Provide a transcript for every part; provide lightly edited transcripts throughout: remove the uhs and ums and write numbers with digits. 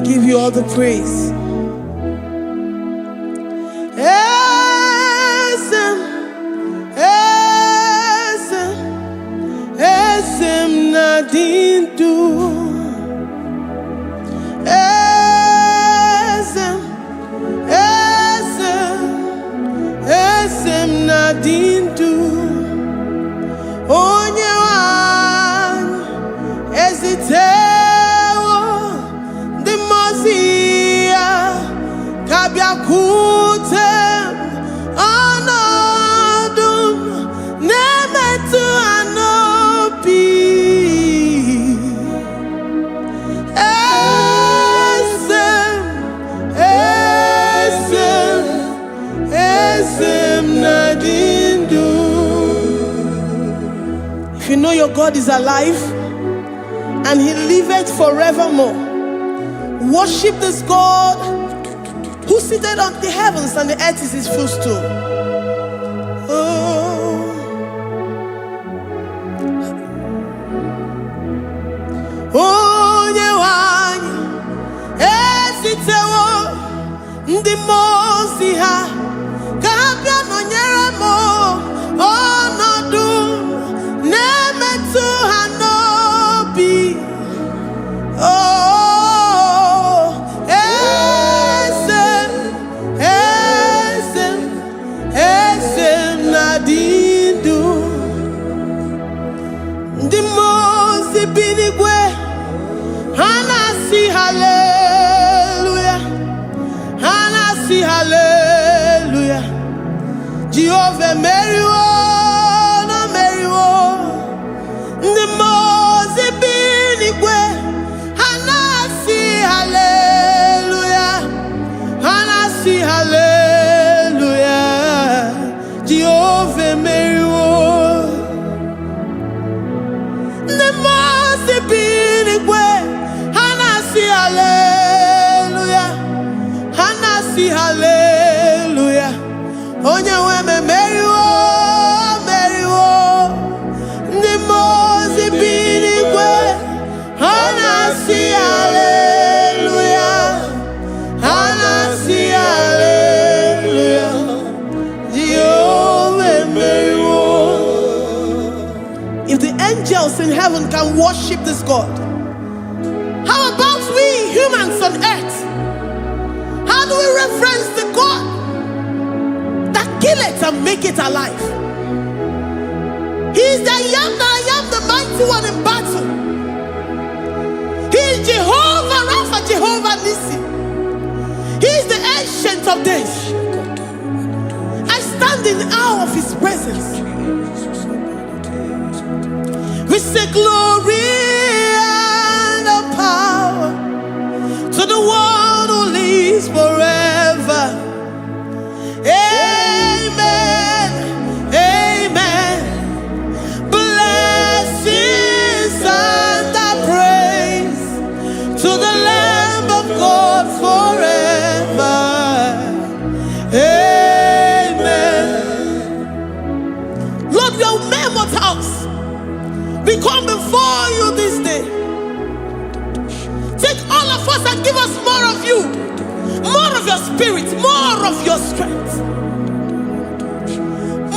give you all the praise. Esem nadindu. Esem nadindu. Onye wan ezitewo di mozia kabia kutem anodum nemetu anopi. Esem nadindu. If you know your God is alive and he liveth forevermore, worship this God who seated on the heavens and the earth is his footstool. Onye wanyi esitewo ndi mozi ha kabia nonyere mo onodu nemetu hanobi. Esem nadindu. Ndi mozi binigwe hanasi hallelujah, hanasi hallelujah. Jehovah meriwo no meriwo. Ndi mozi binigwe hanasi hallelujah, hanasi hallelujah. Jehovah meriwo. Ndi mozi binigwe hanasi hallelujah, hanasi hallelujah. Onye weme meriwo, meriwo. Ndi mozi binigwe hanasi hallelujah, hanasi hallelujah. Jehovah meriwo. If the angels in heaven can worship this God, how about we humans on earth? How do we reference the God that kill it and make it alive? He is the I am, the mighty one in battle. He is Jehovah Rapha, Jehovah Nissi. He is the ancient of days. I stand in awe of his presence. We say glory and power to the one who lives forever. Amen, amen. Blessings and praise to the Lamb of God forever. Amen. Lord, we are mammoth house. We come before you this day. Take all of us and give us more of you, more of your spirit, more of your strength,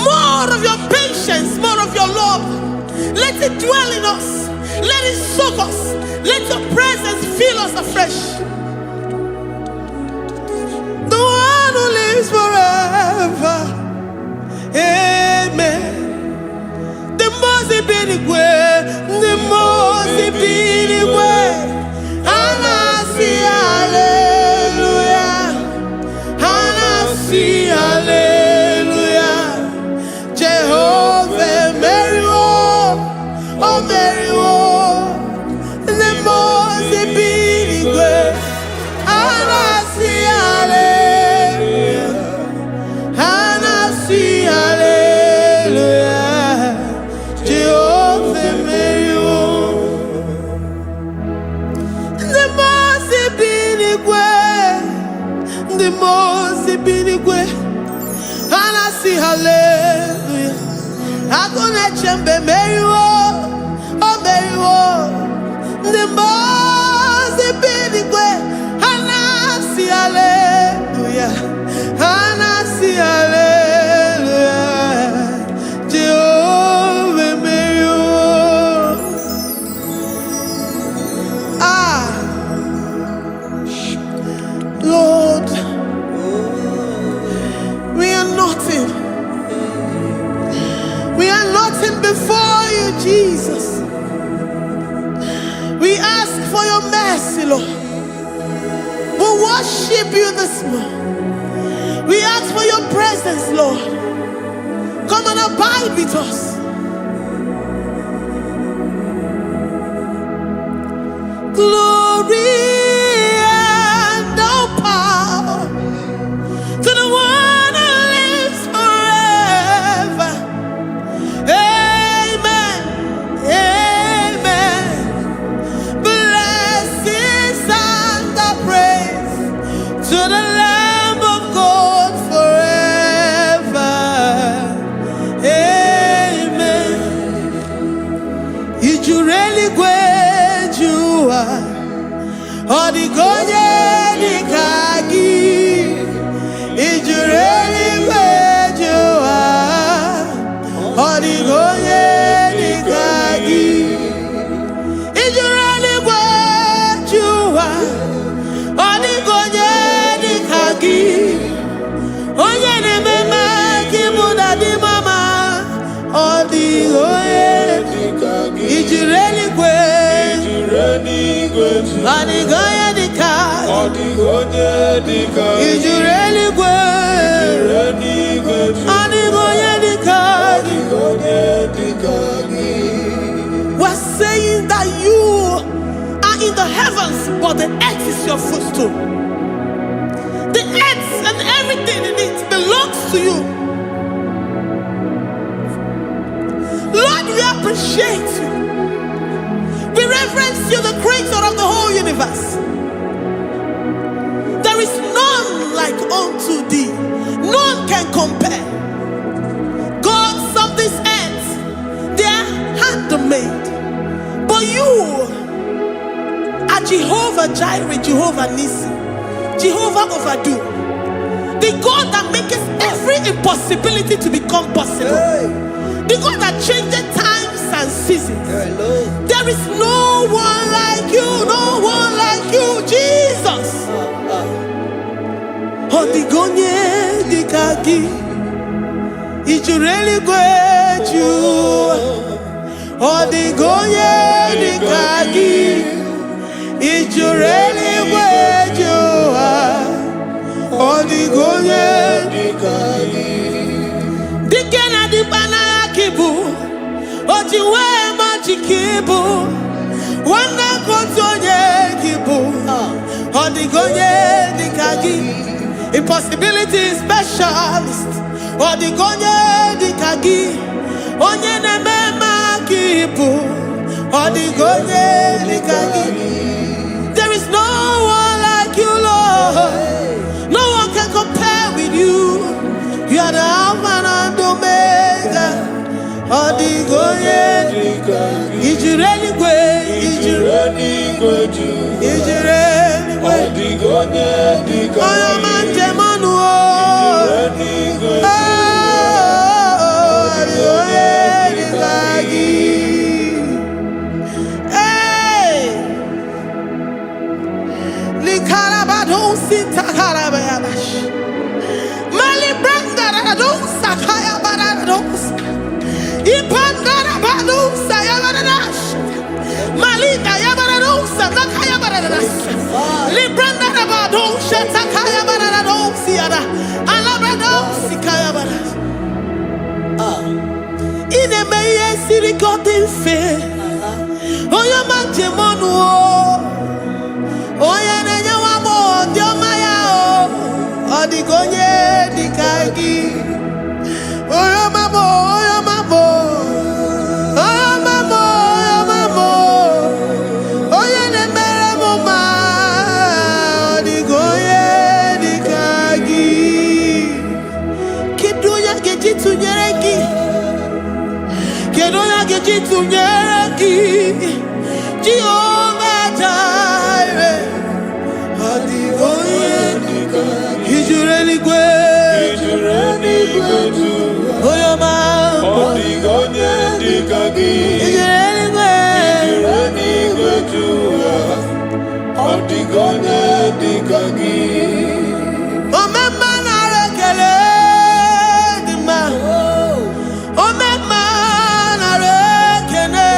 more of your patience, more of your love. Let it dwell in us. Let it soak us. Let your presence fill us afresh. The one who lives forever. Amen. The most binigwe, the most binigwe. Hanasi hallelujah, hanasi hallelujah. Jehovah meriwo, oh meriwo. The most binigwe, hanasi hallelujah, hanasi hallelujah. Jehovah meriwo. The most binigwe, hanasi hallelujah. Agone chembe meriwo, oh meriwo. The most binigwe, ask for your mercy, Lord. We worship you this morning. We ask for your presence, Lord. Come and abide with us. Glory and all power to the one who lives forever. Amen. Amen. Blessings and the praise to the Lamb of God forever. Amen. Did you really go? Odigonye dikagi, ijureli wejoa. Odigonye dikagi, ijureli wejoa. Odigonye dikagi, onye nemema kimuda di mama. Odigonye dikagi, ijureli wejoa. Odigonye dikagi, odigonye dikagi, ijureli wejoa. Odigonye dikagi. We're saying that you are in the heavens, but the earth is your footstool. The earth and everything in it belongs to you. Lord, we appreciate you. We reverence you, the creator of the whole universe. There is none like unto thee. None can compare. Gods of this earth, they are handmade. But you are Jehovah Jireh, Jehovah Nissi, Jehovah Overdo. The God that makes every impossibility to become possible. The God that changes times and seasons. There is no one like you, no one like you, Jesus. Odigonye dikagi, ijureli wejoa. Odigonye dikagi, ijureli wejoa. Odigonye dikagi. Dikena dibana kibu, ojiwe majikibu. Wana kotonye kibu, odigonye dikagi. Impossibility specialist, odigonye dikagi. Onye nemema kibu, odigonye dikagi. There is no one like you, Lord. No one can compare with you. You are the Alpha and Omega. Odigonye dikagi. Ijureli ijureli odigonye dikagi. Oyomanje manu odigonye dikagi. Hey, likarabado sitakarabayabash. Mali branga radosa kaya baradosa. Ipangara badosa yabaradosa. Malika yabaradosa nakaya baradosa. Libranda rabadosa takaya baradosa yada. Alabradosa kaya baradosa. Ine meye sirikotin fe. Oya manje monu. Oya nenya wamo diomaya o. Odigonye dikagi. Oya mamo, oya mamo. Oya mamo, oya mamo. Oya nemere moma. Odigonye dikagi. Kidunya gejitu nyereki. Kidunya gejitu nyereki. Jehovah Jireh. Odigonye dikagi. Ijureli wejoa. Oya mamo. Odigonye dikagi. Ijureli wejoa. Odigonye dikagi. Omema na rekele dima. Omema na rekele.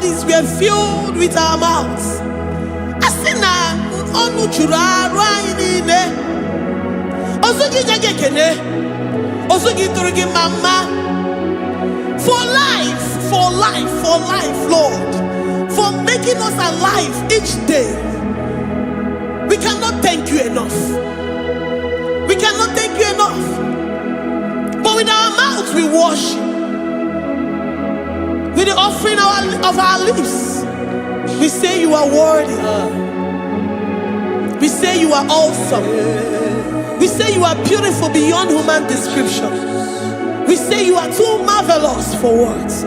bodies were filled with our mouths. Asina onu chura rainine. Osugi jagekene. Osugi turigi mama. For life, Lord. For making us alive each day. We cannot thank you enough. We cannot thank you enough. But with our mouths we worship. With the offering of our lips, we say you are worthy. We say you are awesome. We say you are beautiful beyond human description. We say you are too marvelous for words.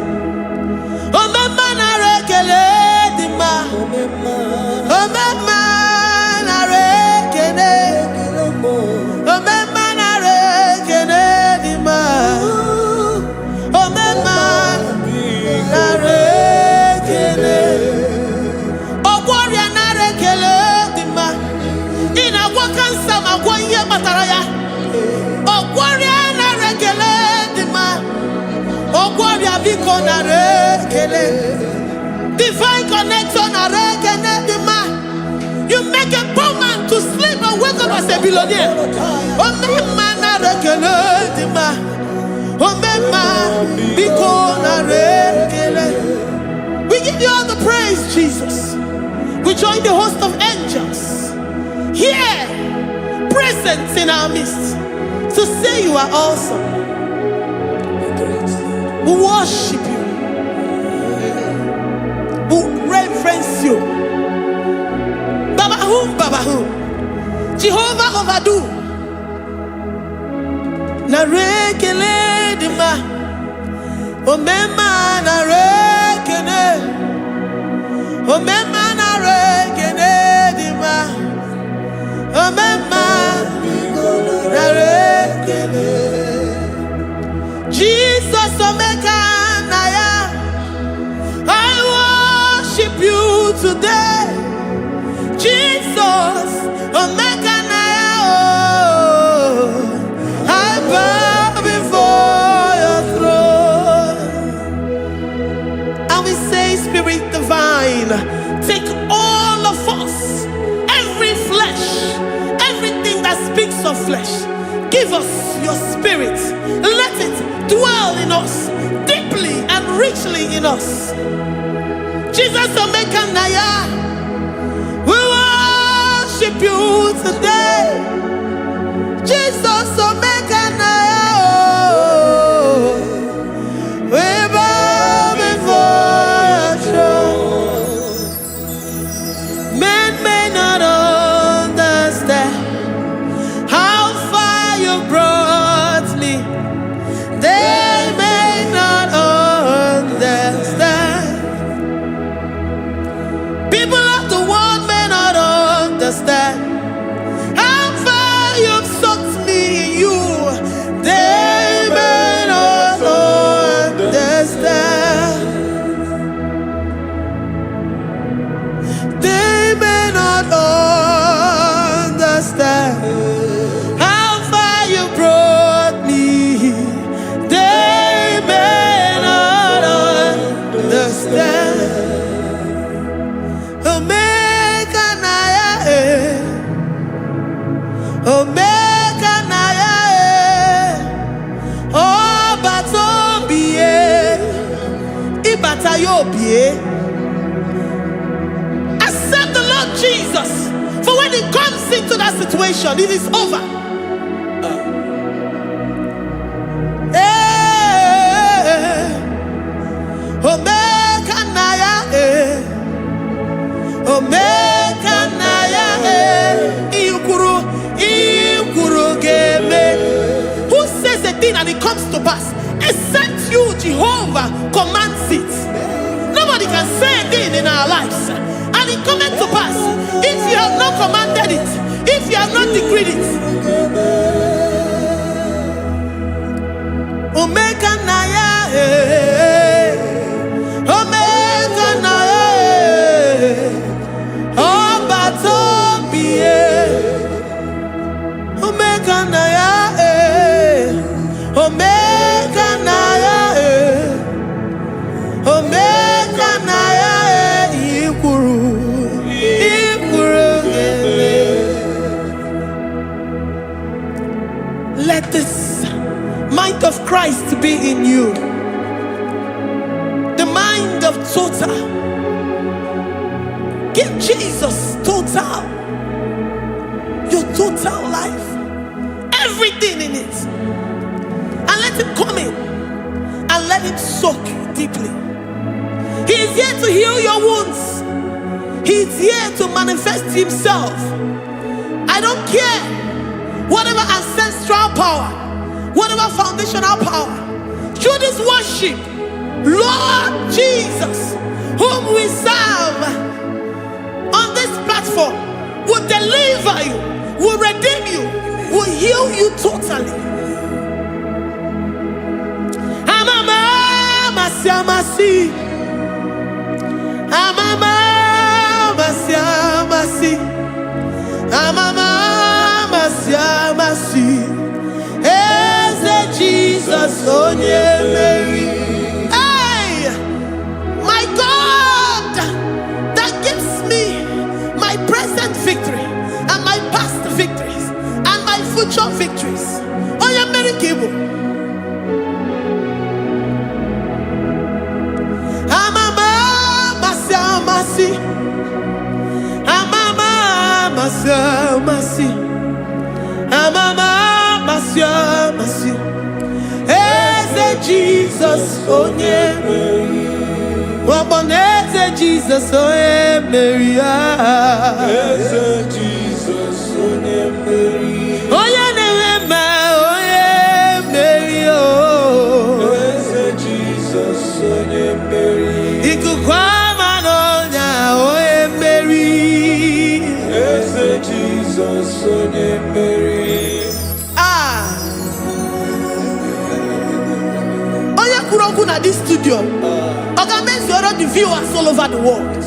Divine connection. You make a poor man to sleep and wake up as a billionaire. We give you all the praise, Jesus. We join the host of angels here, present in our midst, to say you are awesome. We worship you. We reverence you. Babahum. Jehovah overdo. Narekele dima. Omema narekene. Omema narekene dima. Omema narekene. Jesus Omeka Naya, I worship you today. Jesus Omeka Naya, I bow before your throne. And we say, Spirit divine, take all of us, every flesh, everything that speaks of flesh. Give us your spirit. Let it dwell in us, deeply and richly in us. Jesus Omeka Naya, we worship you today. Jesus Omeka Naya, we bow before your throne. Men may not understand how far you brought me. They may not understand. People of the world may not understand how far you've sucked me in you. They may not understand. They may not understand how far you brought me. They may not understand. Omeka Naya, Omeka Naya, oh Batobie, Ibatayobie. Accept the Lord Jesus, for when He comes into that situation, it is over. Omeka Naya, Omeka Naya, Ikuru Geme. Who says a thing and it comes to pass? Except you, Jehovah, commands it. Nobody can say a thing in our lives and it comes to pass if you have not commanded it, if you have not decreed it. Omeka Naya, Omeka Naya, oh Batobie, Omeka Naya, Omeka Naya, Omeka Naya. Christ be in you. The mind of total. Give Jesus total. Your total life. Everything in it. And let him come in. And let him soak deeply. He is here to heal your wounds. He is here to manifest himself. I don't care. Whatever ancestral power, whatever foundational power, through this worship, Lord Jesus, whom we serve on this platform, will deliver you, will redeem you, will heal you totally. Jesus, oh yeah, Mary. Hey, my God, that gives me my present victory and my past victories and my future victories. Oh yeah, Mary Kibo. Amama masi, amama masi, amama masi. Jesus, oh yeah, Mary. Waboneze Jesus, oh yeah, Mary. Jesus, oh yeah, Mary. Oh yeah, Mary. Oh, Jesus, oh yeah, Mary. Ikukwama no nya, oh yeah, Mary. Jesus, oh yeah, Mary. At this studio, organize the viewers all over the world.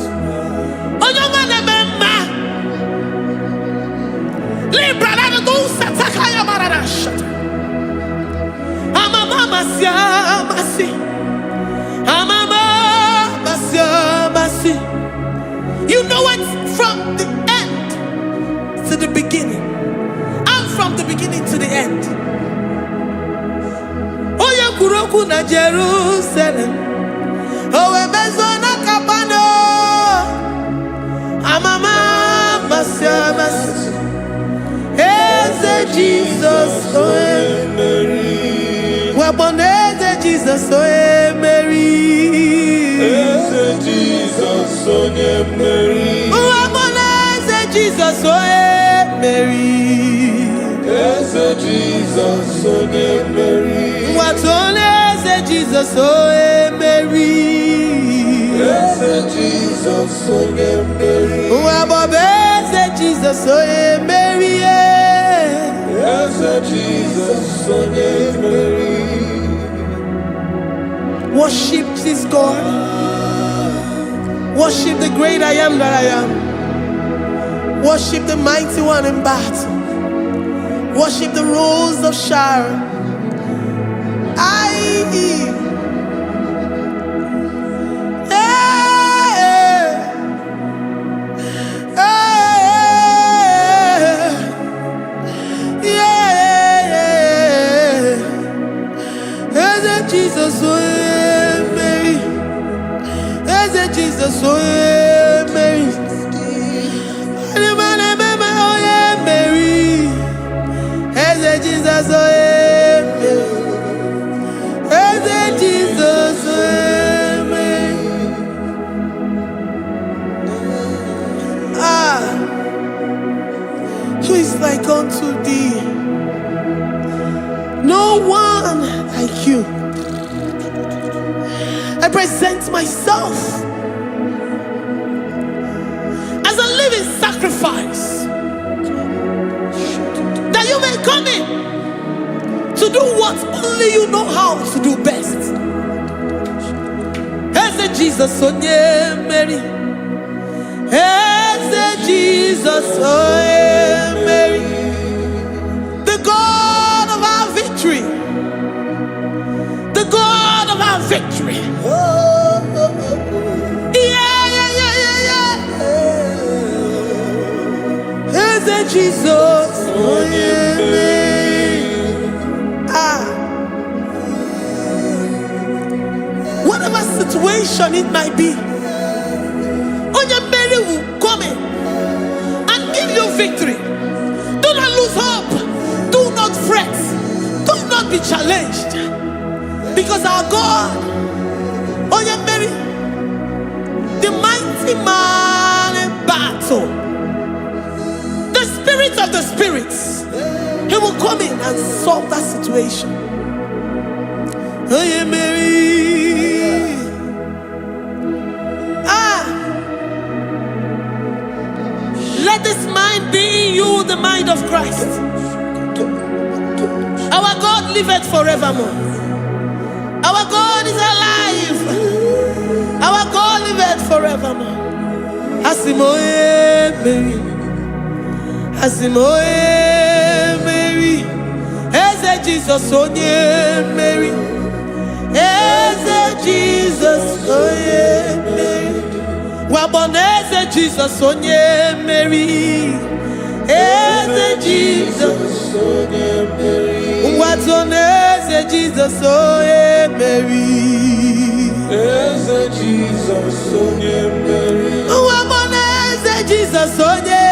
You know it from the end to the beginning, and from the beginning to the end. Kuroku na Jerusalem, oh ebezona kapano, amama masiamas, eze Jesus, oh Mary, waboneze Jesus, oh Mary, eze Jesus, oh Mary, waboneze Jesus, oh Mary, eze Jesus, oh Mary. What on is Jesus, oh Mary? Yes, Jesus, oh Mary. What is Jesus, oh Mary? Yes, Jesus, oh Mary. Worship this God. Worship the great I am that I am. Worship the mighty one in battle. Worship the rose of Sharon. Jesus, oh Mary, Jesus, oh Mary, Mary, Jesus, oh Jesus, who is like unto thee? No one like you. I present myself as a living sacrifice, that you may come in to do what only you know how to do best. As Jesus, oh yeah, Mary. As Jesus, oh yeah, Mary. The God of our victory. The God of our victory. As Jesus, oh yeah, Mary. situation it might be, Onyemere will come in and give you victory. Do not lose hope. Do not fret. Do not be challenged. Because our God, Onyemere, the mighty man in battle, the spirit of the spirits, he will come in and solve that situation. Onyemere. Let this mind be in you, the mind of Christ. Our God liveth forevermore. Our God is alive. Our God liveth forevermore. Asimoye Mary. Asimoye Mary. Eze Jesus onye Mary. Eze Jesus onye Mary. Waboneze Jesus onye Mary. Eze Jesus onye Mary. Watoneze Jesus onye Mary. Eze Jesus onye Mary. Waboneze Jesus onye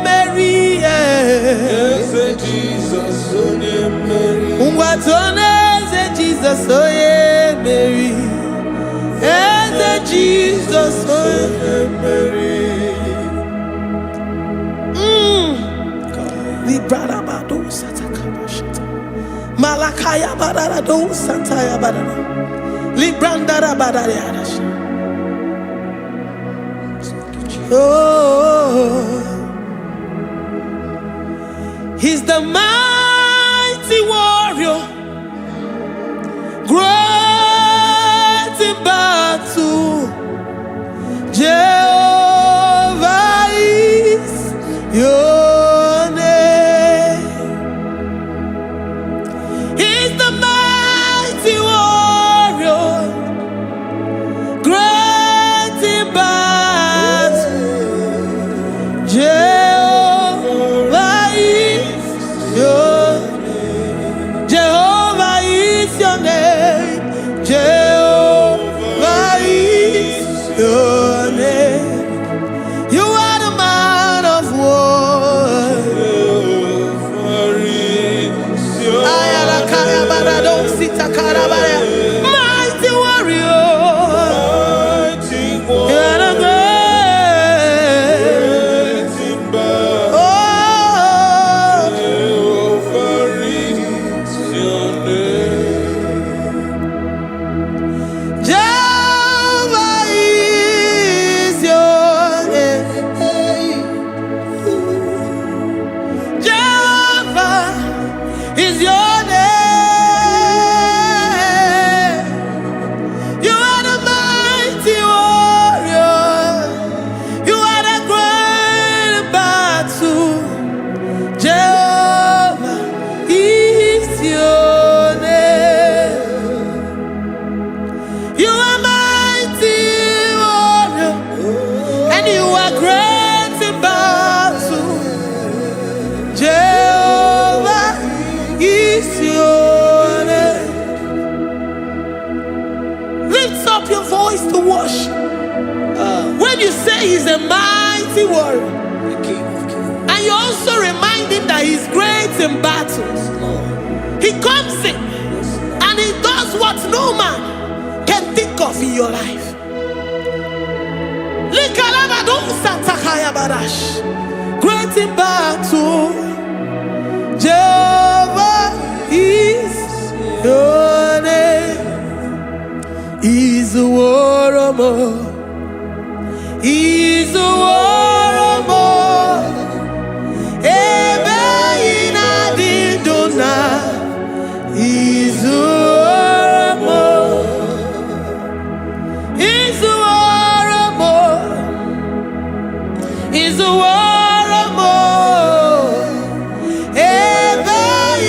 Mary. Eze Jesus onye Mary. Watoneze Jesus onye Mary. Eze Jesus onye Mary. Malakaya badara do santaya badara. Librandara badara. Oh, he's the mighty warrior, great in battle. Jehovah is your name. He's the mighty warrior, great in battle. Jehovah is your name. Jehovah is your name. Jehovah is your name. You are the man of war. Mighty warrior. You are the great. Oh, Jehovah is your name. Jehovah is your name. Jehovah is your name. You are the mighty warrior. You are the great battle. Jehovah is your name. You are mighty warrior, and you are great in battle. Jehovah is your name. Lift up your voice to worship. When you say he's a mighty warrior, and you also remind him that he's great in battles, he comes in and he does what no man can think of in your life. Great in battle, Jehovah is your name. He's a warrior. He's a warrior. Ebe ina didona. He's a warrior. He's a warrior. He's a warrior. Ebe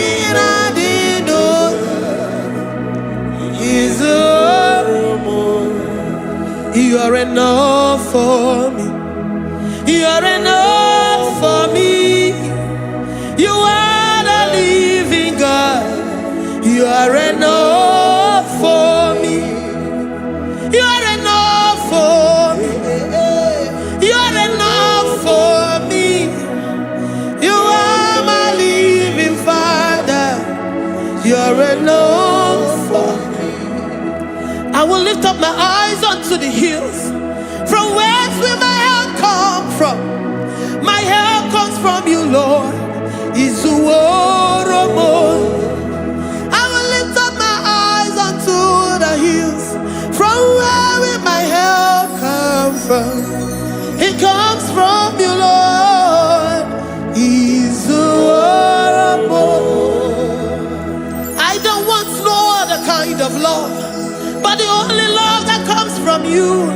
ina didona. He's a warrior. You are enough for me. You are enough for me. You are the living God. You are enough for me. You are enough for me. I will lift up my eyes unto the hills. From whence will my help come from? My help comes from you, Lord. I will lift up my eyes unto the hills. From where will my help come from? It comes from you, Lord. I don't want no other kind of love, but the only love that comes from you.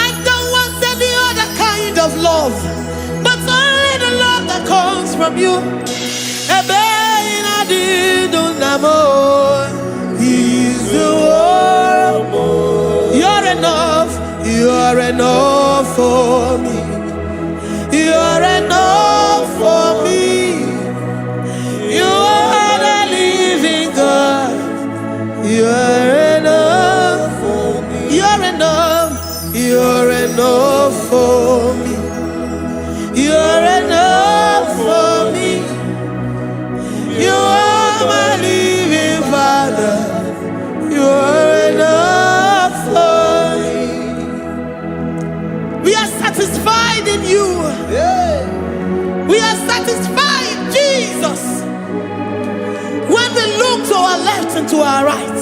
I don't want any other kind of love, but only the love that comes from you. You're enough. You're enough for me. You're enough for me. You are the living God. You're enough for me. You're enough. You're enough for me. You're enough for me. You are my living Father. You're enough for me. We are satisfied in you. We are satisfied in Jesus. When we look to our left and to our right,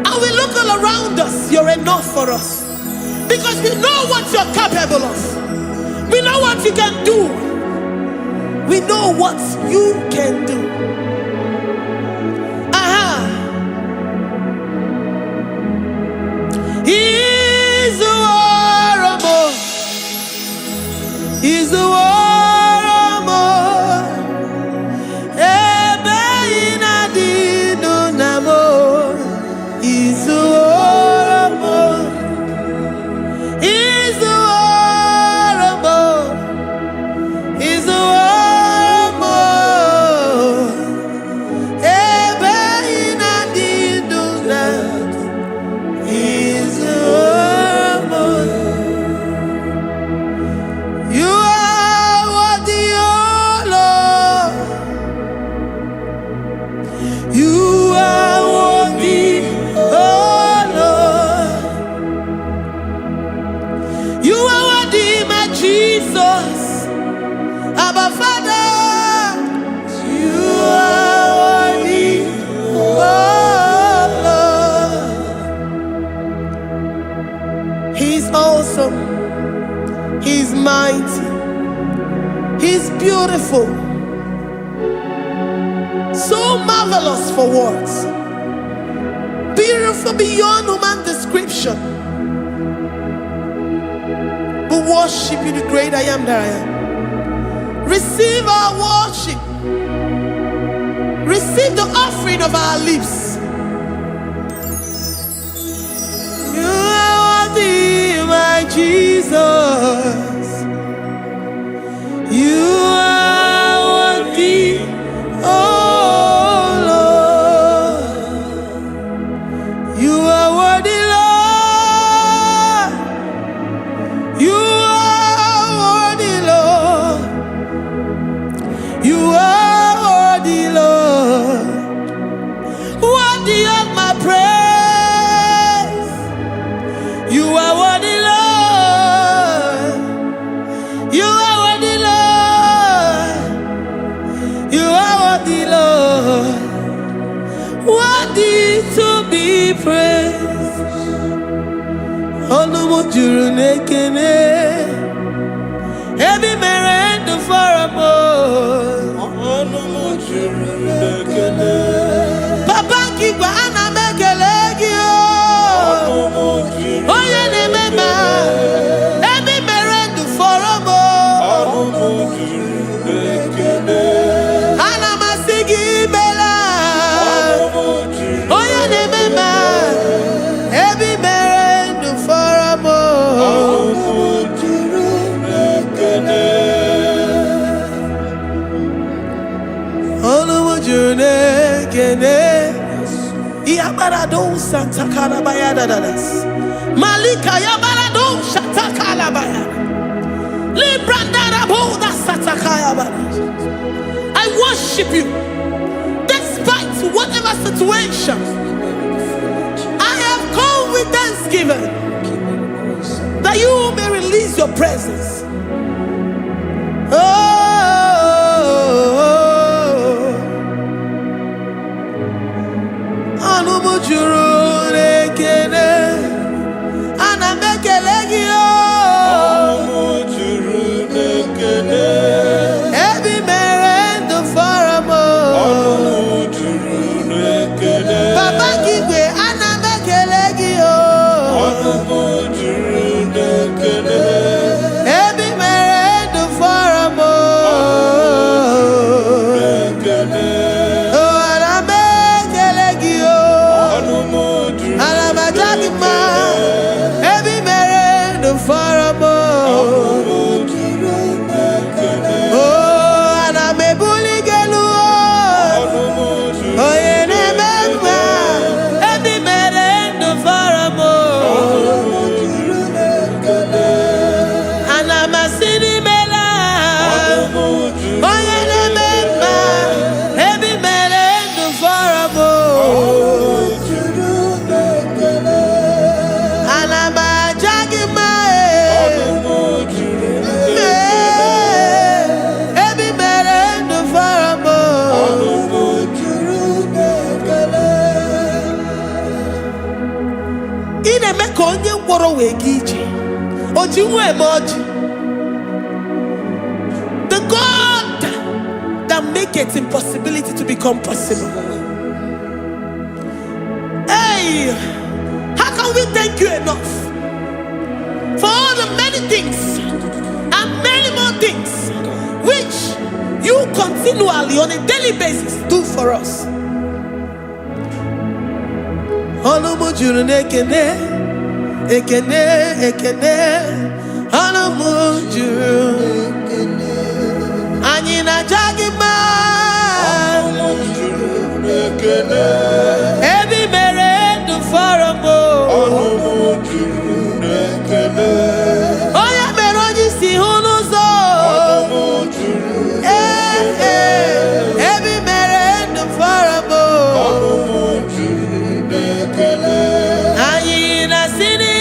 and we look all around us, you're enough for us. Because we know what you're capable of. We know what you can do. We know what you can do. He's the war. He's the war. He's mighty. He's beautiful. So marvelous for words. Beautiful beyond human description. We worship you, the great I am that I am. Receive our worship. Receive the offering of our lips. You are worthy, my Jesus. You are worthy, oh Lord. You are worthy, Lord. You are worthy, Lord. You are worthy, Lord. Worthy of my praise. You are worthy, Lord. You are worthy, Lord. You are worthy, Lord. Worthy to be praised. Onumujuru nekene. Every merend for a boy. Onumujuru nekene. Papa kigwa ana mekelegio. Onumujuru. Oye ne mema. Every merend for a boy. Onumujuru nekene. Ana masigi bela. Onumujuru. Oye ne mema. Every merend for a boy. Onumujuru nekene. Yabarado Santa Calabayada. Malika Yabarado Shata Calabaya. I worship you despite whatever situation. I have come with thanksgiving that you may release your presence. The God that makes impossibility to become possible. Hey, how can we thank you enough for all the many things and many more things which you continually on a daily basis do for us? Ekene, ekene, anamujuru. Anyina jagima. Ebi mere du faramo. Oya meroji si hunuzo. Ebi mere du faramo. Anyina sini.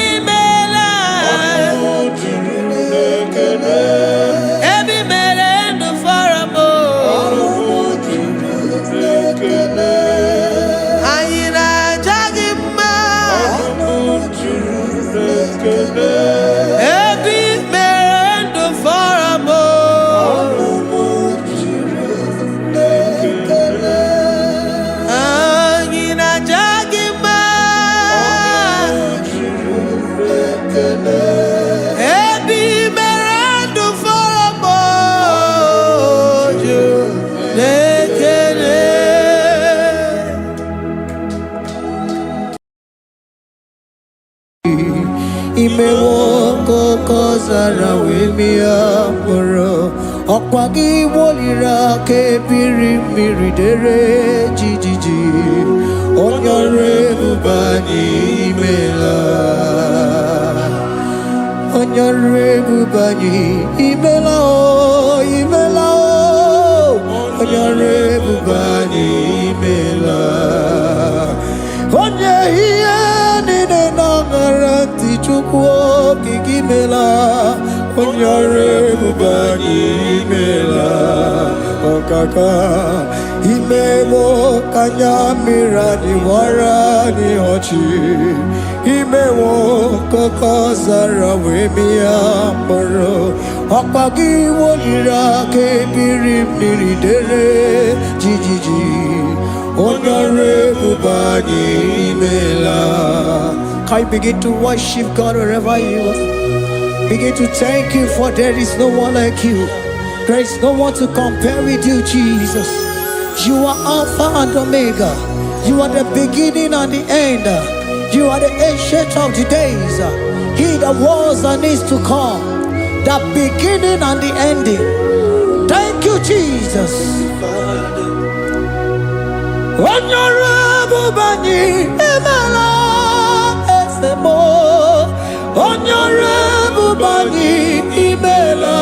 Imewoko kozara wemia moro Okwagi wolira ke biri miridere jijiji Onyore bubani imela Onyore bubani imela o imela o Onyore bubani imela Onye hiye nine nangaranti chukwo kikimela Onyore bubani imela Okaka Imemo kanyamira ni wara ni hochi Imewo koko zara wemia moro Okpagi wolira ke biri miridere jijiji Onyore bubani imela. Can you begin to worship God wherever you are? Begin to thank Him, for there is no one like you. There is no one to compare with you, Jesus. You are Alpha and Omega. You are the beginning and the end. You are the ancient of the days. He that was and is to come. The beginning and the ending. Thank you, Jesus. Honorable Bani Emala Esemo. Honorable Bani Emela.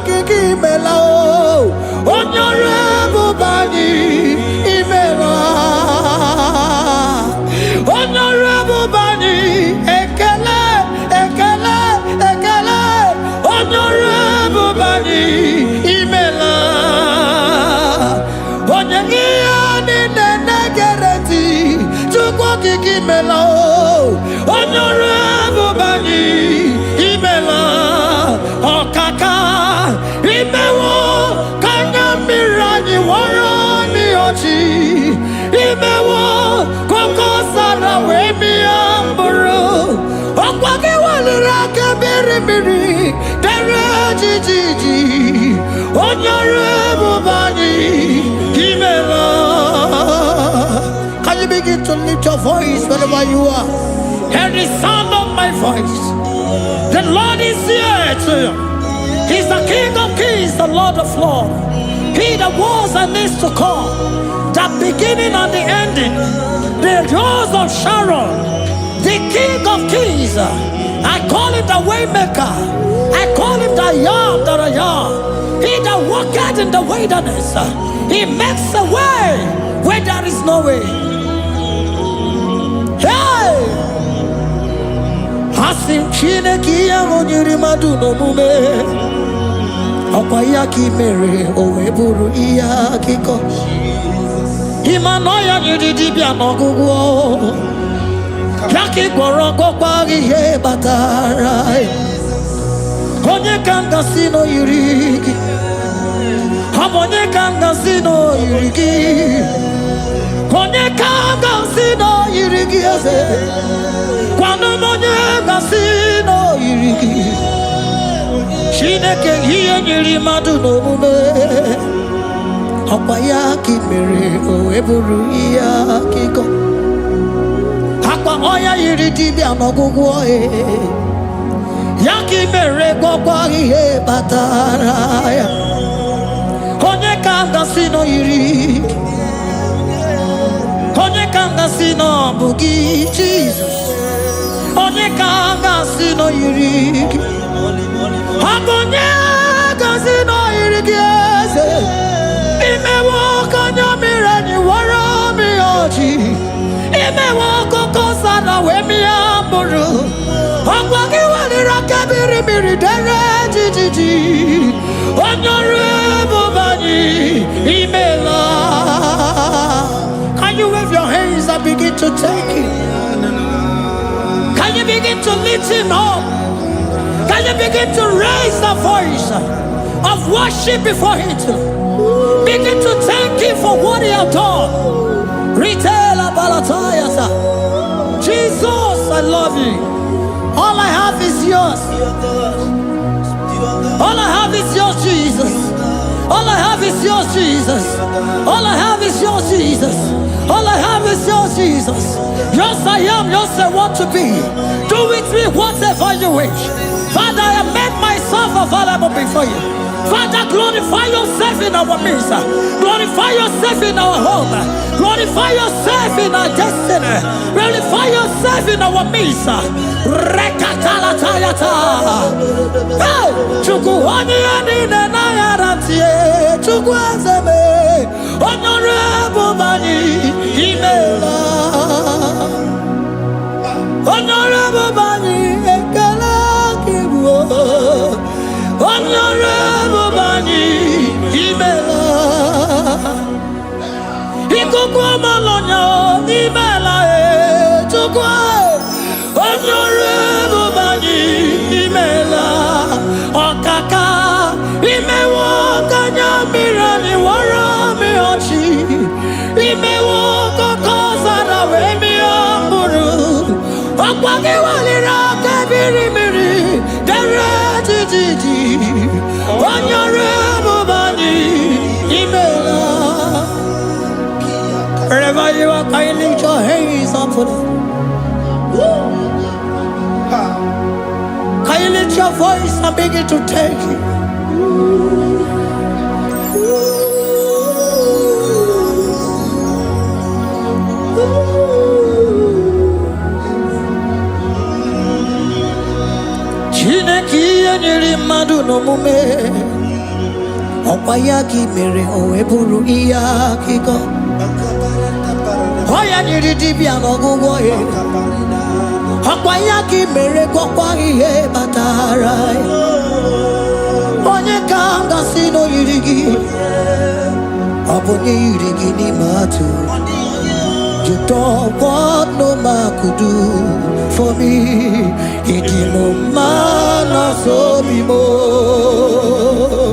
kiki mela o onyore bubani imela onyore bubani ekele ekele ekele onyore bubani imela onye ni negereti chukwu kiki mela o onyore bubani imela okaka imewo kanya mirani warani ochi imewo koko sara we mi amburu okwage walira kebiri miri dere jijiji onyore bubani imela. Can you begin to lift your voice wherever you are? Hear the sound of my voice. The Lord is here to you. He's the King of Kings, the Lord of Lords. He that was and is to come, the beginning and the ending, the rose of Sharon, the King of Kings. I call him the Waymaker. I call him the Yam that I am. He that walketh in the wilderness, he makes a way where there is no way. Hey! Hasim Chineke ya onyiri madu no mume Okwa ya ki mere owe buru iya kiko Imano ya nyiri dibia no gugu Ya ki gworo gokwa ihe batara Onye kanga sino yiri Onye kanga sino yiri Onye kanga sino yiri eze Kwano monye gasino yiriki Shineke hiye nyiri madu no mume Okwa ya ki mere owe buru iya kiko Akwa oya yiri dibia no gugu oe Ya ki mere gwakwa ihe batara ya Onye kanga sino yiriki Onye kanga sino bugi Jesus Onye kanga sino yiriki Agonye kanga sino yiriki eze Imewo kanya mirani wara mi oji Imewo koko sana we mi amburu Agwagi walira kebiri miri dere jijiji Onyore bubani imela. Can you wave your hands and begin to take it? Can you begin to lift him up? Can you begin to raise the voice of worship before him? Begin to thank him for what he has done. Retailer Balatayasa. Jesus, I love you. All I have is yours. All I have is yours, Jesus. All I have is yours, Jesus. All I have is yours, Jesus. All I have is yours, Jesus. Yours I am, yours I want to be. Do with me whatever you wish. Father, I have made myself available before you. Father, glorify yourself in our midst. Glorify yourself in our home. Glorify yourself in our destiny. Glorify yourself in our midst. Rekatalatayata. Hey! Chukwani anine na yaratie. Chukwazeme. Honorable Bani Imela. Honorable Bani Ekala Kibu. Honorable Bani Imela. Ikukwa malonya Imela chukwa. Honorable Bani Imela. Okaka Imewo kanya mirani warami ochi. Imewo koko sara we mi amburu. Okwage walira kebiri miri dere jijiji. Honorable Bani Imela. Wherever you are, can you lift your hands up for them? Can you lift your voice and begin to take it? Chineke nyiri mmadụ n'omume Opayaki mere o eburu iya kiko. Oya niri dibia no gugo e. Opayaki mere kokwa ihe batara. Onye kanga sino yirigi. Obonye yirigi ni matu. You don't want no man could do for me. It is no man so be more.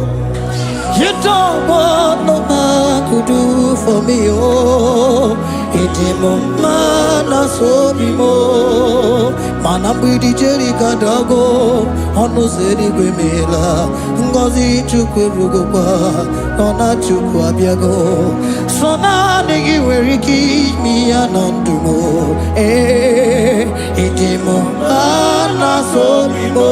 You don't want no man could do for me. Oh, it is no man so be more. Manambi di Jerica Dago, Ono Zeri Gwemela, Ngozi Chukwerugopa, Nona Chukwabiago, Sona Negi Weriki, mi Anandumo, Idimo, Ana Sobimo.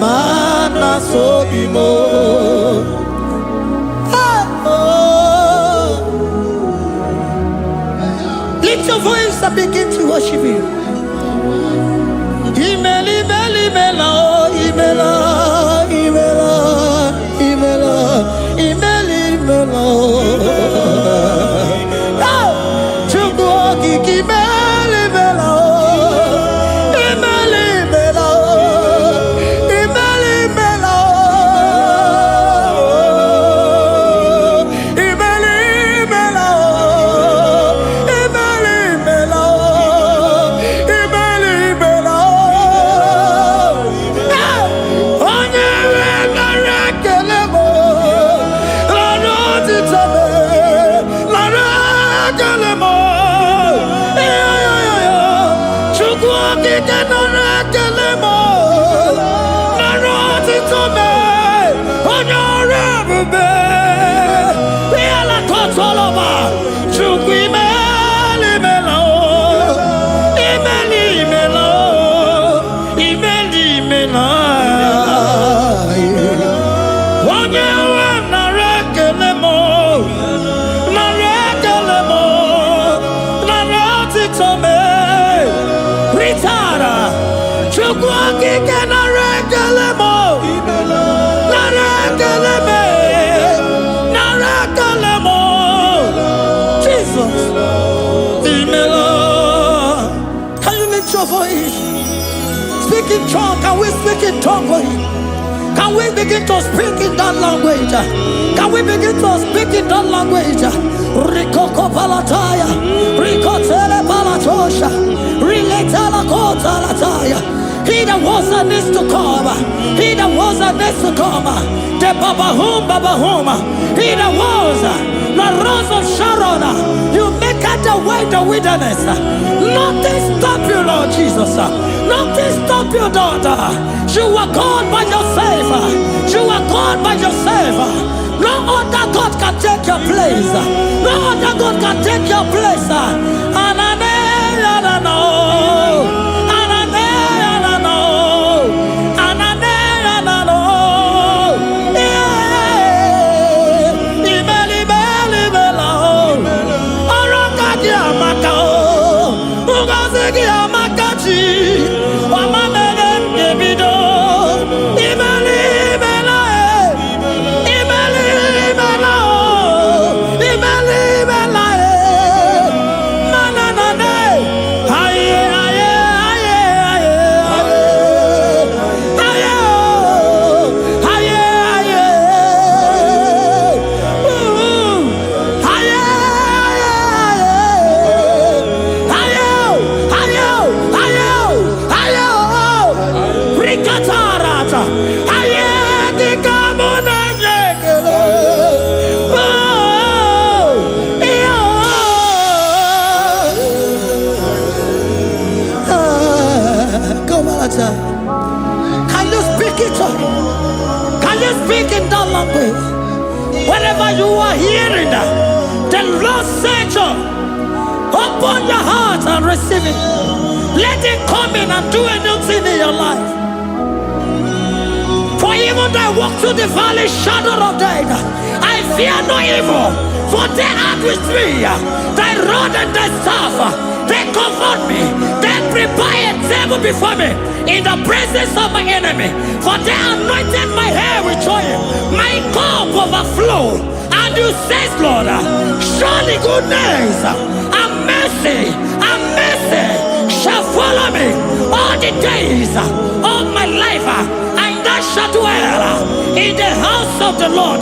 Mana so bimo. Lift your voice and begin to worship Him. Imeli, imeli, imela, imela, imela, imela, imeli, imela. Chukwuoki kimeli, imela. Speak in tongue. Can we speak in tongue for Him? Can we begin to speak in that language? Can we begin to speak in that language? Rikoko palataya, rikotele palatosha, riletala kota lataya. He that was and is to come. He that was and is to come. The Babahum, Babahum. He that was the rose of Sharon. You make out the way the wilderness. Nothing stop you, Lord Jesus. Nothing stop you, daughter. You are God by yourself. You are God by yourself. No other God can take your place. No other God can take your place. The Lord said, open your heart and receive it. Let it come in and do a new thing in your life. For even though I walk through the valley shadow of death, I fear no evil. For they are with me. Thy rod and thy staff, they comfort me. They prepare a table before me in the presence of my enemy. For they anointed my hair with oil. My cup overflow. And you say, Lord, surely goodness and mercy shall follow me all the days of my life. And I shall dwell in the house of the Lord.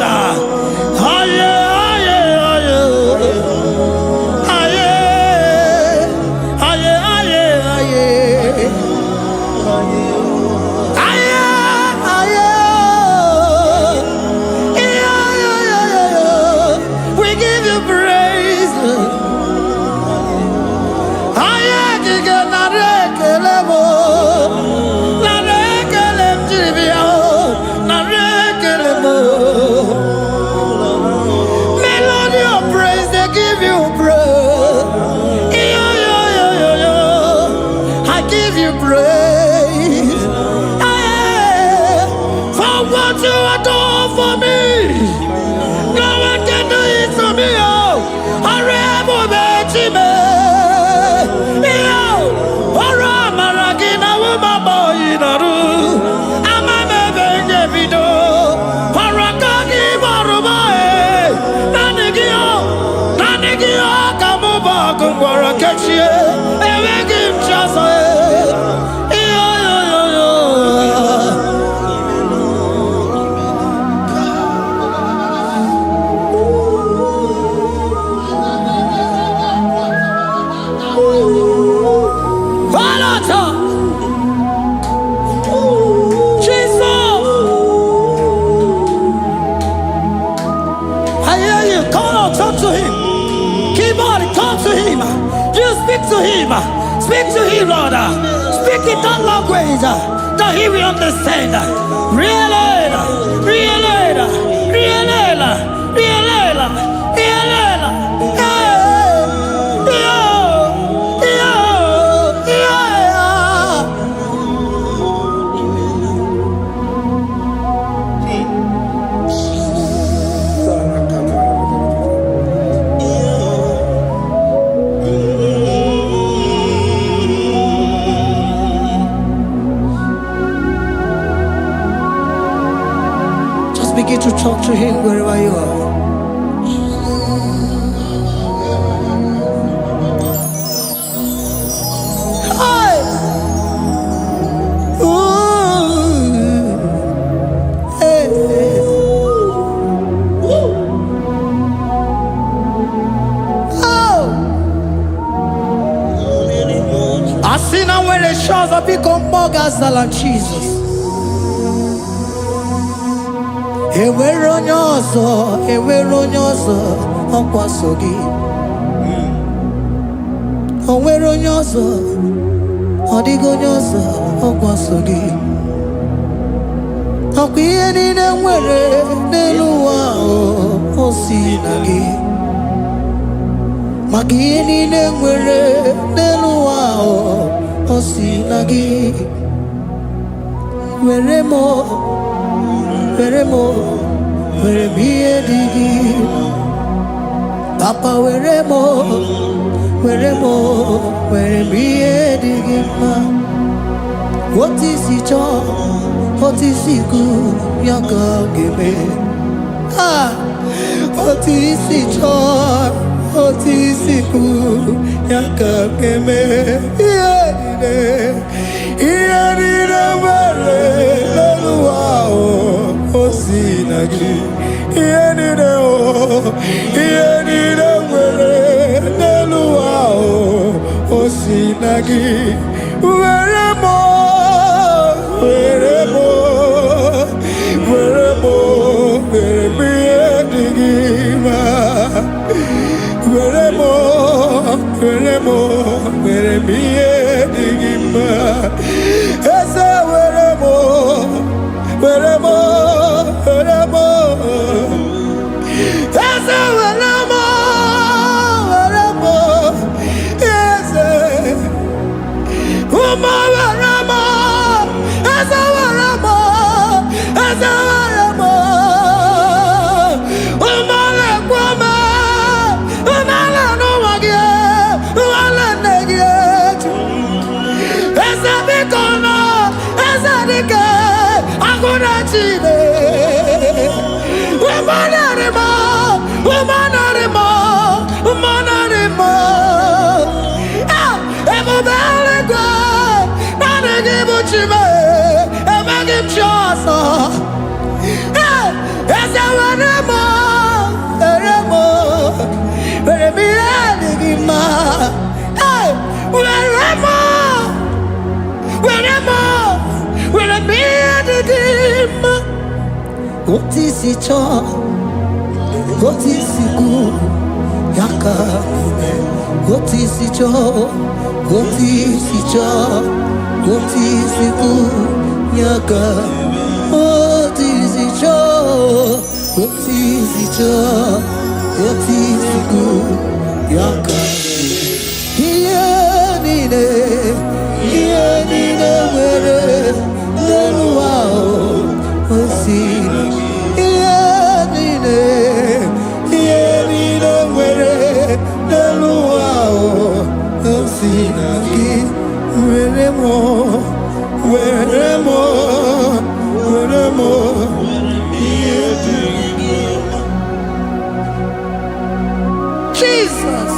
We give you praise. Melody of praise, they give you praise. I give you praise. For what you have done for me, no one can do it for me. Speak to him, Lord. Speak in that language that he will understand. Begin to talk to him wherever you are. Hey! Ooh! Hey! Oh! I see now where the shores have become more gas than Jesus. Ewere onye ọzọ ọkwaso gị. O nwere onye ọzọ, ọ dịghị onye ọzọ ọkwaso gị. Ọkwa ihe niile nwere n'elu ụwa o si na gị. Maka ihe niile nwere n'elu ụwa o si na gị. Were m ihe dị gị. Papa were m ihe dị gị mma. Otu isi chọọ, otu isi kwu ya ka ọ ga-eme. Otu isi chọọ, otu isi kwu ya ka ọ ga-eme. Ihe niile nwere n'elu ụwa o si na gị. Ihe niile nwere n'elu ụwa o si na gị. Were m ihe dị gị mma. Were m ihe dị gị mma. Eze were m Eze were m What is it all? What is it good? Yaka. What is it all? What is it all? What is it good? Yaka. What is it all? What is it all? What is it good? Yaka. Nine, where no wow, Jesus.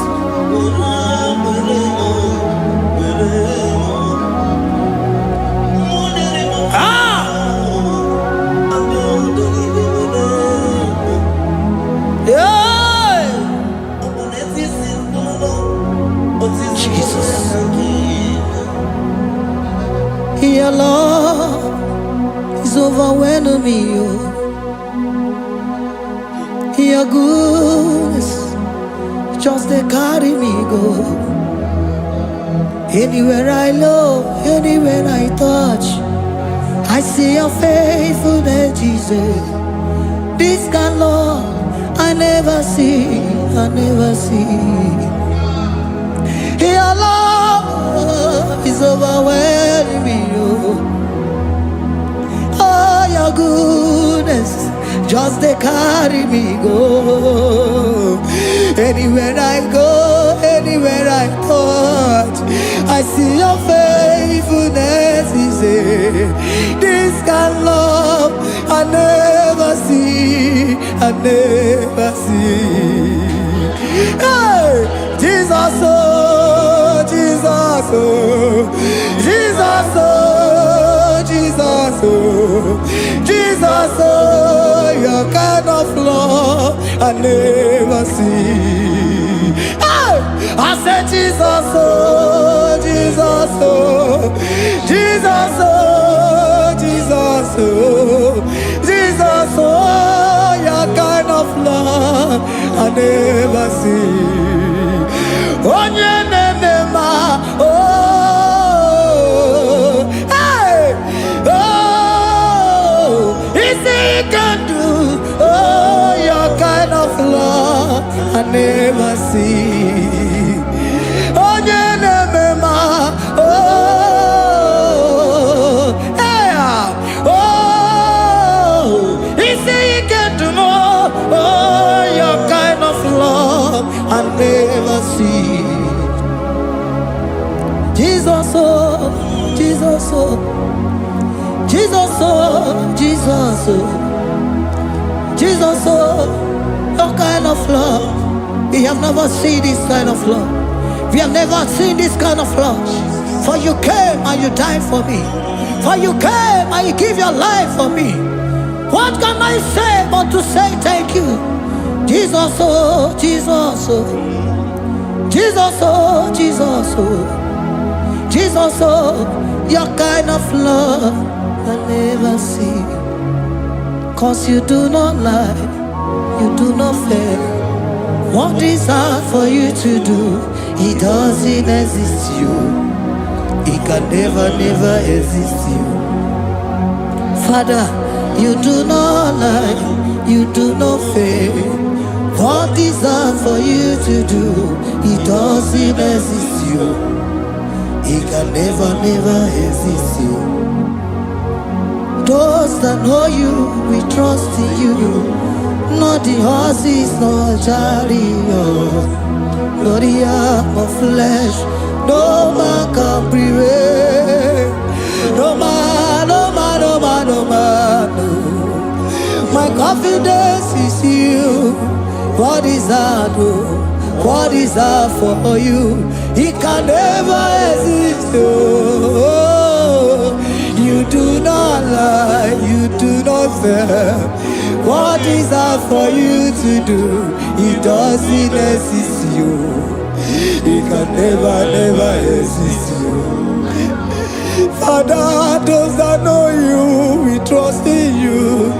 Your love is overwhelming me. Your goodness just they carry me go. Anywhere I look, anywhere I touch, I see your faithfulness, Jesus. This kind of love I never see, I never see. Your love is overwhelming me. Oh, your goodness just they carry me go. Anywhere I go, anywhere I touch, I see your faithfulness. This kind of love I never see, I never see. Hey, Jesus, oh, Jesus, oh, Jesus, oh, Jesus, oh, Jesus, oh, your kind of love I never see. Hey, I said Jesus, oh, Jesus, oh, Jesus, oh, Jesus, oh, Jesus, oh, your kind of love I never see. Hey, oh, easy can do. Oh, your kind of love I never see. Oh, hey, oh, easy can do more. Oh, your kind of love I never see. Jesus, oh, Jesus, oh, Jesus, oh, Jesus, oh, Jesus, oh, your kind of love. We have never seen this kind of love. We have never seen this kind of love. For you came and you died for me. For you came and you give your life for me. What can I say but to say thank you? Jesus, oh, Jesus, oh, Jesus, oh, Jesus, oh, Jesus, oh, your kind of love I never see. 'Cause you do not lie, you do not fail. What is hard for you to do, it doesn't exist you. It can never, never exist you. Father, you do not lie, you do not fail. What is hard for you to do, it doesn't exist you. It can never, never exist you. Those that know you, we trust in you. Not the horses, not chariot, not the arm of flesh. No man can prevail. No man, no man, no man, no man. No. My confidence is you. What is hard? What is hard for you? It can never exist. Oh, you do not lie, you do not fail. What is hard for you to do? It doesn't exist you. It can never, never exist you. Father, those that know you, we trust in you.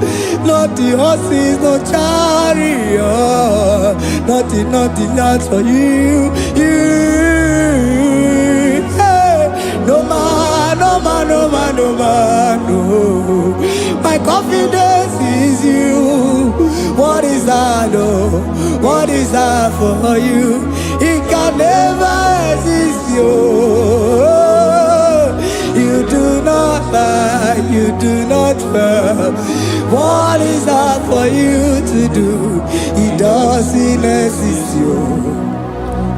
not the horses, no chariot, nothing that's for you. Hey, no man, no. My confidence is you. What is that, oh? What is that for you? It can never exist, you. You do not lie, you do not fail. What is that for you to do? It doesn't exist, you.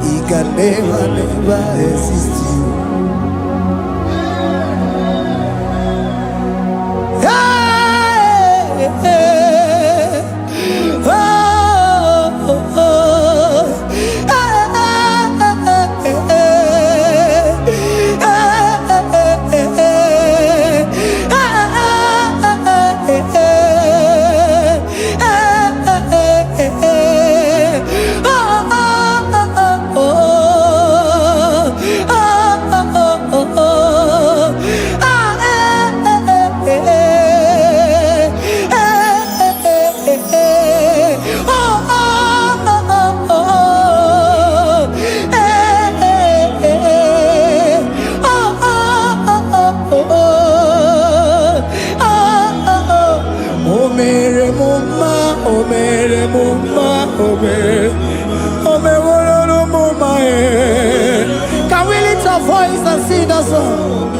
It can never exist, you. Can we lift our voice and sing that song?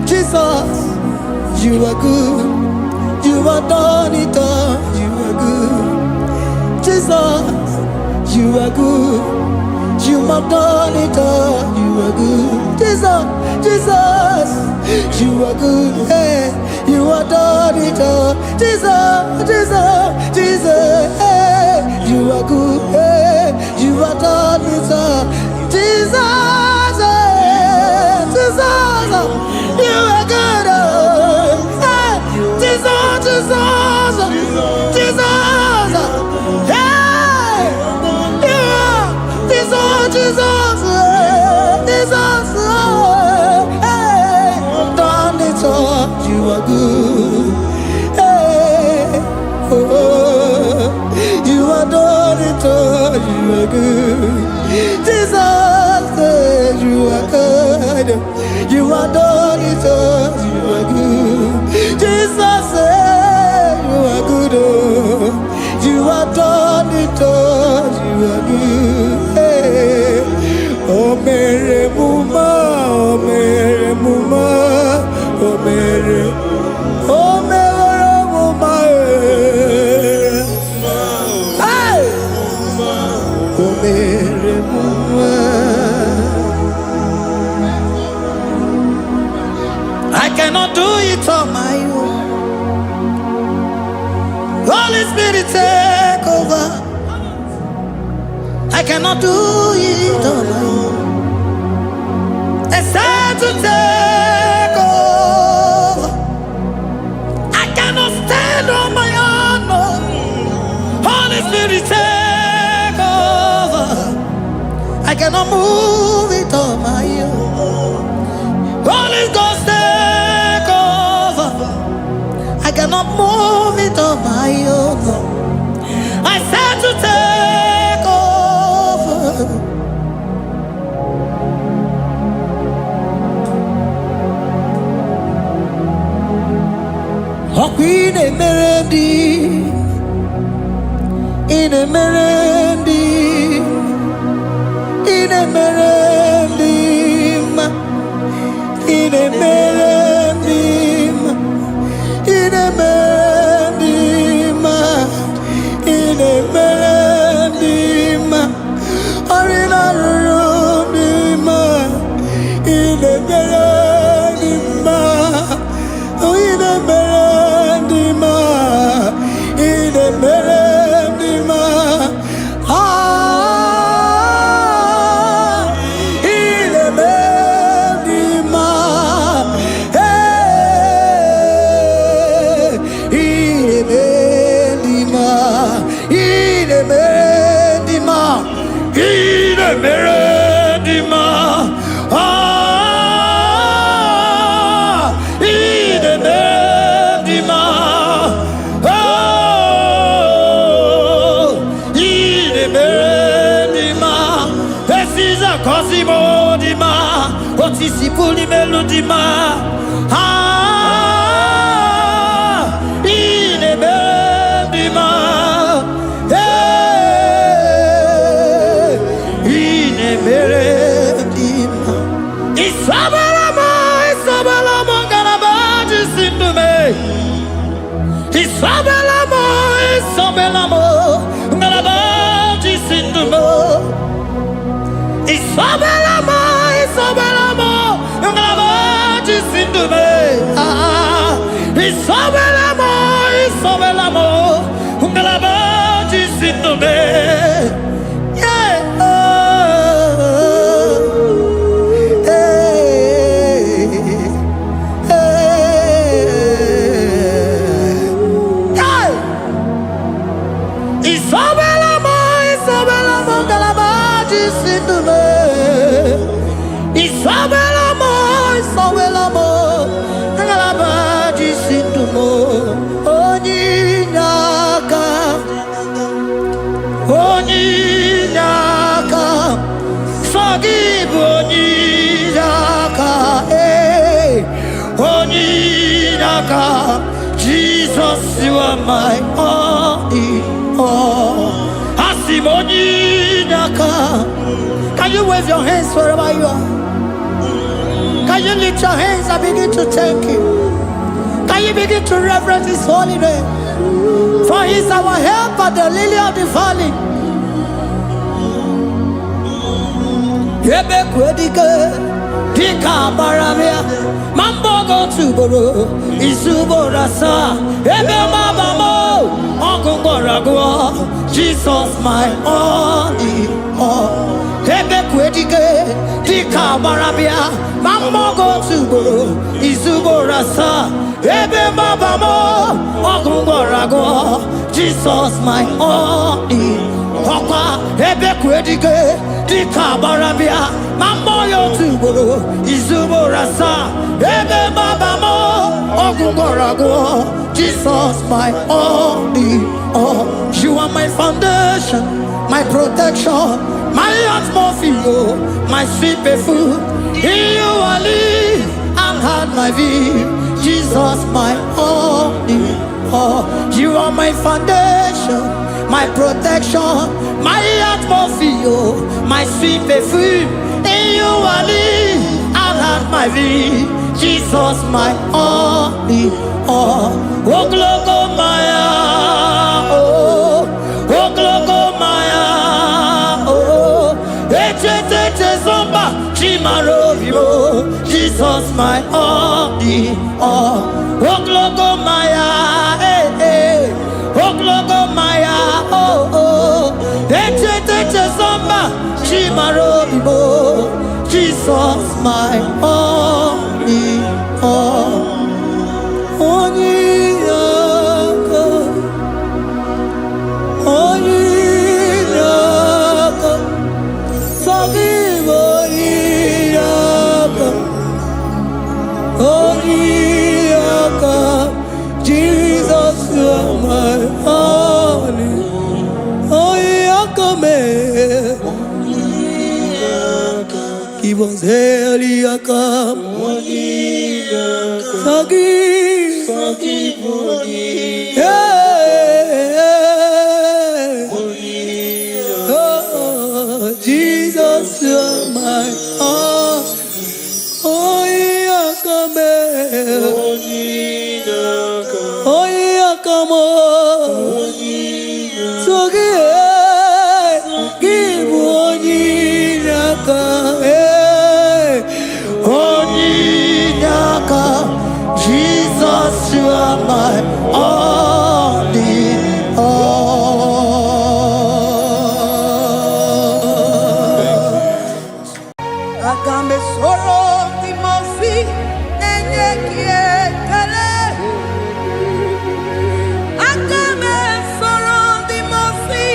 Jesus, you are good. You are done it all. You are good. Jesus, you are good. You have done it all. You are good. Jesus, you are good. Hey, you have done it all. Jesus, hey, you are good. Hey, you have done it all. Jesus, you are good. Hey, Jesus, hey, you are Jesus, hey, done it all. You are good. Hey, oh, you are done it all. You are good. Jesus, you are good. You are done it all. You are good. Jesus, you are good. Oh, you are done it all. You are good. Hey. Oh, Mary Muma, oh, Mary Muma, oh, Mary, oh, Mary Muma, hey, oh, Mary Muma. I cannot do it on my own. Holy Spirit, take over. I cannot do it on my own. It's time to take over. I cannot stand on my own. No. Holy Spirit, take over. I cannot move it on my own. Holy Ghost, take over. I cannot move it on my own. I said to take over. Oh, Queen Emerendi, in Emerendi, in Emerendi, in Emerendi, in Emerendi, in Emerendi, Arina Rudima, in Emerendi, in Emerendi, in Emerendi, dima, otisi puli melodima. Ine bendima, ine bendima. Isabelamo, Isabelamo, galabaji sindume. Isabelamo, Isabelamo, galabaji sindume. Isabelamo, Isabelamo, galabaji sindume. Isabelamo, Isabelamo, galabaji sindume. Isabelamo, Isabelamo, galabaji sindumo. Onyinaka, onyinaka, forgive onyinaka, onyinaka. Jesus, you are my only all. Asim onyinaka. Can you wave your hands wherever you are? Can you lift your hands and begin to thank Him? Can you begin to reverence His holy name? For He is our help at the lily of the valley. Ebe kwedike, dika baramia, mambo go tuboro, isubora sa, ebe mabamo, ogungorago, Jesus my only all. Ebe kwedike, dika baramia, mambo go tuboro, isubora sa, ebe mabamo, ogungorago, Jesus my only all. Ebe kwedike, dika baramia, mambo yo tuboro, isubora sa, ebe mabamo, ogungorago, Jesus my only all. You are my foundation, my protection, my atmosphere, my sweet perfume. In you I live and had my being. Jesus my only all. You are my foundation, my protection, my atmosphere, my sweet perfume. In you I live and had my being. Jesus my only all. Oh glogo maya, oh glogo maya, oh eche zomba chimaro vivo. Jesus my only all. Oh glogo maya, oh glogo maya, oh eche zomba chimaro vivo. Jesus my only all. Onyinaka, onyinaka, forgive onyinaka, onyinaka. Jesus, you are my only. Onyinaka me, give us heliaka, forgive onyinaka. Oh, Jesus, you are my all. Onyinaka me, onyinaka mo, give onyinaka, onyinaka. Jesus, you are my only all. Agambe soro timofi nenye kiekele. Agambe soro timofi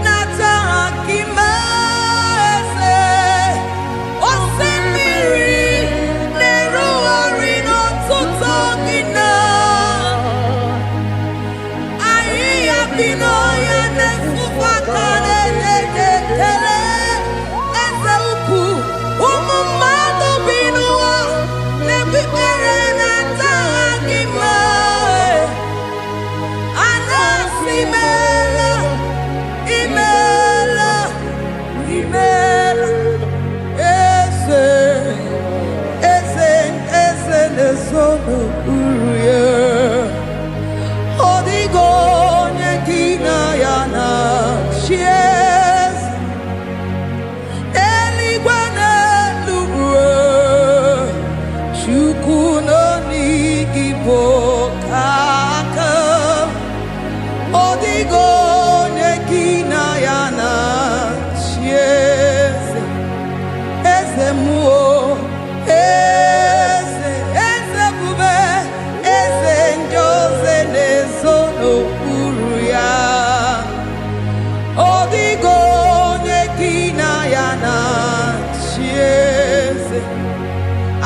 nata akimese. Osemiri neru orino tutogina. Aia bino ya nesufakane nekele. Eze upu umu n'okpuru ya. Ọ dịghị onye gị na ya na-achị eze. Eluigwe n'elu ruo, Chukwu nọ n'igi bụ aka. Ọ dịghị onye gị na ya na-achị eze. Eze mmụọ, eze, eze bube, eze ndị ozi na-ezo n'okpuru ya. Ọ dịghị onye gị na ya na-achị eze.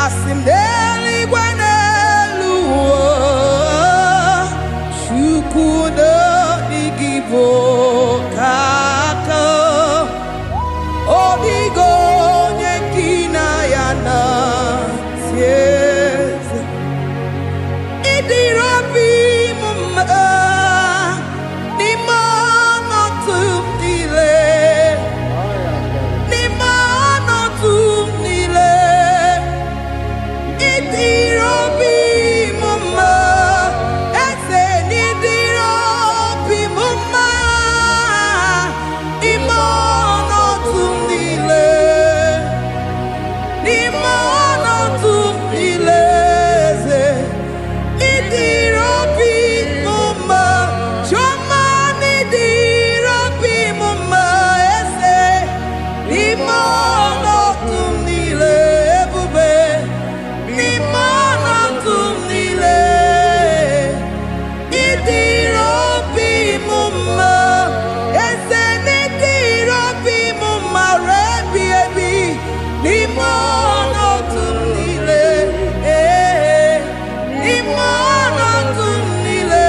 Asị m n'eluigwe n'elu ụwa, Chukwu n'igwe bụ aka. Ọ dịghị onye gị na ya na-achị eze. Ịdịrị obi m mma n'ime ọnọdụ m niile, n'ime ọnọdụ m niile. Ịdịrị obi m mma, eze, n'ịdịrị obi m mma n'ime ọnọdụ m niile, n'ime ọnọdụ m niile, eze. Ịdịrị obi m mma, Chioma, n'ịdịrị obi m mma, eze, n'ime ọnọdụ m niile, ebube, n'ime ọnọdụ m niile. Ịdịrị obi m mma, eze, n'ịdịrị obi m mma, rebi ebi, n'ime ọnọdụ m niile, n'ime ọnọdụ m niile.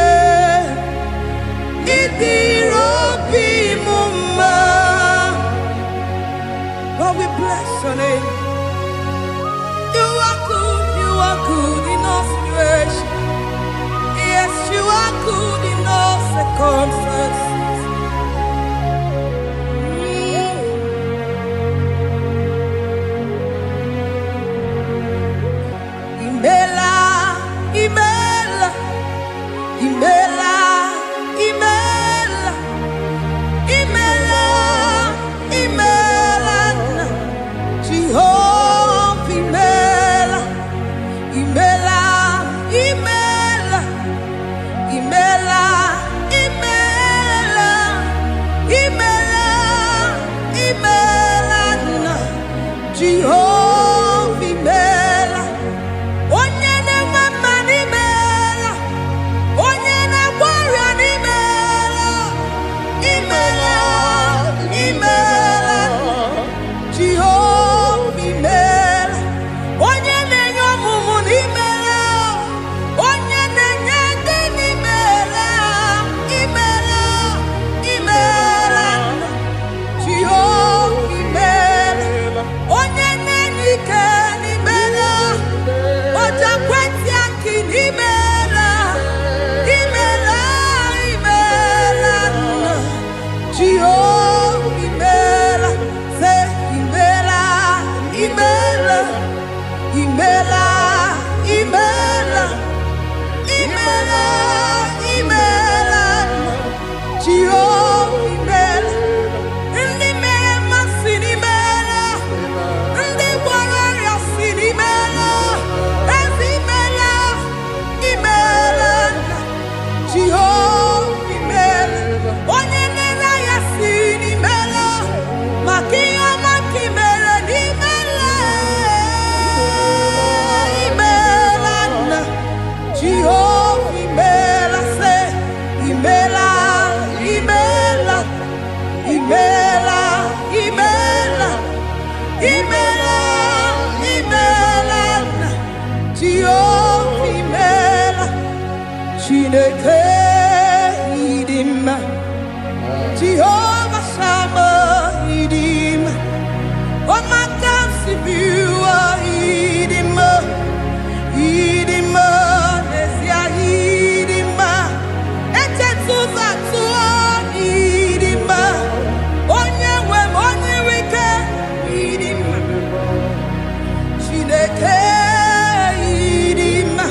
Ịdịrị obi m mma. God, we bless your name. You are good in all situations. Yes, you are good in all circumstances. Imela, imela, imela, imela, imela, imela, Jehovah, imela, imela, imela, imela, imela, imela, imela, Jehovah, imela. Onye na-enwe mma n'imela, onye na-agwọ ọrịa n'imela, imela, imela, Jehova imela. Onye na-enye ọmụmụ n'imela, onye na-enye ndị n'imela, imela, imela, Jehova imela. Onye na-enye ike n'imela, oja kwenti aki n'imela, imela, imela, Jehova imela. Say imela, imela, imela, imela, imela, imela, Jehova imela. Ndị mere mmasị n'imela, ndị gwara ọrịa si n'imela, ezi imela, imela, Jehova imela. Onye na-ere ya si n'imela, maka ihe ọma ka imere n'imela, imela, Jehova imela. Say imela, imela, imela, imela, imela, imela, Jehova imela. Chineke ịdị mma, Jehova Sama ịdị mma. Ọmaka si biwa ịdị mma, ịdị mma, n'ezie ịdị mma. Echetụza tụọ ịdị mma. Onye nwe m, onye nwe ike, ịdị mma. Chineke ịdị mma.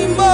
Imo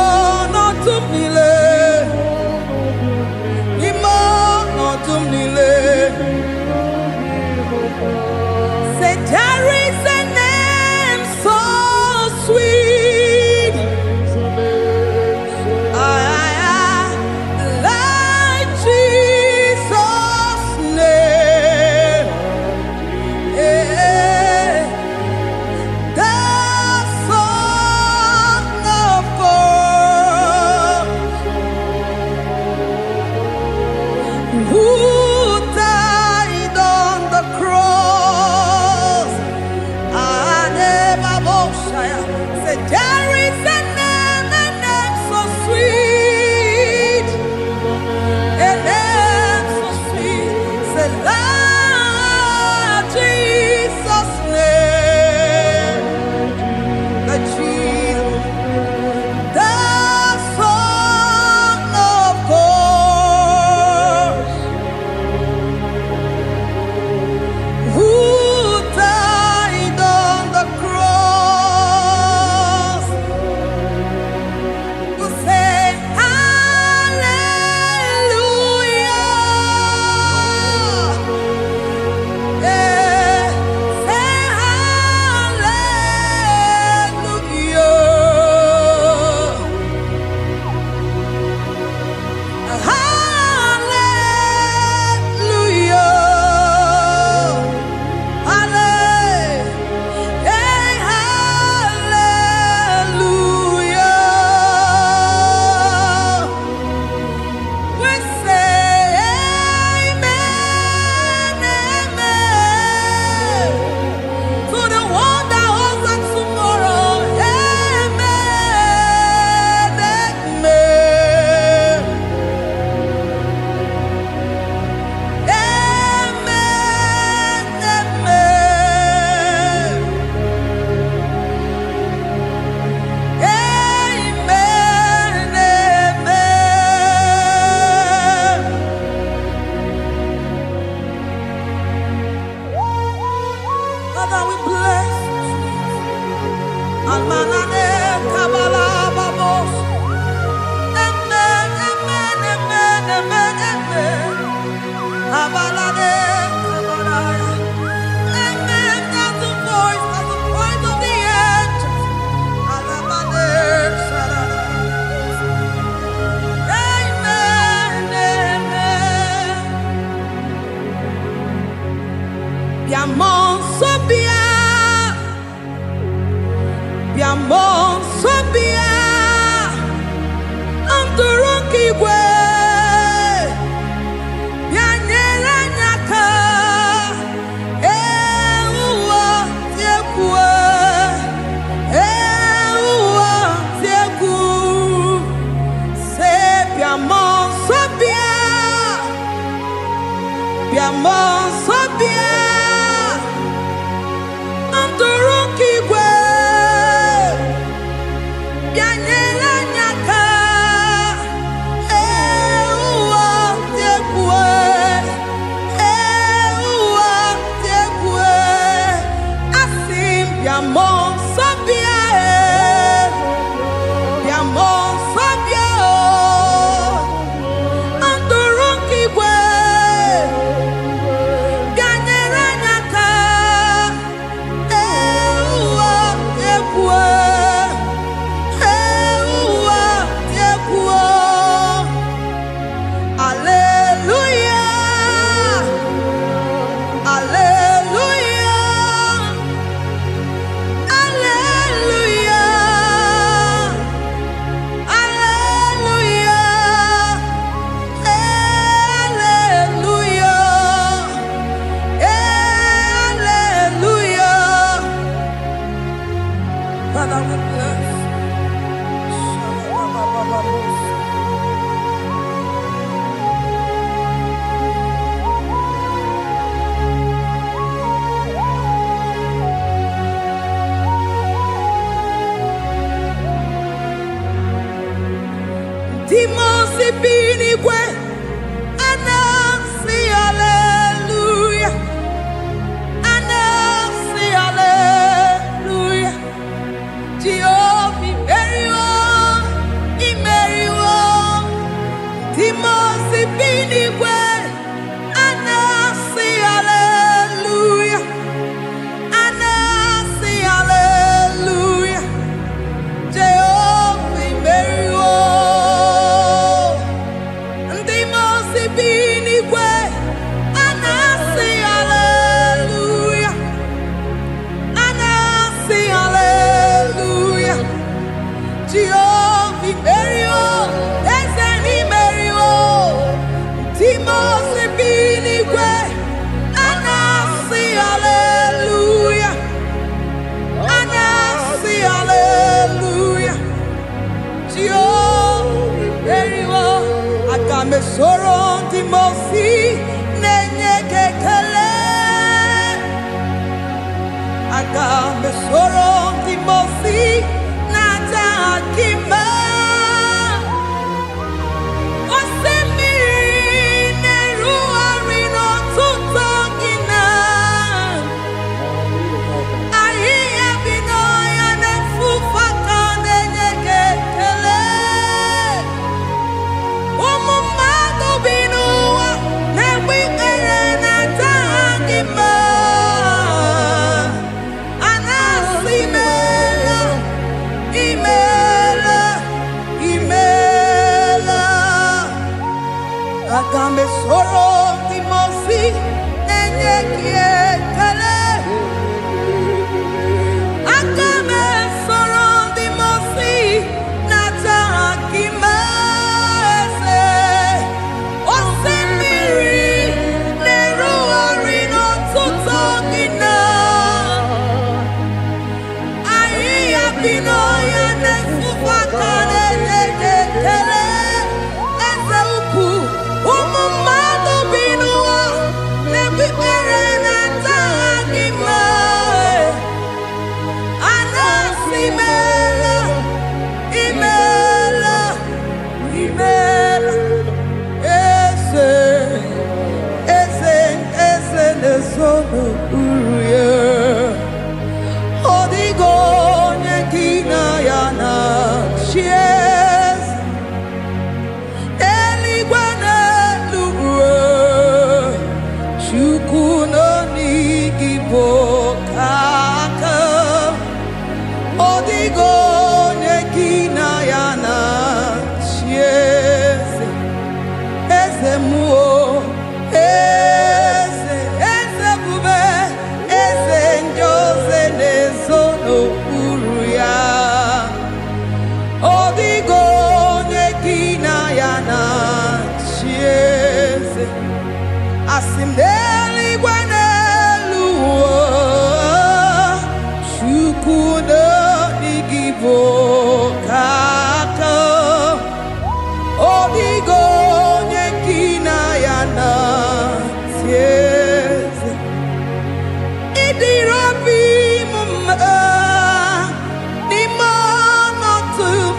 To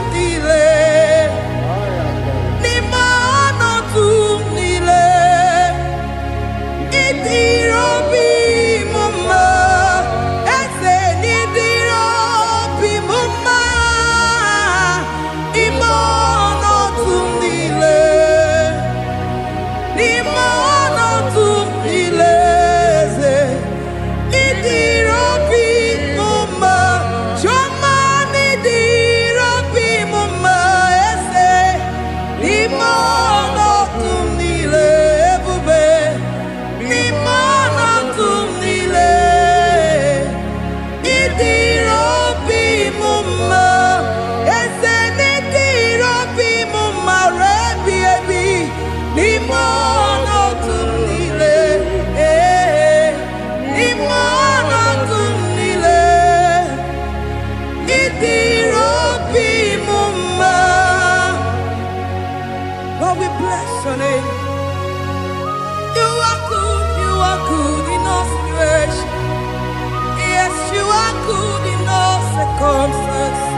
your name. You are good in all situations. Yes, you are good in all circumstances.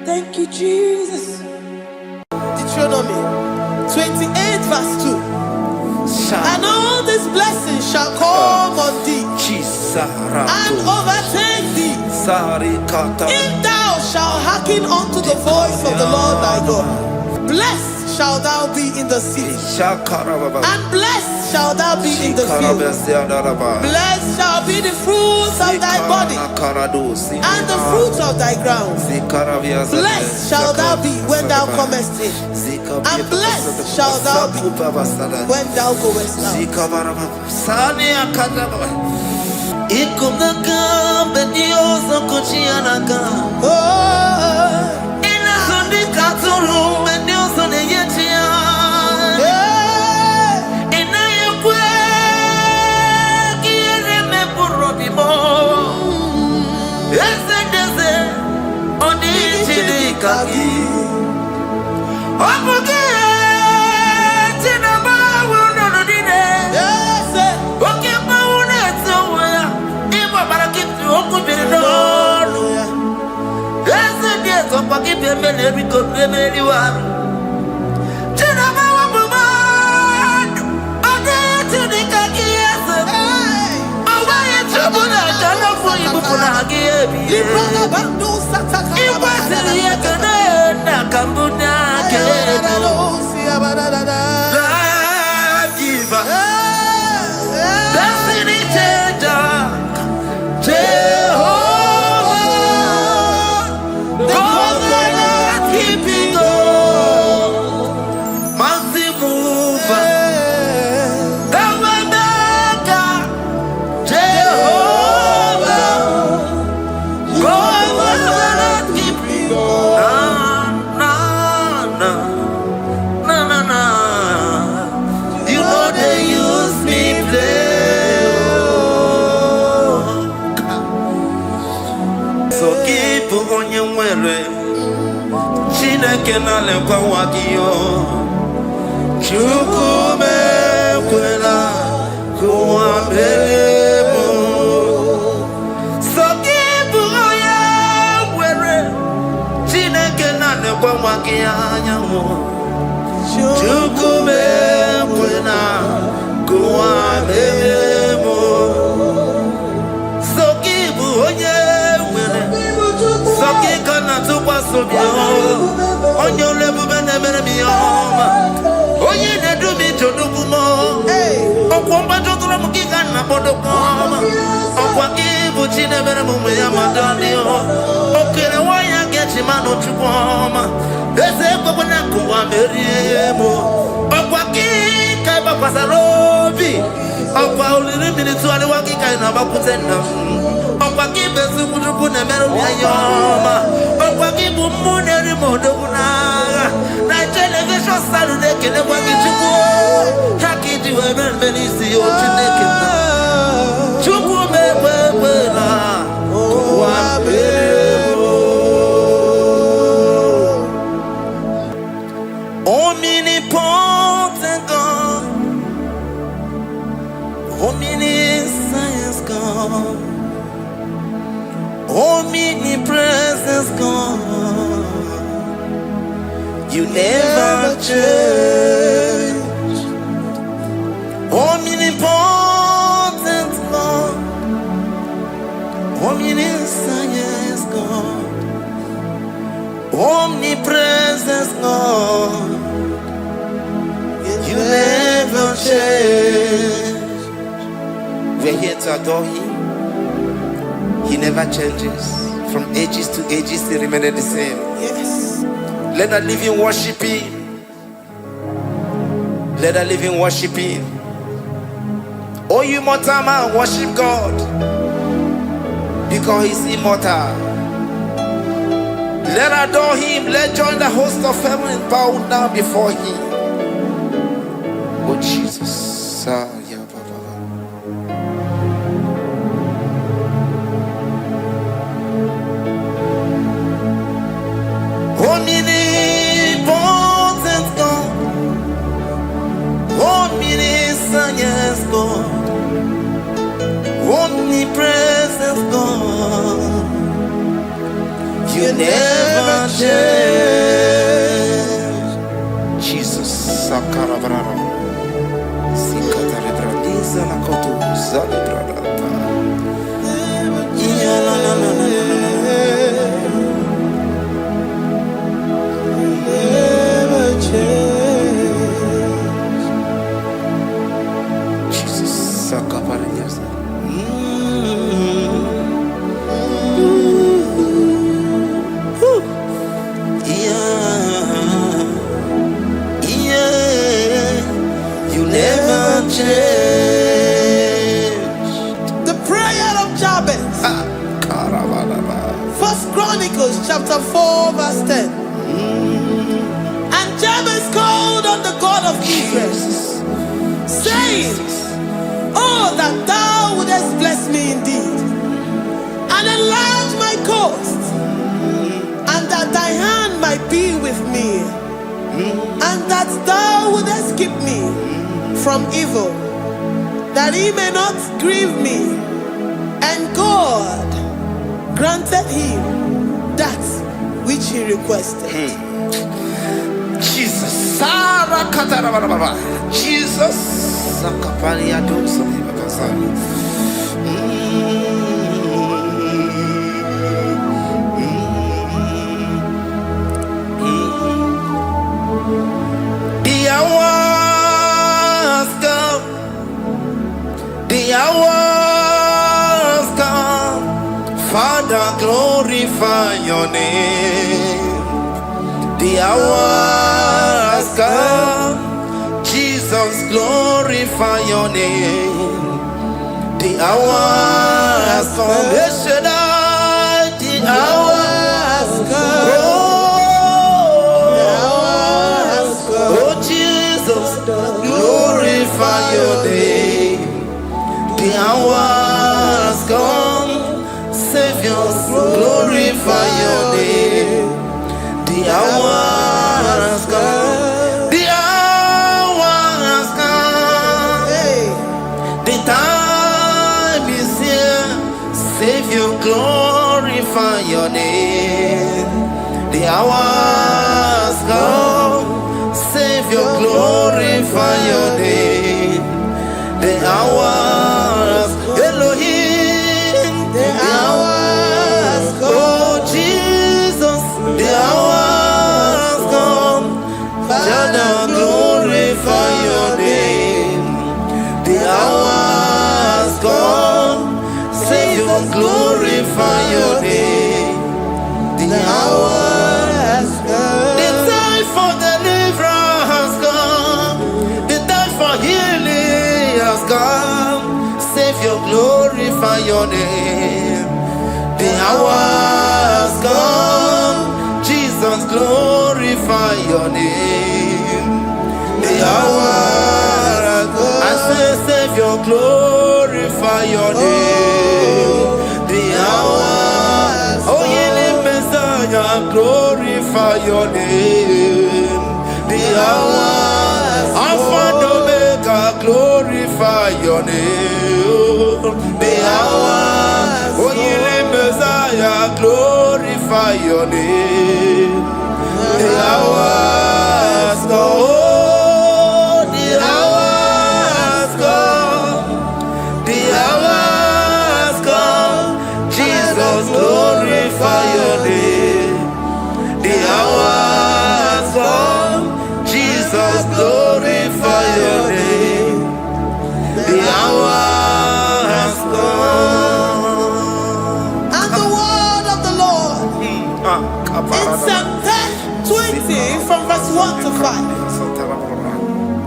Thank you, Jesus. Deuteronomy 28 verse 2. And all these blessings shall come on thee and overtake thee, if thou shalt hearken unto the voice of the Lord thy God. Blessed shall thou be in the city, and blessed shall thou be in the field. Blessed shall be the fruit of thy body, and the fruit of thy ground. Blessed shall thou be when thou comest in, and blessed shall thou be when thou goest out. Omnipotent God, omniscience God, omnipresence God, you never change. Omnipotent God, omniscience We're here to adore him. He never changes. From ages to ages, he remains the same. Yes. Let the living worship him. Let the living worship him. Oh, you mortal man, worship God, because he's immortal. Let adore him. Let join the host of heaven and bow down before him. Oh Jesus. Omnipotent God, omniscient God, omnipresent God, you never change. Jesus. Sakarabrara. Sikatarebradiza nakoto zalibrada. Yeah, la, la, la, la, la, la. Jesus, Sakaparias. You never change. The prayer of Jabez. First Chronicles chapter 4 verse 10. And Jabez called on the God of Israel, saying, oh, that thou wouldest bless me indeed, and enlarge my coast, and that thy hand might be with me, and that thou wouldest keep me from evil, that he may not grieve me. And God granted him that which he requested. Jesus. Jesus. The hours come. The hours come. Father, glorify your name. The hours come. Jesus, glorify your name. The hours come. The hours come. Oh, Jesus, glorify your name. The hours come. Savior, glorify your name. The hours come. The hours come. The time is here. Savior, glorify your name. The hours come. Savior, glorify your name. The hours, Elohim. The hours come. Oh Jesus, the hours come. Father, glorify your name. The hours come. Savior, glorify your name. The hours come. The time for deliverance has come. The time for healing has come. Savior, glorify your name. The hours come. Jesus, glorify your name. The hours come. I say, Savior, glorify your name. The hours. Oh, healing Messiah, glorify your name. The hours. Alpha and Omega, glorify your name. The hours. Oh, healing Messiah, glorify your name. The hours go. The hours come. The hours come. Jesus, glorify your name. The hours come. Jesus, glorify your name. The hours In Psalm 20 from verse 1 to 5.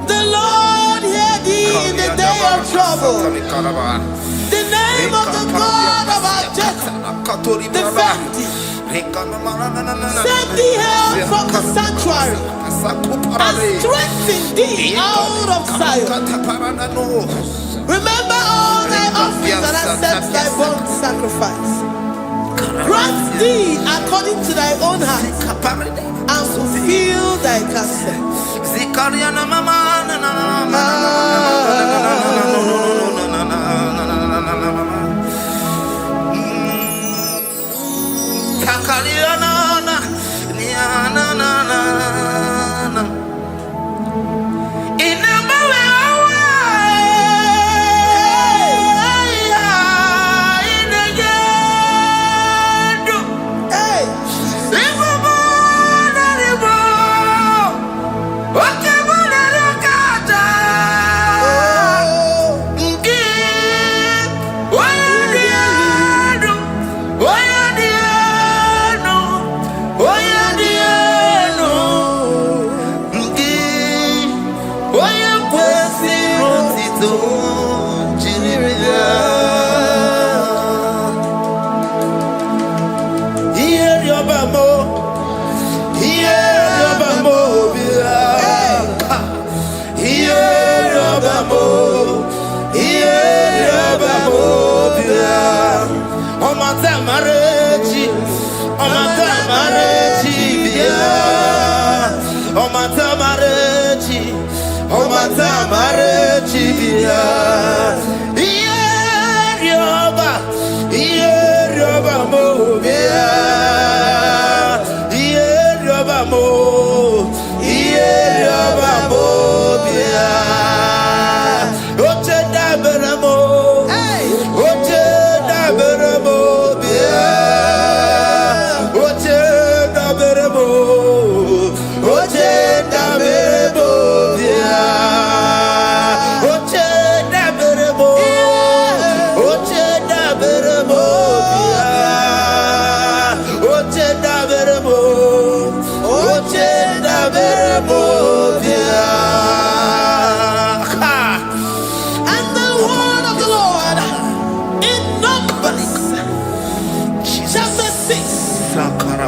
The Lord hear thee in the day of trouble. The name of the God of our Jacob defend thee. Send thee help from the sanctuary and strengthen thee out of Zion. Remember all thy offerings and accept thy burnt sacrifice. Grant thee according to thy own heart and fulfill thy counsel.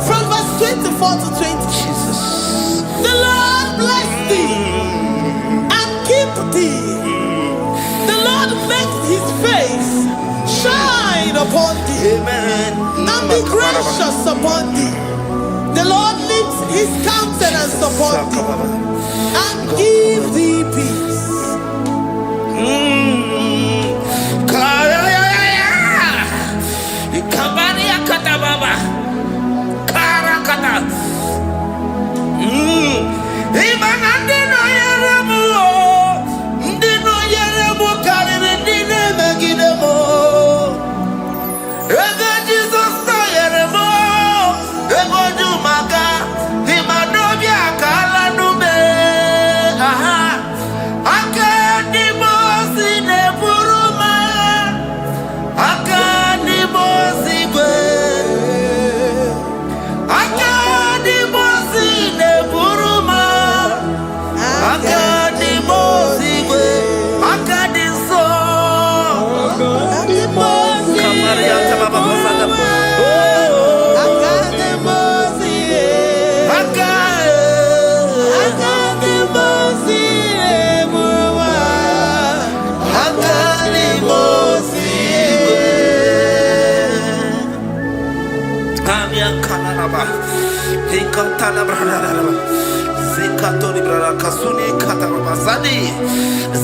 From verse 24 to 20. Jesus. The Lord bless thee and keep thee. The Lord make his face shine upon thee. Amen. And be gracious upon thee. The Lord lifts his countenance upon thee and give thee peace.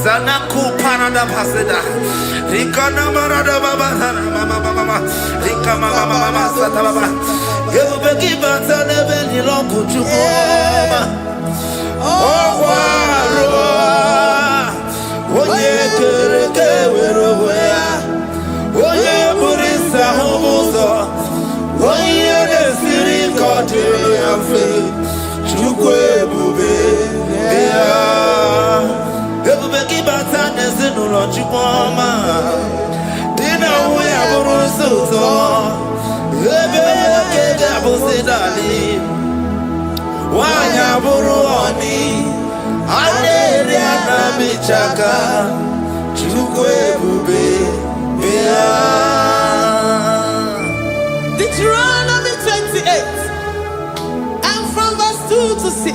Zanaku parada paseda Rikana marada baba mama Rikama mama sata baba Gebeki batale beni longu chukoma Owaro Oye kereke weroya Oye burisa humuzo Oye nesiri kote yafe Chukwe bube Ebubeki batane zinulo chukoma Dina uya burusuto Ebeke Busidali, Wanya Buruoni, Aderiana Michaka, Chukwe Bube, Deuteronomy 28, and from verse 2 to 6.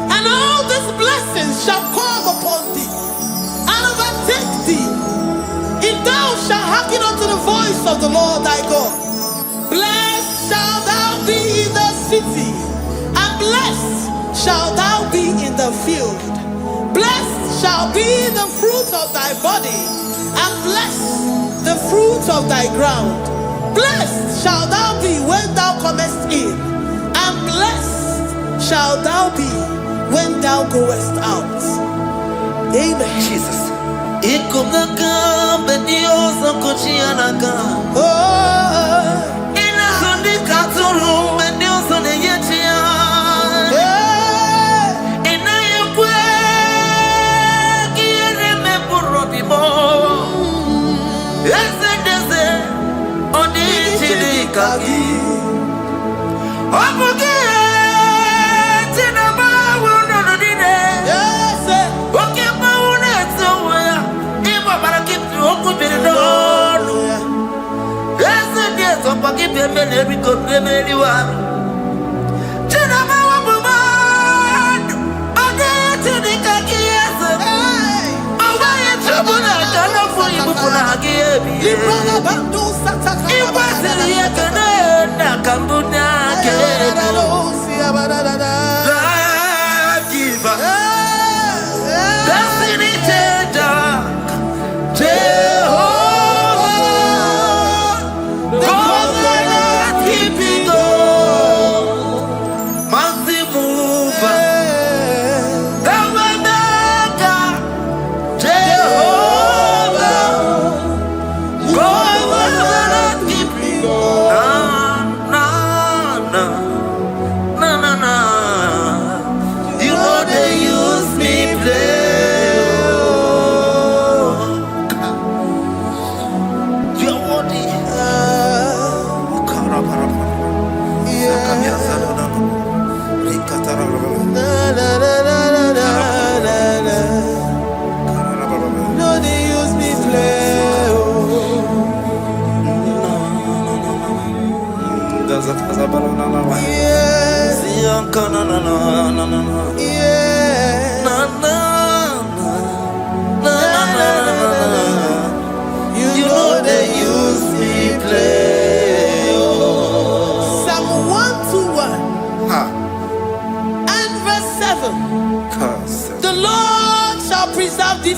And all these blessings shall come upon thee, and overtake thee, if thou shalt hearken unto the voice of the Lord thy God. Blessed shalt thou be in the city, and blessed shalt thou be in the field. Blessed shall be the fruit of thy body, and blessed the fruit of thy ground. Blessed shalt thou be when thou comest in, and blessed shalt thou be when thou goest out. Amen. Jesus.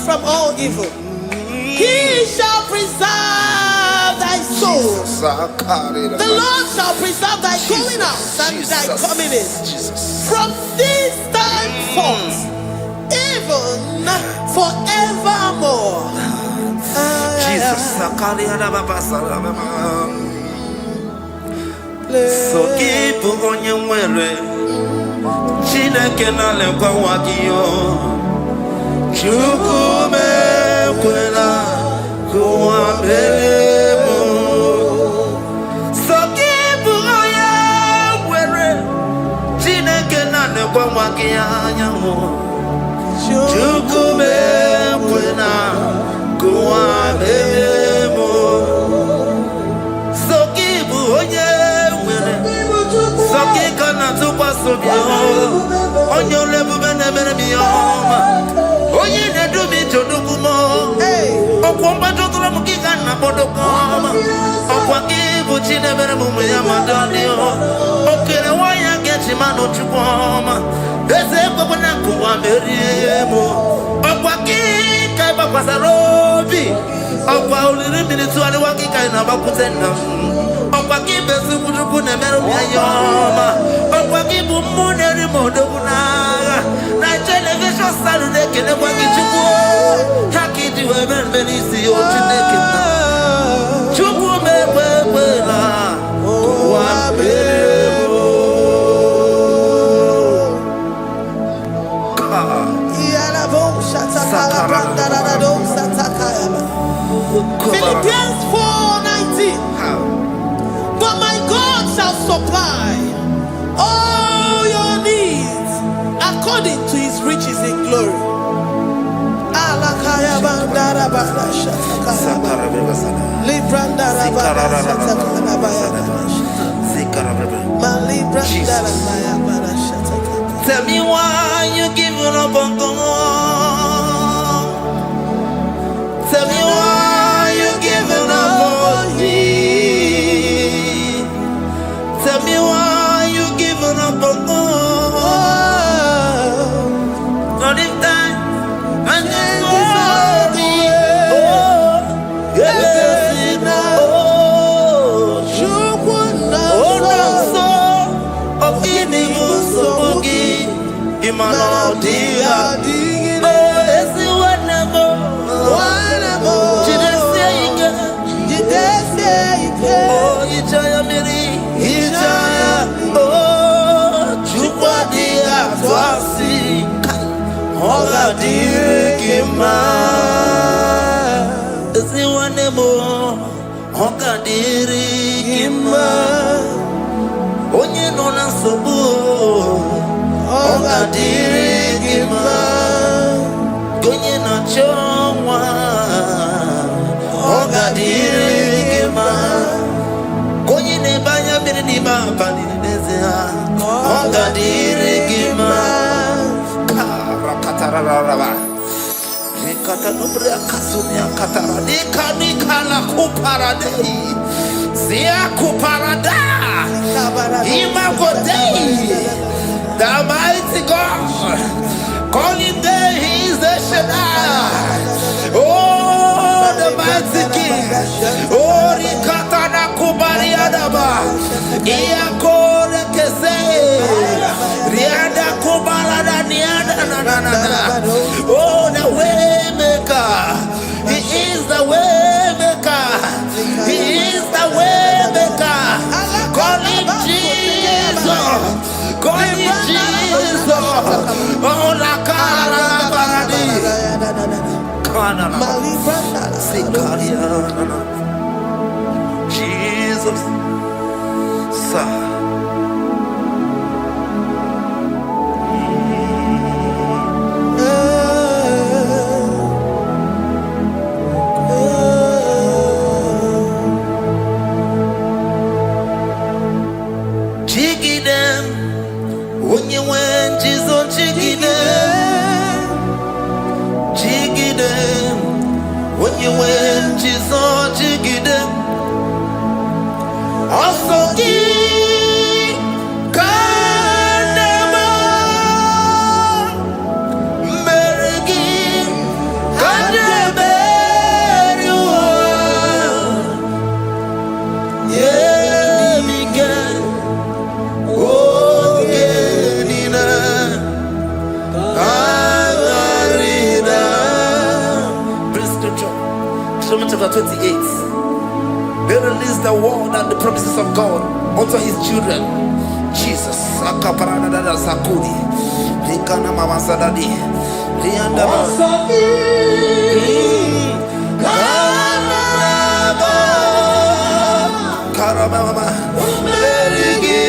From all evil, he shall preserve thy soul. The Lord shall preserve thy going out and thy coming in from this time forth, even forevermore. Jesus, so keep on your way. Chineke na lekwa wakio. Chukume kwela kuambelemo Sokibu oya were Chineke na nekwa wakianya mo Chukume kwela kuambelemo Sokibu oya were Sokika na tukwa sobio Onyo lebu bene bene biyoma Oye ne do mi jodugu mo Okwomba jodura mukika na bodokoma Okwakibu chine bere mumu ya madani Okere waya gechi mano chukwoma Eze kwa na kuwa meriemo Okwakika iba kwa sarobi Okwa uliri minituwali wakika inabakutenda Okwakibe sukujuku ne meru ya yoma Okwakibu muneri modogu naga Na television salude kene kwa kichuku Hakiti weben benisi yo chineke na Chuku mekwela Kwa beremo Philippians 4:19. But my God shall supply all your needs according to his riches in glory. Tell me why you giving up on God. Tell me why you giving up on me. Tell me why you giving up on God. Not in time, and then worry. Oh, yes, oh, no, so, of giving so boogie, Imano, dear, oh, let's see what number. Oh, Ijaya Miri, Ijaya, oh, Chukwadia, Twasi, Hola, dear Kima, is it one more? Hoka, dear Kima, Onye Nona Sobu, Hoka, dear Kima, Gonye Nachoma, Hoka, dear Kima. Banya bini ba bani nezia Onga dirigima Kara katara raba Nikata nubria kasunia katara Nika la kuparadei Zia kuparada Ima godei The mighty God Calling there he is the Shaddai. Oh, the mighty King. Oh, Rikatana Kubariadaba. Iakore Kese. Riada Kubalada Niada. Oh, the way maker. He is the way maker. He is the way maker. Call him Jesus. Call him Jesus. Oh, la cara baradi. Kana. Sikaria. Jesus. Sa. When you went, Jesus, jigide. Also, Kanema, Merigi, Kandeberu, yeah, Miguel, oh, Genina, Agarida. Romans chapter 28. They release the word and the promises of God unto his children. Jesus. Akaparanada Sakudi. Likana Mama Sadadi. Lianda Karababa. Merigi.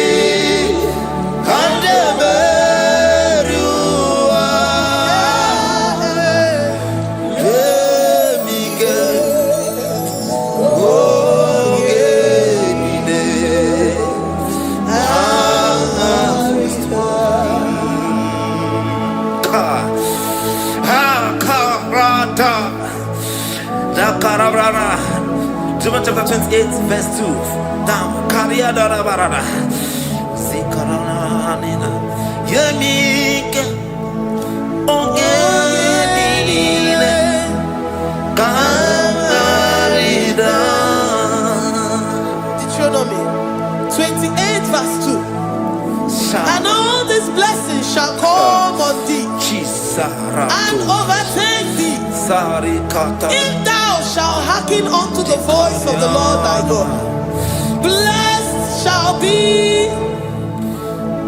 Romans chapter 28, verse 2. Down. Kariada Barada. Zikarana Nina. Yamika. Ogenine. Kamarida. Deuteronomy 28, verse 2. And all these blessings shall come on thee and overtake thee if thou shalt hearken unto the voice of the Lord thy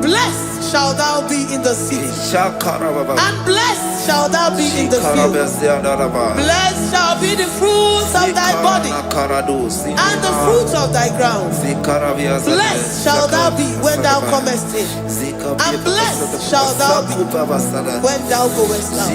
Blessed shall thou be in the city, and blessed shall thou be in the field. Blessed shall be the fruits of thy body, and the fruit of thy ground. Blessed shall thou be when thou comest in, and blessed shall thou be when thou goest out.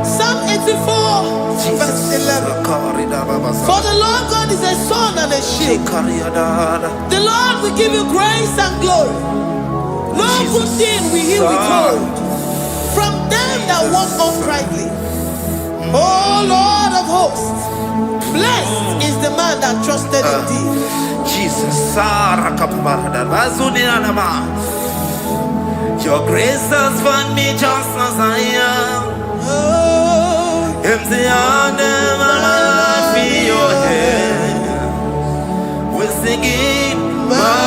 Psalm 84, verse 11. For the Lord God is a sun and a shield. The Lord will give you grace and glory. No good thing will he withhold from them that walk uprightly. O Lord of hosts, blessed is the man that trusted in thee. Jesus, your grace has found me just as I am. Empty handed, my life in your hand. We're singing majesty.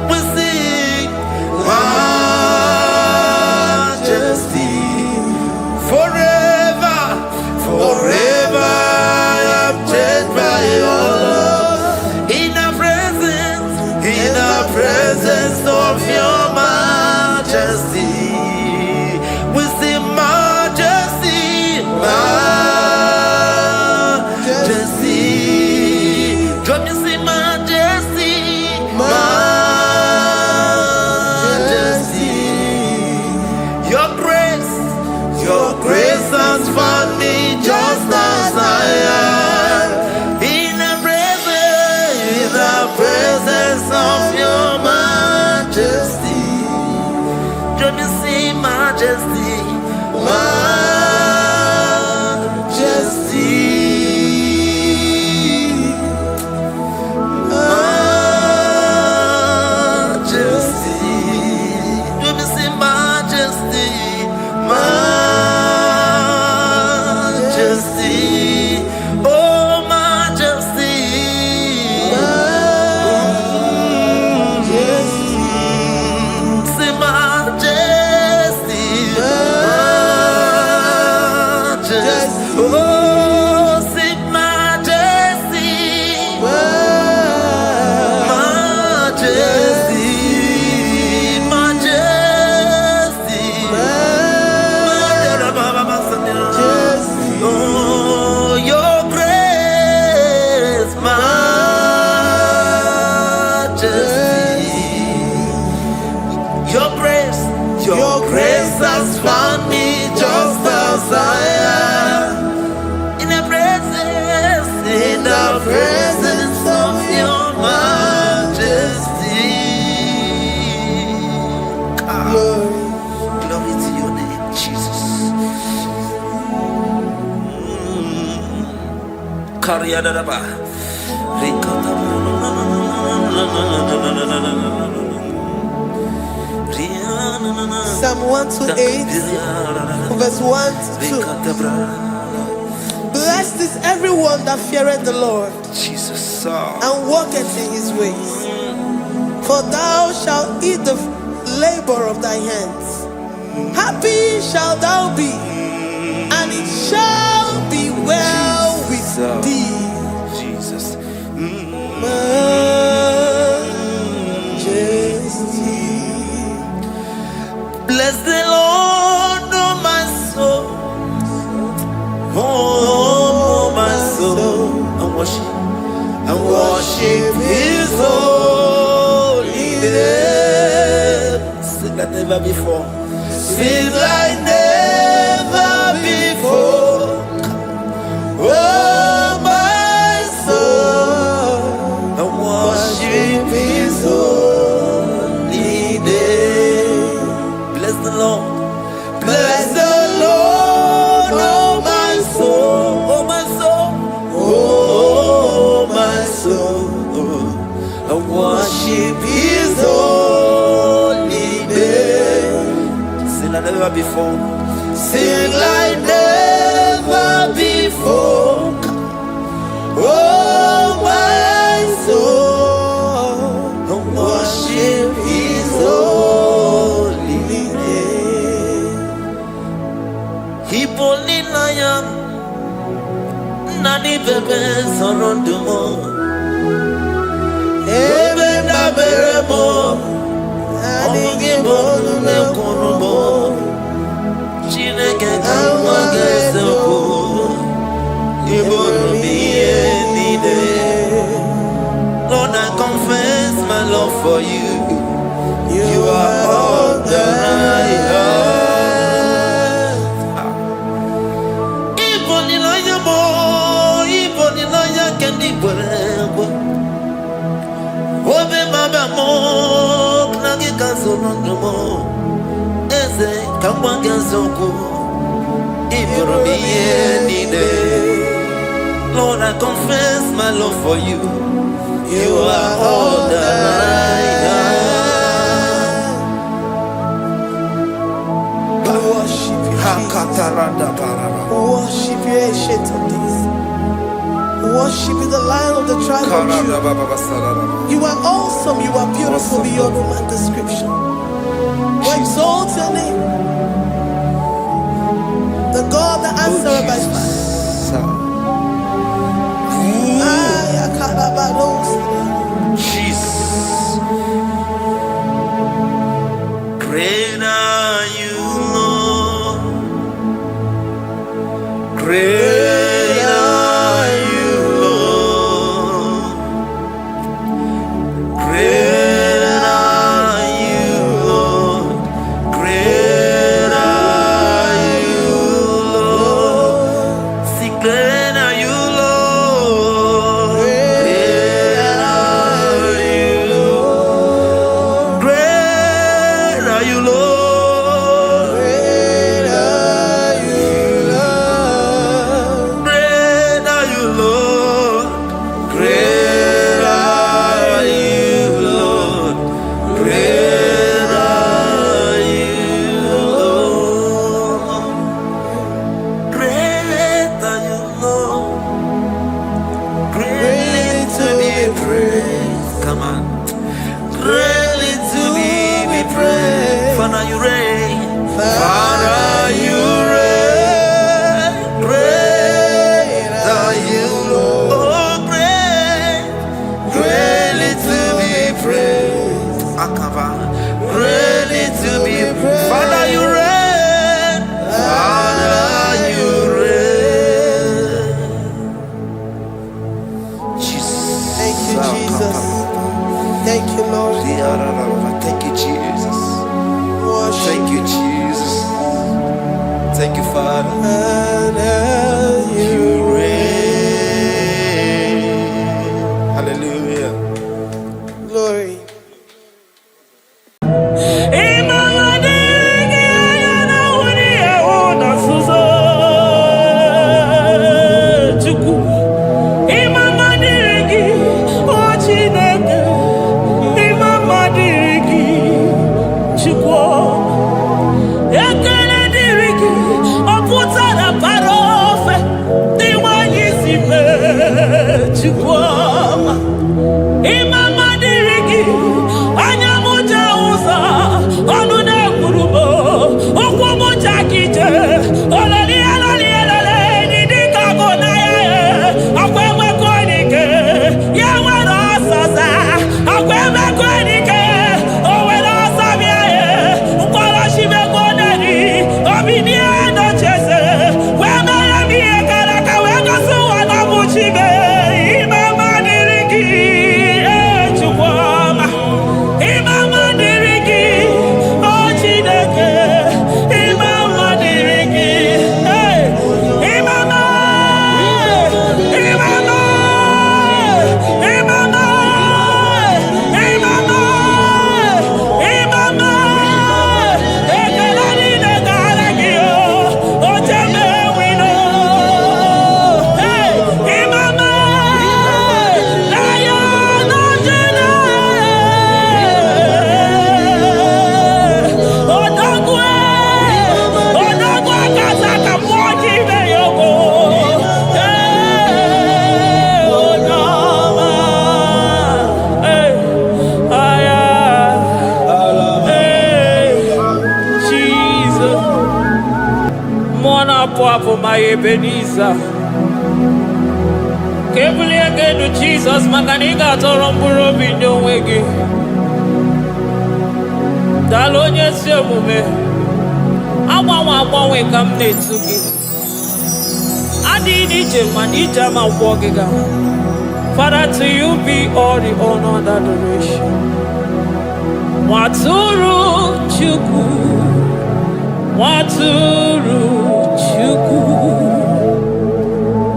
We sing majesty. Forever, forever I'm changed by your love. In the presence of your majesty, we see majesty, majesty. Come you see majesty, majesty. Your grace has found me just as I am. In the presence of your majesty, don't you see majesty, majesty, majesty, don't you see majesty, majesty, oh majesty. Your grace has found me just as I am. In the presence of your majesty. Glory to your name, Jesus. Psalm 128, verse 1 to 2. Blessed is everyone that feareth the Lord Jesus. and walketh in his ways. For thou shalt eat the labor of thy hands. Happy shalt thou be, and it shall be well with thee. Jesus. Majesty. Bless the Lord, oh my soul. Oh, my soul. And worship his holy name. Sing like never before. Sing like never before. Oh, my soul. And worship his holy name. Bless the Lord. Bless the Lord, oh my soul. Oh, my soul. Oh, my soul. And worship his holy name. Sing like never before. Sing like never before. Oh, my soul. And worship his holy name. Hipoli lion. Nani bebe sorondumo. Ebe na beremo. Omugi bolu ne kunumo. Chineke kama gesoko. Ibonu miye nide. Lord, I confess my love for you. You are all that I have. Iboni loya mo. Iboni loya kendi bwerebo. Obe maba mo. Knagi kazonondo. Eze kama gesoko. Ibonu miye nide. Lord, I confess my love for you. You are all that I have. Worship you, Jesus. Worship you, Ancient of Days. Worship you, the Lion of the tribe of Judah. You are awesome. You are beautiful beyond human description. We exalt your name, the God that answered by fire. Jesus. Great are you, Lord. Great are you, Lord. Great are you, Lord. Great are you, Lord. See, great are you, Lord. Great are you, Lord. Great are you, Lord. Great are you, Lord. Great are you, Lord. Great are you, Lord. Great are you, Lord. Great are you, Lord. Greatly to be praised. Come on. Greatly to be praised. Father, you reign. Father, you reign. Great are you, Lord. Oh, great. Greatly to be praised. Akaba. Greatly to be praised. Father, you reign. Father, you reign. Jesus. Thank you, Jesus. Thank you, Lord. Thank you, Jesus. Worship Thank you, Jesus. Thank you, Father. You reign. Hallelujah. glory. Ekele diriki, oputa Mwana Papa, my Ebenezer. Kebuli again to Jesus, Makaniga Toromburo Bindo Wegi. Dalonya Semume. Awa we come Netsugi. Adi Nijam, Manijama Wogiga. Father, to you be all the honor and adoration. Waturu Chuku. Waturu Chuku.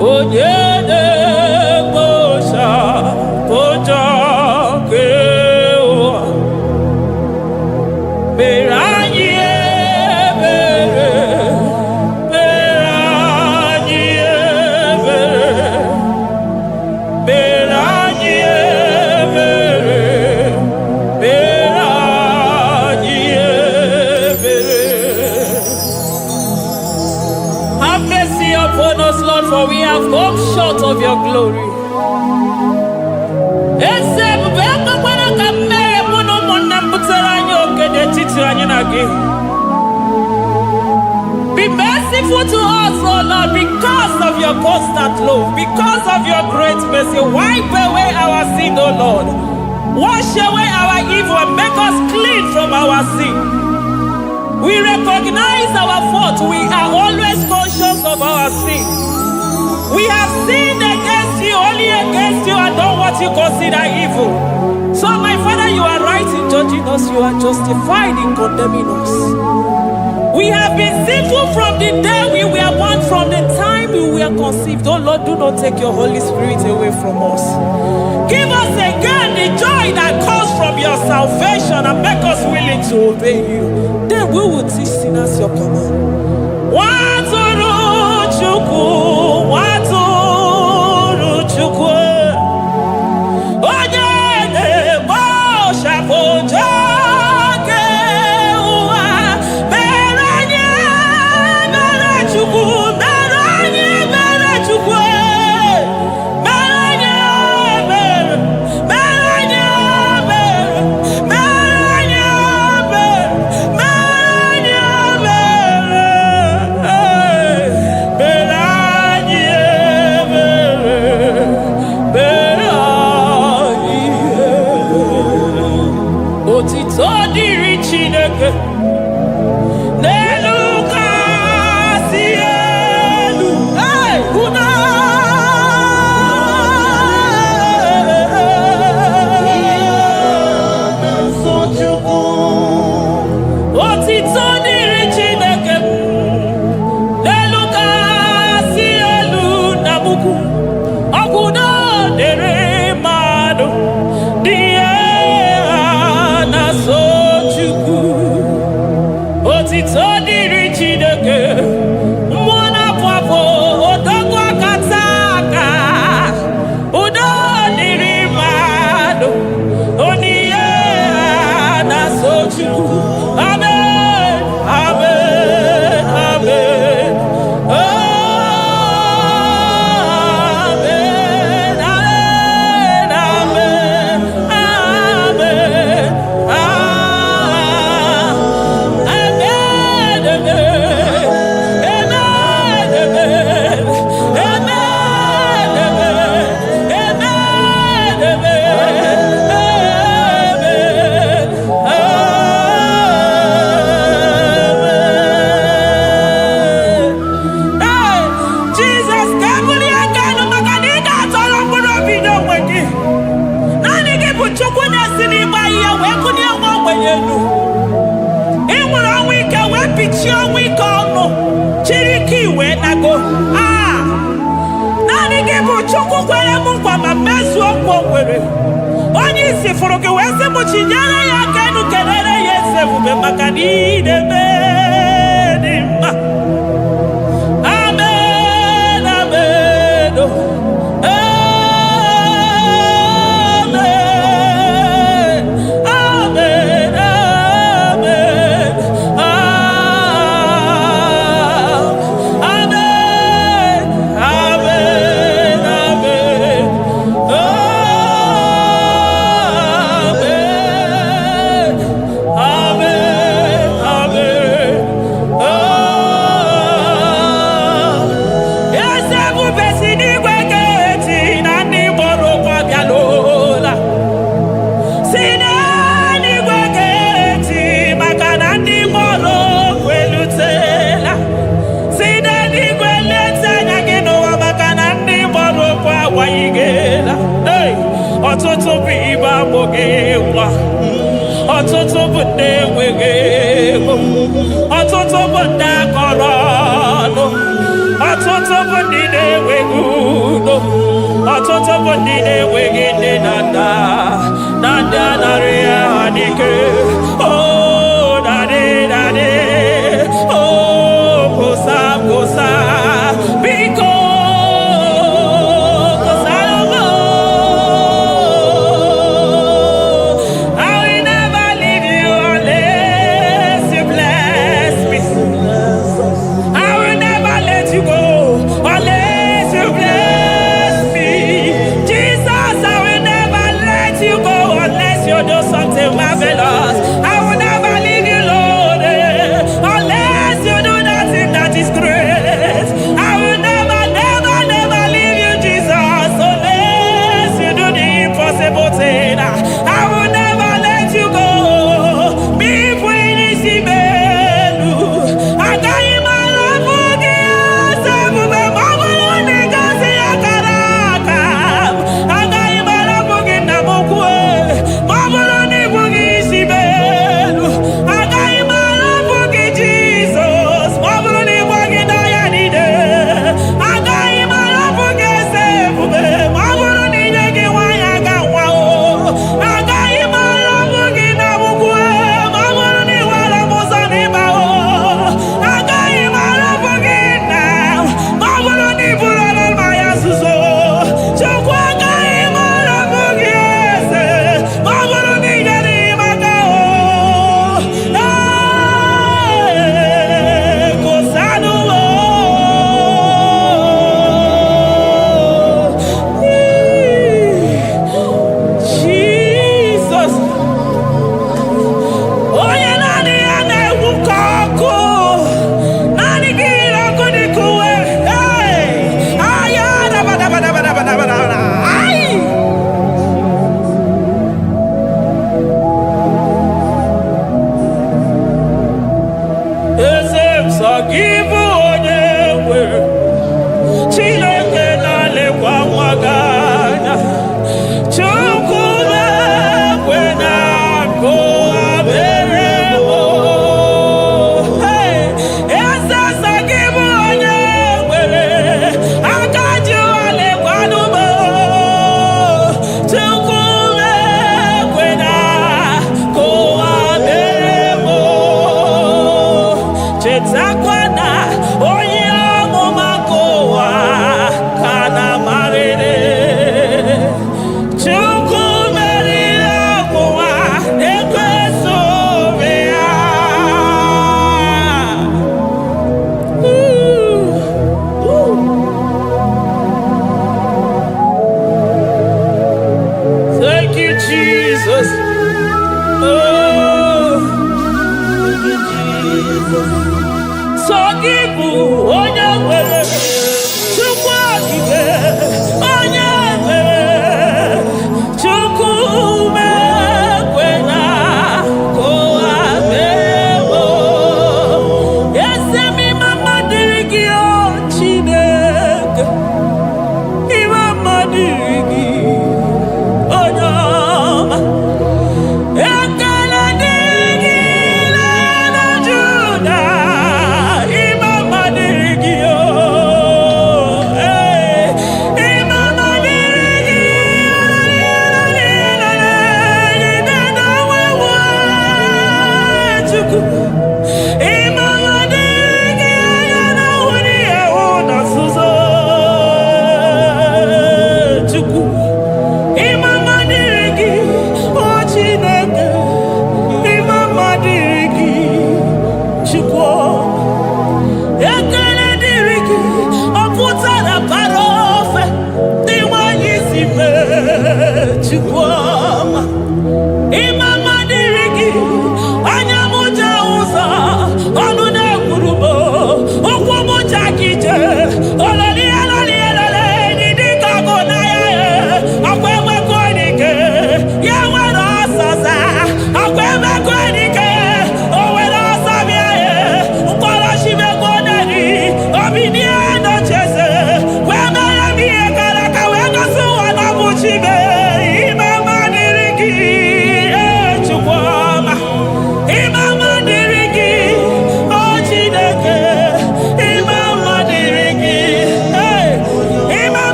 Onyede Bosha Boja Kewa. Beranye Bere. Beranye Bere. Beranye Bere. Beranye Bere. Have mercy upon us, Lord, for we have come short of your glory. Be merciful to us, O Lord, because of your constant love, because of your great mercy. Wipe away our sin, O Lord. Wash away our evil and make us clean from our sin. We recognize our fault. We are always conscious of our sin. We have sinned against you, only against you, and done what you consider evil. So, my Father, you are right in judging us. You are justified in condemning us. We have been sinful from the day we were born, from the time we were conceived. Oh Lord, do not take your Holy Spirit away from us. Give us again the joy that comes from your salvation and make us willing to obey you. Then we will teach sinners your command. Waturu Chuku, Waturu Chuku. Onyede Bosha Boja. Onye si foro ke wese mo chinyara ya kenu kelele yese bube makani de bedima. Amen, amen, amen, amen, amen, amen, amen. Amen, amen, amen. bogewa. Ọtụtụ bụ ndị enweghị ego. Ọtụtụ bụ ndị akọrọ ọnụ. Ọtụtụ bụ ndị na-enweghị udo. Ọtụtụ bụ ndị na-enweghị nne na nna. Na ndị anarị ya n'ike. Oh, daddy, daddy. Oh, kosa, kosa. Biko. Marvelous.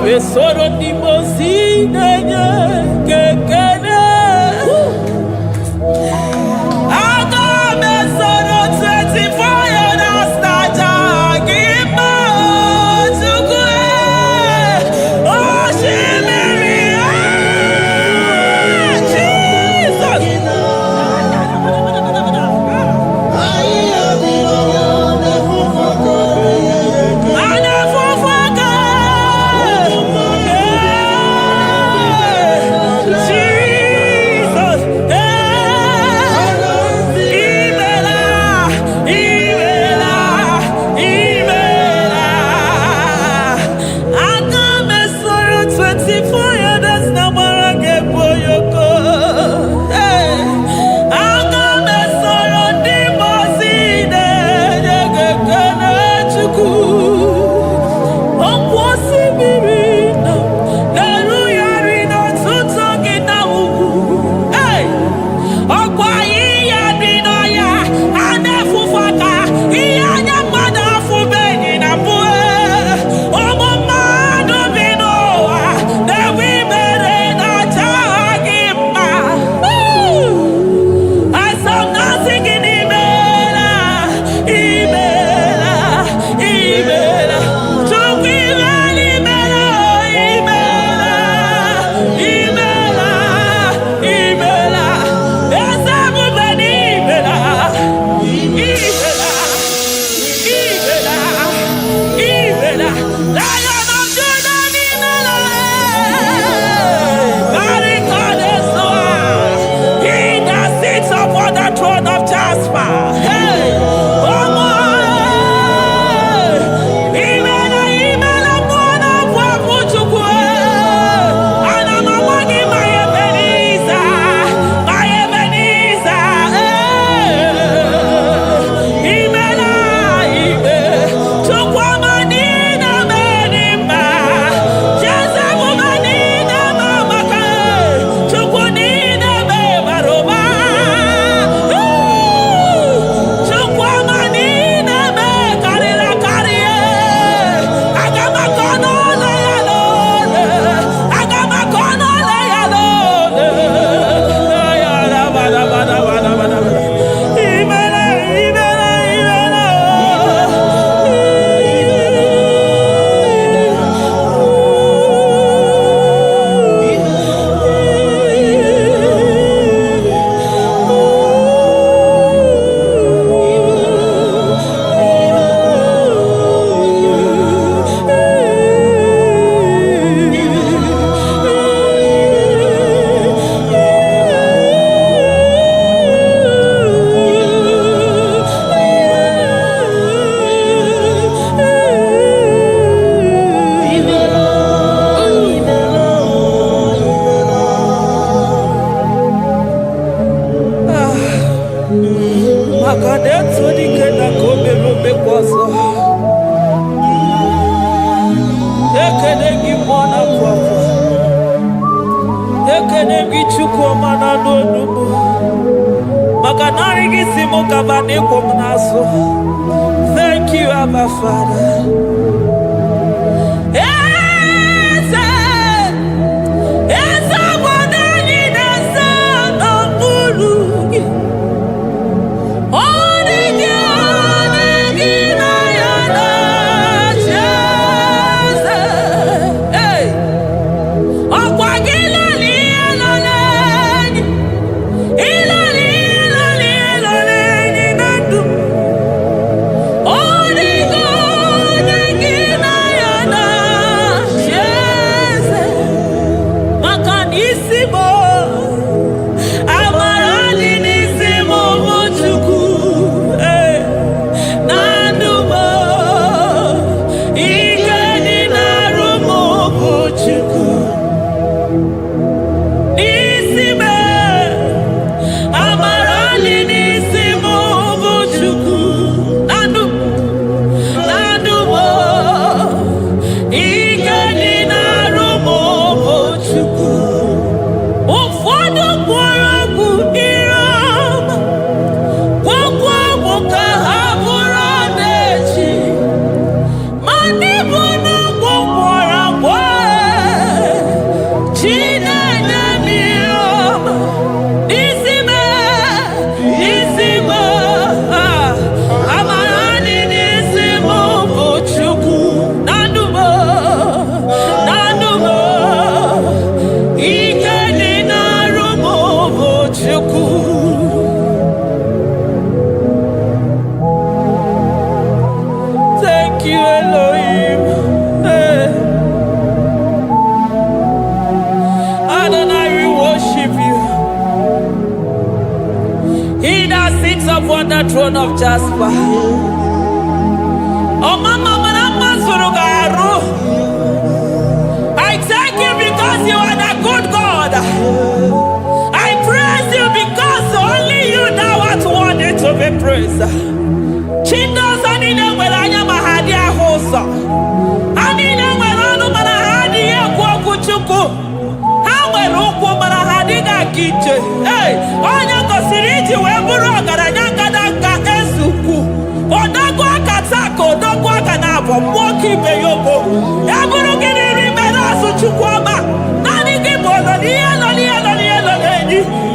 we soro di mozi nenye kekene. Thank you, Abba Father. upon the throne of Jasper. Oh, Mama, I thank you because you are the good God. I praise you because only you now are worthy to be praised. Chindos anine welanya mahadi ahosa. Anine welanu mahadi ekwo kuchuku. Hawe rukwo mahadi ga kiche. Hey, onya kosiriji weburu ogaranya kadanga esuku. Odogwa katako, odogwa kanabo, mwoki beyobo. Eburu gini rimena suchukwama. Nani gibolo,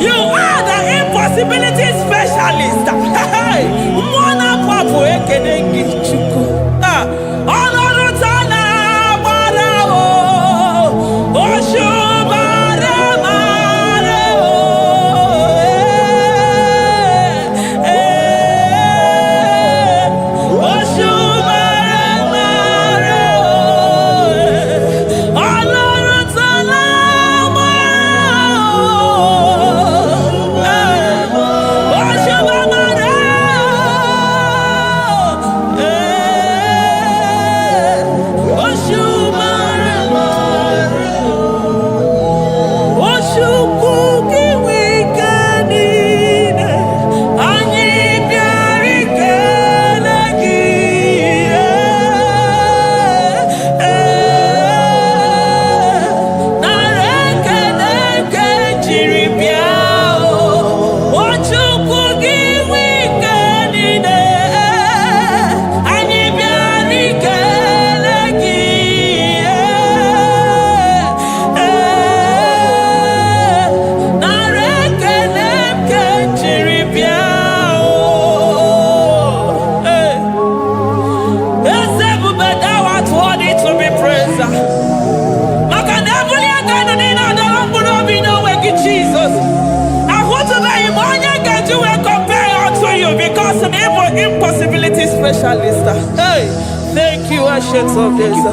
you are the impossibility specialist. Hey, mwana papu ekenengi chuku. Olorutana barao, oshubara marao. Impossibility specialist. Hey, thank you, Ancient of Days.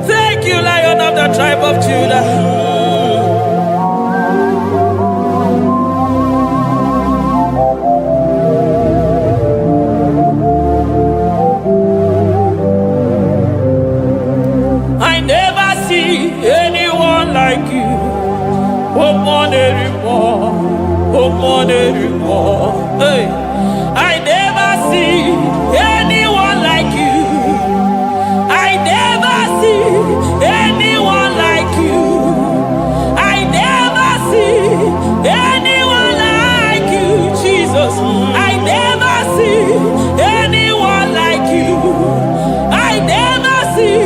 Thank you, Lion of the tribe of Judah. Hey, I never see anyone like you. I never see anyone like you. I never see anyone like you, Jesus. I never see anyone like you. I never see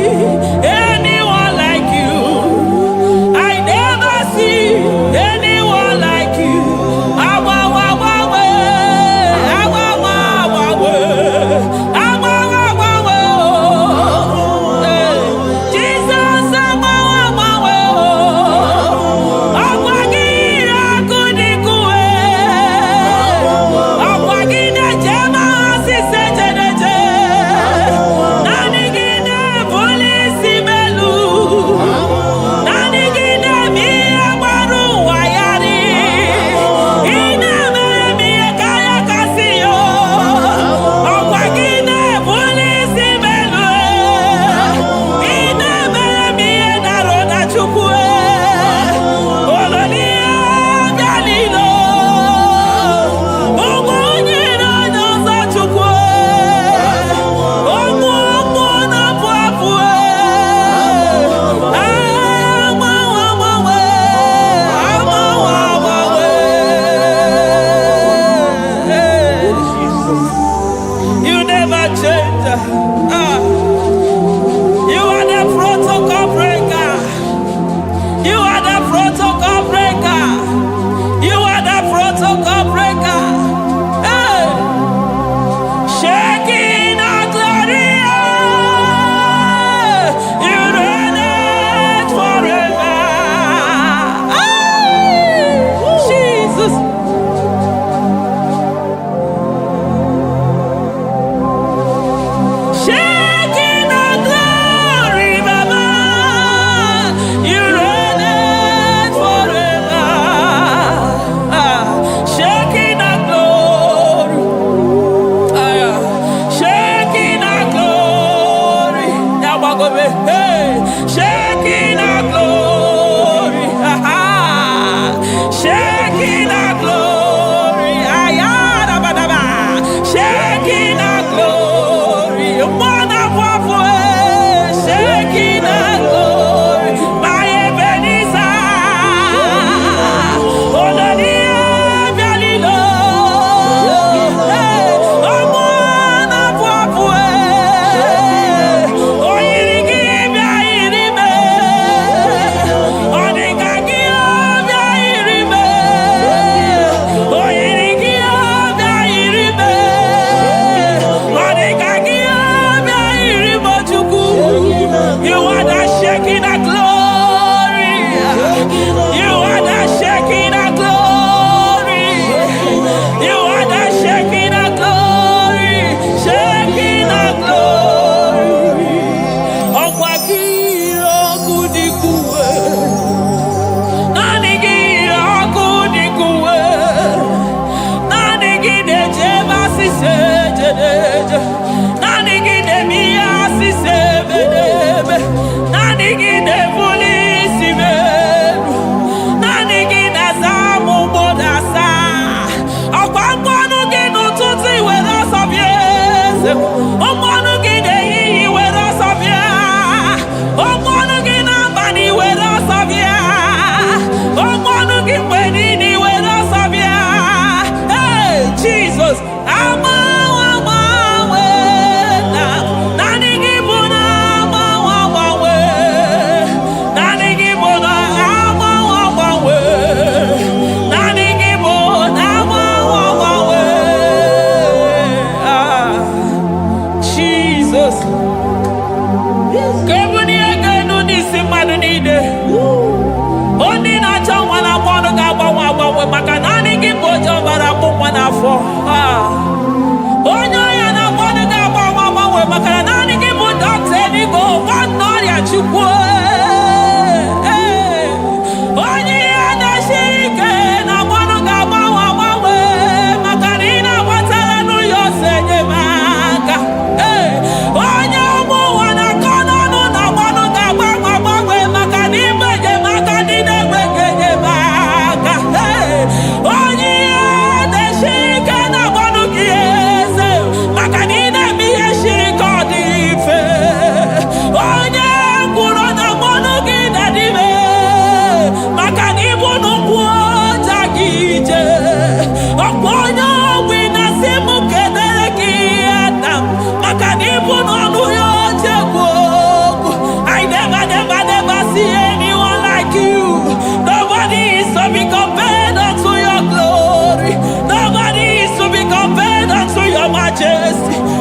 anyone like you. I never see anyone like you.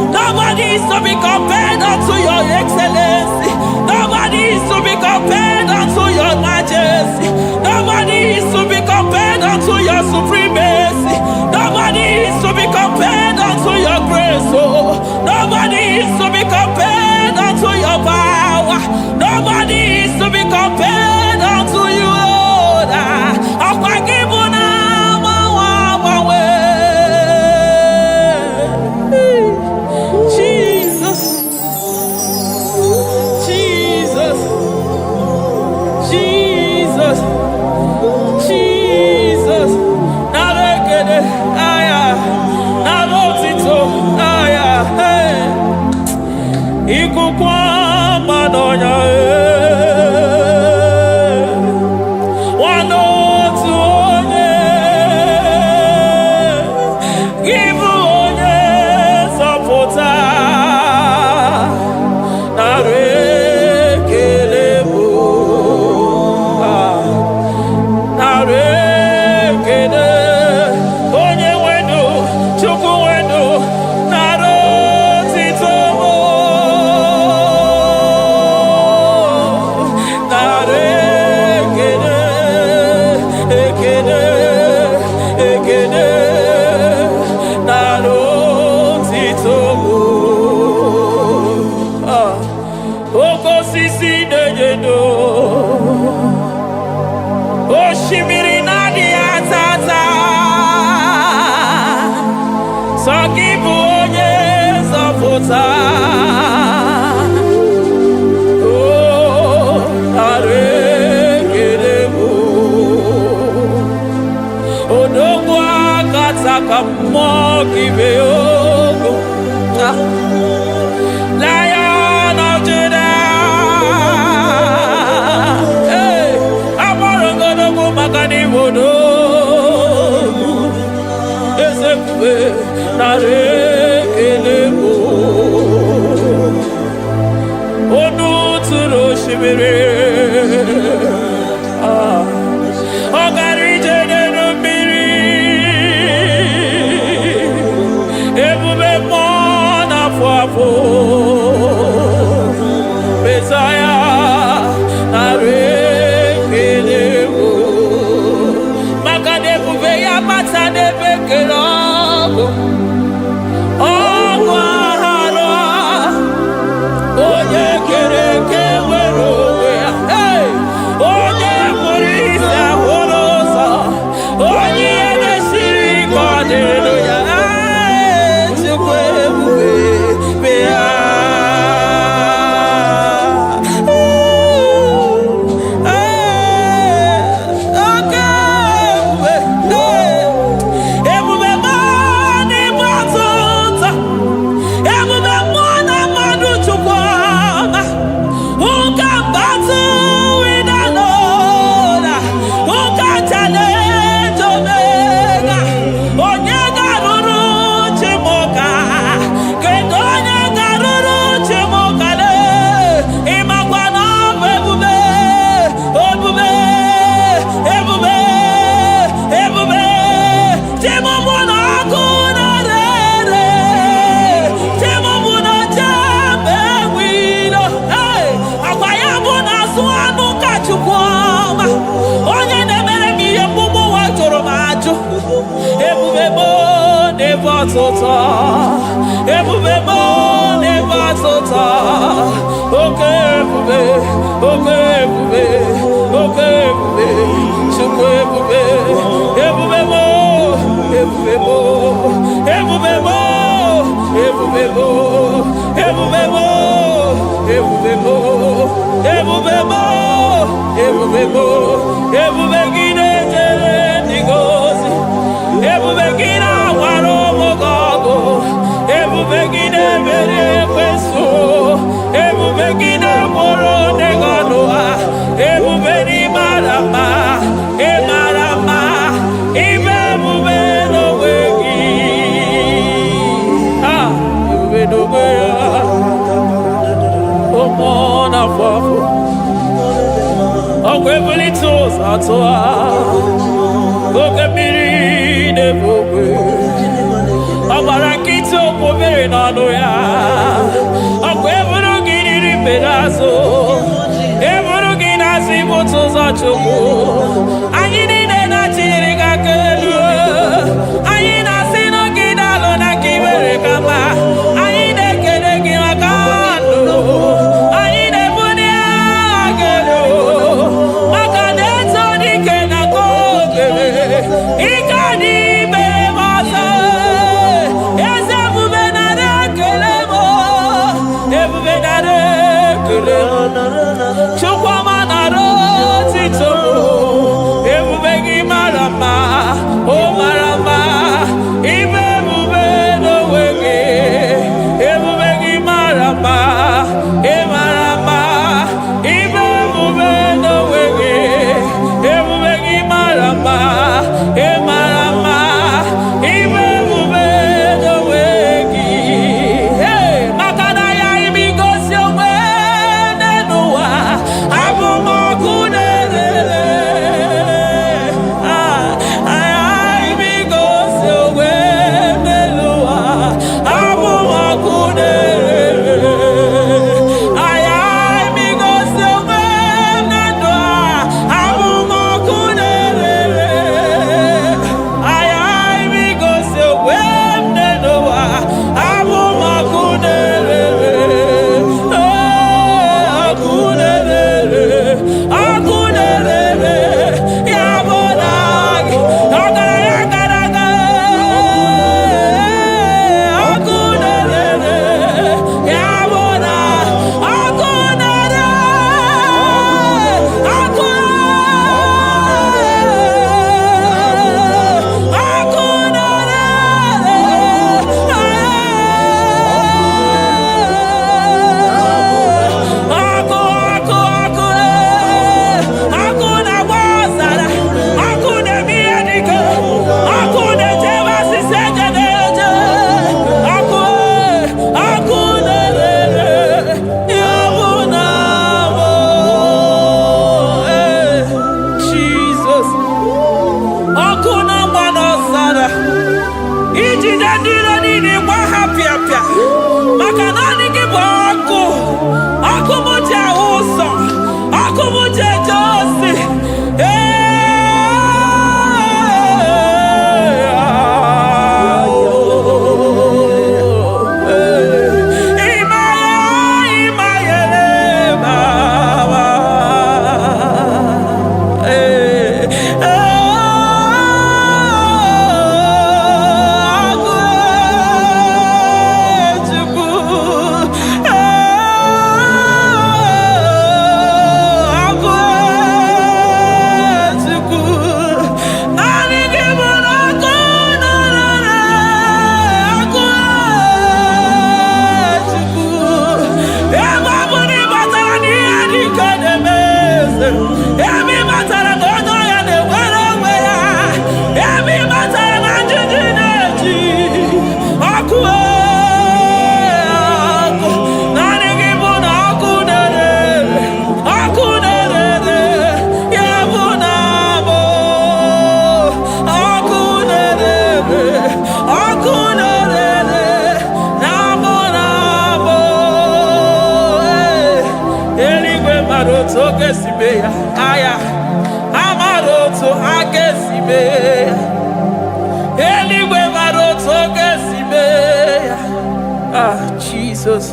Nobody is to be compared unto your excellency. Nobody is to be compared unto your majesty. Nobody is to be compared unto your supremacy. Nobody is to be compared unto your grace. Oh, nobody is to be compared unto your power. Nobody is to be compared unto you, Lord. Lion of Judah, hey, I'm gonna go Makani Modo. Onu turo shimere, ogari jene numbiri, ebube mona fuafo, Messiah narekelebo, makade bube ya matane bekelo. Jesus.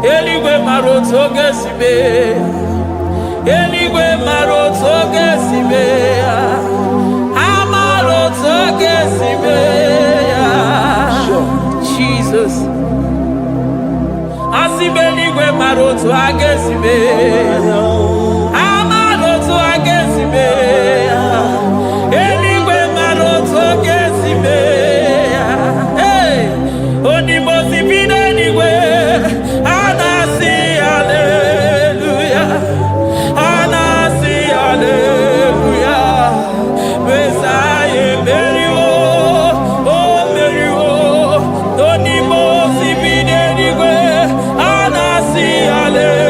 Eligwe maroto gesime. Eligwe maroto gesime. Amaroto gesime. Jesus. Asibeligwe maroto agesime. Amaroto agesime. Eligwe maroto gesime. Hey, onimosi bine eligwe. Anasi hallelujah. Anasi hallelujah. Messiah Meriwo. Oh Meriwo. Onimosi bine eligwe. Anasi hallelujah.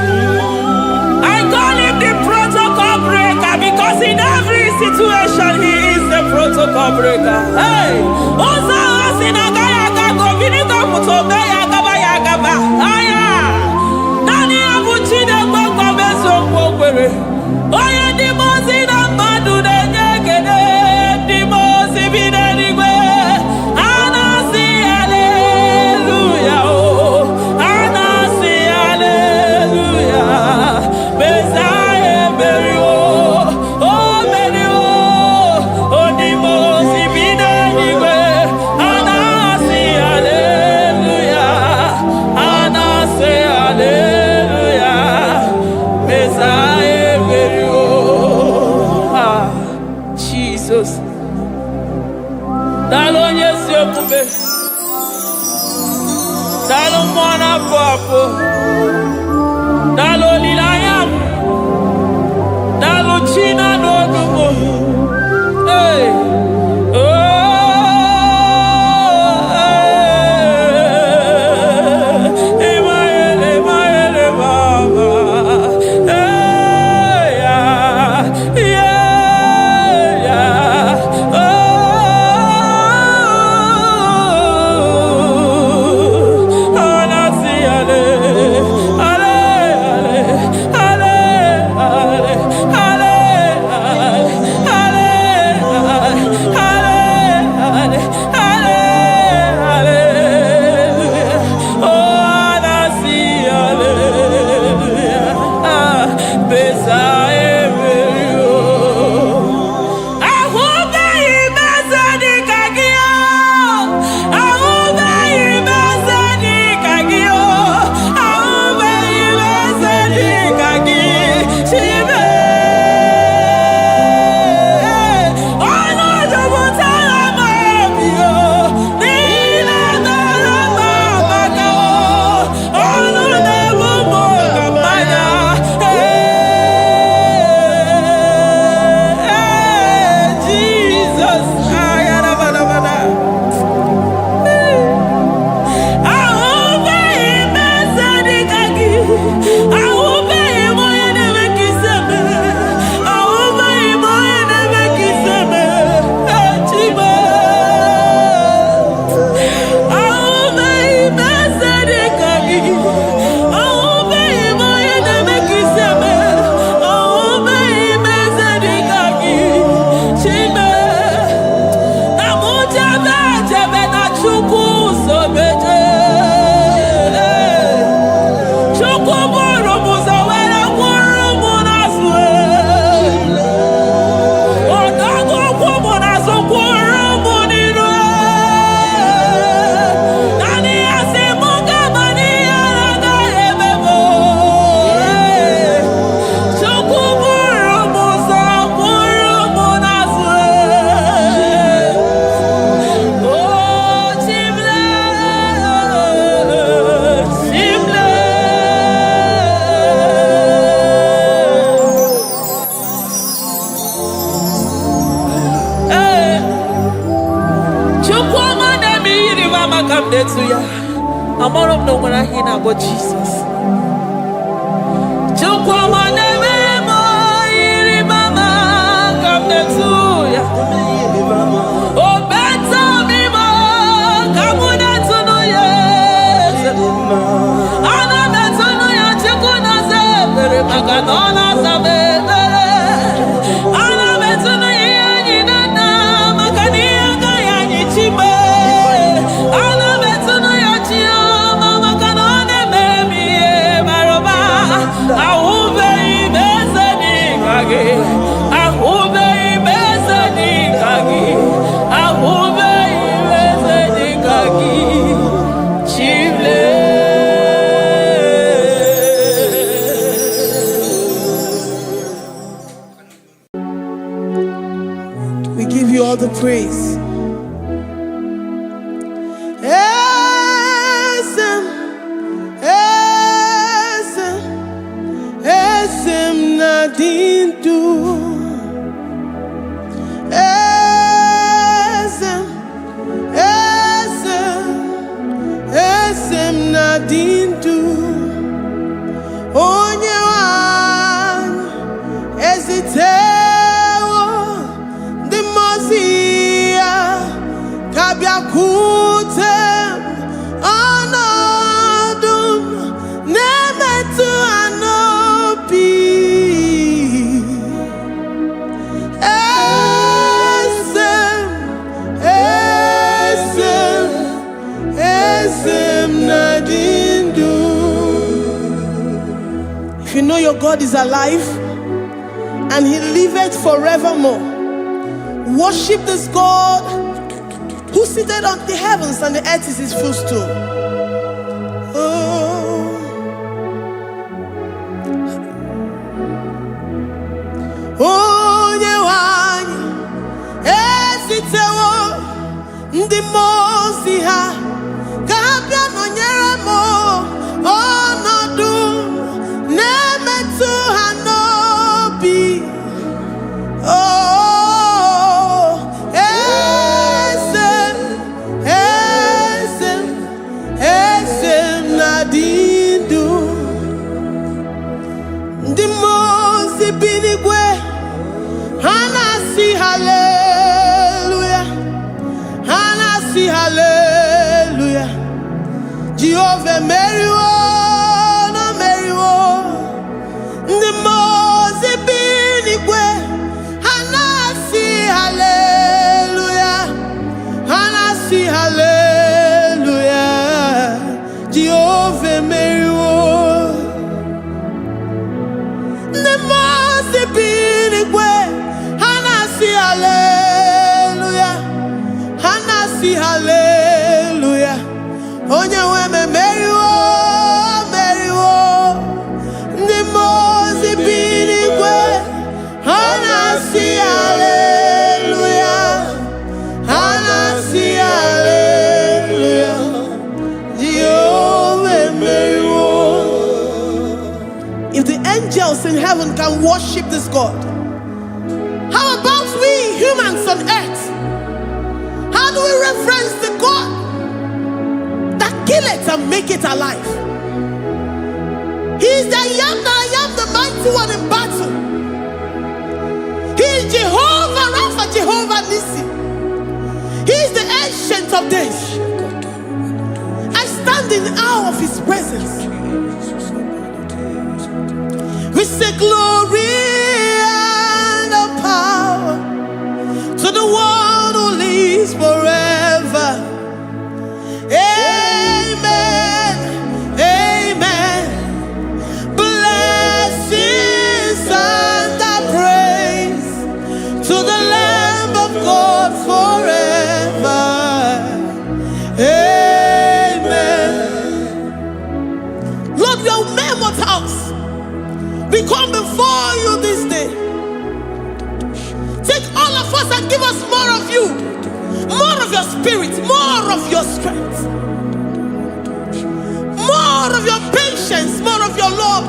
I call him the protocol breaker because in every situation he is the protocol breaker. Hey, Osa Sinagaya Gago Vinica Mutobeya Gabaya Gaba. Aya Nani Abuchina Boko Beso Pokere. Oya Dimosina Madu de Negede Dimosi Binanigwe. Anasi hallelujah. Anasi hallelujah. Messiah Meriwo. Oh Meriwo. Oh Dimosi Binanigwe. Anasi hallelujah. to ya. I'm all of no when I hear about Jesus. Chukwama neme mo iri mama come to ya. Oh better me mo come to know ya. Ana better know ya chukuna se bere maganona se bere. Ana better know ya ni na makani aga ya ni chime. Ana better know ya chia mama kanone baby maroba. Ahube ibezeni kage. Ahube ibezeni kage. Ahube ibezeni kage. Chile. We give you all the praise. Esem, esem, esem nadindu. Esem, esem, esem nadindu. Onye wan ezitewo the Mosiah kabiakutem anadum nemetu anopi esem esem esem nadindu. If you know your God is alive and he liveth forevermore, worship this God who seated on the heavens and the earth is his footstool. Oh. Onye wanyi esitewo ndị mozi ha ka ha bịa nọnyere m ọnọdụ na-emetụ ha n'obi. Oh, esem, esem, esem nadindu. Ndị mozi bi n'igwe ha na-asị hallelujah, ha na-asị hallelujah. Jehovah meriwo na meriwo. Ndị mozi bi n'igwe ha na-asị hallelujah, ha na-asị hallelujah. Jehovah meriwo. Ndị mozi bi n'igwe ha na-asị hallelujah, ha na-asị hallelujah. Onye nwe m emeriwo, meriwo. Ndị mozi bi n'igwe ha na-asị hallelujah, ha na-asị hallelujah. Jehovah meriwo. If the angels in heaven can worship this God, how about we humans on earth? How do we reference the God that kill it and make it alive? He is the I am the mighty one in battle. He is Jehovah Rapha, Jehovah Nissi. He is the ancient of days. I stand in awe of his presence. We say glory and power to the one who lives forever. Amen, amen. Blessings and praise to the Lamb of God forever. Amen. Lord, we are mere mortals. We come before you this day. Take all of us and give us more of you, more of your spirit, more of your strength, more of your patience, more of your love.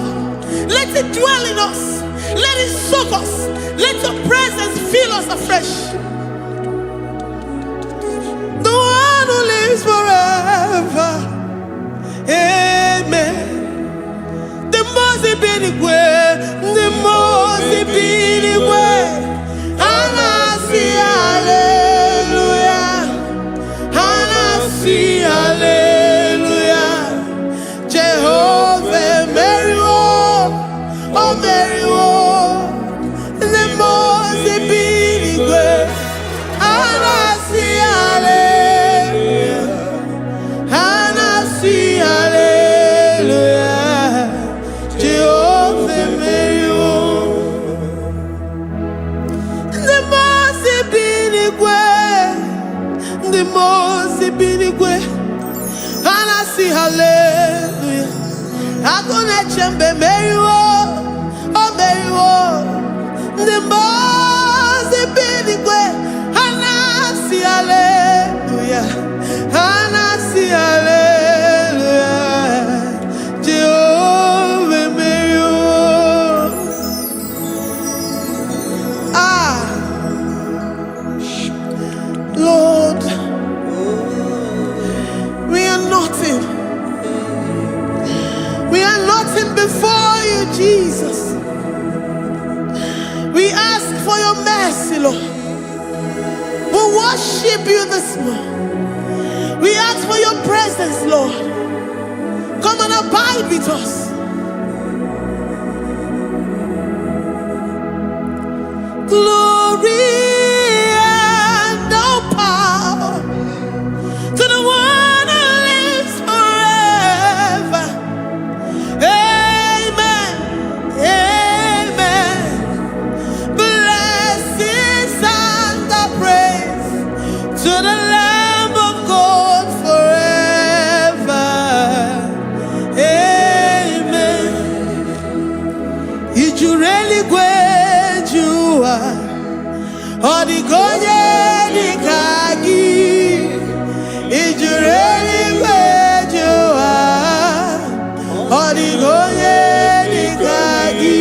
Let it dwell in us. Let it soak us. Let your presence fill us afresh. The one who lives lives forever. Amen. The most ibinigwe, the most ibinigwe. Anasi hallelujah. Anasi hallelujah. Jehovah Mary, oh Mary, the most ibinigwe. Anasi hallelujah. Anasi hallelujah. Jehovah Mary, the most ibinigwe. The most ibinigwe. Anasi hallelujah. Agone chembe Mary, oh Mary, the most ibinigwe. Anasi hallelujah. Anasi hallelujah. Jehovah Mary. Lord, we are nothing. We are nothing before you, Jesus. We ask for your mercy, Lord. We worship you this morning. We ask for your presence, Lord. Come and abide with us. Glory and all power to the one who lives forever. Amen. Amen. Blessings and the praise to the Lamb of God forever. Amen. Did you really go? Odigonye dikagi, ijureli gwejoa. Odigonye dikagi,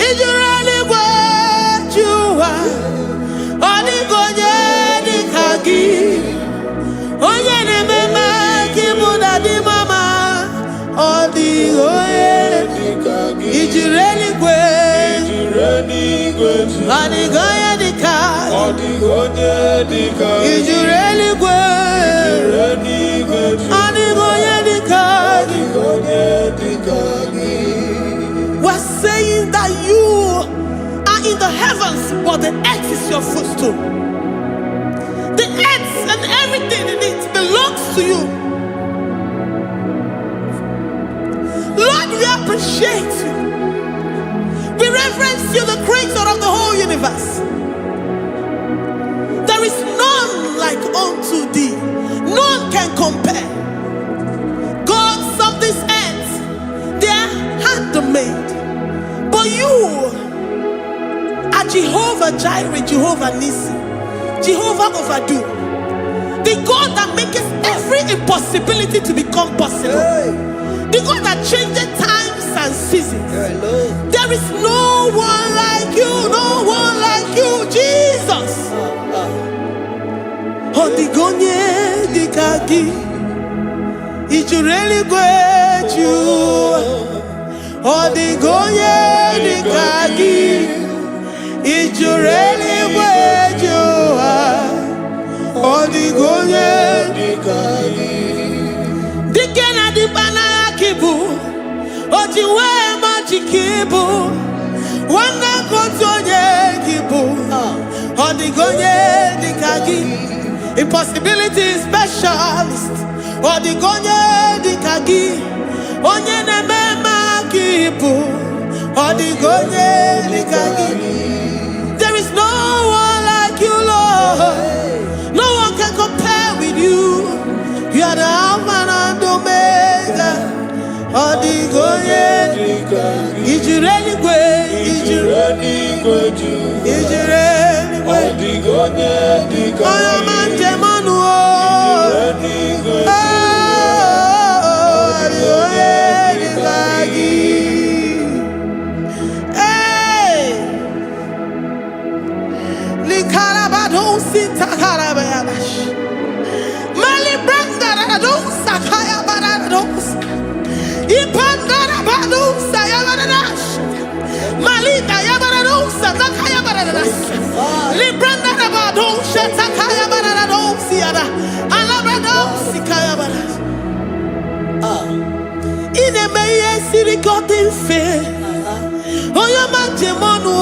ijureli gwejoa. Odigonye dikagi, onye ne mema kimuda di mama. Odigonye dikagi, ijureli gwejoa. Odigonye dikagi, odigonye dikagi, ijureli gwejoa. Odigonye dikagi, odigonye dikagi. We're saying that you are in the heavens, but the earth is your footstool. The earth and everything in it belongs to you. Lord, we appreciate you. We reverence you, the creator of the whole universe. There is none like unto thee. None can compare. Gods of this earth, they are handmade. But you are Jehovah Jireh, Jehovah Nissi, Jehovah Overdo. The God that makes every impossibility to become possible. The God that changes times and seasons. There is no one like you, no one like you, Jesus. Odigonye dikagi, ijureli gwejoa. Odigonye dikagi, ijureli gwejoa. Odigonye dikagi. Dikena dibana kibu, ojiwe majikibu. Wana kotonye kibu, odigonye dikagi. Impossibility specialist, odigonye dikagi. Onye nemema kibu, odigonye dikagi. There is no one like you, Lord. No one can compare with you. You are the Alpha and Omega. Odigonye dikagi. Ijureli gwe, ijureli odigonye dikagi. Oyomanje manu o. Odigonye dikagi. Hey, likarabado sita karabayabash. Lipandara badusa yabaradas. Malita yabaradusa takaya baradas. Librandara badusha takaya barados yada. Alabrados kaya baradas. Ine meye sirikotin fe. Oya majemonu.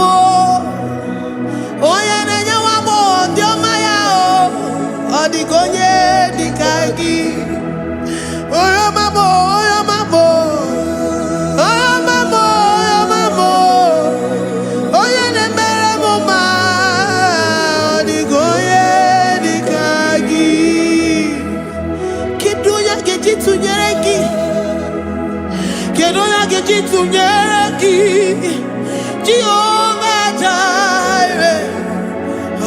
Oya nenya wamo diomaya o. Odigonye dikagi. Oya mamo, oya mamo. Oya mamo, oya mamo. Oya nemere moma. Odigonye dikagi. Kiduya gejitu nyereki. Kiduya gejitu nyereki. Jehovah Jireh.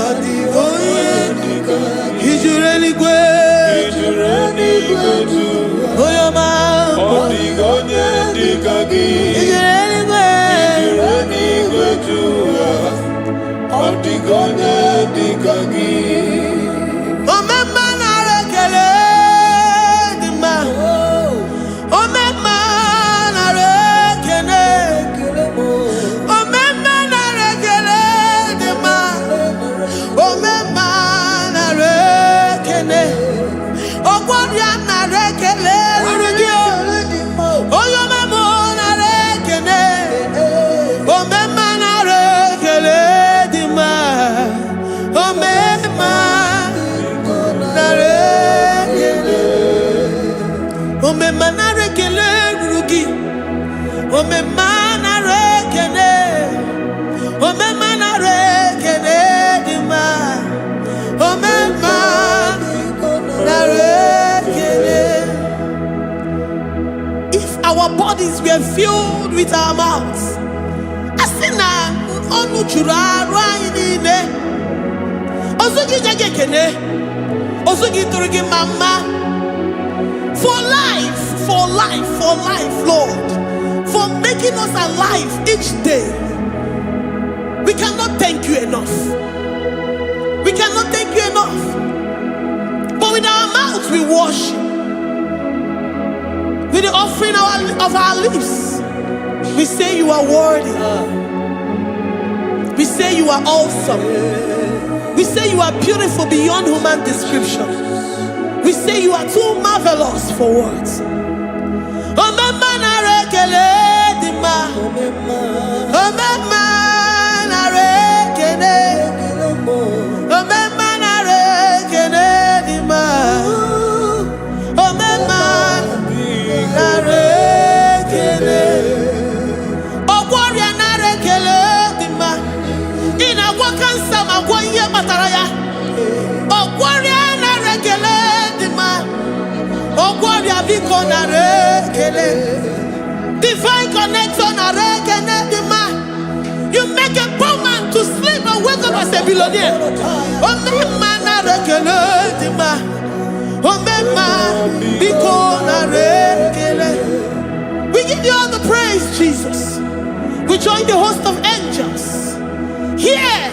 Odigonye dikagi. Ijureli gwe. Oya mamo. Odigonye dikagi. Ijureli gwe. Odigonye dikagi. Omema na rekele dima. Omema na rekele. Omema na rekele dima. Omema na rekele. Ogwaria na rekele rugio. Oyomemo na rekele. Omema na rekele dima. Omema na rekele. Omema na rekele rugi. Omema na rekele. Omema na rekele dima. Omema na rekele. If our bodies were filled with our mouths, asina onu chura raine. Ozugi jagekene. Ozugi turugi mama. For life, for life, for life, Lord. For making us alive each day. We cannot thank you enough. We cannot thank you enough. But with our mouths we worship. With the offering of our lips, we say you are worthy. We say you are awesome. We say you are beautiful beyond human description. We say you are too marvelous for words. Omema na rekele dima. Omema na rekele. Omema na rekele dima. Omema na rekele. Ogwaria na rekele dima. Ina wakansa magwanye mataraya. Ogwaria na rekele dima. Ogwaria biko na rekele. Divine connection na rekele dima. You make a poor man to sleep and wake up as a billionaire. Omema na rekele dima. Omema biko na rekele. We give you all the praise, Jesus. We join the host of angels here,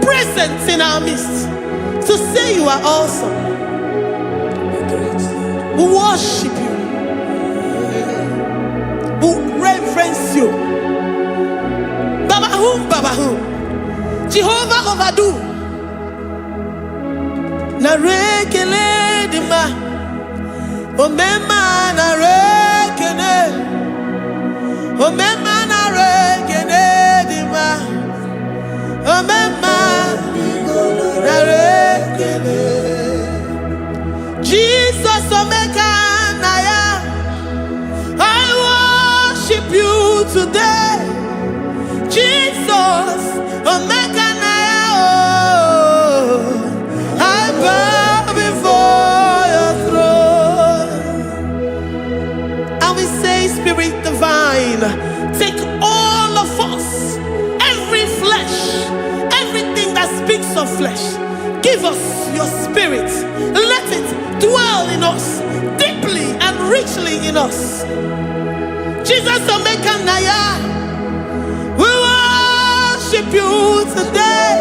present in our midst, to say you are awesome. We worship you. We reverence you. Baba whom? Jehovah overdo. Na rekele dima. Omema na rekele. Omema na rekele dima. Omema na rekele. Jesus omeka na ya. I worship you today. Jesus omeka na ya. Oh, I bow before your throne. And we say, Spirit divine, take all of us, every flesh, everything that speaks of flesh. Give us your spirit. Let it dwell in us, deeply and richly in us. Jesus omeka na ya. We worship you today.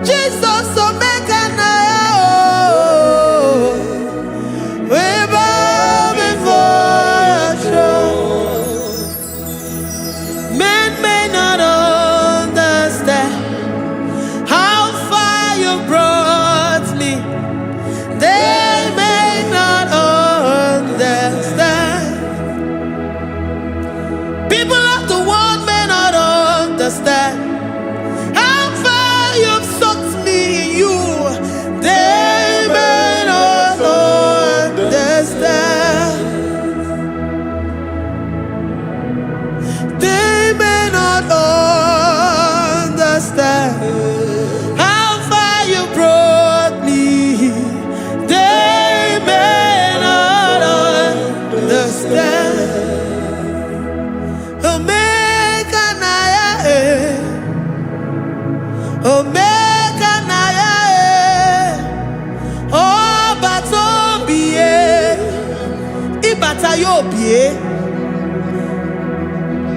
Jesus omeka na ya. Oh, we bow before your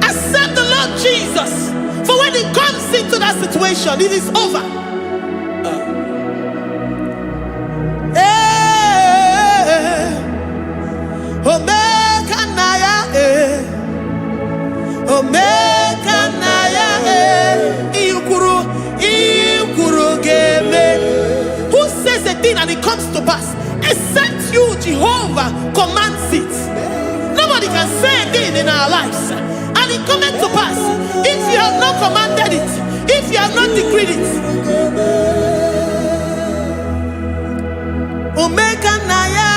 Accept the Lord Jesus. For when He comes into that situation, it is over. Omega Naya, Omega Naya, Ikuru Game. Who says a thing and it comes to pass? Except you, Jehovah, commands it. Nobody can say a thing in our lives and it comes to pass. If you have not commanded it, if you have not decreed it. Omega Naya,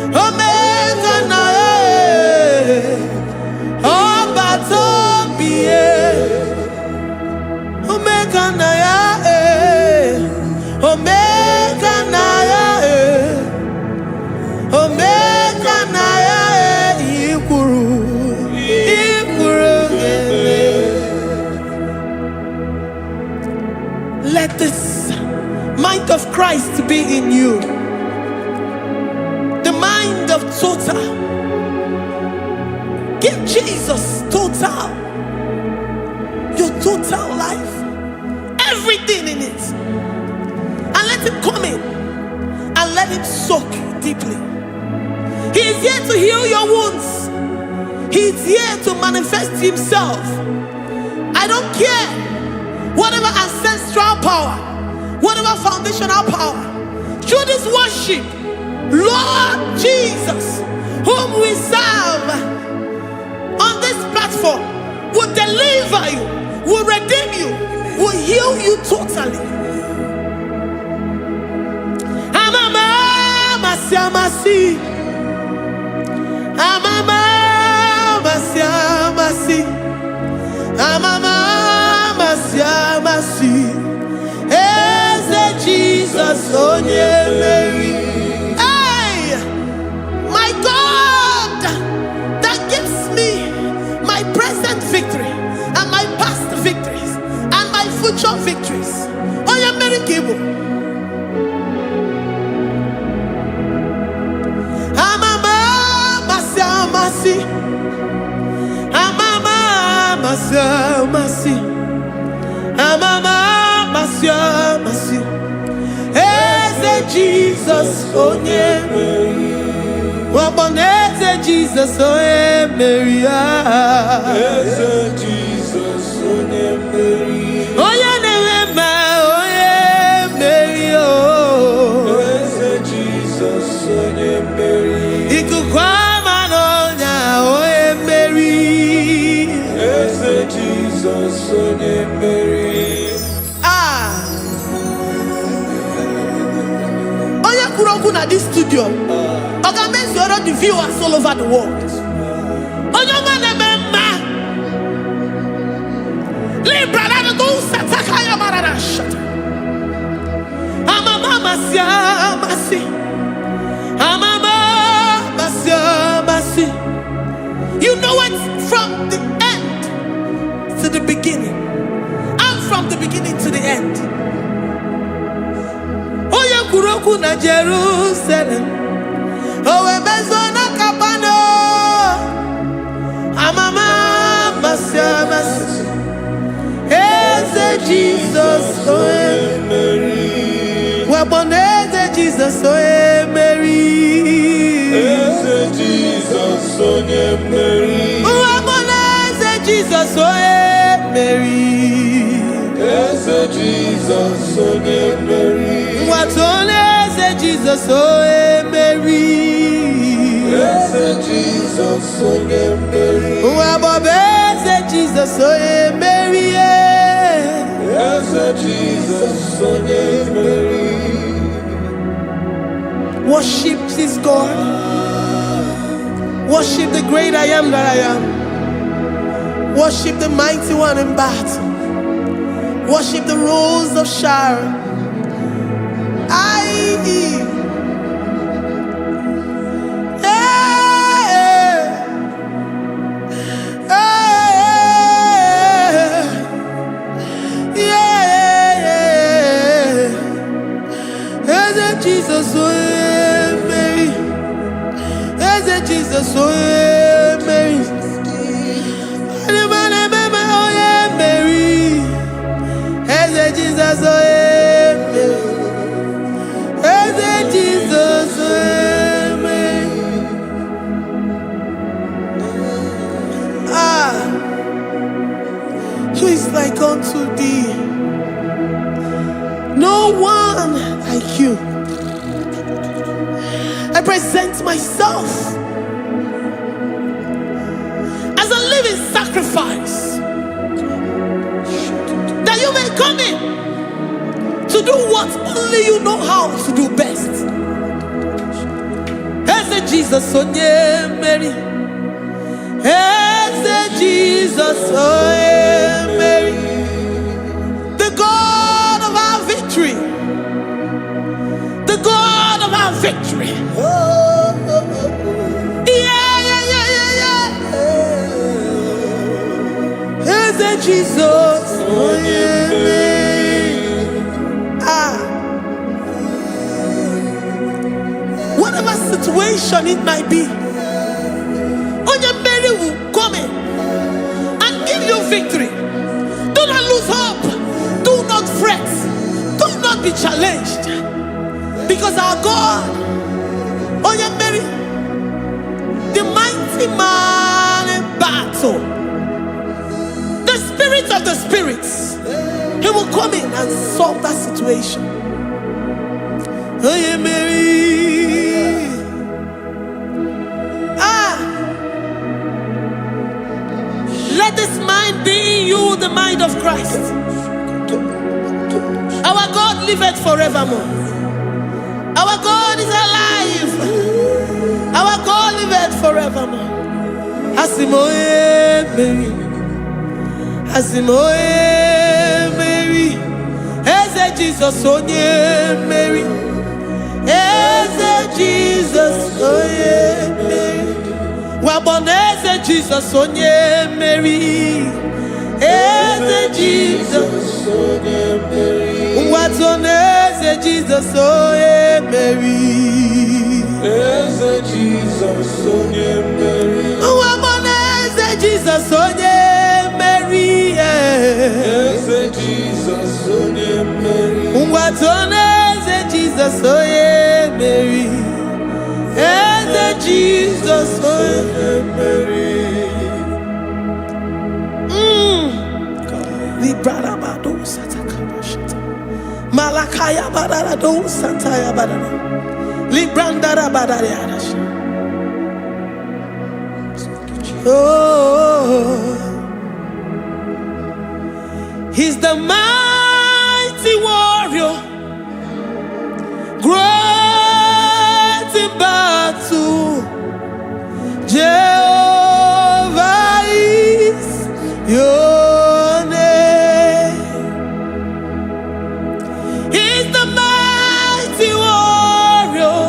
Omega Naya, Obatombi, Omega Naya, Omega Naya, Omega Naya, Ikuru. Let this mind of Christ be in you. The mind of total. Give Jesus total. Your total life. Everything in it. And let Him come in. And let Him soak deeply. He is here to heal your wounds. He is here to manifest Himself. I don't care. Whatever ancestral power, whatever foundational power, through this worship, Lord Jesus, whom we serve on this platform, will deliver you, will redeem you, will heal you totally. Amama Masiamasi, Amama Masiamasi, Amama Masiamasi. Jesus, Onye Mary. Hey, my God, that gives me my present victory and my past victories and my future victories. Onye Mary Kibu. Amama Masiamasi. Amama Masiamasi. Amama Masiamasi. Jesus, Onye Mary. Waboneze Jesus, Onye Mary. Eze Jesus, Onye Mary. Onye Newema, Onye Mary. Eze Jesus, Onye Mary. Ikukwama nonya, Onye Mary. Eze Jesus, Onye Mary. At this studio, organize the viewers all over the world. You know it from the end to the beginning, and from the beginning to the end. Kuroku na Jerusalem, owe bezona kapano, amama masiamasi. Eze Jesus, owe Mary. Waboneze Jesus, owe Mary. Eze Jesus, Onye Mary. Waboneze Jesus, owe Mary. Eze Jesus, Onye Mary. Watoleze Jesus, Onye Mary. Eze Jesus, Onye Mary. Wabobeze Jesus, Onye Mary. Eze Jesus, Onye Mary. Worship this God. Worship the great I am that I am. Worship the mighty one in battle. Worship the rose of Sharon. Jesus, Mary. Jesus, oh yeah, Mary. Oh yeah, Mary. Eze Jesus, oh yeah, Mary. Eze Jesus, oh yeah, Mary. Who is like unto thee? No one like you. I present myself as a living sacrifice, that you may come in to do what only you know how to do best. As a Jesus, oh yeah, Mary. As a Jesus, oh yeah, Mary. The God of our victory. The God of our victory. As a Jesus, oh yeah, whatever situation it might be, Onya Mary will come in and give you victory. Do not lose hope. Do not fret. Do not be challenged, because our God, Onya Mary, the mighty man in battle, the spirit of the spirits, he will come in and solve that situation. Oh yeah, Mary. Let this mind be in you, the mind of Christ. Our God liveth forevermore. Our God is alive. Our God liveth forevermore. Asimoye Mary. Asimoye Mary. Eze Jesus, onye Mary. Eze Jesus, onye Mary. Waboneze Jesus, onye Mary. Eze Jesus, onye Mary. Watoneze Jesus, onye Mary. Eze Jesus, onye Mary. Waboneze Jesus, onye Mary. Eze Jesus, onye Mary. Watoneze Jesus, onye Mary. Eze Jesus, onye Mary. Librarabado satakabashita. Malakaya badarado sataya badara. Librandara badariadash. Oh, he's the mighty warrior, great in battle. Jehovah is your name. He's the mighty warrior,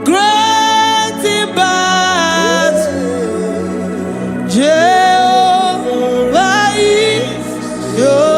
great in battle. Jehovah is your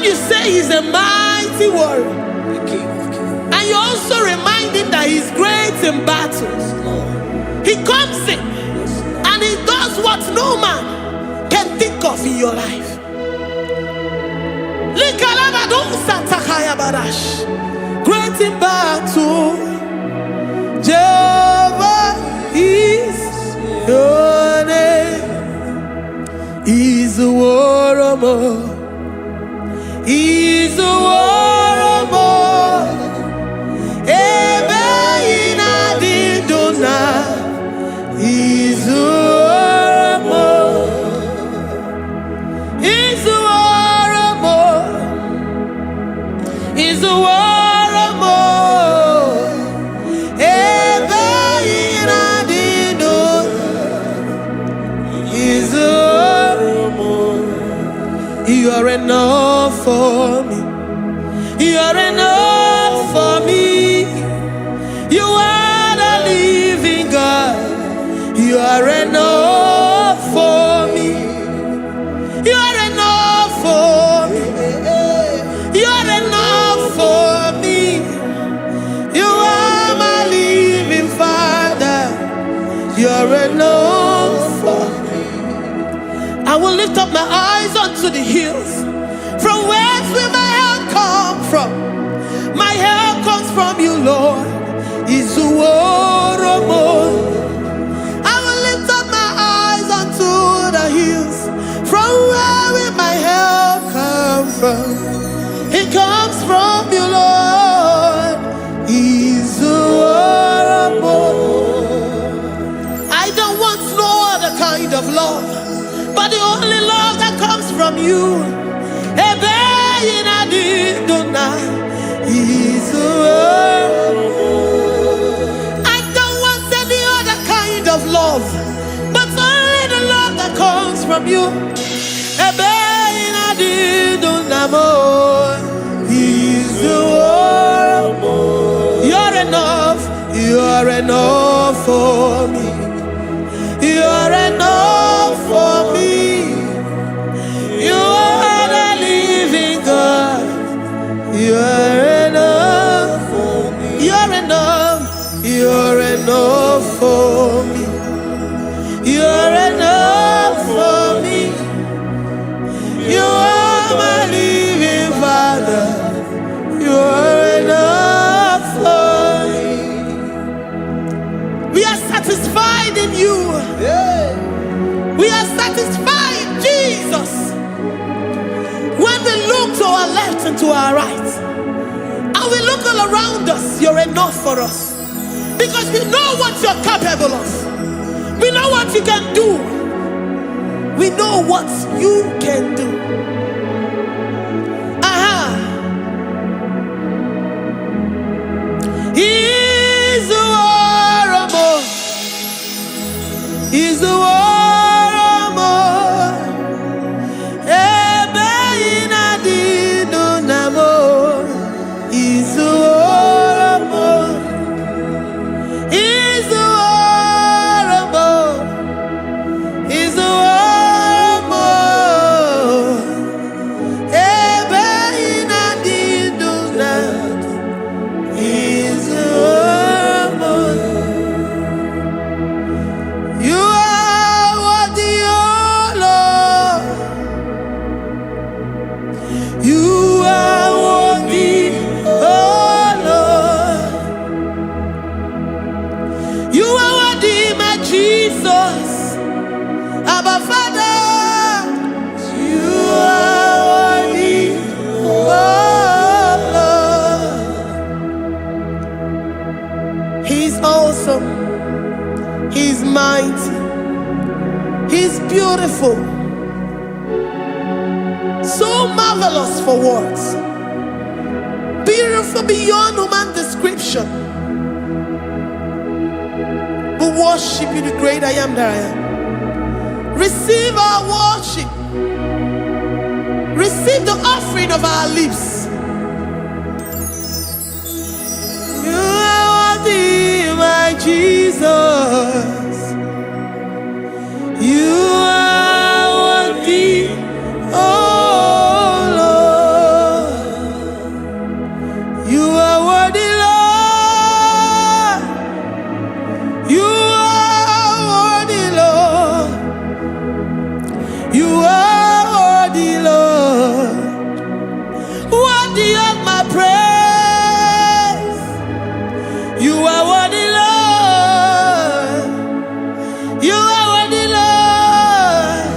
when you say he's a mighty warrior, the King of Kings. and you also remind him that he's great in battles, he comes in and he does what no man can think of in your life. Great in battle, Jehovah is your name. He's a warrior. He's a warrior. Ebe ina didona. He's a warrior. He's a warrior. He's a warrior. Ebe ina didona. He's a You are enough for me. You are enough for me. You are the living God. You are enough for me. You are enough for me. You are enough for me. You are my living Father. You are enough for me. I will lift up my eyes unto the hills. From whence will my help come from? My help comes from you, Lord. Is the word of God. I will lift up my eyes unto the hills. From where will my help come from? It comes from you, Lord. Is the word of God. I don't want no other kind of love, but the only love that comes from you. I don't want any other kind of love, but only the love that comes from you. You're enough. You're enough for me. You're enough for me. You are the living God. You are enough for me. You're enough. You're enough for me. You're enough for me. You are my living Father. You are enough for me. We are satisfied in you. We are satisfied, Jesus. When we look to our left and to our right, and we look all around us, you're enough for us. Because we know what you're capable of. We know what you can do. We know what you can do. He's the warrior. He's the warrior. He's mighty. He's beautiful. So marvelous for words. Beautiful beyond human description. We worship you, the great I am that I am. Receive our worship. Receive the offering of our lips. You are worthy, my Jesus. You are worthy, oh Lord. worthy of my praise. You are worthy, Lord. You are worthy, Lord.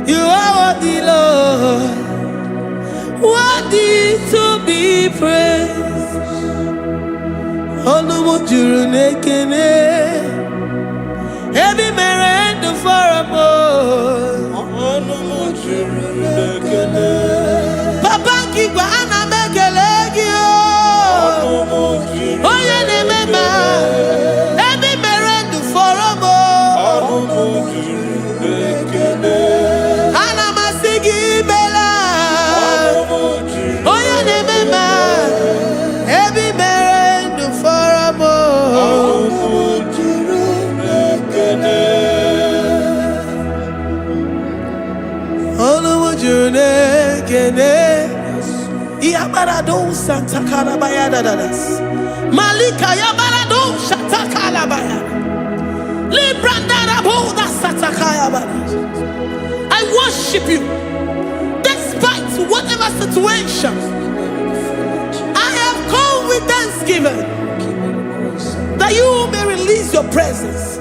You are worthy, Lord. Worthy to be praised. Onumu juru nekene. Every merend for a Papa Kigwa ana mekelegio. Oye ne mema. Every merend for a Ana masigi bela. Oye ne mema. Every merend for a Yabarado Santa Calabaya Dadas Malika Yabarado Shatakalabaya Librandara Boda Satakaya. I worship you despite whatever situation. I have come with thanksgiving that you may release your presence.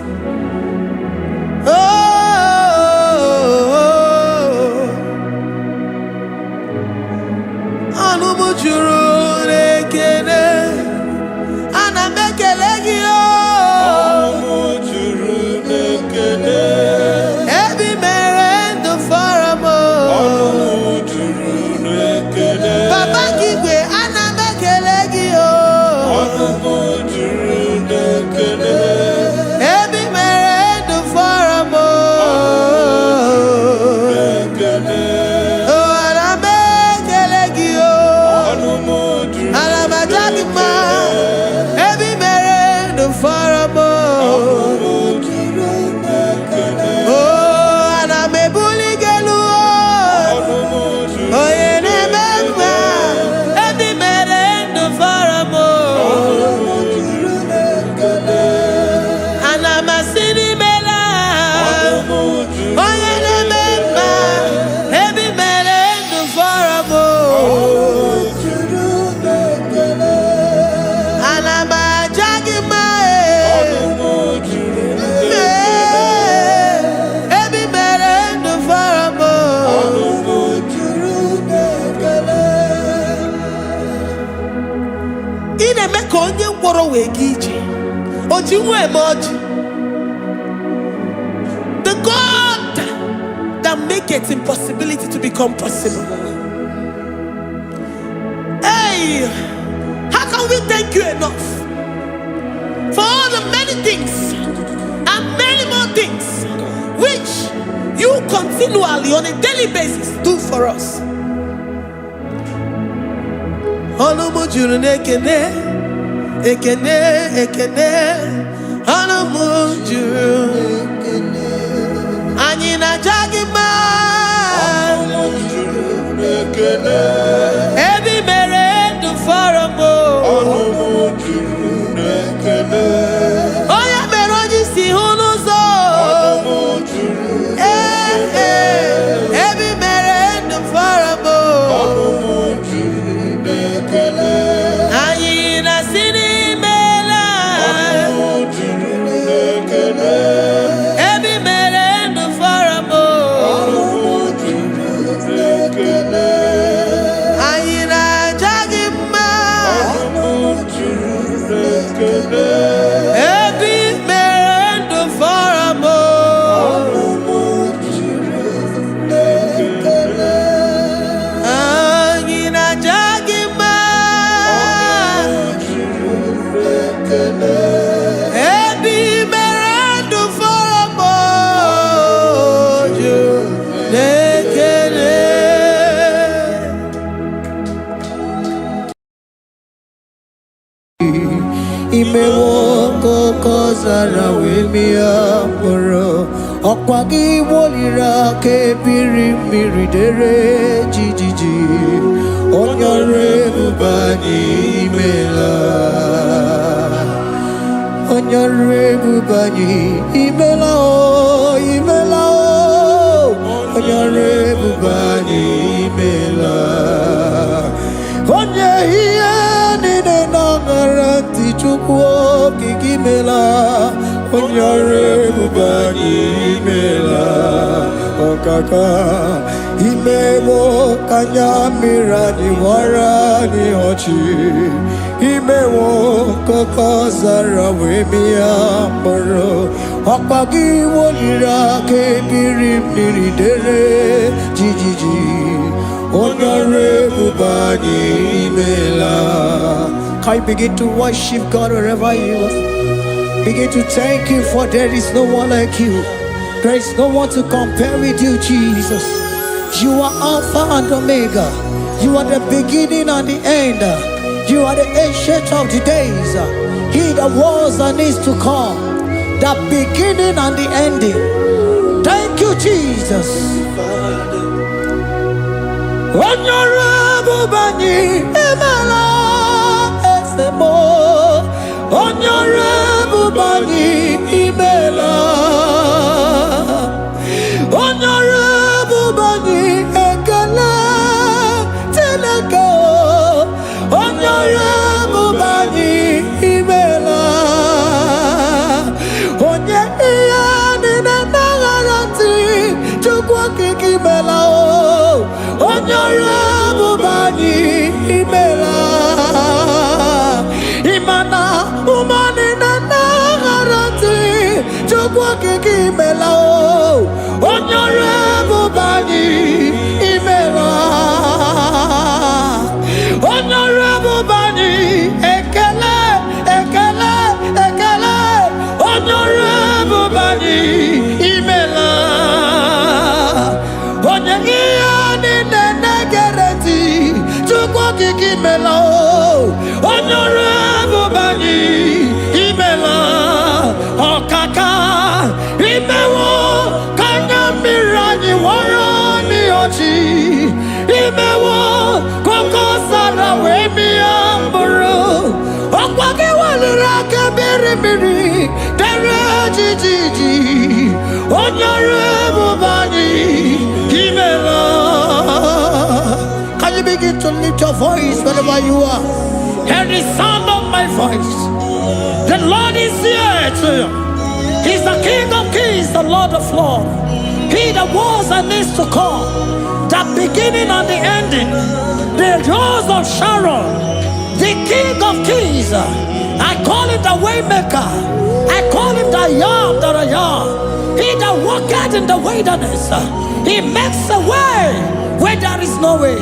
The God that makes impossibility to become possible. Hey, how can we thank you enough for all the many things and many more things which you continually on a daily basis do for us? Ekene Anamujuru Anina Jagima Every Meret to Faramo Oya Meroji si Hunuzo Every Meret to Faramo Anina Sini Imewoko kozara wemia moro Okwagi wolira ke biri miridere jijiji Onyore bubani imela Onyore bubani imela o imela o Onyore bubani imela imela, onyore bubani imela, okaka imemo kanyamira ni warani ochi, imemo koko zara wemia moro, okpagi wolira kebiri miri dere jijiji, onyore bubani imela. Can you begin to worship God wherever you are? Begin to thank Him, for there is no one like you. There is no one to compare with you, Jesus. You are Alpha and Omega. You are the beginning and the end. You are the ancient of the days. He that was and is to come. The beginning and the ending. Thank you, Jesus. Honorable Bani Emela Esemo. Honorable Bani Emela. Honorable Bani Ekele Teneko. Honorable Bani Emela. Onye iyani na nagarati chukwa kikimela. Honorable Bani Emela. Imana umani na nagarati chukwa kikimela. Honorable Bani Emela. Honorable Bani Ekele Ekele Ekele. Honorable Bani Emela. Onyegiyani nenegereti chukwa kikimela. Honorable Bani Emela. Okaka imewo kanyamira warani ochi, imewo koko sara wemi amburu, okwage walira kebiri miri dere jijiji, Honorable Bani Emela. Can you begin to lift your voice wherever you are? Hear the sound of my voice. The Lord is here to you. He's the King of Kings, the Lord of Lords. He that was and is to come, the beginning and the ending, the rose of Sharon, the King of Kings. I call him the Waymaker. I call him the Yam that I am. He that walketh in the wilderness, he makes a way where there is no way.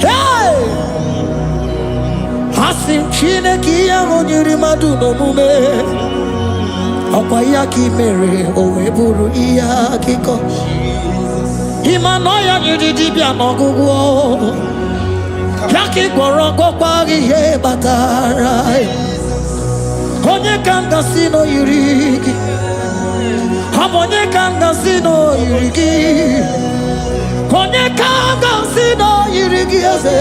Hey! Asim Chineke yamonyiri madu no mume. Okwaya ki mere owe buru iya kiko. Imanoya nyidi bia nogugo. Yaki gorogo kwagi ye batara. Onye kanga sino yirigi. Onye kanga sino yirigi. Onye kanga sino yirigi eze.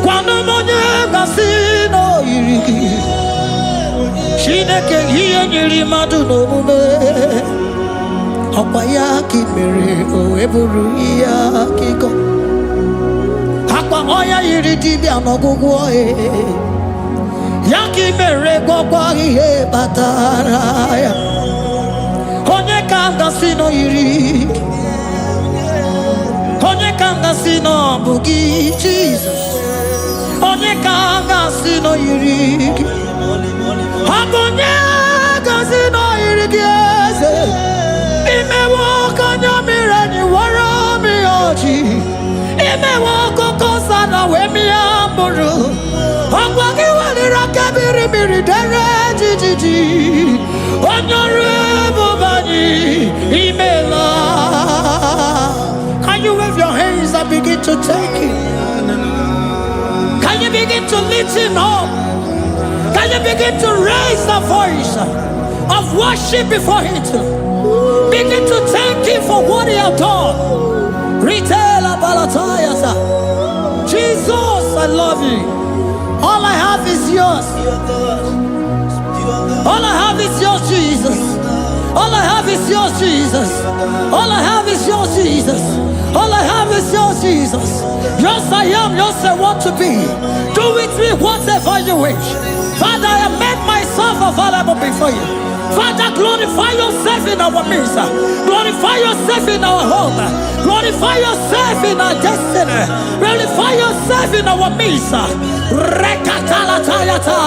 Kwano monye kanga sino yirigi. Chineke hiye nyiri madu no mume. Okwaya ki mere owe buru iya kiko. Akwa oya yiri dibia nogugo e. Yaki mere gwagwa ihe batara ya. Onye kanga sino yiri. Onye kanga sino bugi Jesus. Onye kanga sino yiri. Akonye kanga sino yiri kieze. Imewo kanya mirani wara mi oji. Imewo koko sana wemi amburu. Ogwagi walira kebiri miri dere jijiji. Honorable Bani Emela. Can you wave your hands and begin to thank him? Can you begin to lift him up? Can you begin to raise the voice of worship before him? Begin to thank him for what he has done. Retail Balatayasa. Jesus, I love you. All I have is yours. All I have is yours, Jesus. All I have is yours, Jesus. All I have is yours, Jesus. All I have is yours, Jesus. Yours I am, yours I want to be. Do with me me whatever you wish. Father, I make myself available before you. Father, glorify yourself in our midst. Glorify yourself in our home. Glorify yourself in our destiny. Glorify yourself in our midst. Rekatala tayata.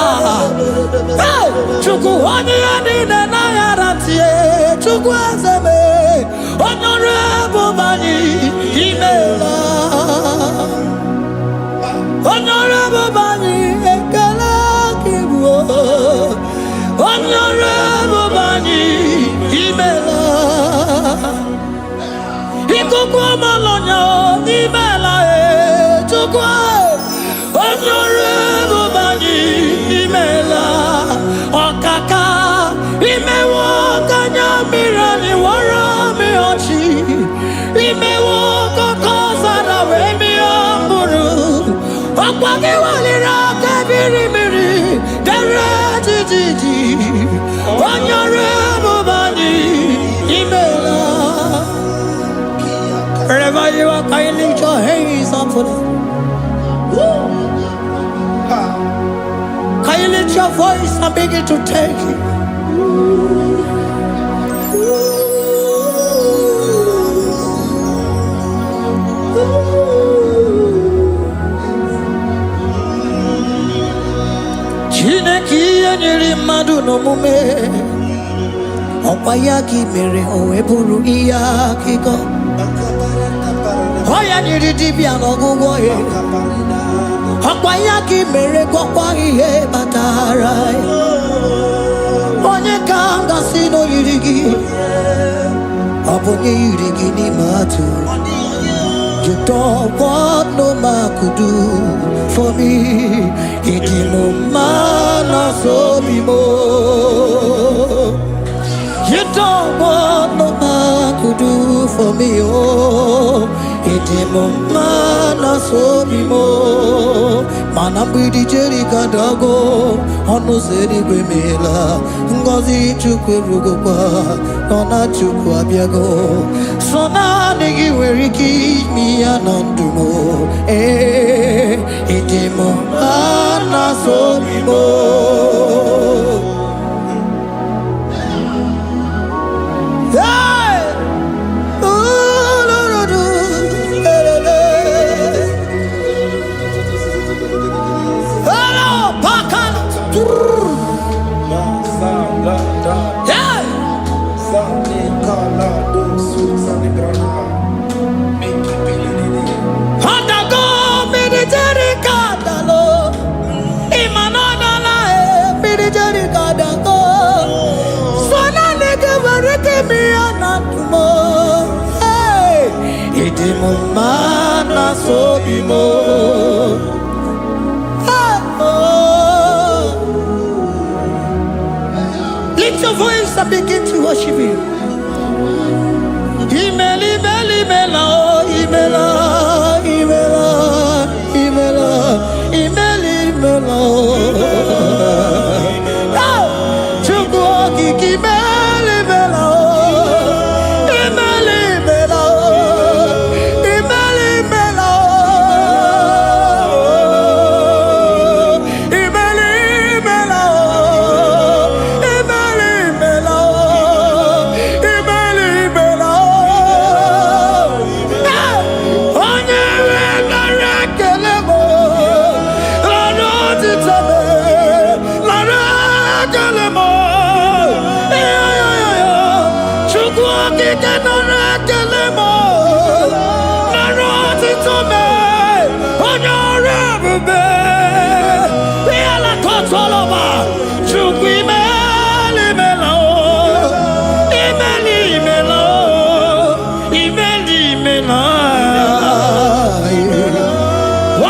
Hey, chukwani ani na yaratie. Chukwazeme. Honorable Bani Imela. Honorable Bani Ekala Kibu. Honorable Bani Imela. Ikukwa Malonya Imela Chukwa. Honorable Bani Imela. Okaka Imewa Kanya Mirani Wara Miochi. Imewa Kokosa na Wemi Amburu. Okwage Walira Kabiri Miri. Jiji, Honorable Bani Imela. Wherever you are, can you lift your hands up for them? Can you lift your voice and begin to take it? Chineke nyere mmadụ n'omume ọkwa ya gị mere o wee bụrụ ihe akụkọ ọ ya nyere dibịa n'ọgwụgwọ ya ọkwa ya gị mere gwọkwa ihe batara onye ka m gasị n'oyiri gị ọ bụ onye yiri gị n'ime atụ. You don't want no man could do for me. It is no man so be more. You don't want no man could do for me. Oh, it is no man so be more. Man, I'm pretty jerry kadago. Ono seri gwemela. Ngozi chukwe rugopa. Ona chukwa abiago. Sona negi weriki mi anandumo. Itimo anasobimo. Hey, hello, pakan. Yeah. Handago military kadalo, imanana military kadago. Sona nege vareke mi anatumo. Hey, itimo mana sobimo. Lift your voice and begin to worship Him. Imeli, Imeli, Imela, Imela, Imela, Imela, Imeli, Imela. Chukwu Okike Imeli, Imela, Imeli, Imela, Imeli, Imela, Imeli, Imela, Imeli, Imela, Imeli, Imela. Onye wegara ekele m, lara otito m, lara ekele m. Chukwu Okike nara ekele m, lara otito m. Onye ọrụ ebube, ihe lakọtọlọba. Chukwu imeli, imela o, imeli, imela o, imeli, imela.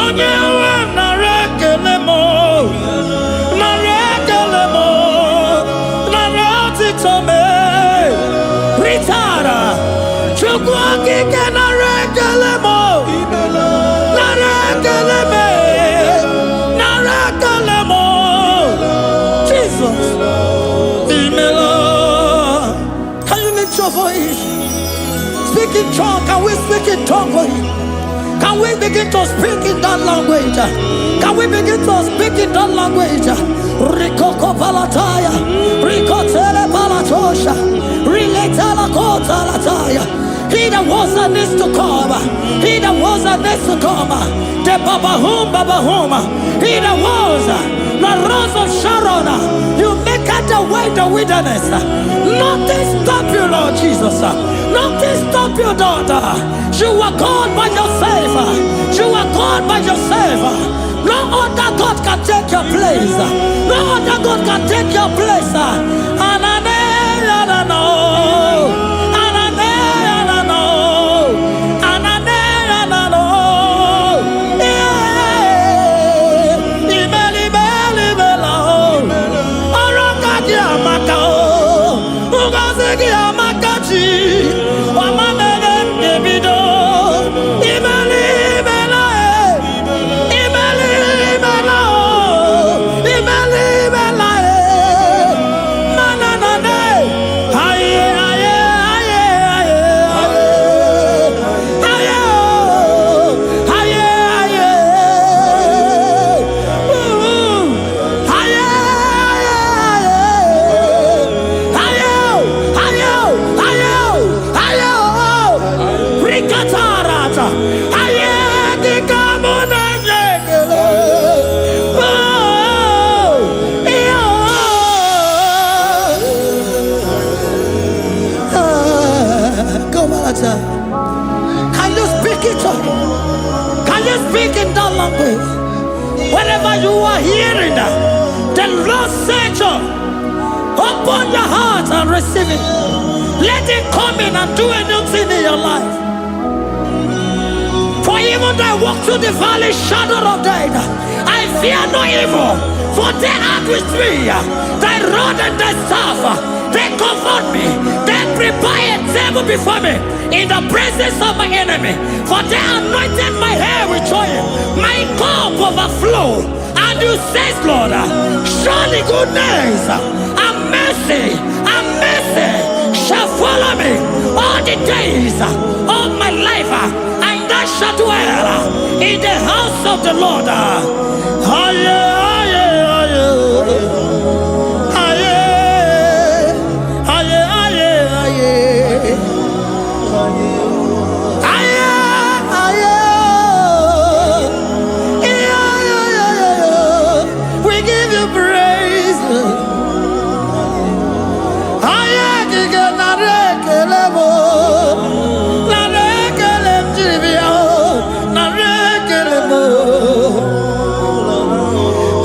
Onye nwe m nara ekele m, nara ekele m, nara otito m. Ritara, Chukwu Okike nara ekele m, nara ekele m, nara ekele m. Jesus, imela. Can you lift your voice? Speak in tongue. Can we speak in tongue for Him? Can we begin to speak in that language? Can we begin to speak in that language? Rikoko palataya, rikotele palatosha, riletala kota lataya. He that was and is to come. He that was and is to come. The Babahum. He that was the rose of Sharon. You make out the way the wilderness. Nothing stop you, Lord Jesus. Nothing stop you, daughter. You are God by yourself. You are God by yourself. No other God can take your place. No other God can take your place. And I know. Can you speak it to him? Can you speak in that language? Whenever you are hearing that, the Lord said to open your heart and receive it. Let it come in and do a new thing in your life. For even though I walk through the valley shadow of death, I fear no evil, for they are with me. Thy rod and thy staff, they comfort me. They prepare a table before me in the presence of my enemy. For they anointed my hair with oil. My cup overflow. And you say, Lord, surely goodness and mercy shall follow me all the days of my life. And I shall dwell in the house of the Lord. We give you praise.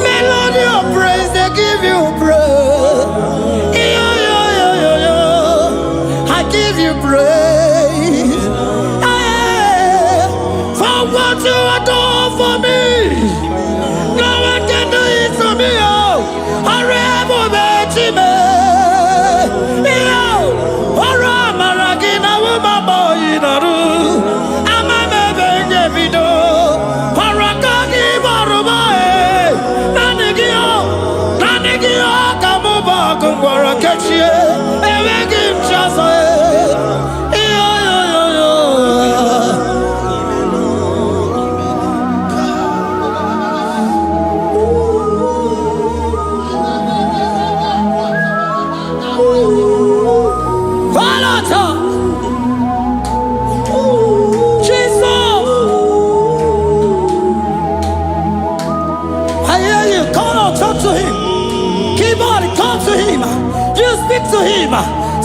Melody of praise, they give you praise. I give you praise. For what you have done for me, no one can do it for me.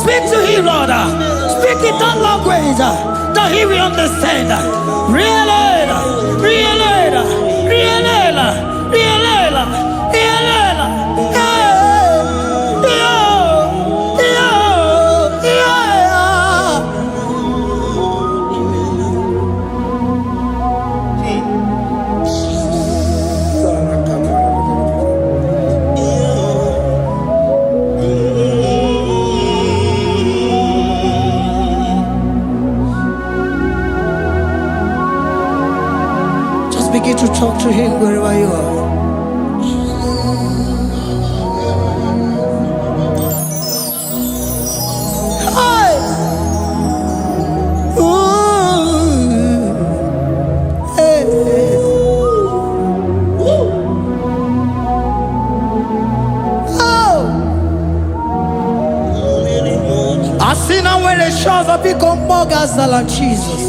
Speak to him, Lord. Speak in that language that he will understand. Begin to talk to him wherever you are. Hi. Ooh. gazala Jesus.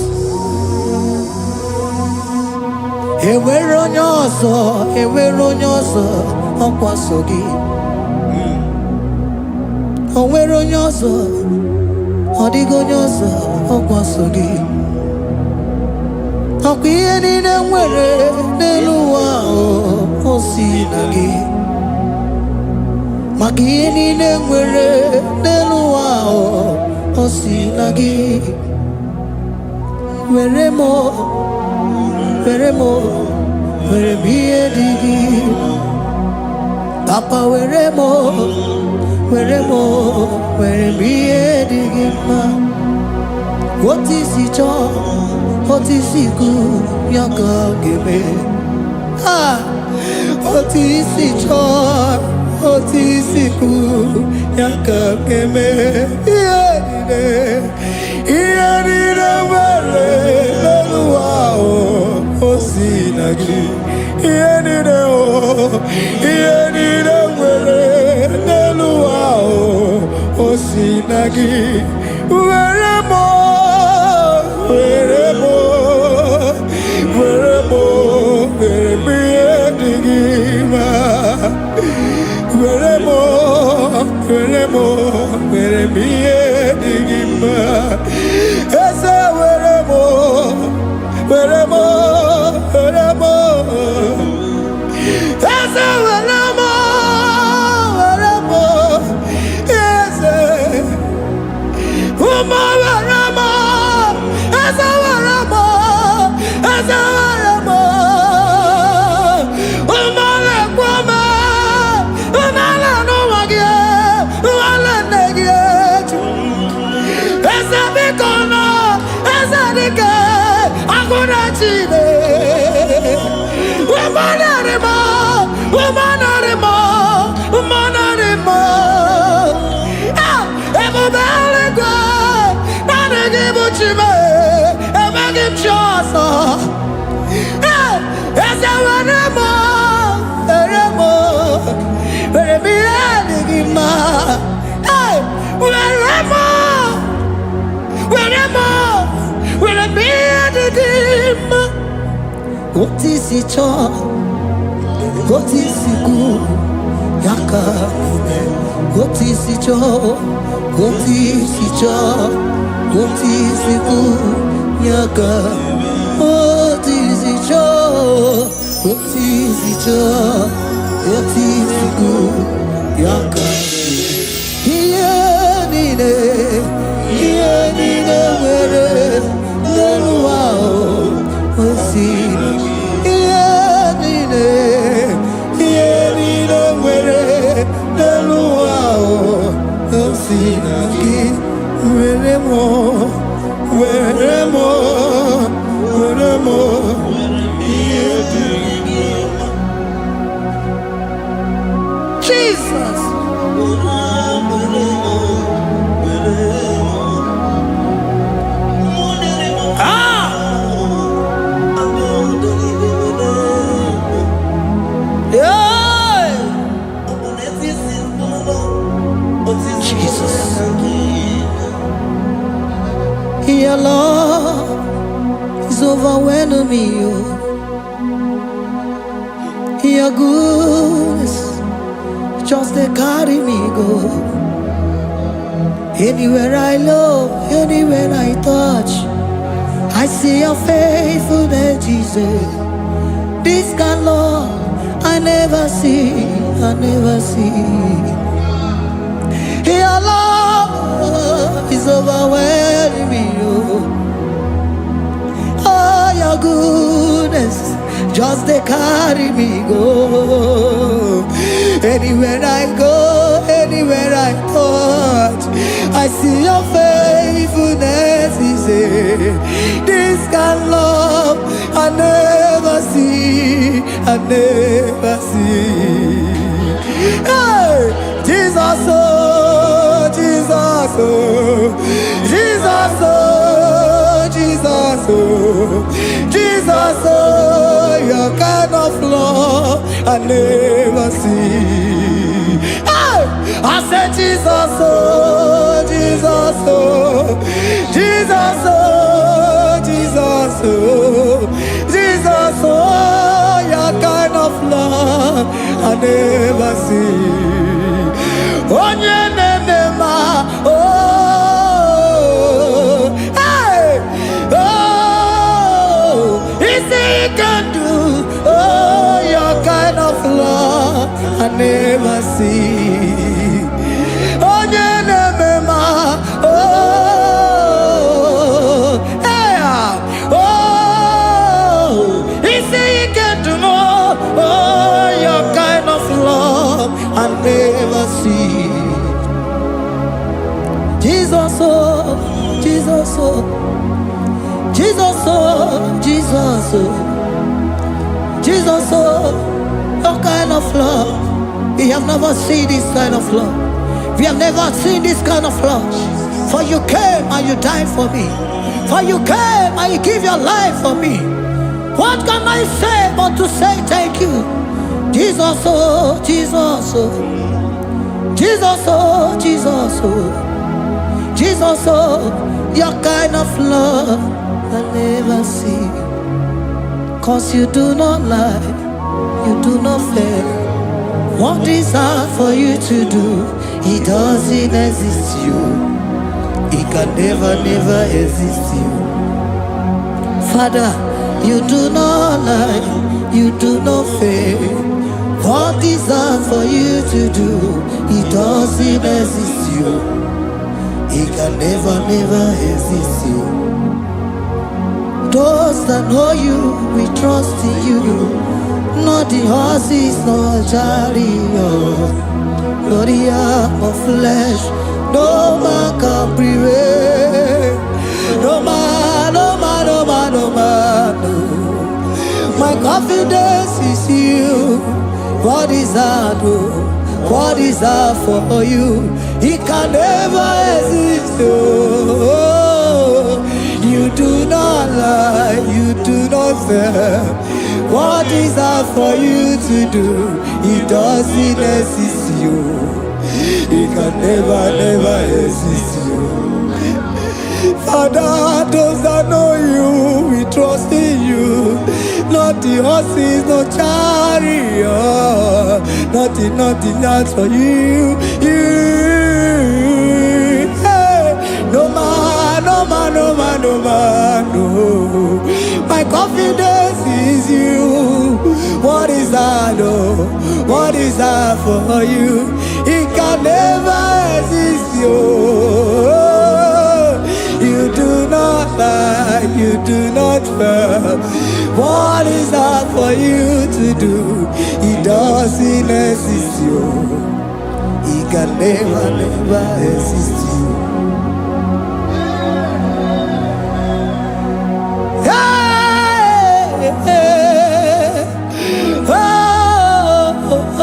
Enwere onye ọzọ, enwere onye ọzọ ọkwa so gị. O nwere onye ọzọ, ọ dịghị onye ọzọ ọkwa so gị. Ọkwa ihe niile nwere n'elu ụwa o si na gị. Maka ihe niile nwere n'elu ụwa o si na gị. Were m, were m, were m ihe dị gị. Papa were m, were m, were m ihe dị gị mma. Otu isi chọọ, otu isi kwu ya ka ọ ga-eme. Otu isi chọọ, otu isi kwu ya ka ọ ga-eme. Ihe niile nwere n'elu ụwa o si na gị. Ihe niile nwere n'elu ụwa o si na gị. Were m, were m, were m, were m ihe dị gị mma. Were m, were m, were m ihe dị gị mma. Eze were m, were m, were m. Eze were m, were m. Eze ụmụ were m. Eze were m, eze were m. Ụmụ na-ekwu m, ụmụ na-anụ nwa gị, ụmụ na-nne gị eju. Eze biko nọ, eze dike, agụ na-echi ime. Ụmụ narị m, ụmụ narị m, ụmụ narị m. Ebube eluigwe, naanị gị bụ chi m, emeghị m chi ọzọ. Eze were m, were m, were m ihe dị gị mma. Were m, were m, were m ihe dị gị mma. Otu isi chọọ, otu isi kwu ya ka eme. Otu isi chọọ, otu isi chọọ, otu isi kwu ya ka. Otu isi chọọ, otu isi chọọ, otu isi kwu ya ka. Ihe niile nwere n'elu ụwa o si na gị. Ihe niile nwere n'elu ụwa o si na gị. Were m, were m, were m ihe dị gị mma. Jesus. Your love is overwhelming me. Your goodness just they carry me go. Anywhere I look, anywhere I touch, I see your faithfulness, Jesus. This kind of love I never see, I never see. Your love is overwhelming me. Oh, your goodness just they carry me go. Anywhere I go, anywhere I touch, I see your faithfulness. This kind of love I never see, I never see. Hey, Jesus, oh, Jesus, oh, Jesus, oh, Jesus, oh, Jesus, oh, your kind of love I never see. Hey, I said Jesus, oh, Jesus, oh, Jesus, oh, Jesus, oh, Jesus, oh, your kind of love I never see. Oh, oh, hey, oh, is he can do, oh, your kind of love I never see. Oh, oh, hey, oh, is he can do more, oh, your kind of love I never see. Jesus, oh, Jesus, oh, Jesus, oh, Jesus, oh, Jesus, oh, your kind of love. We have never seen this kind of love. We have never seen this kind of love. For you came and you died for me. For you came and you give your life for me. What can I say but to say thank you? Jesus, oh, Jesus, oh, Jesus, oh, Jesus, oh, Jesus, oh, your kind of love I never see. 'Cause you do not lie, you do not fail. What is hard for you to do? It doesn't exist you. It can never, never exist you. Father, you do not lie, you do not fail. What is hard for you to do? It doesn't exist you. It can never, never exist you. Those that know you, we trust in you. Not the horses, nor chariot, nor the arm of flesh. No man can prevail. No man, no man, no man, no man, no. My confidence is you. What is hard, oh? What is hard for you? It can never exist, oh. You do not lie, you do not fail. What is hard for you to do? It doesn't exist you. It can never, never exist you. Father, those that know you, we trust in you. Not the horses, no chariot. Nothing else for you. Hey, no man, no man, no man, no man, no. My confidence is you. What is that, oh? What is that for you? It can never exist you. You do not lie, you do not fail. What is that for you to do? It doesn't exist you. It can never, never exist you. Hey, hey, oh, oh, oh.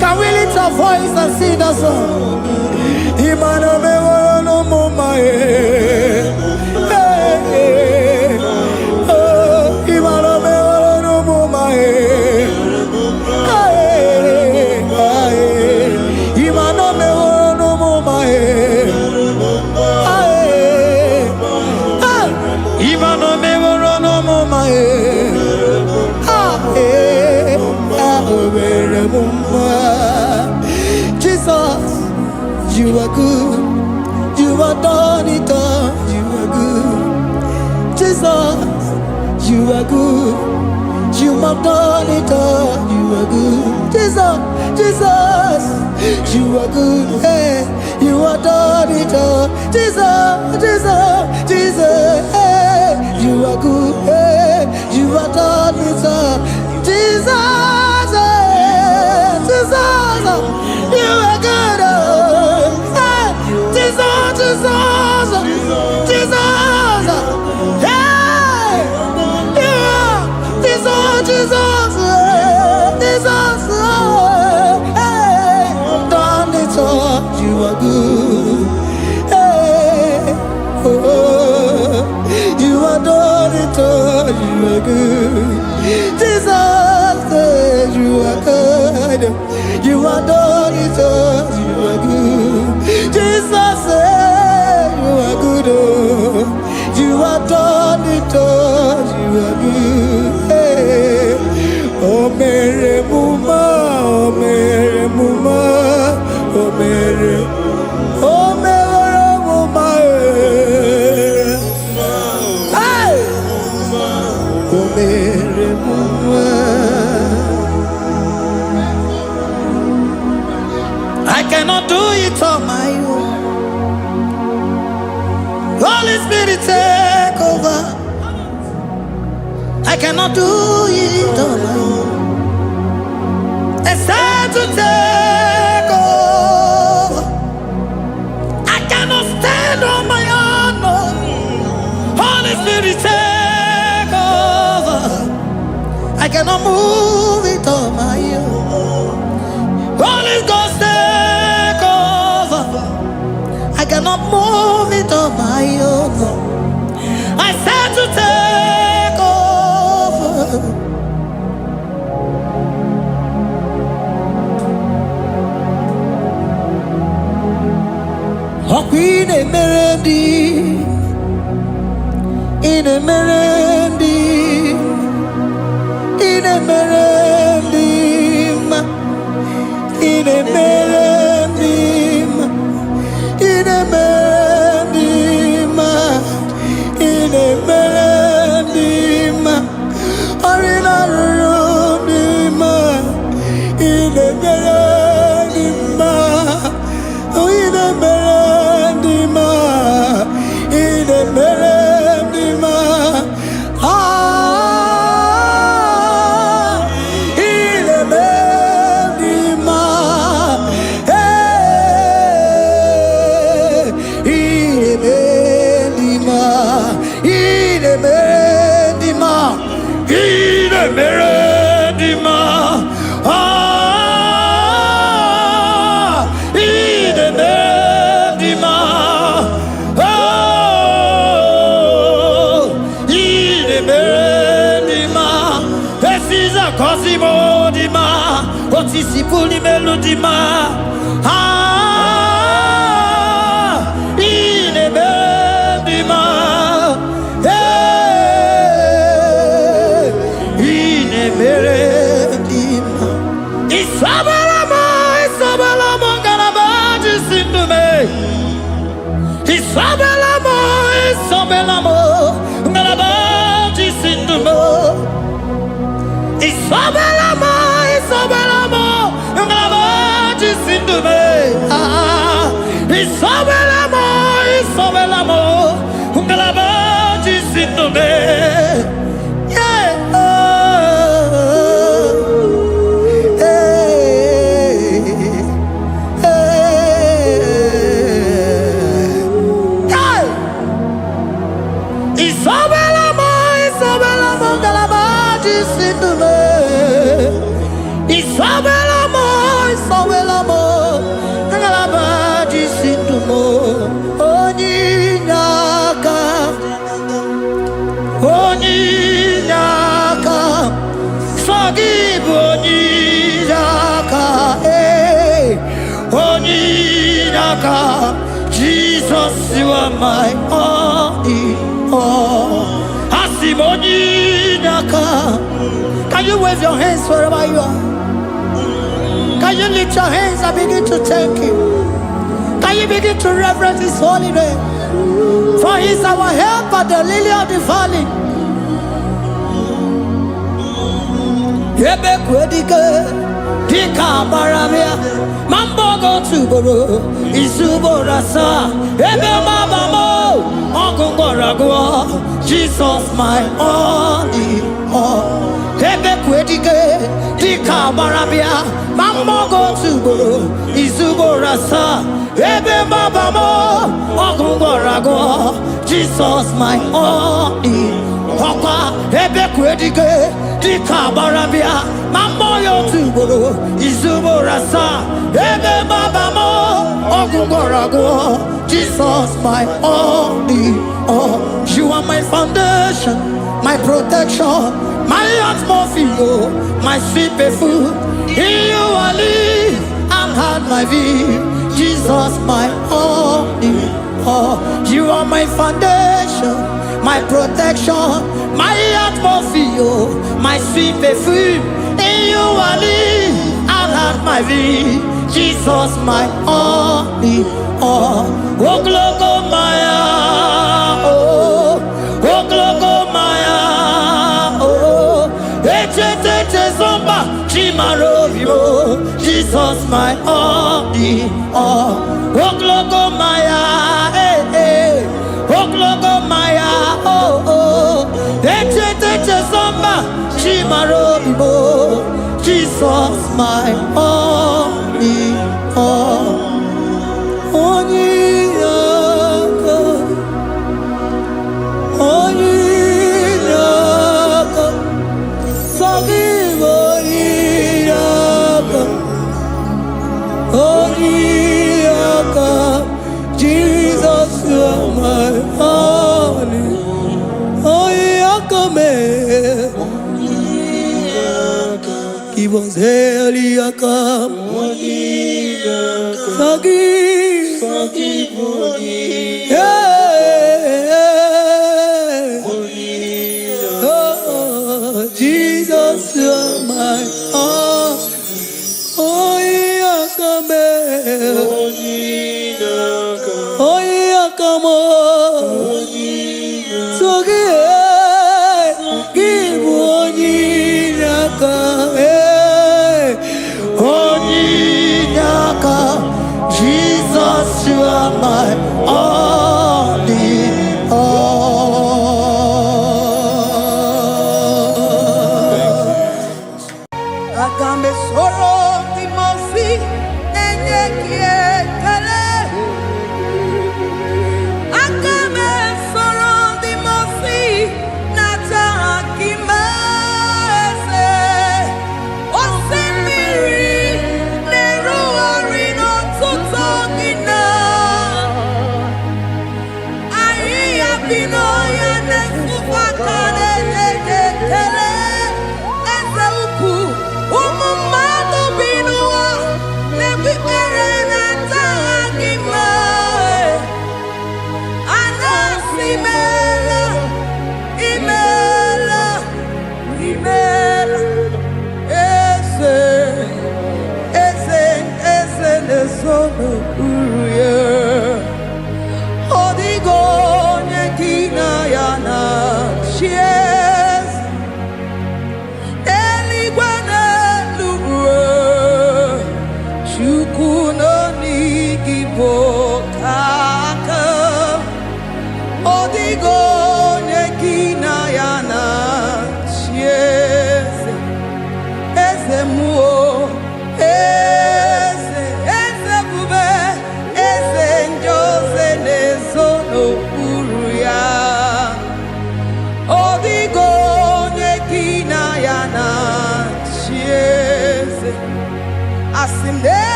Can we lift our voice and sing that song? Imano me wolo no mama oh, imano me wolo no mama imano me wolo no mama imano me wolo no mama Jesus, you are good. You are done it all. You are good. Jesus, you are good. You have done it all. You are good. Jesus, Jesus, you are good. Hey, You are done it all. Jesus, Jesus, Jesus. Hey, you are good. Hey, you are done it all. Jesus, hey, Jesus, you are good. Hey, Jesus, Jesus, Jesus. Hey, you are Jesus, Jesus, Jesus. Hey, done it all. You are good. Hey, oh, you are done it all. You are good. Jesus, you are good. You are done it all. You are good. Jesus, you are good. Oh, you are done it all. You are good. Hey, oh, Mary Muma, oh, Mary Muma, oh, Mary, oh, Mary Muma. Hey, oh, Mary Muma. I cannot do it on my own. Holy Spirit, take over. I cannot do it on my own. It's time to take over. I cannot stand on my own. No. Holy Spirit, take over. I cannot move it on my own. Holy Ghost, take over. I cannot move it on my own. I said to take over. Oh, Queen Emerendi, in Emerendi, in Emerendi, in Emerendi, in Emerendi, in Emerendi, Arina Rundima, in Emerendi, in Emerendi, in Emerendi, ah, in Emerendi, hey, in Emerendi, in Emerendi, in Emerendi, ah, in Emerendi, oh, in Emerendi, this is a Cosimo Dima, what is the fully melody, ah, in Emerendi, hey, in Emerendi, Isabelamo, Isabelamo, Garabaji, Sindume, Isabelamo, Isabelamo, Garabaji, Sindume, Isabelamo, Isabelamo, Garabaji, Sindume, ah, Isabelamo, Isabelamo, Garabaji, Sindume, yeah, Isabelamo, Isabelamo, Garabaji, Sindume, Isabelamo, Isabelamo, Garabaji, Sindume, Oninyaka, Oninyaka, forgive Oninyaka, hey, Oninyaka, Jesus, you are my only all. Asimoninyaka. Can you wave your hands wherever you are? Can you lift your hands and begin to thank Him? Can you begin to reverence His holy name? For He is our helper, the lily of the valley. Yebe kwedike, dika baramia, mambo go to boro. Isuborasa, Ebe Mabamo, Ogungorago, Jesus my only all. Ebe Kwedige, Dika Barabia, Mamogo Tubo, Isuborasa, Ebe Mabamo, Ogungorago, Jesus my only Papa, Ebe Kwedige, Dika Barabia, Mamoyo Tubo, Isuborasa, Ebe Mabamo, Ogungorago, Jesus my only all. You are my foundation, my protection, my atmosphere, my sweet food. In you I live and had my being. Jesus my only all. You are my foundation, my protection, my atmosphere, my sweet food. In you I live and had my being. Jesus my only all. Oh glogo maya, oh glogo maya, oh ete zomba chimarovio. Jesus my only all. Oh glogo maya, oh glogo maya, oh ete zomba chimarovio. Jesus my only all. Jesus, you are my only. Give us Eliakam. Forgive. Oh, Jesus, you are my all. Jesus, you are my only all. Agambe soro timosi enye kietele. Agambe soro timosi nata akimese. Osemiri neruari no tutogina. Ayi abino ya nesufakane leketele.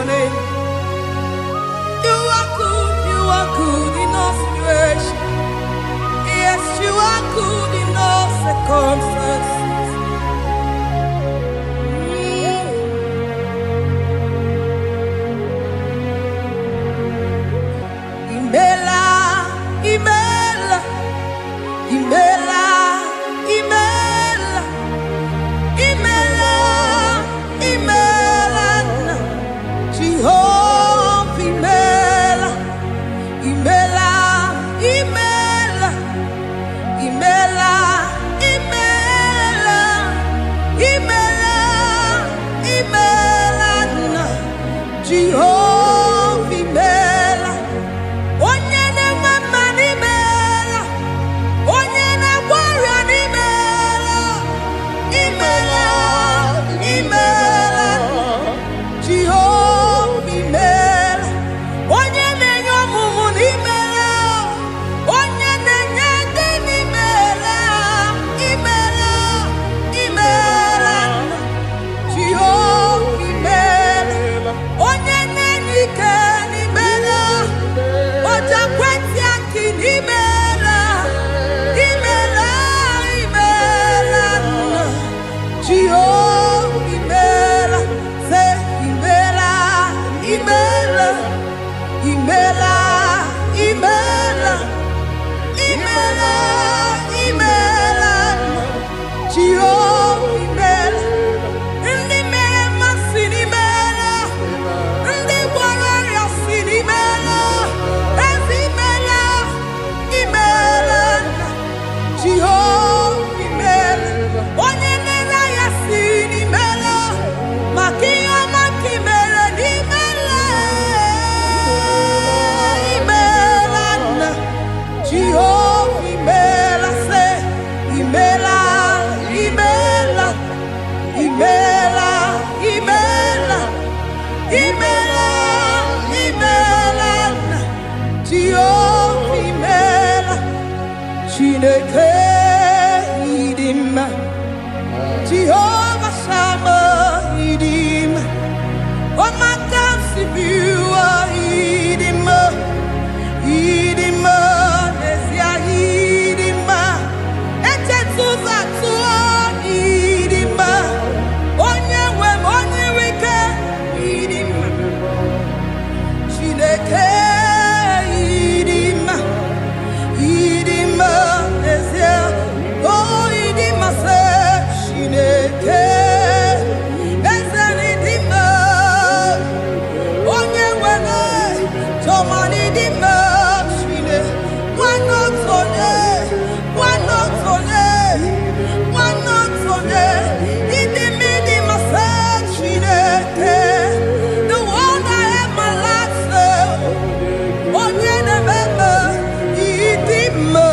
your name. You are good in all situations. Yes, you are good in all circumstances. Imela, Imela, Imela, Imela, Imela, Imela, Jehovah, Imela, Imela, Imela, Imela, Imela, Imela, Imela, Jehovah, Imela. Onye na-eme n'imela, onye na-agwara n'imela, imela, imela, Jehova imela. Onye na-enye ọmụmụ n'imela, onye na-enye ndị n'imela, imela, imela, Jehova imela. Onye na-enye ike n'imela, Oja kweti aki n'imela, imela, imela, Jehovah imela, say imela, imela, imela, imela, imela, imela, Jehovah imela. Ndị mere mmasị n'imela, ndị gwara ọrịa si n'imela. Jehovah imela, onye nere ya si n'imela, maka ihe ọma ka imere n'imela, imela nna. Jehovah imela, say imela, imela, imela, imela, imela, imela nna. Jehovah imela. Chineke idima, Jehovah Sama idima, Omaka sibiwa idima, idima nesia idima, echetuza tuo idima, onye wike idima, Chineke idima. Idima esia, oh idima se Chineke, eze idima, onye nwere tọmani idima Chine, nwanọtọnye, idima se Chineke, the one that have my life say, onye na-ememe idima.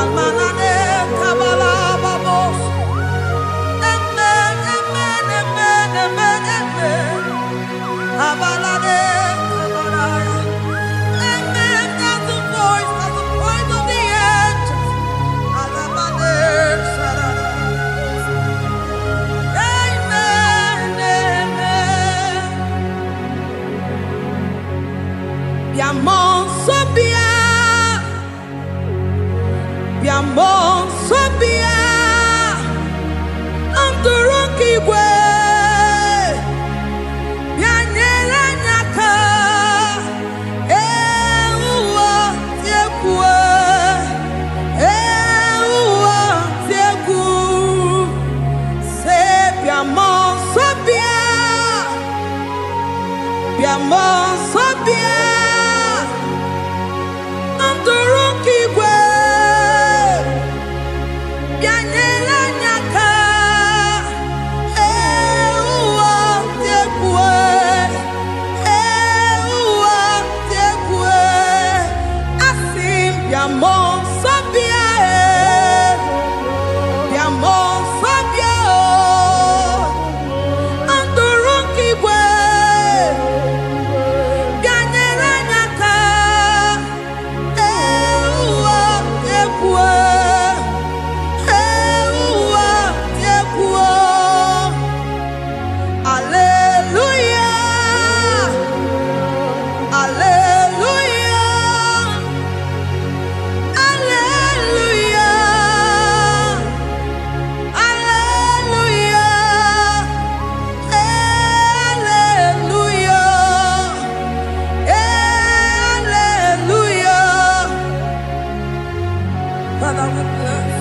Amanane kabala babos. Amen, amen, amen, amen, amen. Abalade kabalaya. Amen. That's the voice of the angels. Alabade sarara. Amen, amen. Biamon sobia. Biamon sobia. Anturuki gwe. Bianyera nyaka. Ewa tiekwe. Ewa tieku. Se biamon sobia. Biamon sobia. Anturuki gwe. Bianyela nyaka. Ewa tiekwe. Ewa tiekwe. Asim biamon sobia. Biamon sobia. Anturuki gwe. Bianyela nyaka. Ewa tiekwe. Ewa tiekwe. Hallelujah. Hallelujah. Hallelujah. Hallelujah. Hallelujah. Hallelujah. Father, we bless.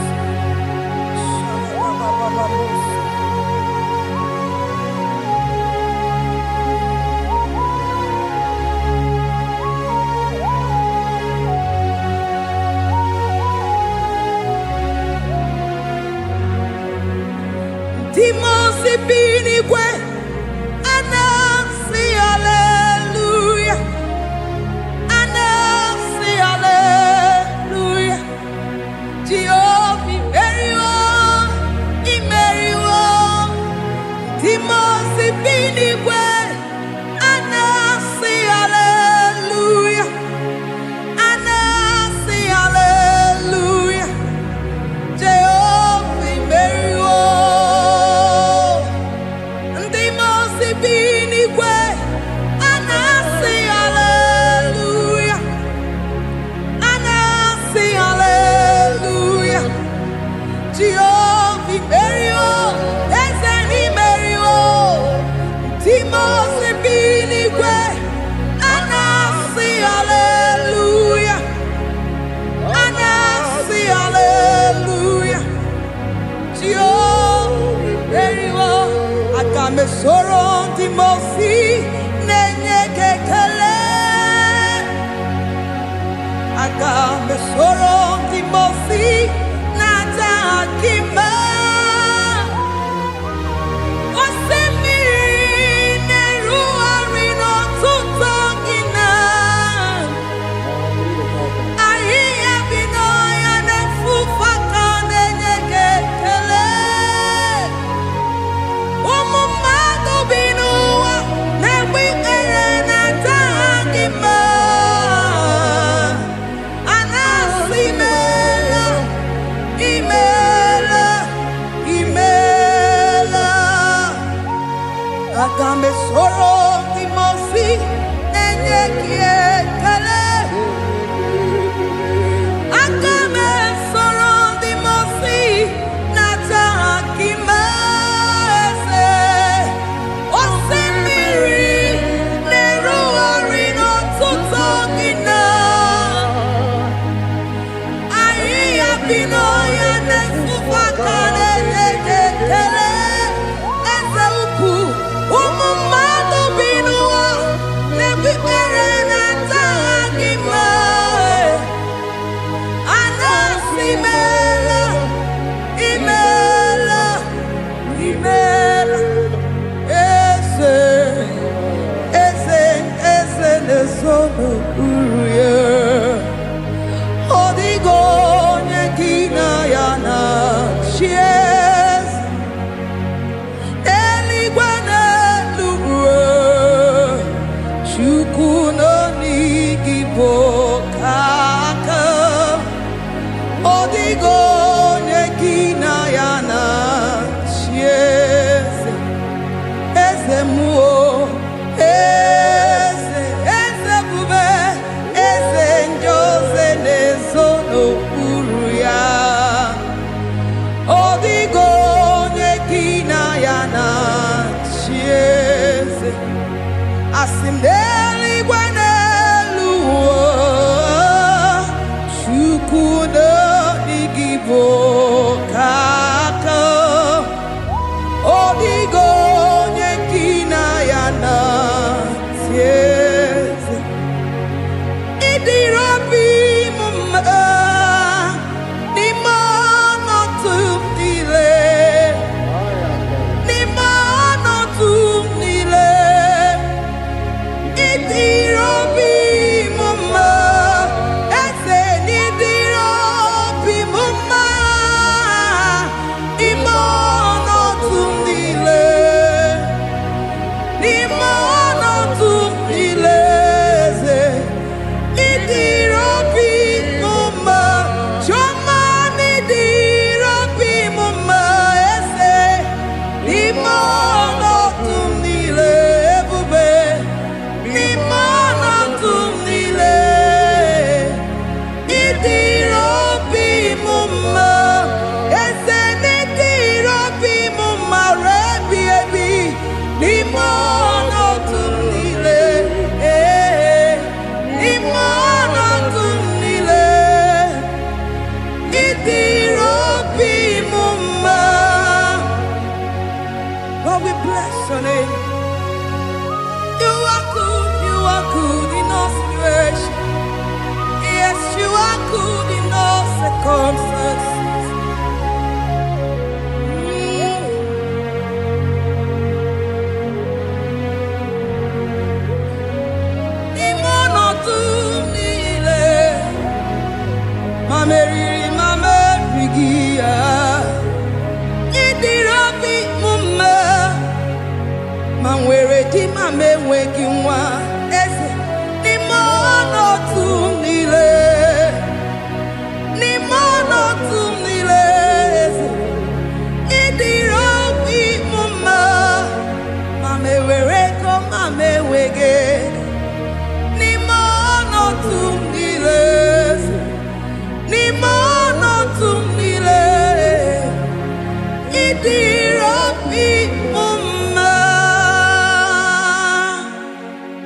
Timosi binigwe. Anasi hallelujah. Anasi hallelujah. Jehovah Imeriwo. Timosi binigwe. Anasi hallelujah. Anasi hallelujah. Jehovah Imeriwo. Timosi binigwe. Anasi hallelujah. Anasi hallelujah. Jehovah Imeriwo. Ezen Imeriwo. Timosi binigwe. Anasi hallelujah. Anasi hallelujah. Jehovah Imeriwo. Agame soro Timosi nenye kekele. Agame soro Timosi nata akima. Osemiri neru arino tutogina. Ahiya bino ya nefufaka nenye kekele. Umumado binuwa nebwikere nata akima. Anasimela, imela.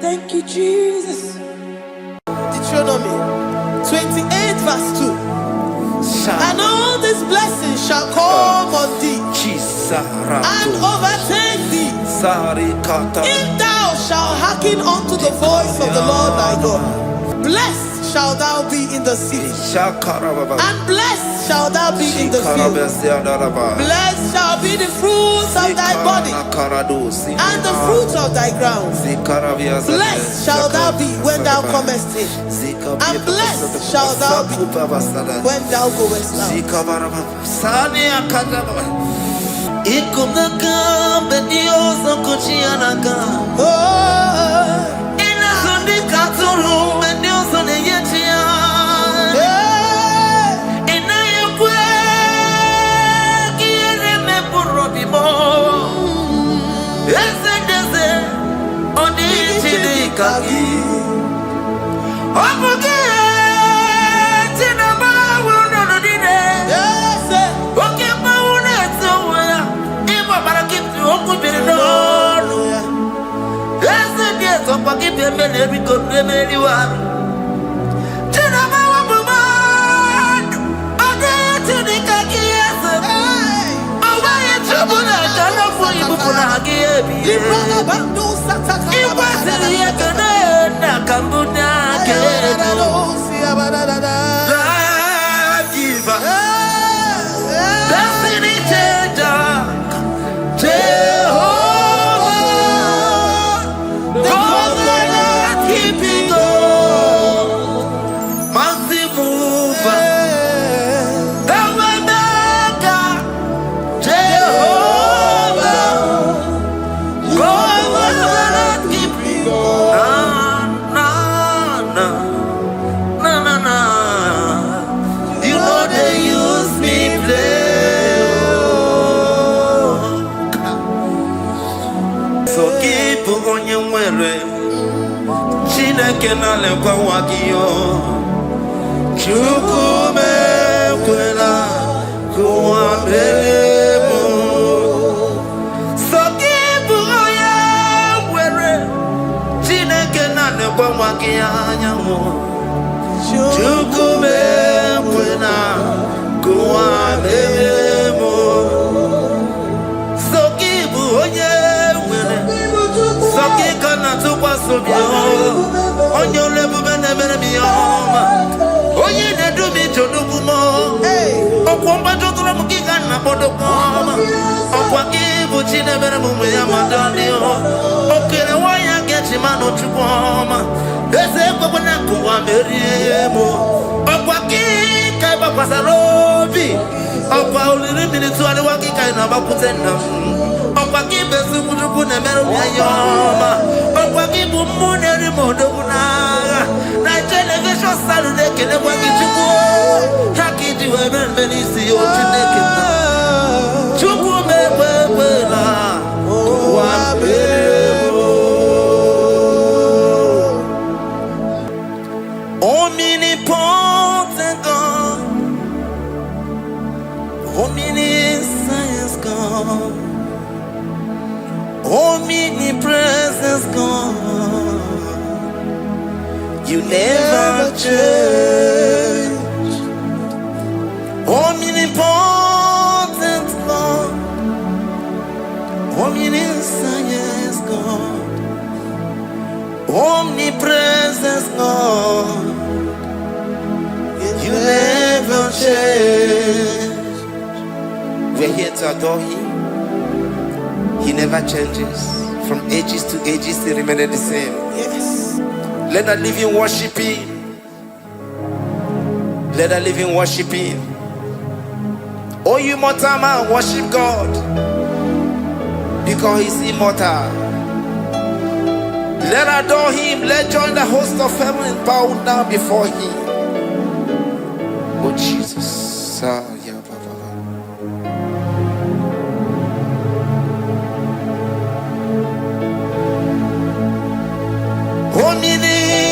Thank you, Jesus. Deuteronomy 28 verse 2. And all these blessings shall come on thee and overtake thee if thou shalt hearken unto the voice of the Lord thy God. Blessed shalt thou be in the city, and blessed shalt thou be in the field. Blessed shall be the fruit of thy body, and the fruit of thy ground. Blessed shalt thou be when thou comest in, and blessed shalt thou be when thou goest out. Chineke na lekwa wagiyo chukume kwela kuwa belemo sokibu oya were Chineke na lekwa wagiyo anyanwo chukume kwela kuwa belemo sokibu oya were sokika na tukwa sobio onyo lebu bene bene biyo chine bere mumu ya madani o. Okere wa ya gechi mano chuboma. Ese kwa na kuwa meriemo. Okwa ki kai ba kwasarobi. Okwa uliri minitu ani wa ki kai na ba kutenda. Okwa ki besu kuduku na meru ya yoma. Okwa ki bumu neri modo kunaga. Na elevation Saturday kele kwa kichuku. Haki diwe benisi yo chineke na. Chuku mewewe na. Omnipotent God, omniscience God, omnipresence God, you never change. Omnipotent God, omniscience God, omnipresence God, you never change. We're here to adore Him. He never changes. From ages to ages, He remains the same. Yes. Let that living worship Him. Let that living worship Him. Oh, you mortal man, worship God, because He's immortal. Let adore Him. Let join the host of heaven and bow down before Him. Oh Jesus, yeah, Baba.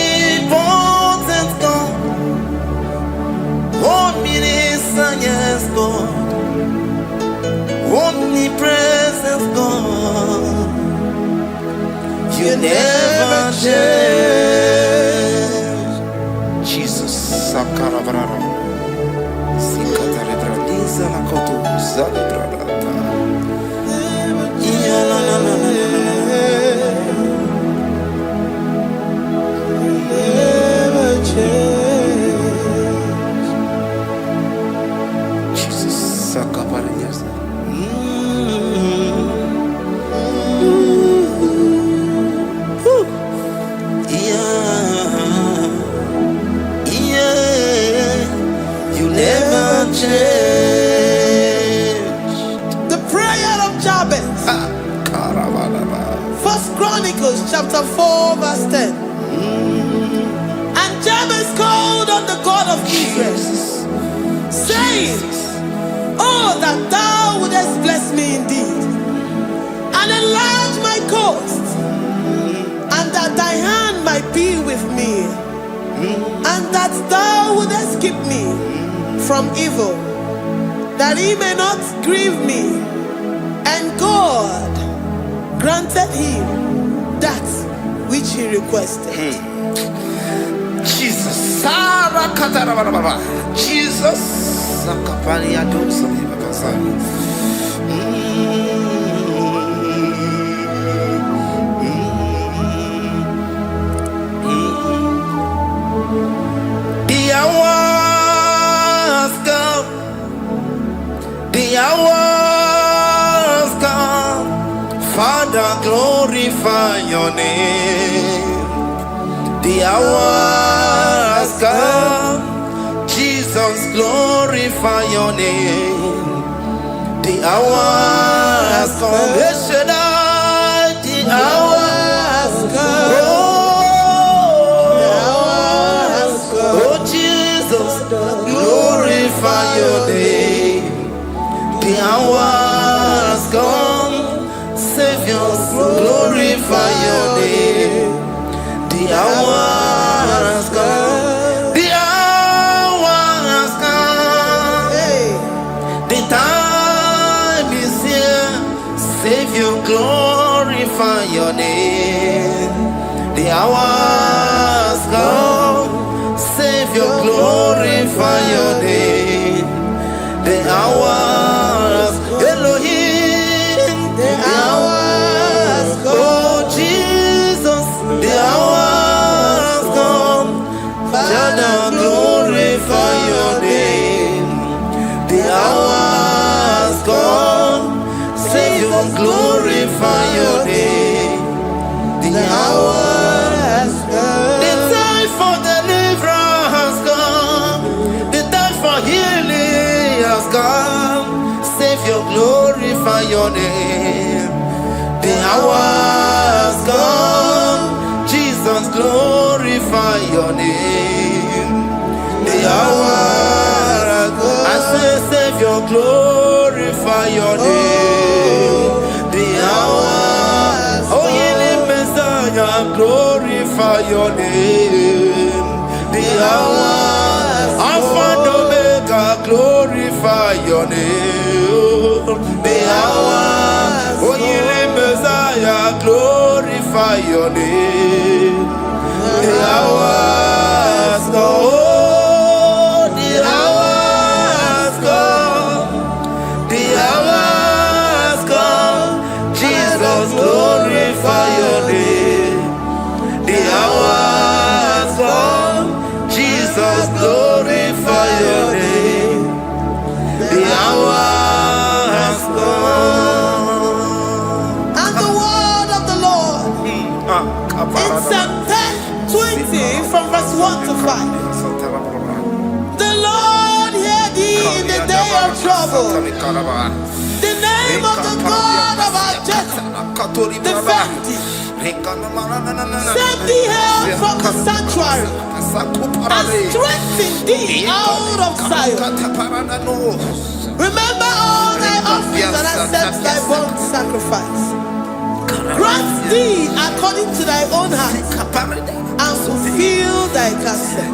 Omnipotent God, omniscience God, omnipresence God, you never change. Jesus, Sakarabrara. Jesus, Sakaparias. You never change. First Chronicles chapter 4 verse 10. And Jabez called on the God of Israel, saying, oh, that thou wouldest bless me indeed, and enlarge my coast, and that thy hand might be with me, and that thou wouldest keep me from evil, that he may not grieve me. And God granted him that which he requested. Jesus, Jesus, the hours come, the hours come. Father, glorify your name. The hour has come. Jesus, glorify your name. The hour has come. The hour has come. Oh, Jesus, glorify your name. The hour has come. Savior, glorify your name. The hour has come. The hour has come. The time is here. Savior, glorify your name. The hour has come. Savior, glorify your name. The hour has come. Elohim, the hour has come. Oh, Jesus, the hour has come. Father, glorify your name. The hour has come. Savior, Jesus, glorify your name. The hour has come. The time for deliverance has come. The time for healing has come. Savior, glorify your name. The hour has come. Jesus, glorify your name. The hour has come. I say, Savior, glorify your name. The hour. Oh, Messiah, glorify your name. The hour. Alpha and Omega, glorify your name. The hour. Oh, Messiah, glorify your name. The hour has come. The hour has come. The hour has come. Jesus, glorify your name. The hour has come. Jesus, glorify your name. The hour has come. And the word of the Lord in Psalm 20 from verse 1 to 5. The Lord hear thee in the day of trouble. The name of the God of our Jacob defend thee. Send thee help from the sanctuary and strengthen thee out of Zion. Remember all thy offerings and accept thy burnt sacrifice. Grant thee according to thy own heart and fulfill thy counsel.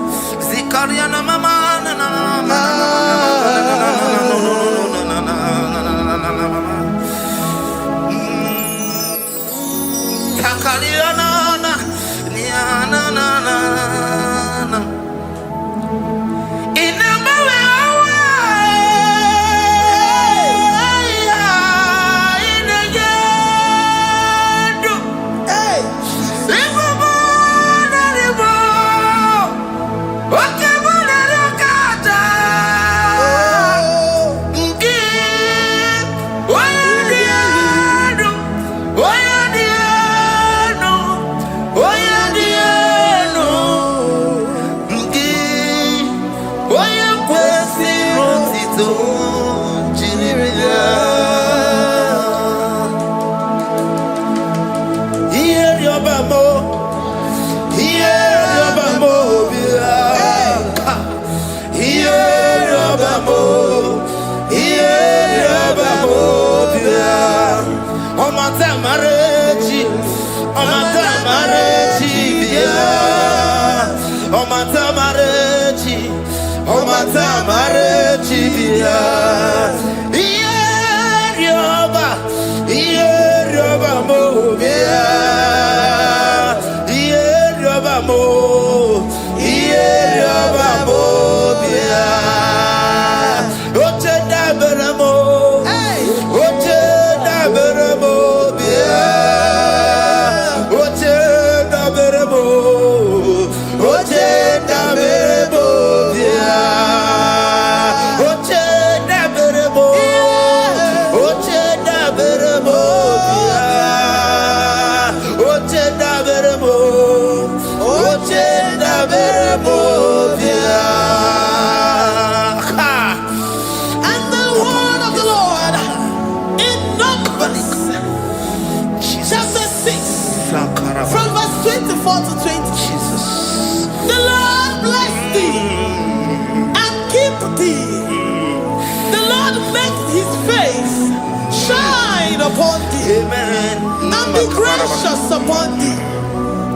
Gracious upon thee.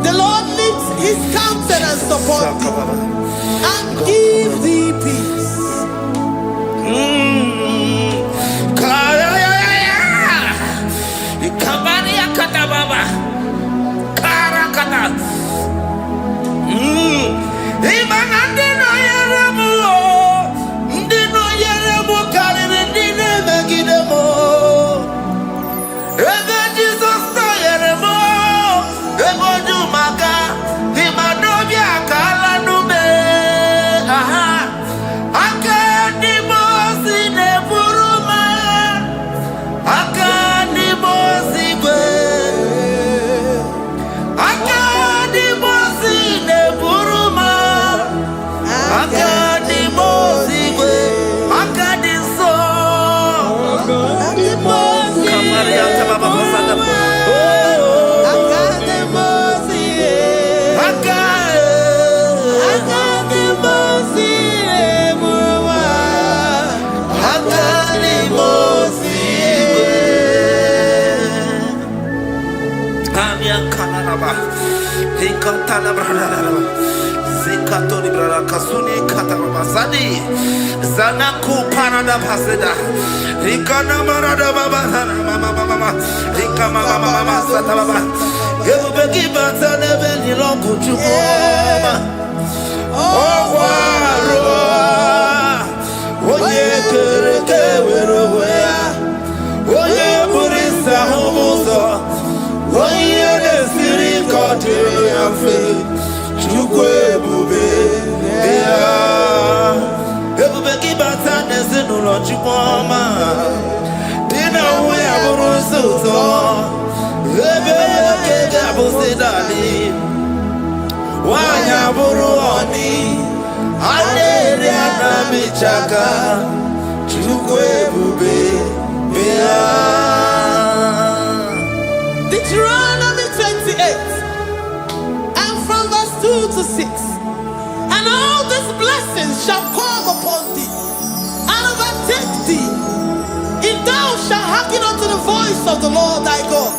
The Lord lifts his countenance upon thee and give thee peace. baba. Hikatala brada. Zikatori brada kasuni kataba zadi. Zanaku parada paseda. Hikana marada baba mama mama. Hikama mama sata baba. Yebeki batane beni longu chukoma. Okwaro. Oye kereke weroya. Oye burisa homoso. Oye desiri kote afe. Chukwe bube. Ebubeki batane zinulo chukoma. Dina uya burusuto. Ebeke jabusidali. Wanya buruoni. Adere anamichaka. Chukwe bube. Deuteronomy 28 and from verse 2 to 6. And all these blessings shall come upon thee and overtake thee if thou shalt hearken unto the voice of the Lord thy God.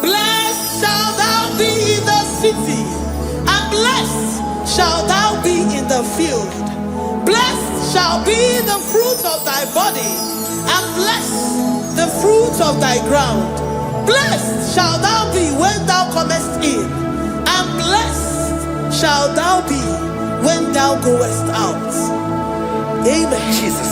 Blessed shalt thou be in the city, and blessed shalt thou be in the field. Blessed shall be the fruit of thy body, and blessed the fruit of thy ground. Blessed shalt thou be when thou comest in, and blessed shalt thou be when thou goest out. Amen. Jesus.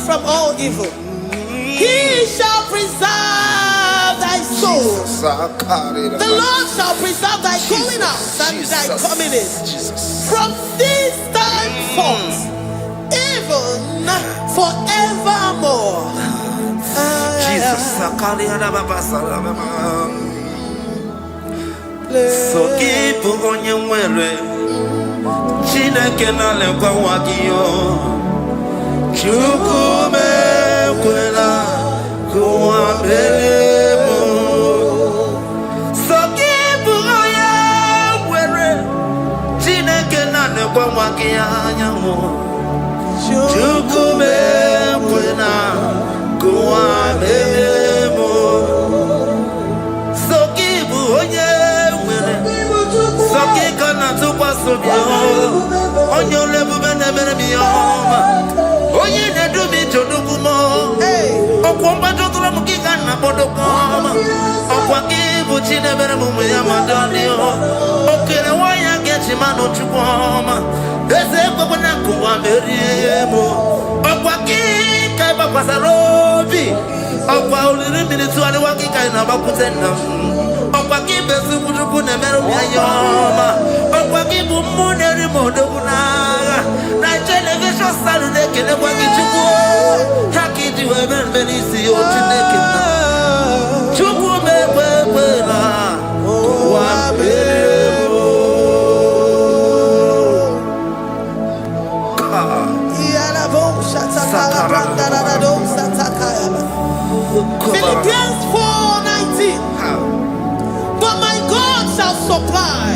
From all evil, he shall preserve thy soul. The Lord shall preserve thy going out and thy coming in from this time forth, even forevermore. Jesus, so keep on your way. Chineke na lekwa wakio. Chukume kwela kuambelemo. Sokibu oya were. Chineke na lekwa wakianyamu. Chukume kwela kuambelemo. Sokibu oya were. Sokika na tukwa sobio. Onyo lebu bene bene biyoma. Oye ne do mi jodugumo. Okwomba jotula mukika na bodokoma. Okwa kibu chine bere mumu ya madani o. mano chukoma. Ese bwana kuwa meriemo. Okwaki kai bakwasarobi. Okwa uliri militu ali wakika ina bakutenda. Okwaki besu kujuku nemero myayoma. Okwaki bumune rimodo kunaga. Na television salude kene kwaki chuku. Haki diwe benisi otineke na. Chuku mepepe na. Kuwa meriemo. Philippians 4:19. But my God shall supply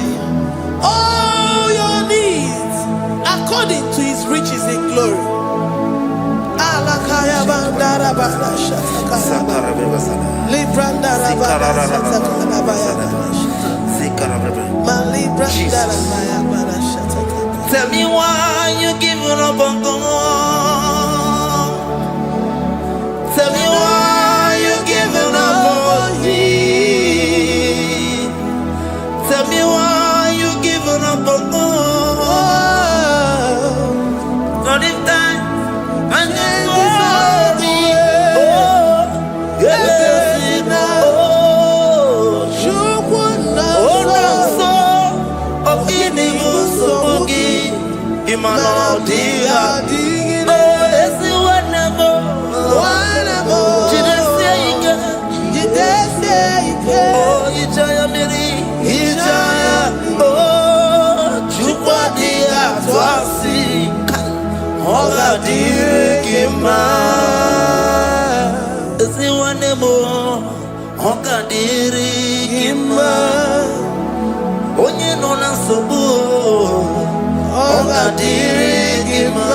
all your needs according to his riches in glory. Tell me why you giving up on God. Tell me why you giving up on me. Tell me why you giving up on God. Not if time and then worry. Oh, yes, now. Oh, no, so. Oh, in the Imano dia, oh, it's the wonderful. Oh, Ijaya Miri, Ijaya, oh, Chukwa dia, Twasi, Hola dia, Kima, it's the wonderful. Hoga diri, Kima, Onye nona sobu. Oga dirigima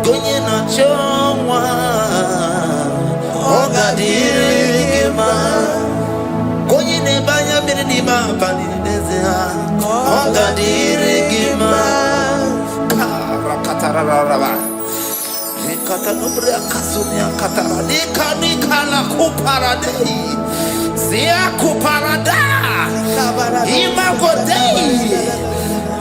Gonye na chomwa Oga dirigima Gonye ne banya birinima Paninezea Oga dirigima Karakatararaba Nikata nubria kasunia katara Nika la kuparadei Zia kuparada Imagodei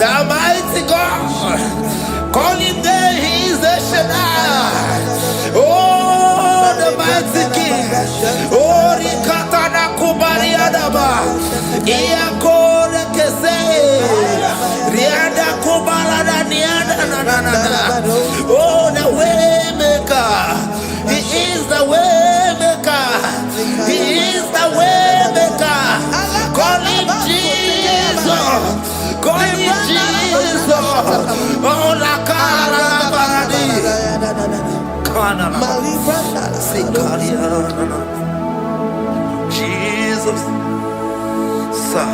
The mighty God, call him there, he is the Shaddai. Oh, the mighty King. Oh, Rikatana Kubariadaba. Iakore Kese. Riada Kubarada Niada. Oh, the way maker. He is the way maker. He is the way maker. Call him Jesus. Call him Jesus. Oh, la cara baradi. Kana. Sikaria. Jesus. Sa.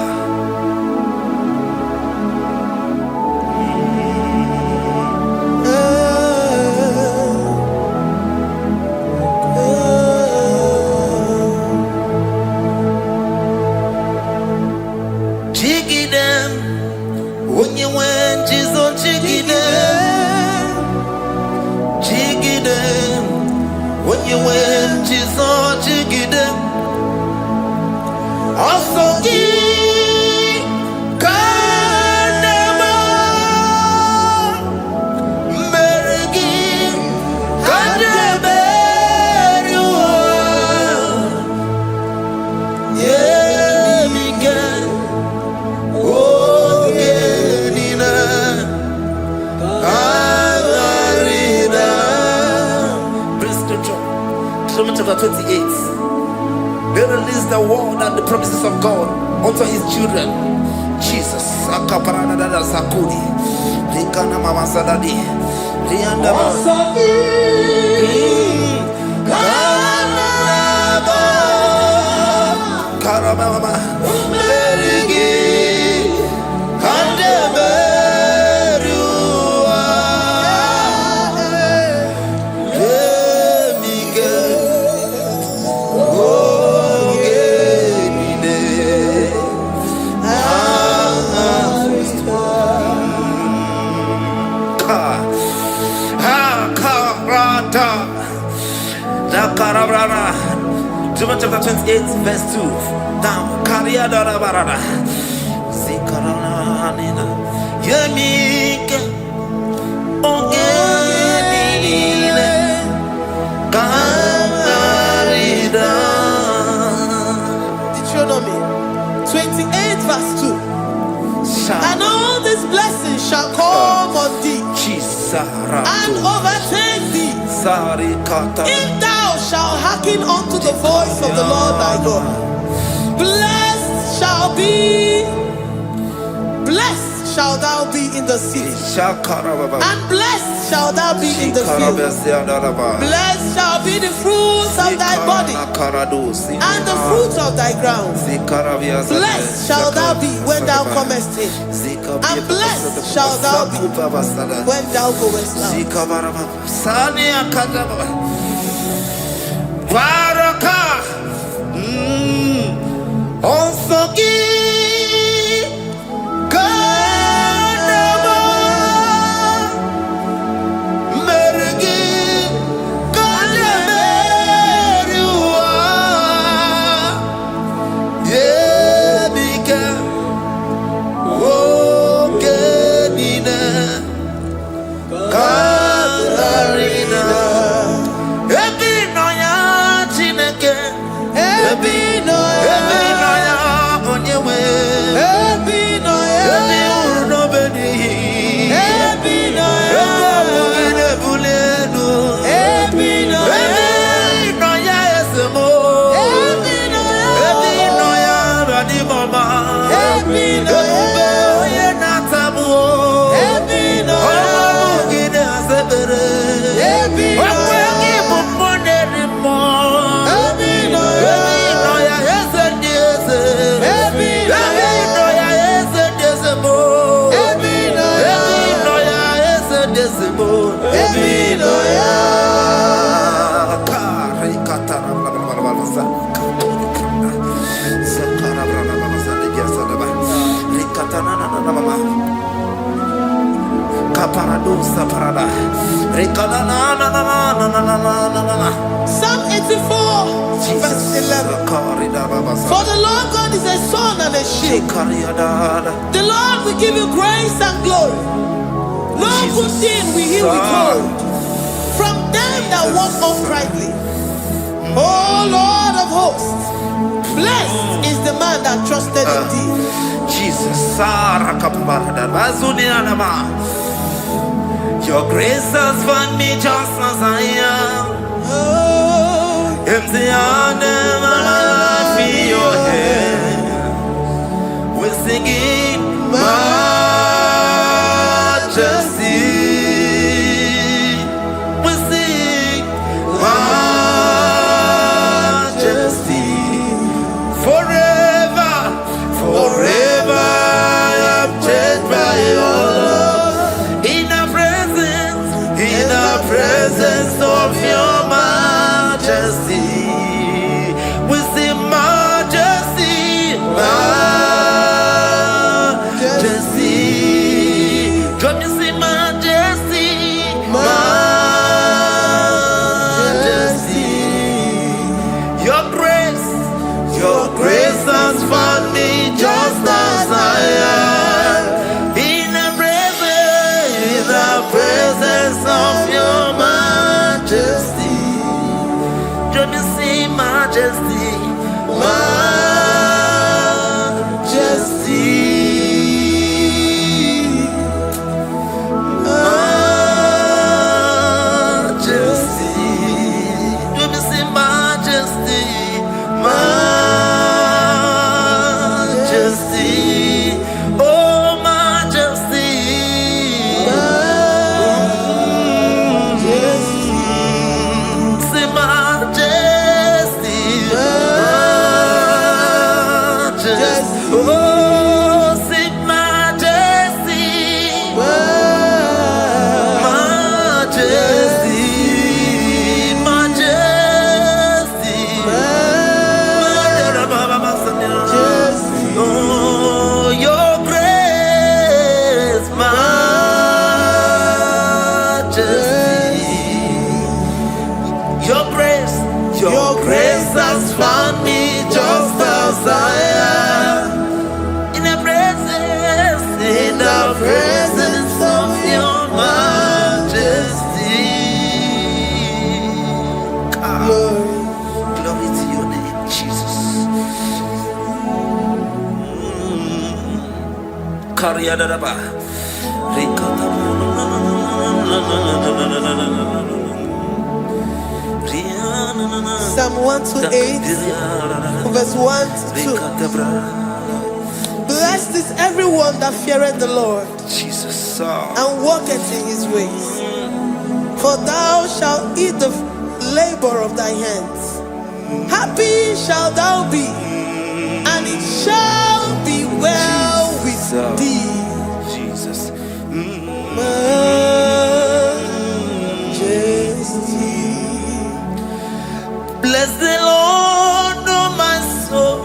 When you went, Jesus, jigide. Also, Kanema, Merigi, Kandeberu, yeah, Miguel, oh, Genina. Chapter 28. They release the word and the promises of God unto his children. Jesus. Akaparanada Sakudi. Rikana Mama Sadadi. Rianda Karamama. Merigi. John chapter 28 verse 2. Down. Karia Dara Barada. Zikarana. Anina Yemika Ongenine Kangarida. Deuteronomy 28 verse 2. And all these blessings shall come on thee and overtake thee if thou shalt hearken unto the voice of the Lord thy God. Blessed shall thou be in the city, and blessed shall thou be in the field. Blessed shall be the fruits of thy body, and the fruits of thy ground. Blessed shall thou be when thou comest in, and blessed shall thou be when thou goest out. Psalm 84 verse 11. For the Lord God is a sun and a shield. The Lord will give you grace and glory. No good thing will he withhold from them that walk uprightly. O Lord of hosts, blessed is the man that trusted in thee. Jesus, your grace has found me just as I am. Empty handed, I feel your hand. We're singing majesty. We sing majesty. Forever, forever I'm changed by your love. In the presence of your majesty, we see majesty, majesty. Come you see majesty, majesty. Your grace has found me just as I am. In the presence of your majesty. Glory to your name, Jesus. Kariadaba. Psalm 128, verse 1 to 2. Blessed is everyone that feareth the Lord, Jesus, and walketh in his ways. For thou shalt eat the labor of thy hands. Happy shalt thou be, and it shall be well with thee. Jesus. Majesty. Bless the Lord, oh my soul.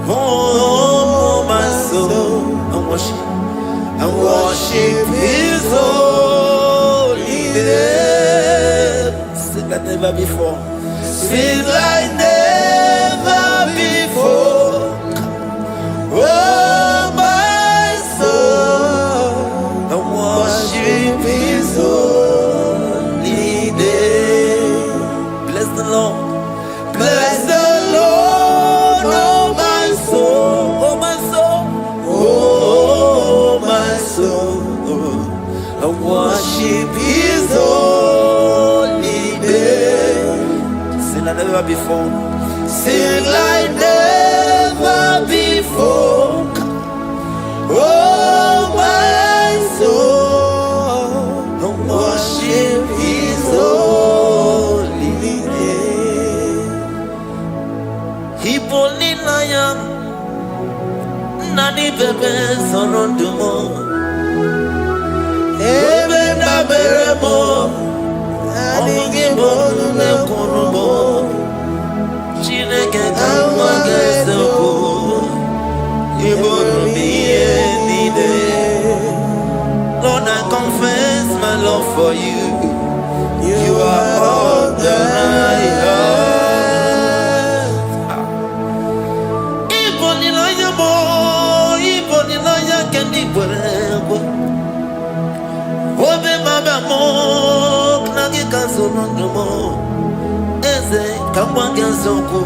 Oh, my soul. And worship his holy name. Sing like never before. Sing like never before. Oh, my soul. And worship his holy name. Bless the Lord. Bless the Lord, oh my soul, oh my soul, oh my soul. I worship his holy name. Sing like never before. Sing like never before. Oh my soul, I worship his holy name. Hipoli nayam nani bebe sorondumo ebe na beremo omugi bonu ne kunumo Chineke kama gesoko ibonu miye nide. Lord, I confess my love for you. You are all that I have. Iboni loya mo, iboni loya kendi bwerebo. Obe maba mo, nagi kazonondo mo. Eze kama gesoko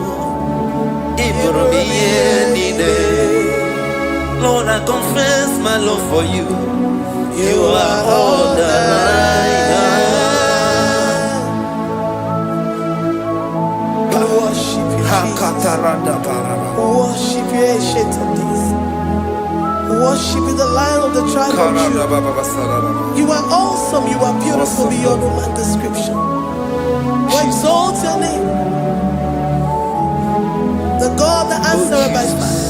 ibonu miye nide. Lord, I confess my love for you. You are all that I have. Worship you, Jesus. Worship you, Ancient of Days. Worship you, the Lion of the tribe of Judah. You are awesome. You are beautiful beyond human description. We exalt your name, the God that answered by fire.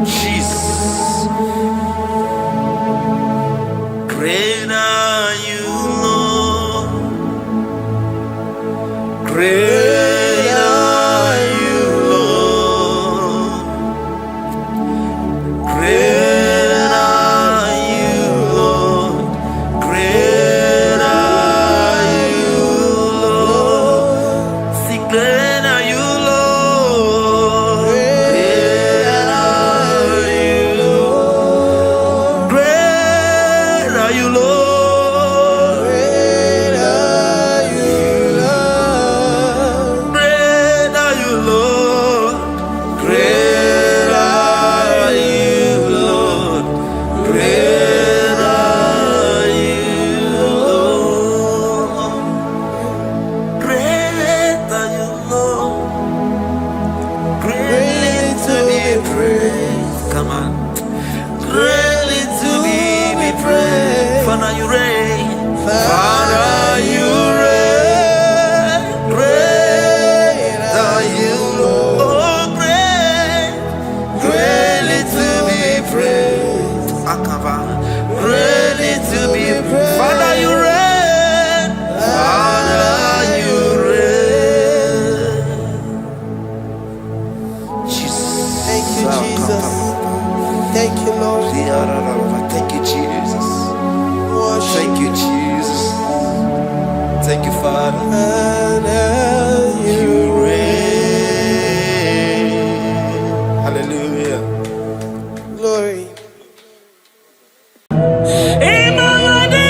Jesus. Great are you, Lord. Great are you, Lord. Great are you, Lord. Great are you, Lord. Sing great are you, Lord. Great are you, Lord. Great are you, Lord. Great are you, Lord. Great are you, Lord. Great are you, Lord. Great are you, Lord. Great are you, Lord. Greatly to be praised. Come on. Greatly to be praised. Father, you reign. Father, you reign. Great are you, Lord. Oh, great. Greatly to be praised. Akaba. Greatly to be praised. Father, you reign. Father, you reign. Jesus. Thank you, Jesus. Thank you, Lord. Thank you, Jesus. Worship Thank you, Jesus. Thank you, Father. You reign. Hallelujah. glory. Imamade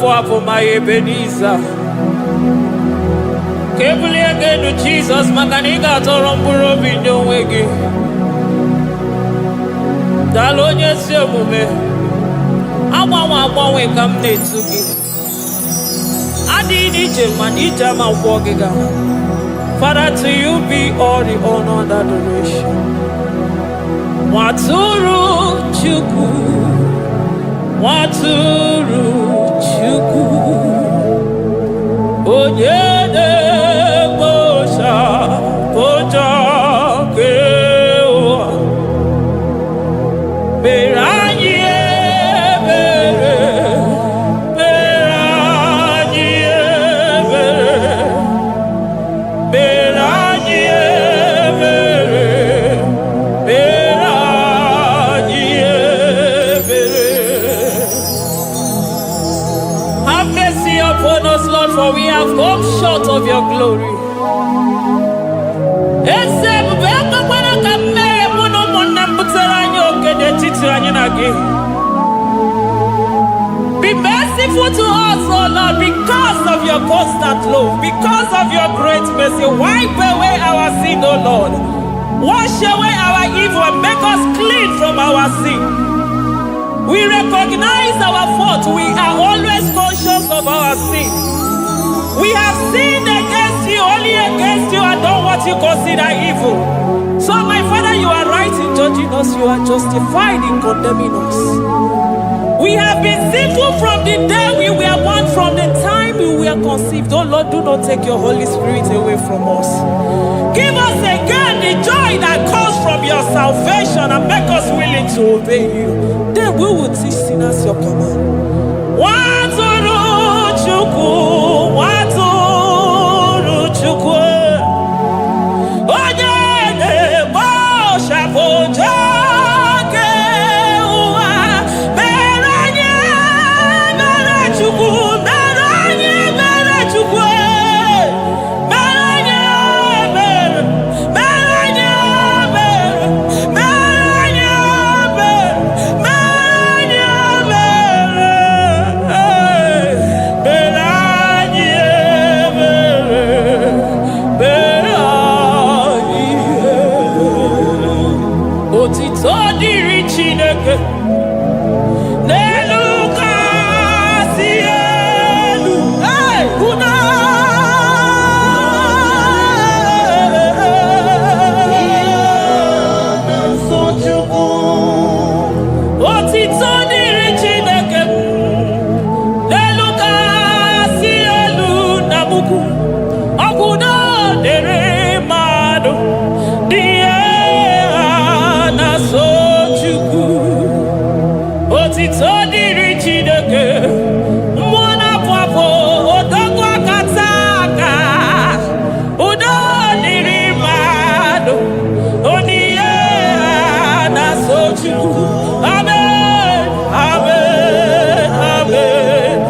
na-apụ my Ebenezer. Ka ebulie gị elu Jizọs maka na ị ga-atọrọ mkpụrụ obi nye onwe gị. Daalụ onye ezi omume. Agbanwe ka m na-etu gị. Adịghị n'ije mana ije ama gwọ gị ga. Father, to you be all the honor and adoration. Nwatụrụ Chukwu, Nwatụrụ Chukwu, onye na-ekpocha kpocha ke ụwa, mere anyị ebere, mere anyị ebere, mere anyị ebere, mere anyị ebere. Have mercy upon us, Lord, for we have come short of your glory. Be merciful to us, oh Lord, because of your constant love, because of your great mercy. Wipe away our sin, oh Lord. Wash away our evil and make us clean from our sin. We recognize our fault. We are always conscious of our sin. We have sinned against you, only against you, and done what you consider evil. So, my Father, you are right in judging us. You are justified in condemning us. We have been sinful from the day we were born, from the time we were conceived. Oh Lord, do not take your Holy Spirit away from us. Give us again the joy that comes from your salvation and make us willing to obey you. Then we will teach sinners your command. Nwatụrụ Chukwu, Nwatụrụ Chukwu, onye na-ekpocha kpocha ke ụwa, mere anyị ebere Chukwu, mere anyị ebere Chukwu, mere anyị ebere, mere anyị ebere, mere anyị ebere, mere anyị otito dịrị Chineke n'elu kasị elu. Una otito dịrị Chineke n'elu kasị elu na buku ọgwụdo dịrị mmadụ dị otito dịrị Chineke mmụọ na-apụ apụ odogwu akata aka udo dịrị mmadụ onihe na-asọ Chukwu. Amen, amen, amen.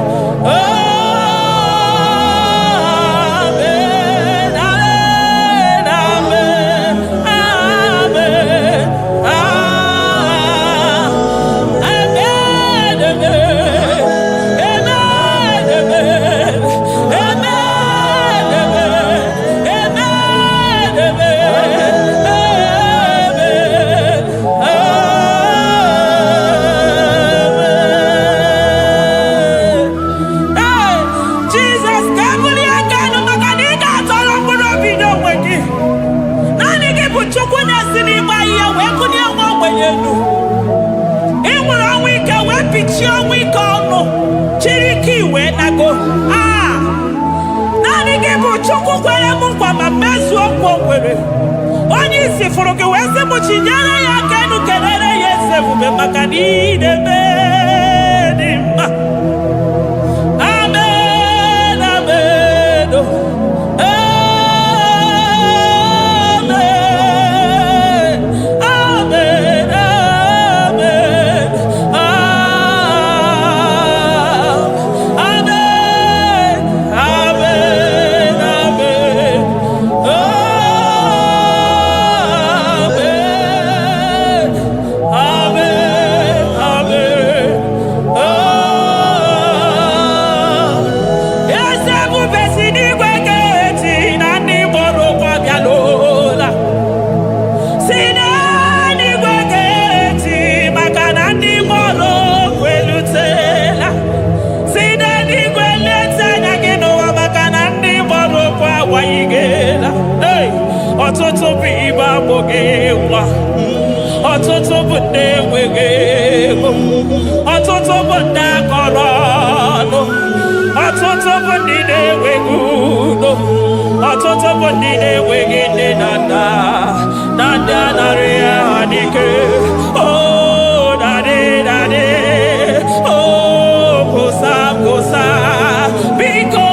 Chukwu kwere m nkwa ma mezuo nkwa o kwere. Onye isi fụrụ gị wee sị m chinyere ya aka enu kelere ya eze ebube maka na ị na-eme dị mma. Amen, amen, amen, amen, amen. ọtụtụ bụ ndị enweghị ego, ọtụtụ bụ ndị akọrọ ọnụ, ọtụtụ bụ ndị na-enweghị udo, ọtụtụ bụ ndị na-enweghị nne na nna, na ndị anarị ya adịke. Oh, daddy, daddy, oh, kosa, kosa, biko.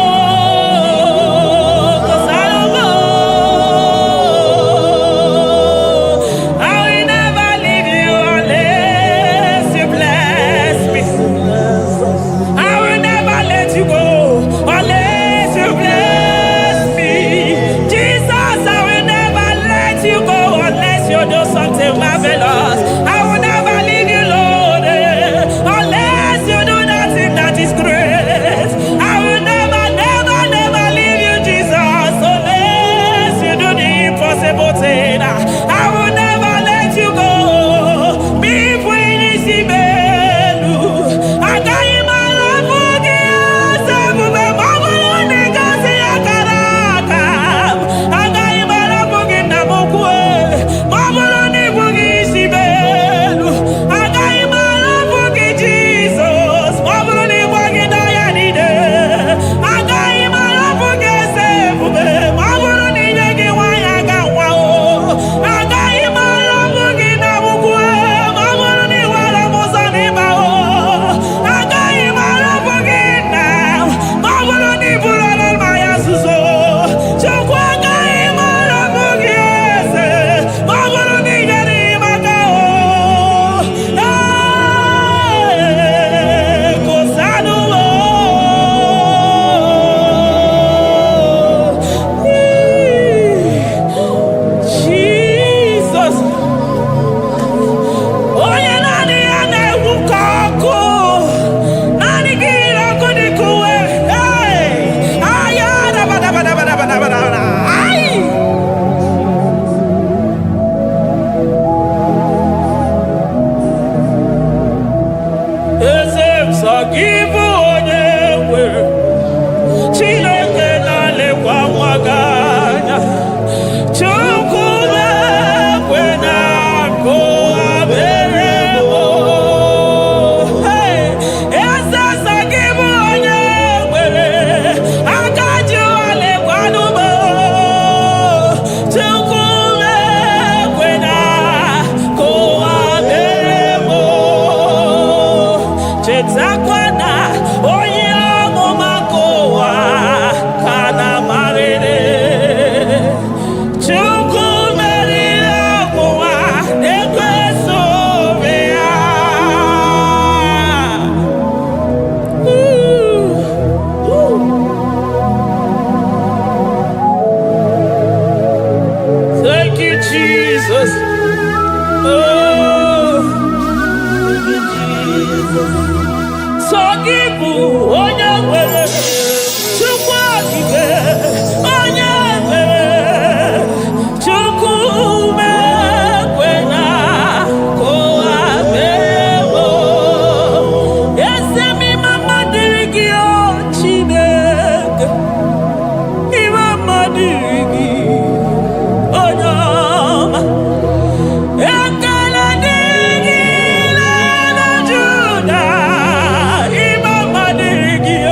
Judah, Imam Madirigi.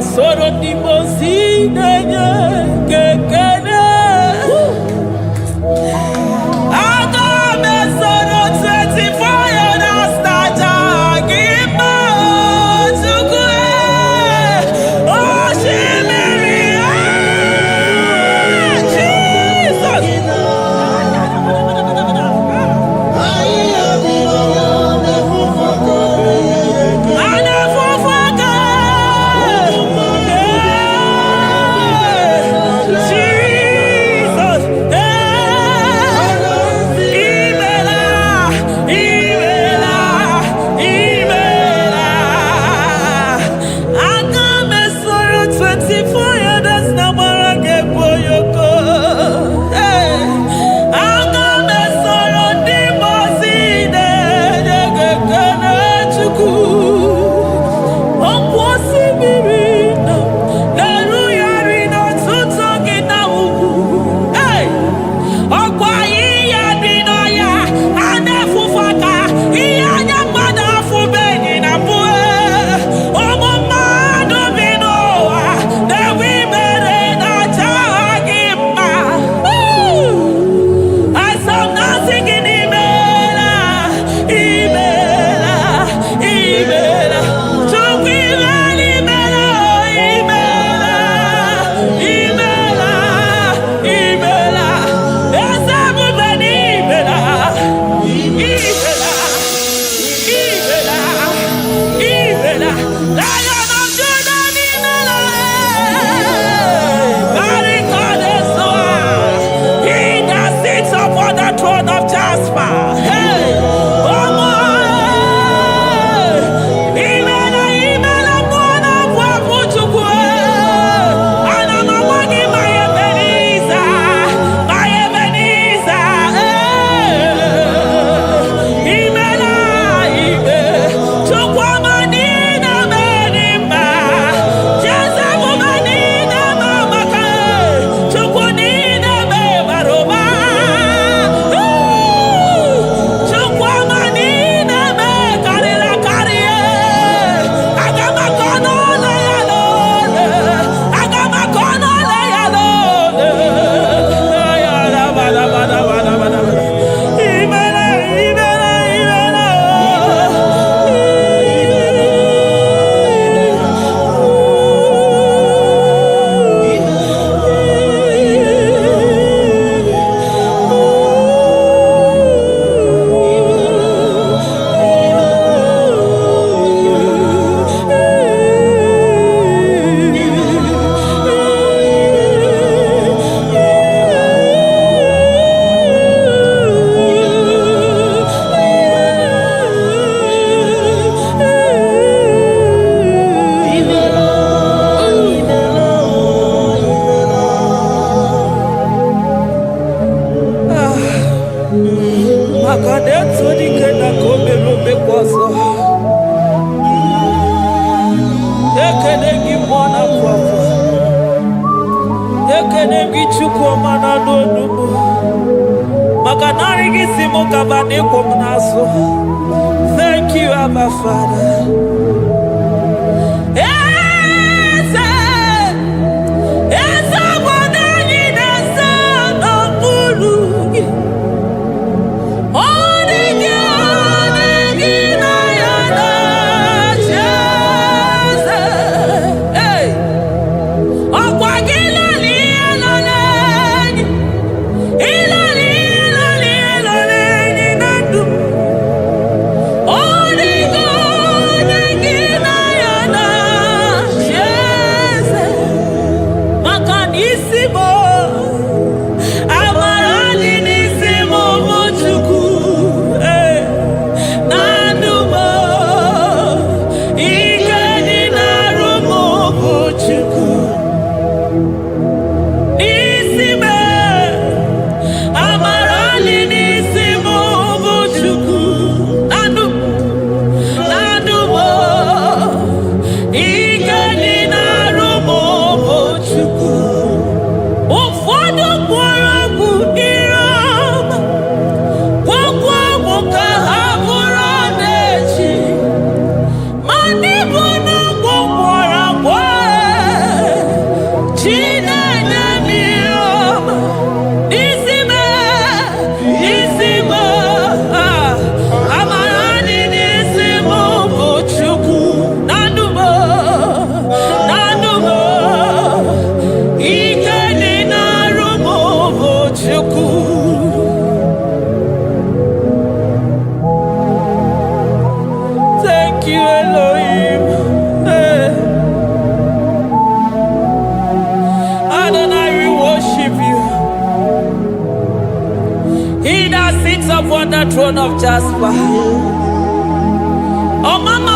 Soro di mosina que quede. Agame soro 24 na staja gima tukwe. Oh shimiri Jesus. Jesus. Thank you, Abba Father. Upon the throne of Jasper. Oh, Mama,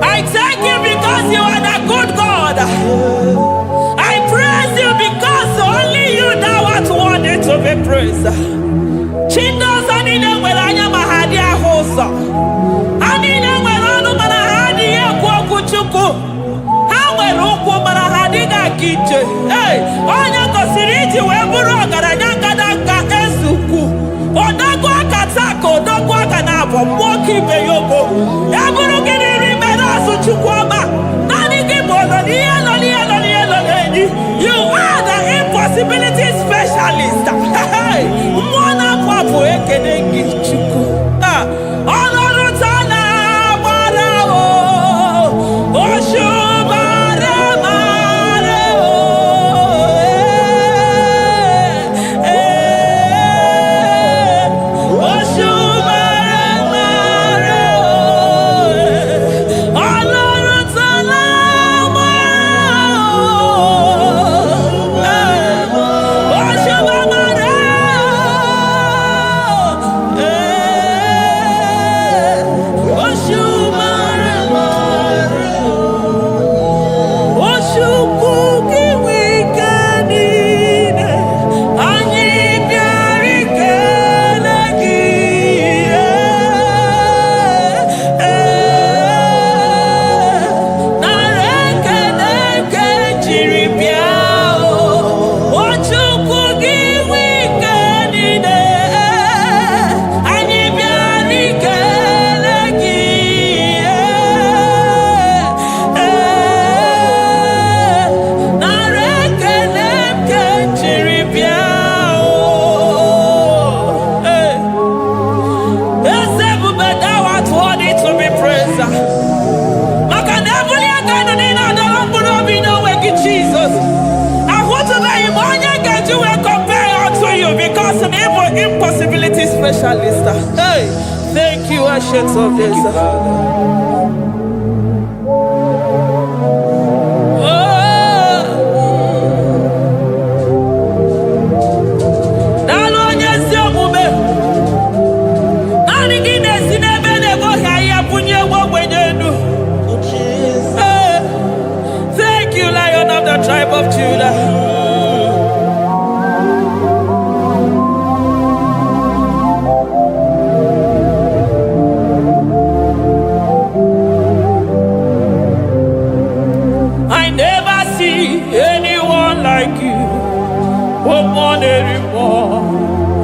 I thank you because you are the good God. I praise you because only you thou art worthy to be praised. Chindos anine welanya mahadia hosa. Anine welanu marahadi ya kwa kuchuku. Hawe ruku marahadi na kiche. Hey, onya kosiriti weburu garanyanga daka ezuku. Odagwa katako, odagwa kanabo, mwoki beyoko. Eburu gini rimerasu chukwama. Nani gibolo, you are the impossibility specialist. Hey, mwana papu ekenengi chuku. Honoru tana marao. Oshubare marao. Oshubare marao. Honoru tana impossibility specialist. Hey, thank you, Ancient of Days. Thank you, Lion of the tribe of Judah.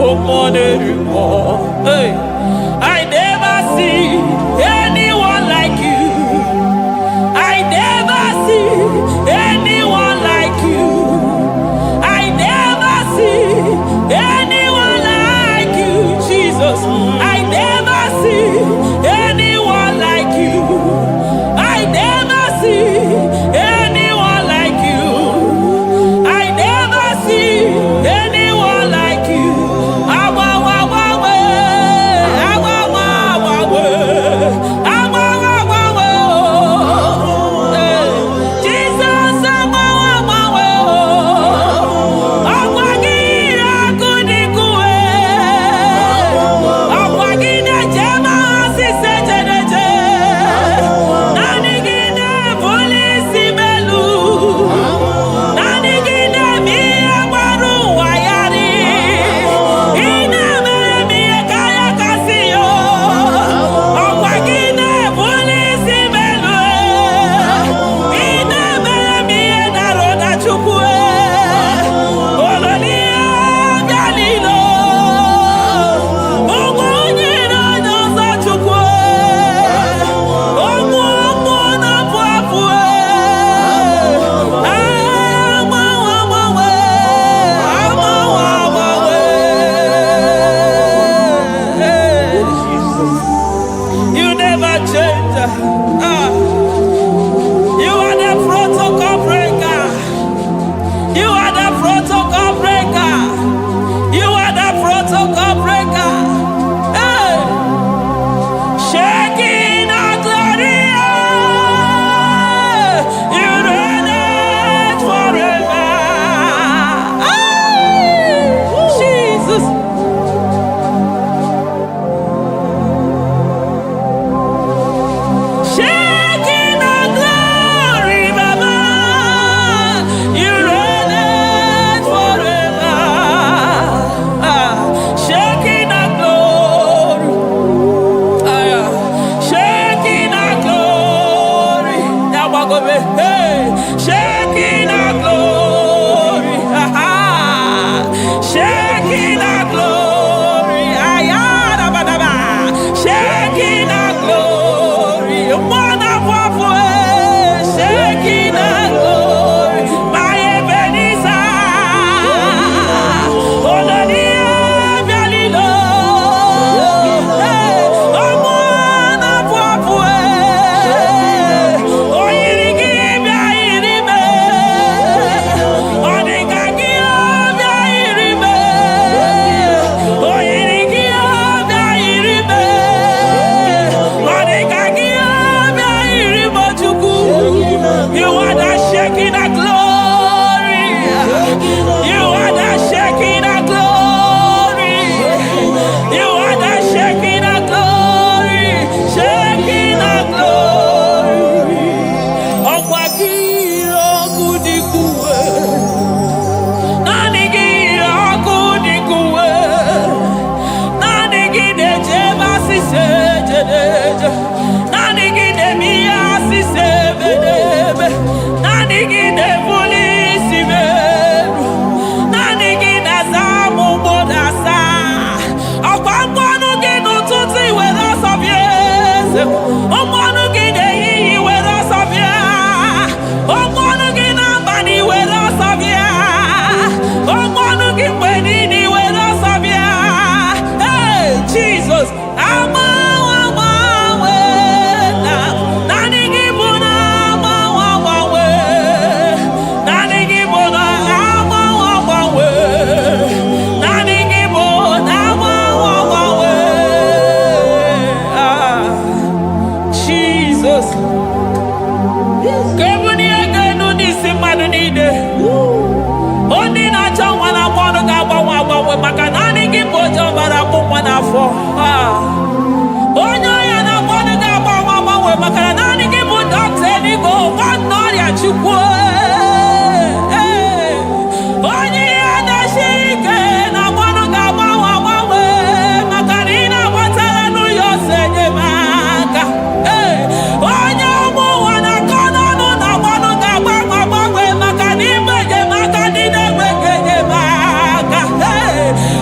no more anymore. Hey, I never see anyone like you. I never see anyone like you. I never see anyone like you, Jesus. I never see anyone like you. I never see anyone like you. I never see anyone like you.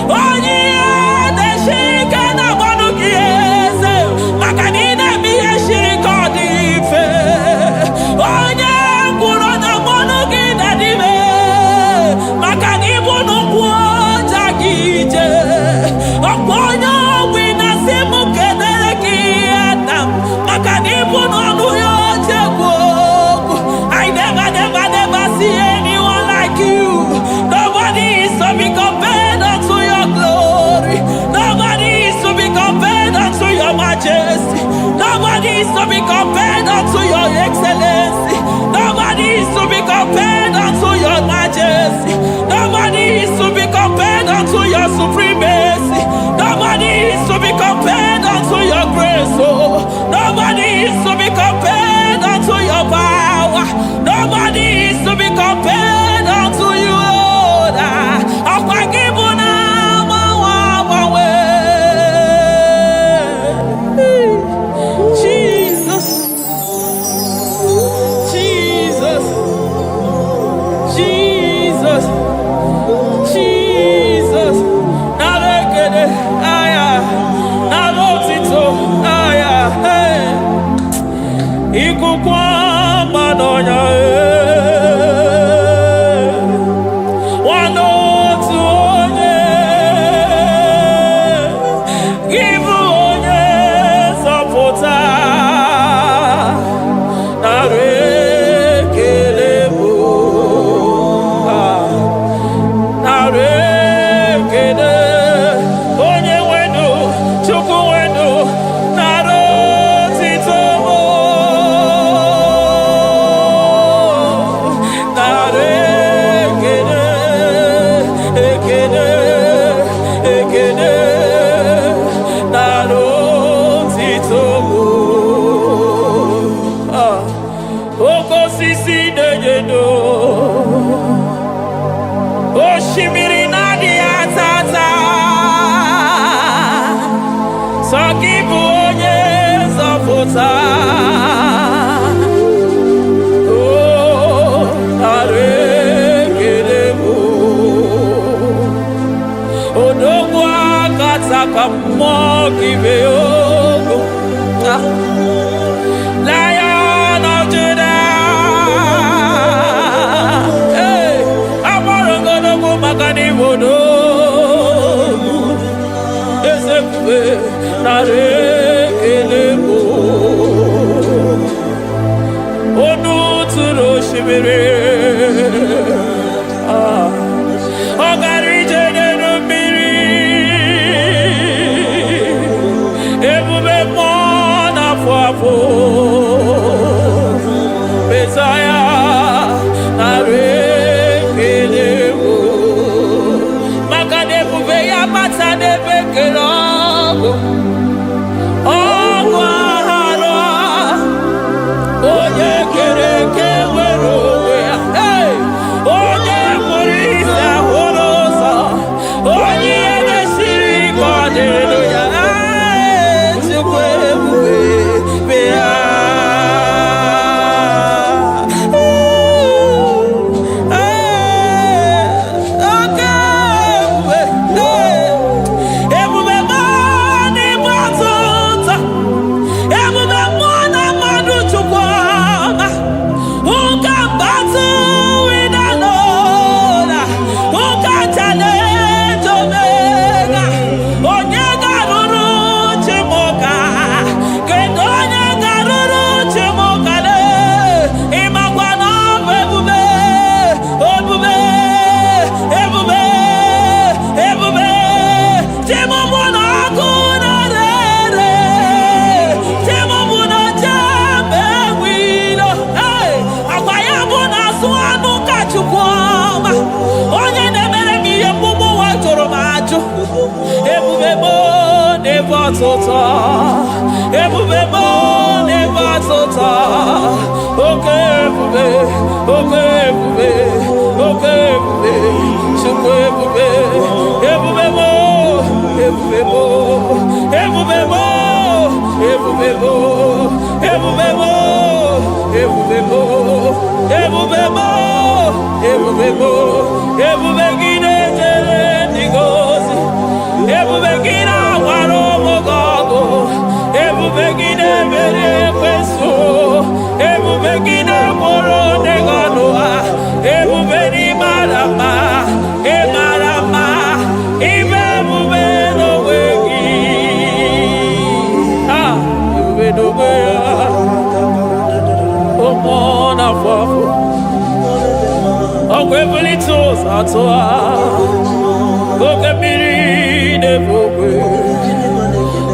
Oh, yeah. is to be compared unto your excellency. Nobody is to be compared unto your majesty. Nobody is to be compared unto your supremacy. Nobody is to be compared unto your grace. Oh, nobody is to be compared unto your power. Nobody is to be compared unto you, Lord. Jesus, Jesus, Jesus, Jesus. Narekede, aya, narotito, aya, hey. Ikukwa madonya, Lion of Judah, hey, Amorogonogo Magani Wodo, Ezekiwe, Narekelebo, Onu Turo Shibere, Ogarije Nenumiri, Ebube Mona Fuapo, Messiah, Narekelebo, Makadebu Veya Matane Bekelogo, Ogwahara, Oye Kereke Werowe, hey, Oye Murisa Horosa, Oye Neshiri Kodeluya, Chukwebuwe, Bea.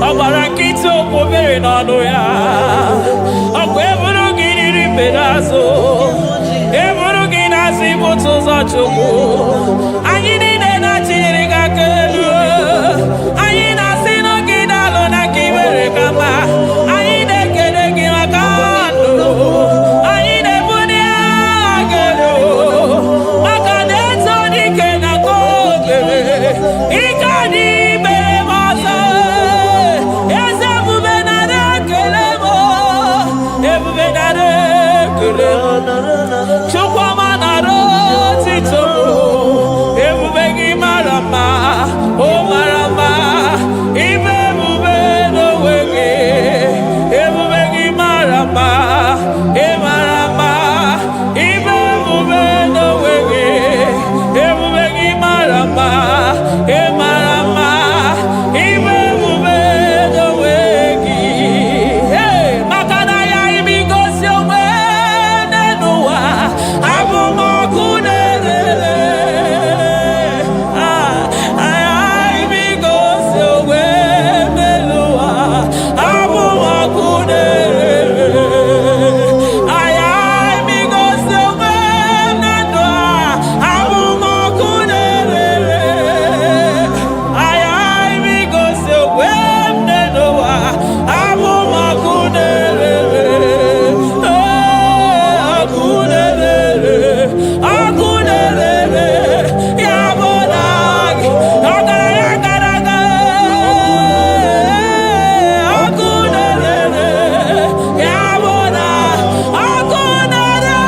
Abarakito Poveri Nanoya. Chukwu. Anyị niile na-achịrị gị aka elu. Anyị na-asị n'ogide alụ na ka iwere ka mma. Anyị na-ekele gị maka ndụ. Anyị na-ebuli agha elu. Maka na eto dike na ka o mere. Ike adị mere m ọzọ. Eze ebube nara ekele m. Ebube nara ekele m. Chukwuma nara otito m. Ebube gị mara mma. O mara mma. Ibe ebube n'onwe gị. Ebube gị mara mma. Ị mara mma. Ibe ebube n'onwe gị. Ebube gị mara mma. Ị mara mma. Ibe ebube n'onwe gị. Hey, maka na ya ibigosi onwe n'ụwa. Abụ m ọkụ na-erere. Ya ibigosi onwe n'ụwa. Abụ m ọkụ na-erere. Ya ibigosi onwe na ndụ a. Abụ m ọkụ na-erere. Ya ibigosi onwe n'ụwa. Abụ m ọkụ na-erere. Ọkụ na-erere. Ọkụ na-erere. Ya bụ na gị. Ọgaranya gara aga. Ọkụ na-erere. Ya bụ na ọkụ na-erere.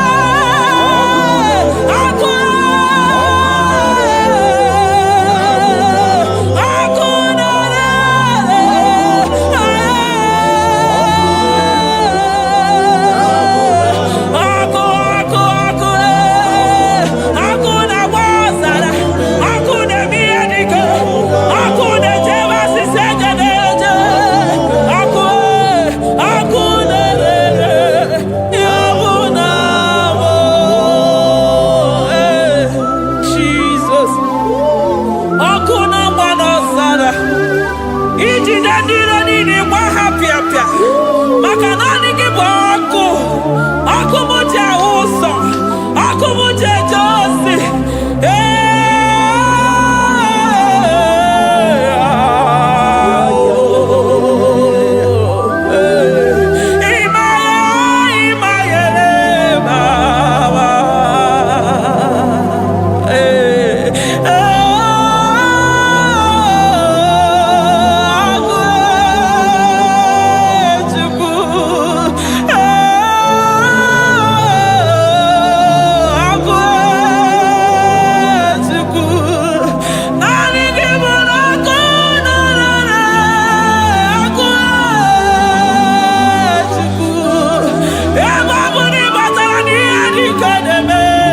Ọkụ ọkụ na-agba ọzara. Ọkụ na-eme ihe dike. Ọkụ na-ejebe asịsị ejede eje. Ọkụ na-erere. Ya bụ na bụ Jesus. Ọkụ na-agba n'ọzara. Ijide ndị iro niile gba ha pịapịa. Maka naanị gị bụ ọkụ. Ọkụ m ji ahụ ụzọ. Ọkụ m ji eje ozi.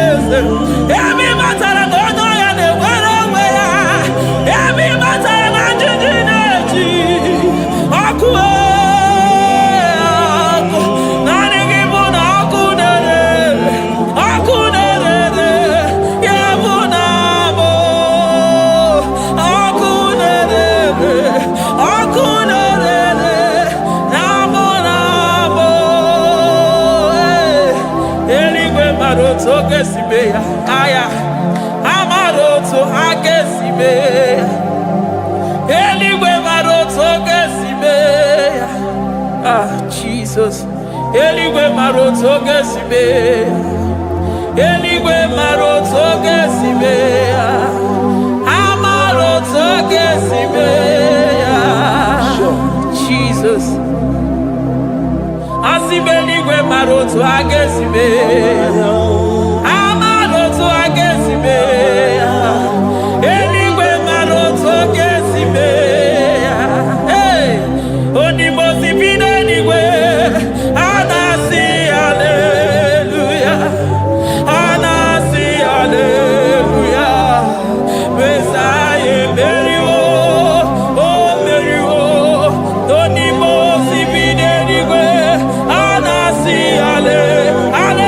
Ebe batara na onye ọya na-enwere onwe ya. Ebe batara na njiji na-eji. Ọkụ ọkụ. Naanị gị bụ na ọkụ na-erere. Ọkụ na-erere. Ya bụ na bụ ọkụ na-erere. Ọkụ na-erere. Ya bụ na bụ eluigwe mara otu oge si mee ya. Aya amara otu aka esi mee ya. Eluigwe mara otu oge si mee ya. Jesus. Eluigwe mara otu oge si mee ya. Eluigwe mara otu oge si mee ya. Amara otu oge si mee ya. Jesus. Asị m eluigwe mara otu aka esi mee ya. Amara otu aka esi mee ya. Eluigwe mara otu aka esi mee ya. Onye si bi n'eluigwe. A na-asị haleluya. A na-asị haleluya. Mesaya emeriwo. O meriwo. Onye si bi n'eluigwe. A na-asị haleluya.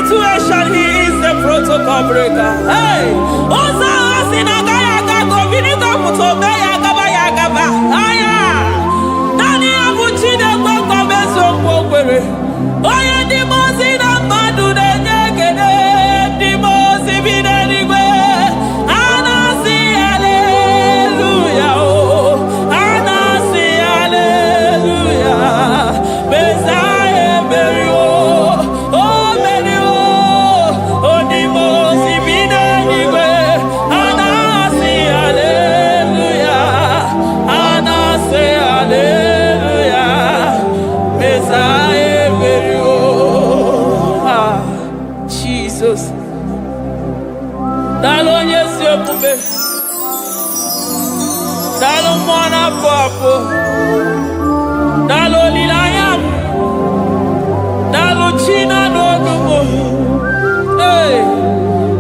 situation, He is the protocol breaker. Hey, Osa Asinagaya Gago, Vinita Mutobeya Gaba Yagaba. Aya, Nani Abuchide Boko Beso Bokwe. Oya Dimosi Namadu de Negede, Dimosi Vinanigwe. Anasi, hallelujah. Oh, Anasi, hallelujah. Messiah, Mary, oh, Mary, oh, Dimosi Vinanigwe. Anasi, hallelujah. Anasi, hallelujah. Messiah, Mary, oh. Ah, Jesus. Dalo nyesi okube. Dalo mwana papo. Dalo lilayam. Dalo china no dumo. Hey.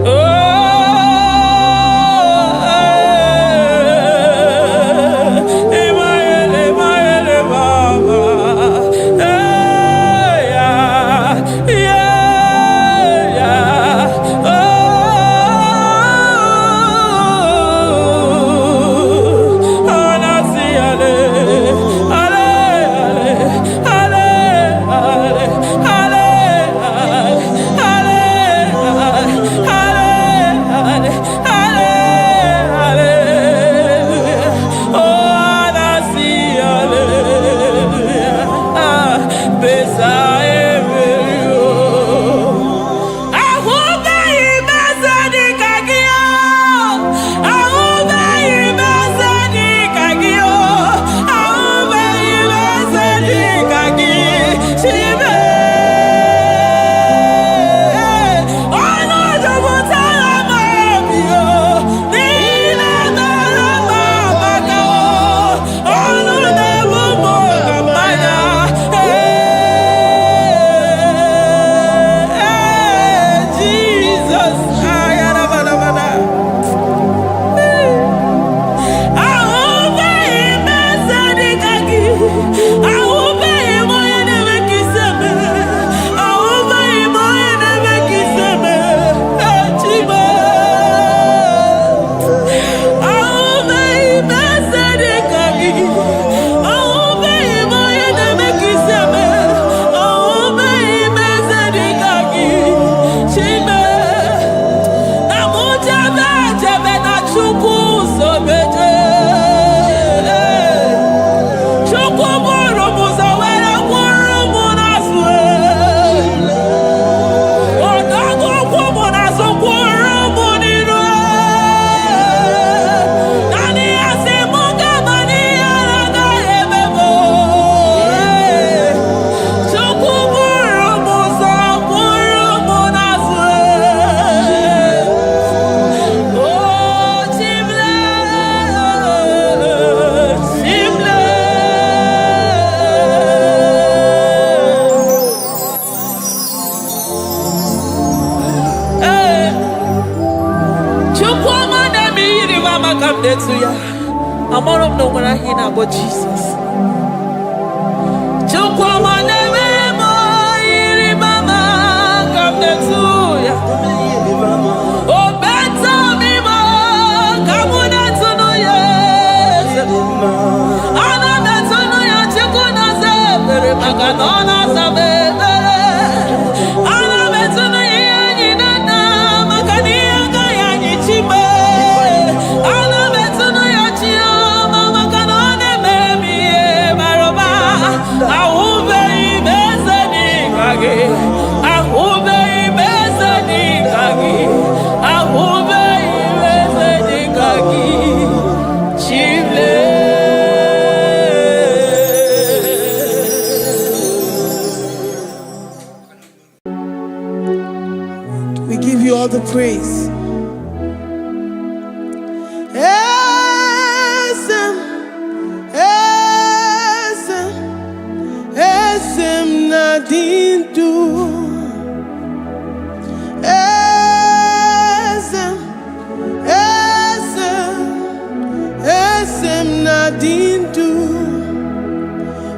Oh. Emaele baba. Hey. Yeah. Oh. Anasi, ale, ale, ale, ale, ale, ale, ale, ale, oh, anasi, hallelujah. Ah, Besae, I'm all of no when I hear about Jesus. Come next to ya. Oh, better me, come on, to know yes. I'm not to know ya, Chikuna Saber, Macanona Saber. I'm better me, Nana, Macania, Gayani Chiba. We give you all the praise. Esem nadindu. Esem nadindu.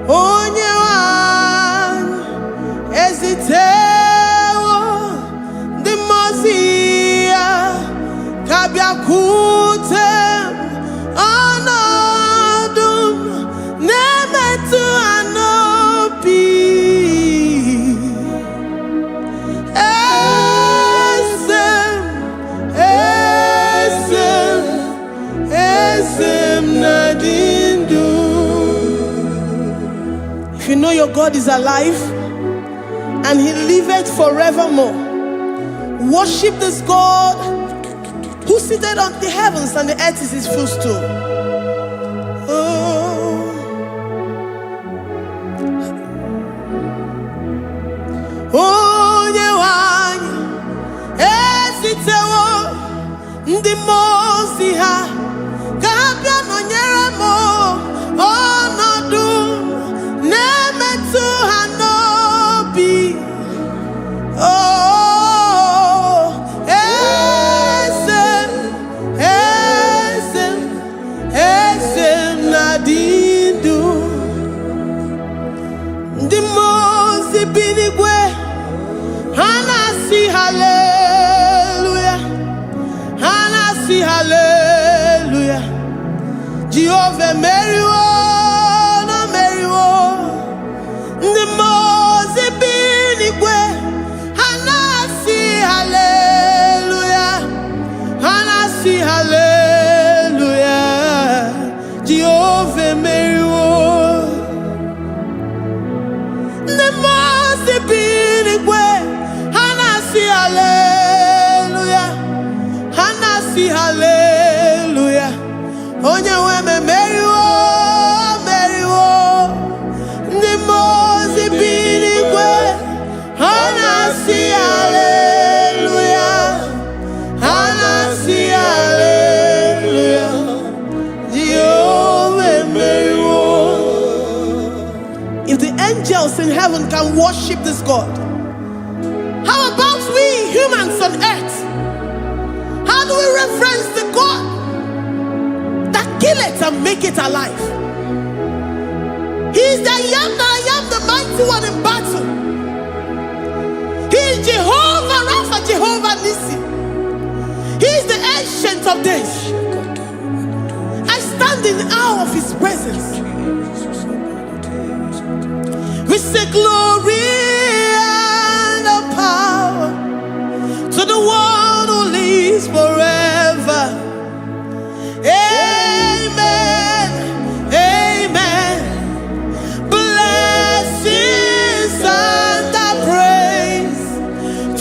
Onyewan ezitewo biakutem anadum nemetu anopi esem nadindu. If you know your God is alive and he liveth forevermore, worship this God who seated on the heavens and the earth is his footstool. Oh, Nyewani, esitewo ndi mosi ha kabia no nyeremo onodu nemetu hanobi. Oh, esem nadindu ndi mosi binigwe hanasi hallelujah, hanasi hallelujah. Jehovah meriwo no meriwo ndi mosi binigwe hanasi hallelujah, hanasi hallelujah. Jehovah meriwo ndi mosi binigwe hanasi hallelujah, hanasi hallelujah. Onye weme meriwo meriwo ndi mosi binigwe hanasi hallelujah, hanasi hallelujah. Jehovah meriwo. If the angels in heaven can worship this God, how about we humans on earth? How do we reference the God that kill it and make it alive? He is the I am that I am, the mighty one in battle. He is Jehovah Rapha, Jehovah Nissi. He is the ancient of days. I stand in awe of his presence. We say glory and power to the one who lives forever. Amen, amen. Blessings and praise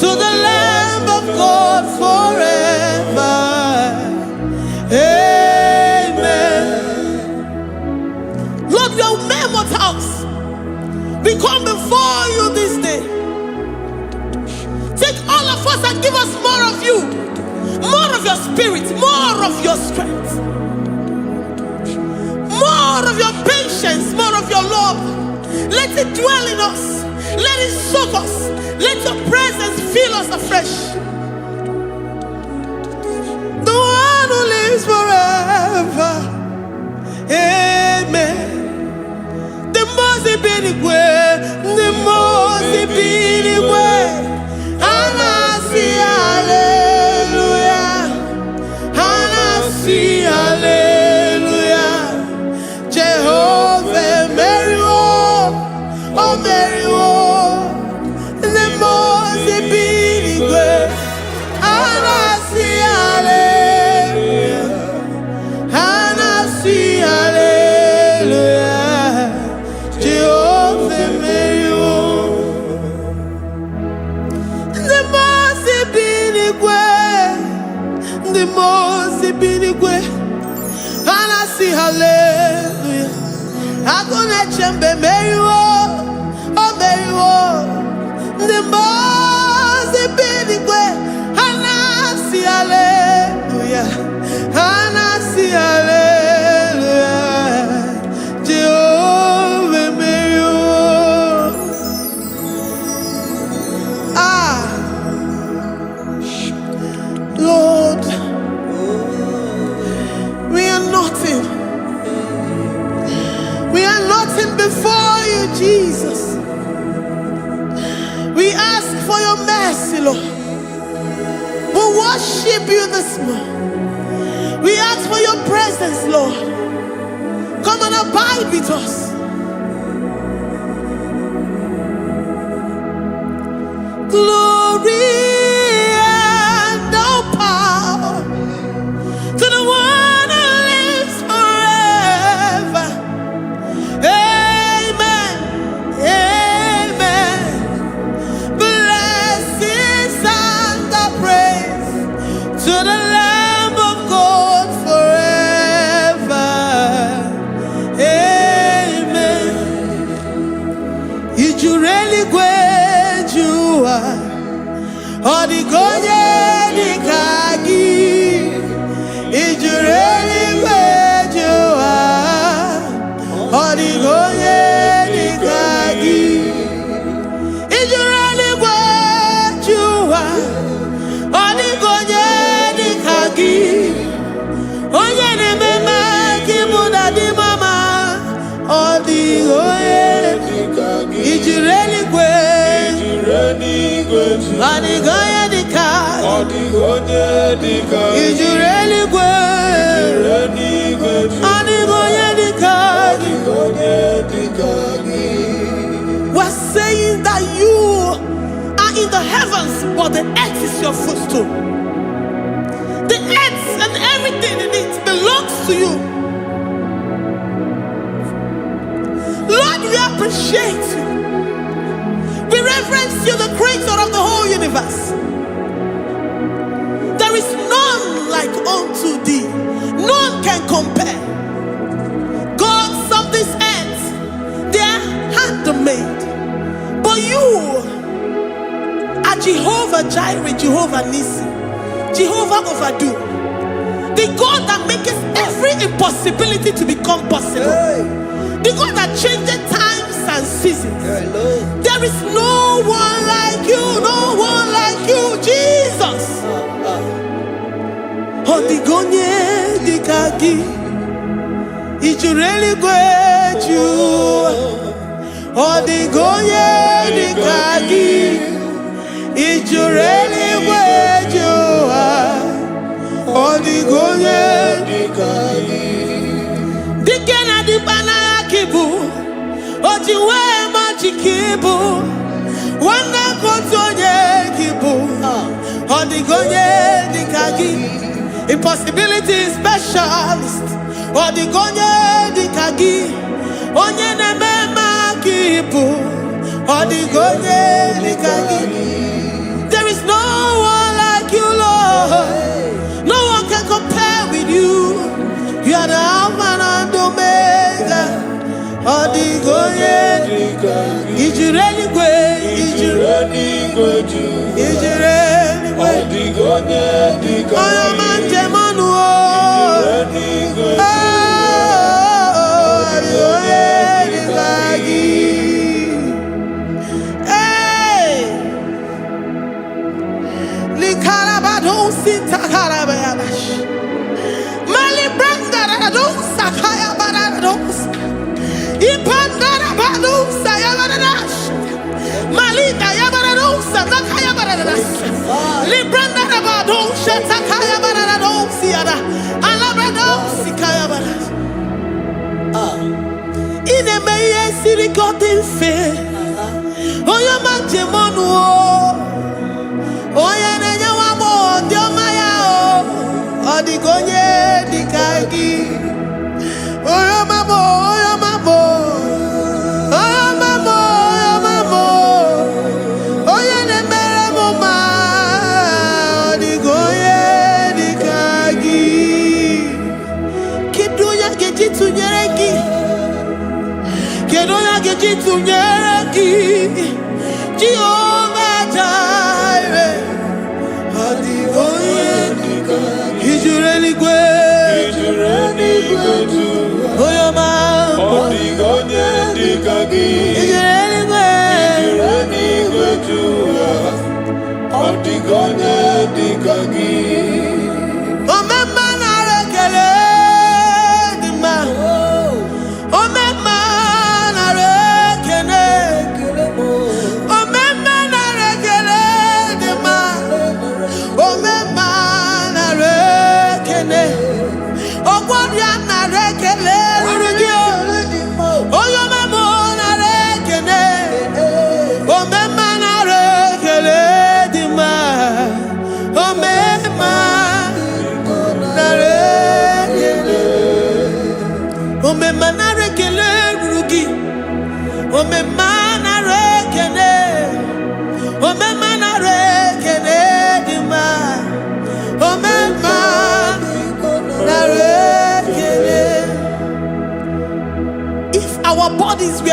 to the Lamb of God forever. Amen. Lord, we are mammoth house. We come before you this day. Take all of us and give us more of you, more of your spirit, more of your strength, more of your patience, more of your love. Let it dwell in us. Let it soak us. Let your presence fill us afresh. The one who lives forever. Amen. The most binigwe, the most binigwe. Hanasi hallelujah, hanasi hallelujah. Jehovah meriwo, oh meriwo. The most binigwe. Hanasi hallelujah, hanasi hallelujah. Jehovah meriwo. The most binigwe, hanasi hallelujah. Agone chembe meriwo, oh meriwo. The most binigwe, hanasi hallelujah, hanasi hallelujah. Jehovah meriwo. Lord, we are nothing. We are nothing before you, Jesus. We ask for your mercy, Lord. We worship you this morning. presence, Lord. Come and abide with us. Glory and all power to the one who lives forever. Amen. Amen. Blessings and the praise to the Lamb of God forever. Amen. You really great you are. Odigonye dikagi. You really great you are. Odigonye dikagi. You really great you are. Odigonye dikagi. Onye ne mema kimuna di mama. Odigonye dikagi. You really great. Odigonye dikagi. Odigonye dikagi. You really great. Odigonye dikagi. We're saying that you are in the heavens, but the earth is your footstool. The earth and everything in it belongs to you. Lord, we appreciate you. We reverence you, the creator of the whole universe. There is none like unto thee. None can compare. Gods of this earth, they are handmade. But you are Jehovah Jireh, Jehovah Nissi, Jehovah Overdo. The God that makes every impossibility to become possible. The God that changes times and seasons. There is no one like you, no one like you, Jesus. Odigonye dikagi. You really great you. Odigonye dikagi. You really great you. Odigonye dikagi. Dikena dibana kibu. Ojiwe majikibu. Wana kotonye kibu. Odigonye dikagi. Impossibility specialist. Odigonye dikagi. Onye nemema kibu. Odigonye dikagi. There is no one like you, Lord. No one can compare with you. You are the Alpha and Omega. Odigonye dikagi. Is you really great? Is you really great? Is you really great? Odigonye dikagi. I am a demon. Hey, Likarabado Sita Karabayash. Mali Branda don't Sakaya Barados. Ipandara Badu Sayabarash. Malita Yabarados, Sakaya Baradas. Libranda Badu Shatakaya Barados, Siada. Alabrados, Sikaya Baradas. In a may city got in fair. Oh, your mantimonu. Oh, ya wamo, Diomaya. Odigonye dikagi. Oh, your mamo, oh, your mamo. Oh, your mamo, oh, your mamo. Oh, ya nemere moma. Odigonye dikagi. Kiduya gejitu nyereki. Kedoya gejitu nyereki. Jehovah Jireh. Odigonye dikagi. Is you really great? Oh, your man. Odigonye dikagi. Is you really great? Odigonye dikagi. Oh, my man, I rekele di ma. Oh, my man, I rekele. Oh, my man, I rekele di ma. Oh, my man, I rekele. Oh, what ya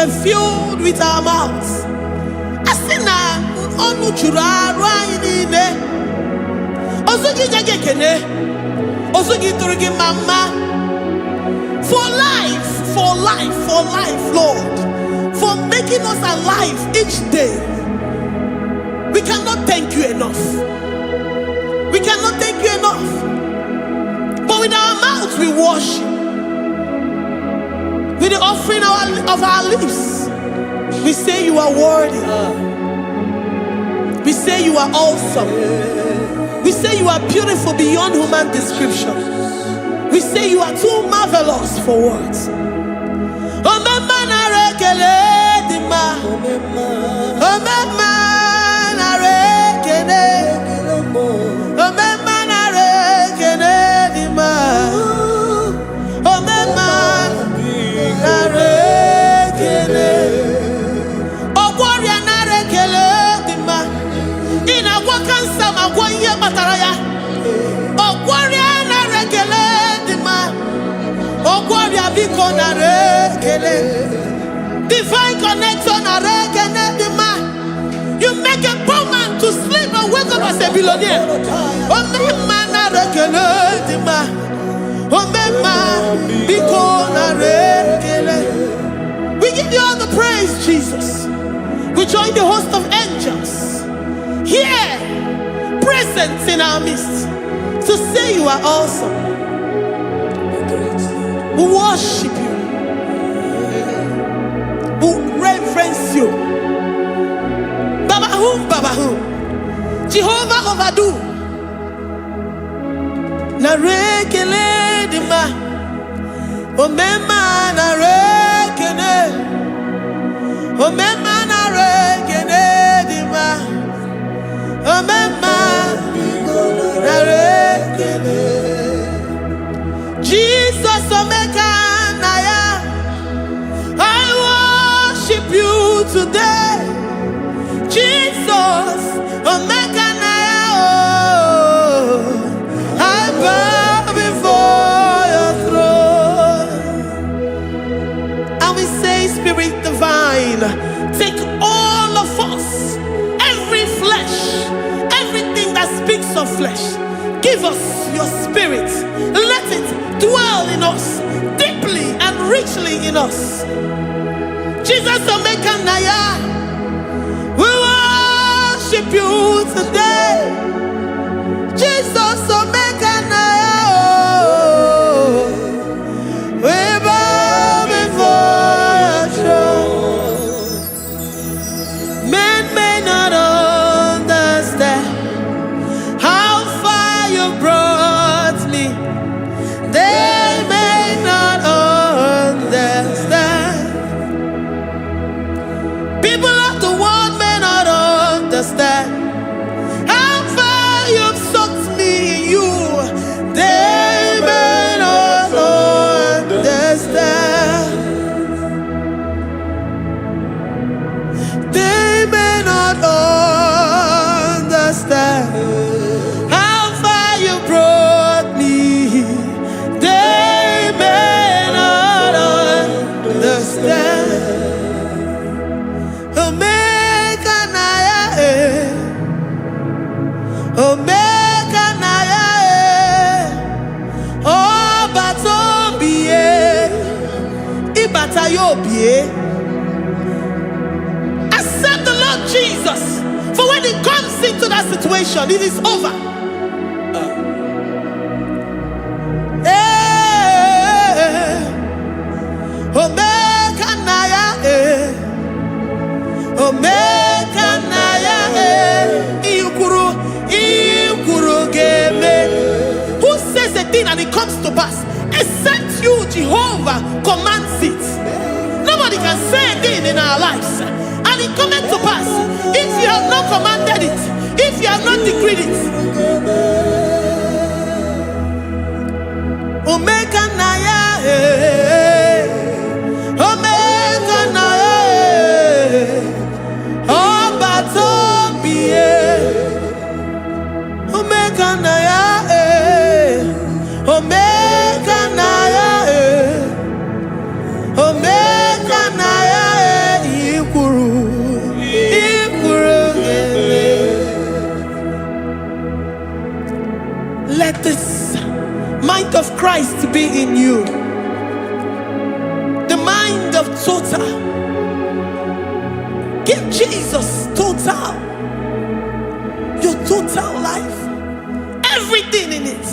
are filled with our mouths. Asina onu jura rainine. Ozugi jagekene. Ozugi turigi mama. For life, Lord. For making us alive each day. We cannot thank you enough. We cannot thank you enough. But with our mouths we worship. With the offering of our lips, we say you are worthy. We say you are awesome. We say you are beautiful beyond human description. We say you are too marvelous for words. Divine connection. You make a poor man to sleep and wake up as a billionaire. We give you all the praise, Jesus. We join the host of angels here, present in our midst, to say you are awesome. We worship you. We reverence you. Babahum. Jehovah overdo. Narekele dima. Omema narekene. Omema narekene dima. Omema narekene. Jesus Omega Naya, I worship you today. Jesus Omega Naya, oh, I bow before your throne. And we say, Spirit Divine, take all of us, every flesh, everything that speaks of flesh. Give us your spirit. Let it dwell in us, deeply and richly in us. Jesus Omega Naya, we worship you today. Jesus Omega Naya, oh, we bow before your throne. Men may not understand how far you brought me. They may not understand. People of the world may not understand how far you've sucked me in you. They may not understand. They may not understand how far you brought me. They may not understand. Omega Naya, Omega Naya, oh Batobie, Ibatayobie. Accept the Lord Jesus, for when He comes into that situation, it is over. Omega Naya, Omega Naya, Ikuru Game. Who says a thing and it comes to pass? Except you, Jehovah, commands it. Nobody can say a thing in our lives and it comes to pass if you have not commanded it, if you have not decreed it. Omega Naya, Omega Naya, oh Batobie, Omega Naya, Omega Naya, Omega Naya. mind of Christ to be in you. The mind of total. Give Jesus total. Your total life. Everything in it.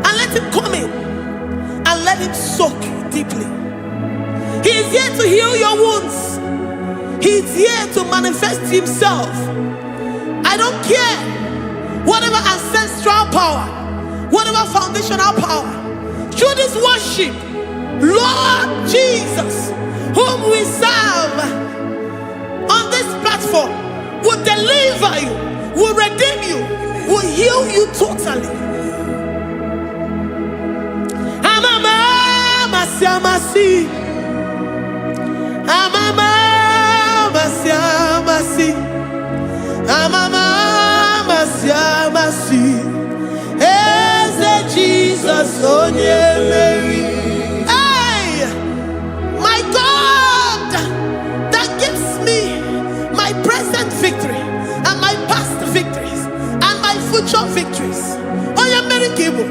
And let him come in. And let him soak deeply. He is here to heal your wounds. He is here to manifest himself. I don't care. Whatever ancestral power, whatever foundational power, through this worship, Lord Jesus, whom we serve on this platform, will deliver you, will redeem you, will heal you totally. Amamasi, amamasi, amamasi, Eze Jesus, onye Mary. Hey, my God, that gives me my present victory and my past victories and my future victories. Onye Mary Kibu.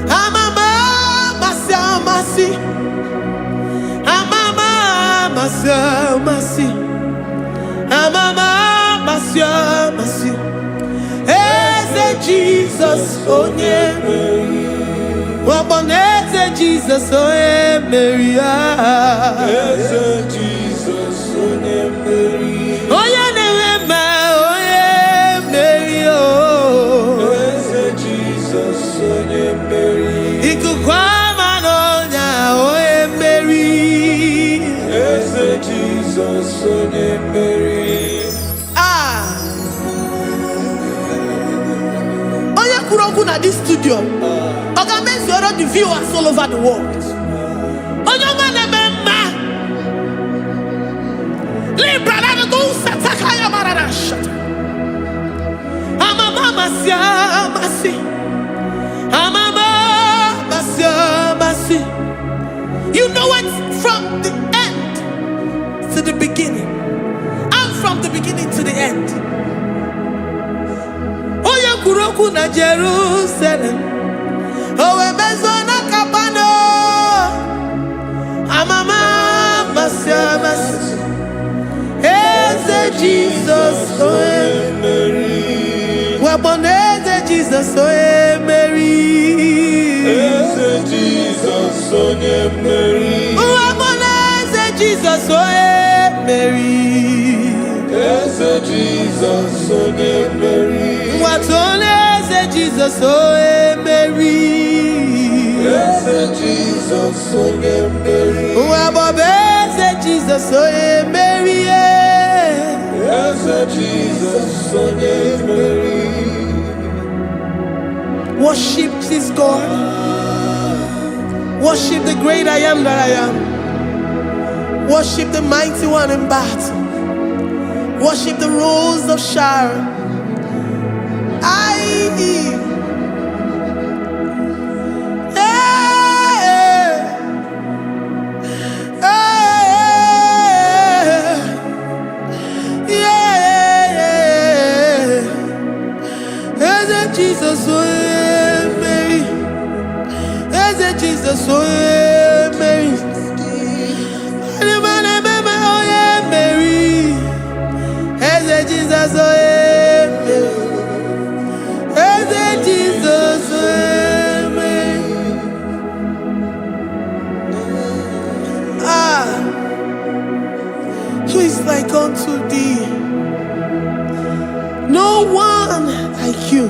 Amamasi, amamasi, amamasi, Eze Jesus, onye Mary. Waboneze Jesus, onye Mary. Eze Jesus, onye Mary. Onye Nehema, onye Mary. Eze Jesus, onye Mary. Ikukwama n'ọnya, onye Mary. Eze Jesus, onye Mary. Onye kwuru okwu na this studio, ọ ga-emezuoro the viewers all over the world. Onye ọma na-eme mma. Libra na go sataka ya marara shata. Amama masi. Amama masi. You know it from the end to the beginning. And from the beginning to the end. Oya kuroku na Jerusalem. Owe bezona kapano. Amama masi. Eze Jesus, oye Mary. Waboneze Jesus, oye Mary. Eze Jesus, onye Mary. Waboneze Jesus, oye Mary. Eze Jesus, onye Mary. Watoneze Jesus, oye Mary. Eze Jesus, onye Mary. Wabobeze Jesus, oye Mary. Eze Jesus, onye Mary. Worship this God. Worship the great I am that I am. Worship the mighty one in battle. Worship the rose of Sharon. Jesus, oh Mary. As a Jesus, oh Mary. Mary. As a Jesus, oh Mary. As a Jesus, oh Mary. Who is like unto thee? No one like you.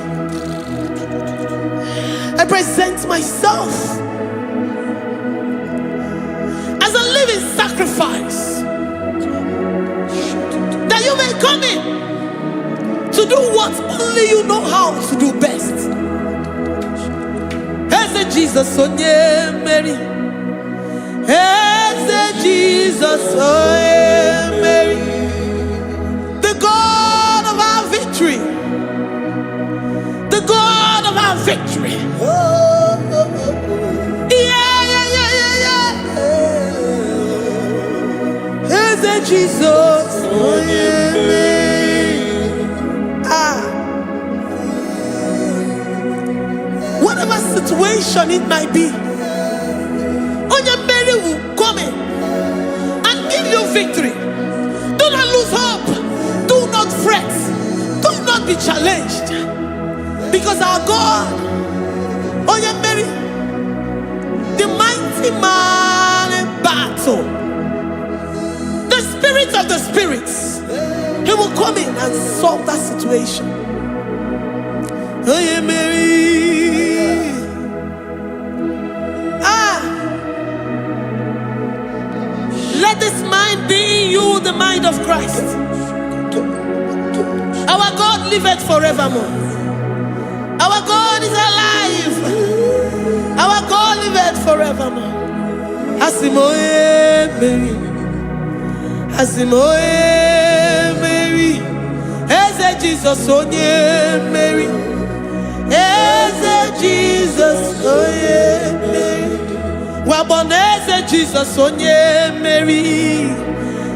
I present myself as a living sacrifice, that you may come in to do what only you know how to do best. As a Jesus, oh yeah, Mary. As a Jesus, oh yeah, Mary. The God of our victory. The God of our victory. Is it Jesus? Oh, yeah, situation it might be, Onyemeri will come in and give you victory. Do not lose hope. Do not fret. Do not be challenged. Because our God, Onyemeri, the mighty man in battle, the spirit of the spirits, he will come in and solve that situation. Onyemeri. Let this mind be in you, the mind of Christ. Our God liveth forevermore. Our God is alive. Our God liveth forevermore. Asimoye Mary. Asimoye Mary. Eze Jesus onye Mary. Eze Jesus onye Mary. Waboneze Jesus onye Mary.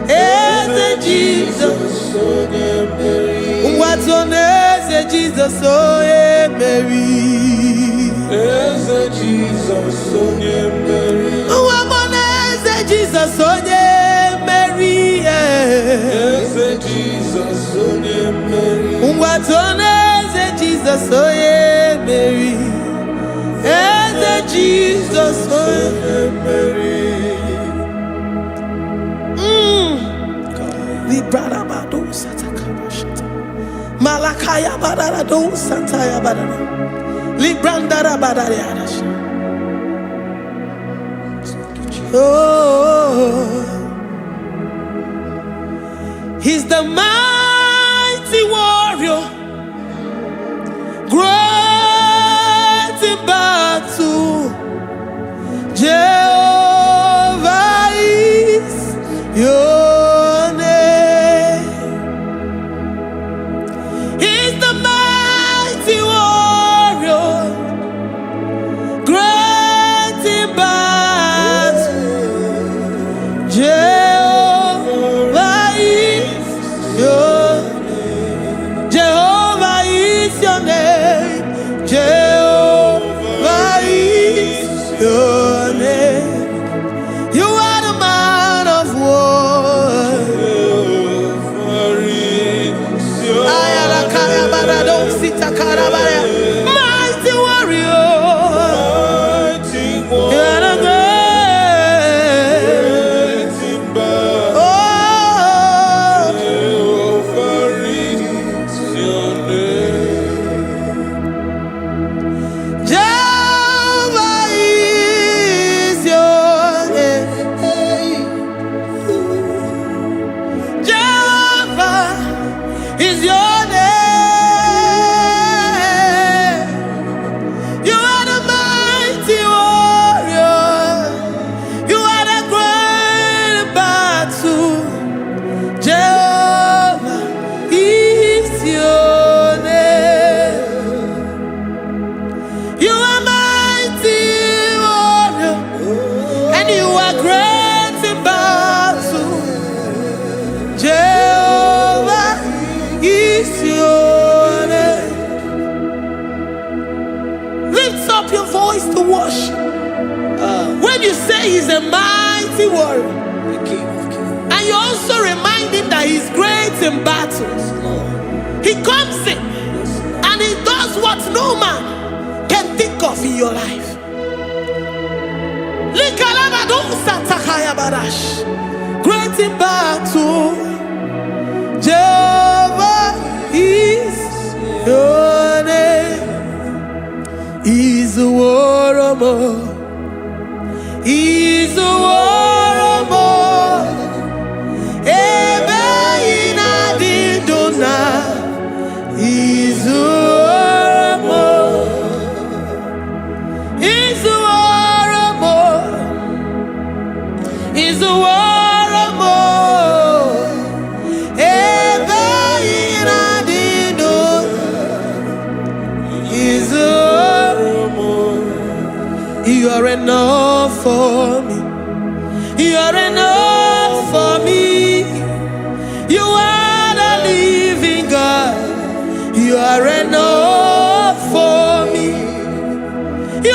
Eze Jesus onye Mary. Watoneze Jesus onye Mary. Eze Jesus onye Mary. Waboneze Jesus onye Mary. Eze Jesus onye Mary. Watoneze Jesus onye Mary. Eze Jesus onye Mary. Librarabado satakabashita. Malakaya bararado sataya barara. Librandara barariadash. Oh, he's the mighty warrior, great in battle. Jehovah is your name. He's the mighty warrior, great in battle. Jehovah is your name. Jehovah is your name. Jehovah is your name. You are the man of war. Ayarakaya barado sitakarabaya. Mighty warrior. You are the great. Oh, Jehovah is your name. Jehovah is your name. You are the mighty warrior. You are the great battle. Jehovah is your name. You are mighty warrior, and you are great in battle. Jehovah is your name. Lift up your voice to worship. When you say he's a mighty warrior, and you also remind him that he's great in battles, he comes in and he does what no man can think of in your life. Great in battle, Jehovah is your name. He's a warrior. He's a warrior. Ebe ina didona. He's a warrior. He's a warrior. He's a warrior. Ebe ina didona. He's a warrior. You are enough for me. You are enough for me. You are the living God. You are enough for me. You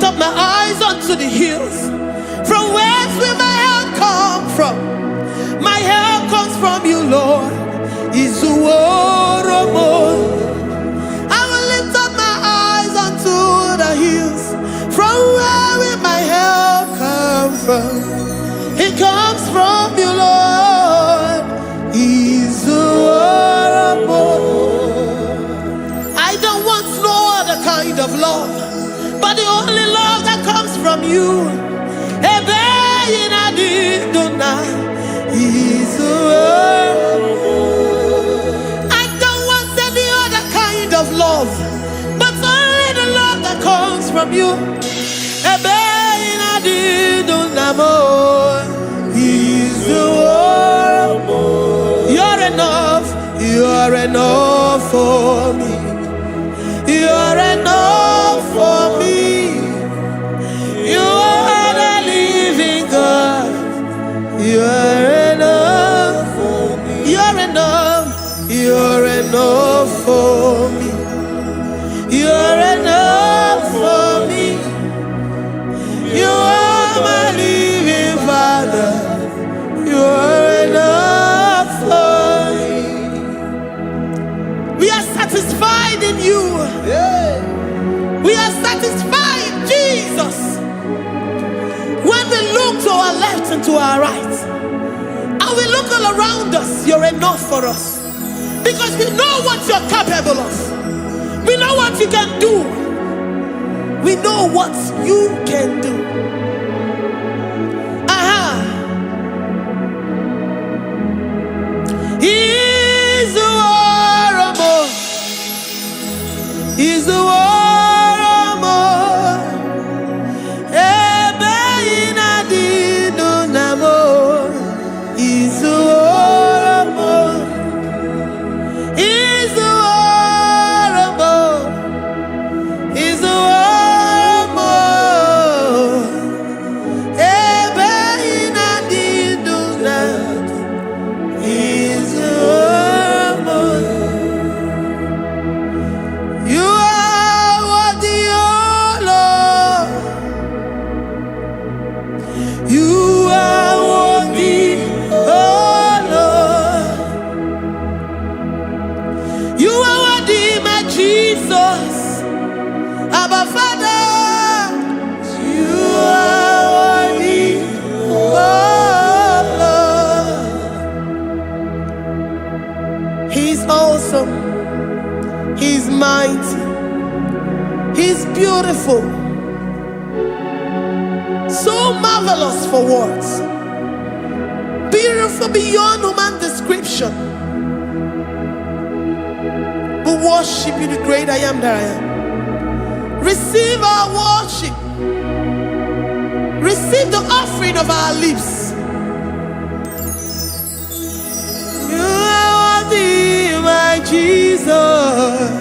lift up my eyes unto the hills, from whence will my help come from? My help comes from you, Lord. I will lift up my eyes unto the hills. From where will my help come from? It comes from you, Lord. I don't want no other kind of love, but the only love that comes from you. I don't want any other kind of love, but only the love that comes from you. You're enough. You're enough for me. You're enough for me. You are the living God. You're enough for me. You're enough. You're enough for me. You're enough for me. You are my living Father. You're enough for me. We are satisfied in you. We are satisfied in Jesus. When we look to our left and to our right, and we look all around us, you're enough for us. Because we know what you're capable of. We know what you can do. We know what you can do. He's the warrior. He's the warrior. He's mighty. He's beautiful. So marvelous for words. Beautiful beyond human description. We worship you, the great I am that I am. Receive our worship. Receive the offering of our lips. You are worthy, my Jesus.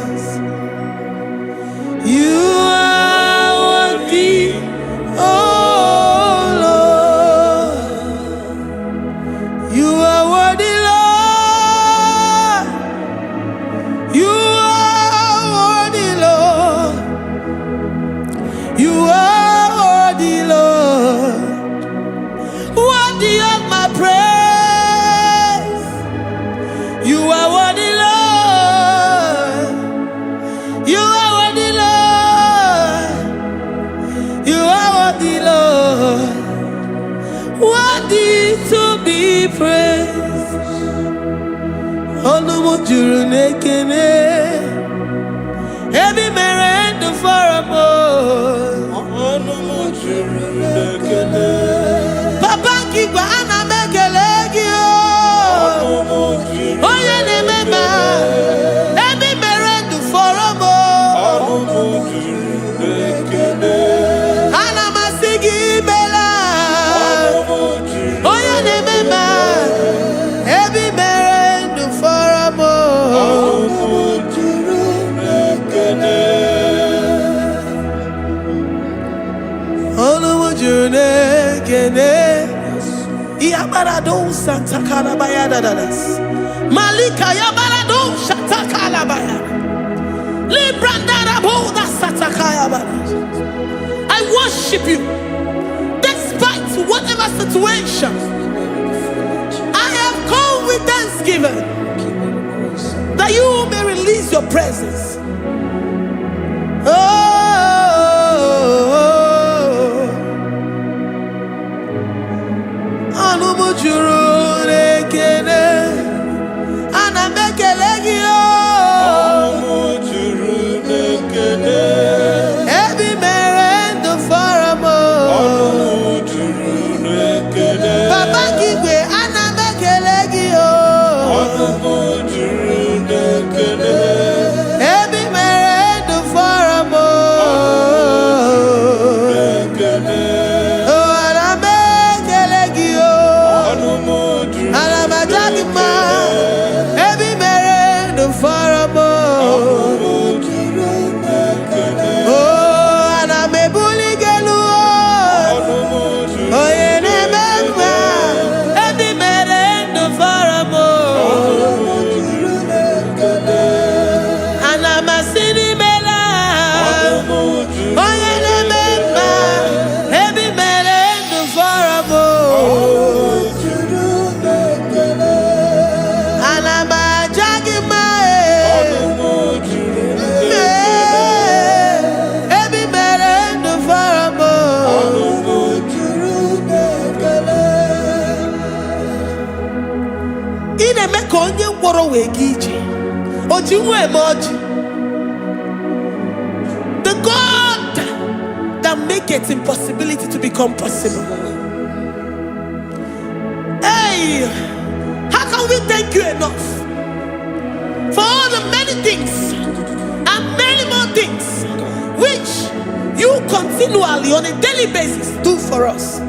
You are worthy, oh Lord. You are worthy, Lord. You are worthy, Lord. You are worthy, Lord. Worthy of my praise. You are worthy, Lord. You are worthy, Lord. You are worthy, Lord. Worthy to be praised. Onumu juru nekene. Every merend for a more. Onumu juru nekene. Papa kigwa ana mekelegi o. Onumu juru. Oye ne mema. Every merend for a more. Onumu juru nekene. Ana masigi bela. Onumu juru. Oye ne mema. Every merend for a more. Onumu juru nekene. Onumu juru nekene. Iabarado Santa Calabaya dadas. Malika Yabarado Shata Calabaya. Librandara Boda Satakaya. I worship you. Despite whatever situation, I have come with thanksgiving that you may release your presence. The God that maketh impossibility to become possible. Hey, how can we thank you enough for all the many things and many more things which you continually on a daily basis do for us?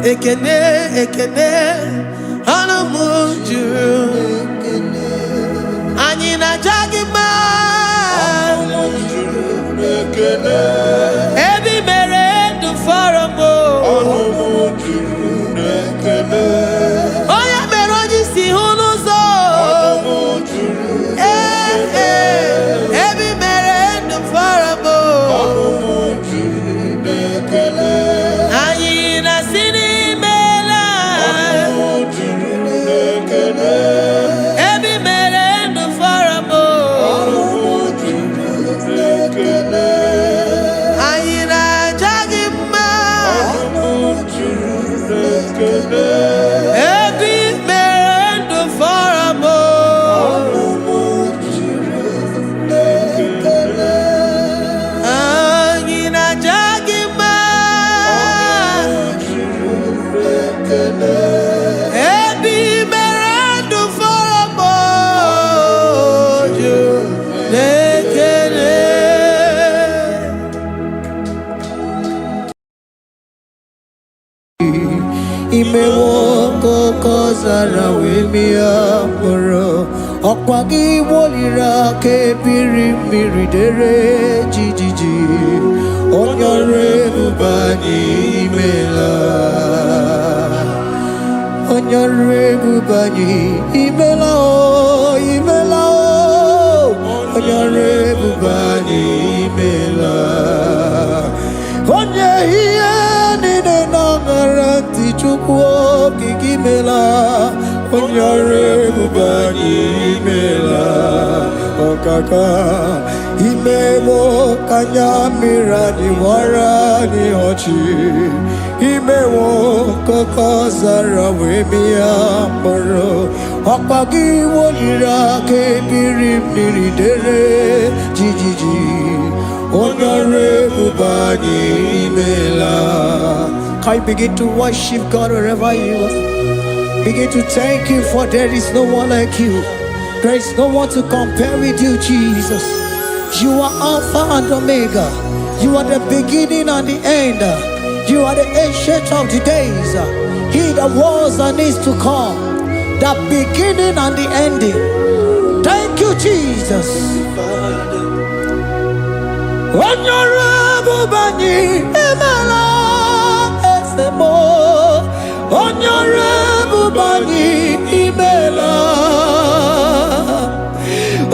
Ekene, ekene, anamujuru. Anyina jagima. Ebi mere du faramo. Oya meroji si hunuzo. Ebi mere du faramo. Anyina sini. Imewoko kozara wemia moro Okwagi wolira ke biri miridere jijiji Onyore bubani imela Onyore bubani imela o imela o Onyore bubani imela Onye hiye nine nangaranti chukwo kikimela Onyore bubani imela Okaka Imewo kanyamira ni wara ni hochi Imewo kokozara wemia moro Okpagi wolira ke biri miridere jijiji Onyore bubani imela. Can you begin to worship God wherever you are? Begin to thank Him, for there is no one like you. There is no one to compare with you, Jesus. You are Alpha and Omega. You are the beginning and the end. You are the ancient of the days. He that was and is to come. The beginning and the ending. Thank you, Jesus. Onyore bani emela esemo. Onyore bani imela.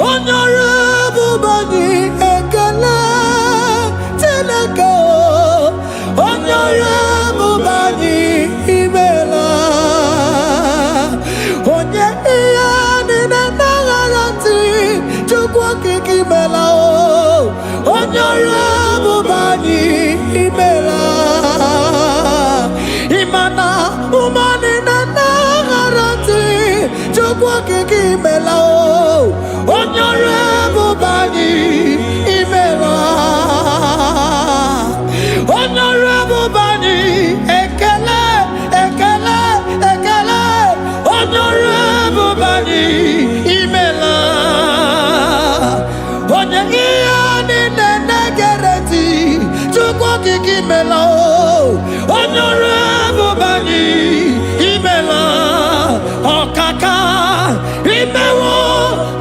Onyore bani imela o onyore bani imela imana umani na nagarati chukwa kiki imela o onyore bani imela onyore bani ekele ekele ekele onyore bani imela onye ni negereti chukwa kiki imela o onyore bani imela okaka imewo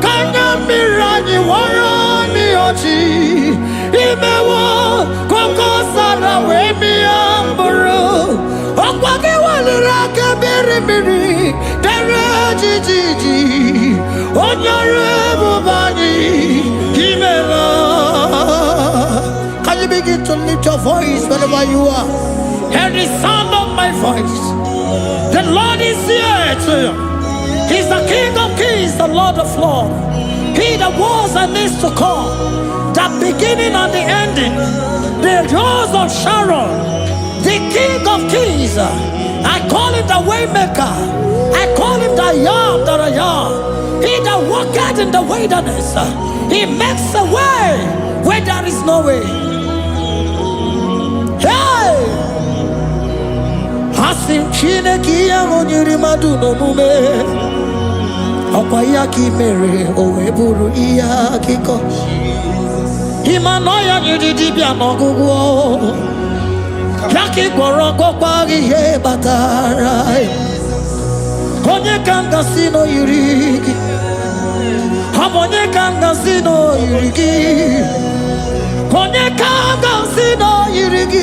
kanya mirani warani ochi imewo koko sara we mi amburu okwake walira kebiri miri dere jijiji onyore bani imela. Can you begin to lift your voice wherever you are? Hear the sound of my voice. The Lord is here to you. He's the King of Kings, the Lord of Lords. He that was and is to come, the beginning and the ending, the rose of Sharon, the King of Kings. I call him the Waymaker. I call him the Yam that I am. He that walketh in the wilderness, he makes a way where there is no way. Hey! Hasim Chineki Yamonyuri Maduno Mume Okwayaki Mere Oweburu Iyakiko Imanoya Nidibia Nogugo Yaki Goroko Kwagi He Batarai Onye Kanga Sino Yurigi Hamonye Kanga Sino Yurigi Onye Kanga Sino Yurigi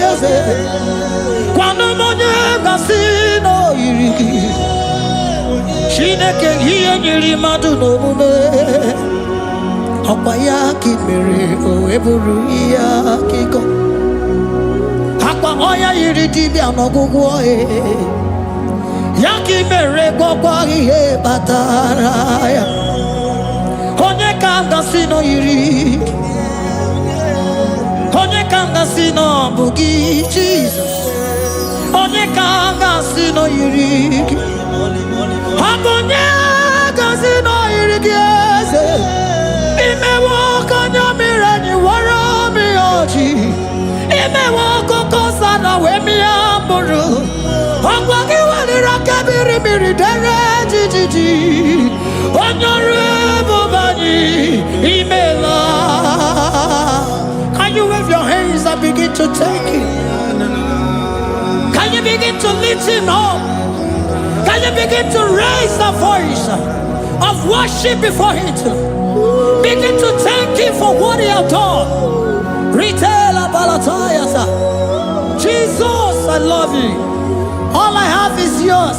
Kwano monye Gasino Yurigi Shineke Hiye Nyiri Maduno Mume Okwayaki Mere Oweburu Iyakiko Hakwa Oya Yiridi Nogugo Yaki Mere Gokwagi He Bataraya Onye Kanga Sino Yurigi Onye Kanga Sino Bugi Jesus Onye Kanga Sino Yurigi Onye Kanga Sino Yurigi Imewo Kanya Mirani Wara Miyoji Imewo Koko Sana Wemi Amburu Okwagi Walira Kabiri Miri Dere Jijiji Onyore Bobani Imela. Can you wave your hands and begin to take it? Can you begin to lift him up? Can you begin to raise the voice of worship before him? Begin to thank him for what he has done. Retail Balatayasa. Jesus, I love you. All I have is yours.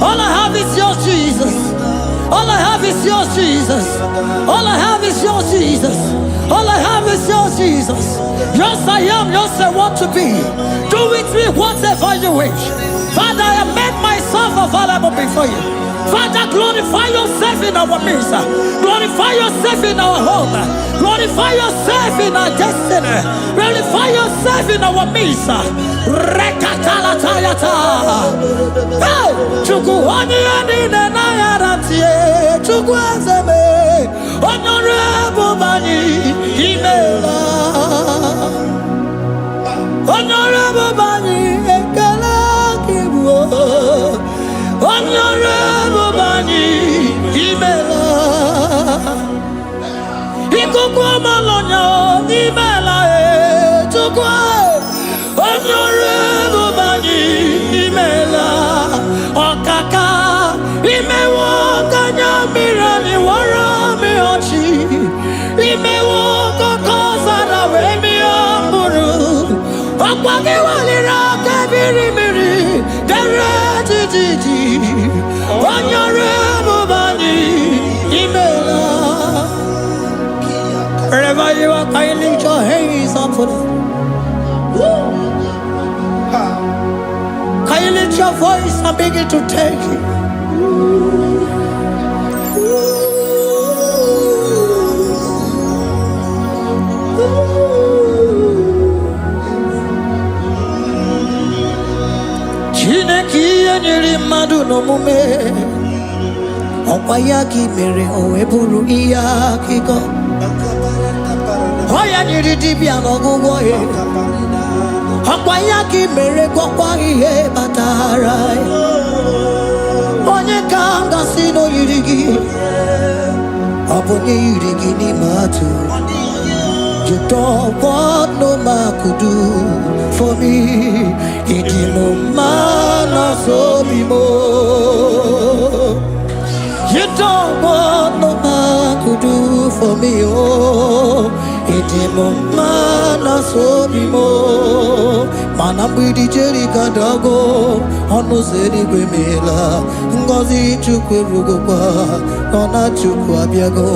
All I have is yours, Jesus. All I have is yours, Jesus. All I have is yours, Jesus. All I have is yours, Jesus. Yours I am, yours I want to be. Do with me whatever you wish. Father, I have made myself available before you. Father, glorify yourself in our midst. Glorify yourself in our home. Glorify yourself in our destiny. Glorify yourself in our midst. Rekatalatayata. Hey! Chukwani anine na yarantie. Chukwazeme. Honorable Bani Imela. Honorable Bani Ekala Kibu. Honorable Bani Imela. Ikukwa Malonya Imela Chukwa. Honorable Bani Imela. Okaka Imewo Kanya Mirani Wara Miyochi. Imewo Koko Sada Wemi Amburu. Okwagi Walira Kabiri Miri Dere Jijiji Onyore Bani Imela. Wherever you are, can you lift your hands up for them? Can you lift your voice and begin to take it? no mume. Opayaki mere oeburu iyaki go. Oya niridi biano gugoye. Opayaki mere kwa ihe batarai. Onye kanga sino yirigi. Abonye yirigi ni matu. You don't want no man could do for me. He did no man so be more. You don't want no man could do for me. Oh, he did no man so be more. Man, I'm with the Jerry Kadago. On no city Grimela. Ngozi Chukwerugopa. Nona Chukwabiago.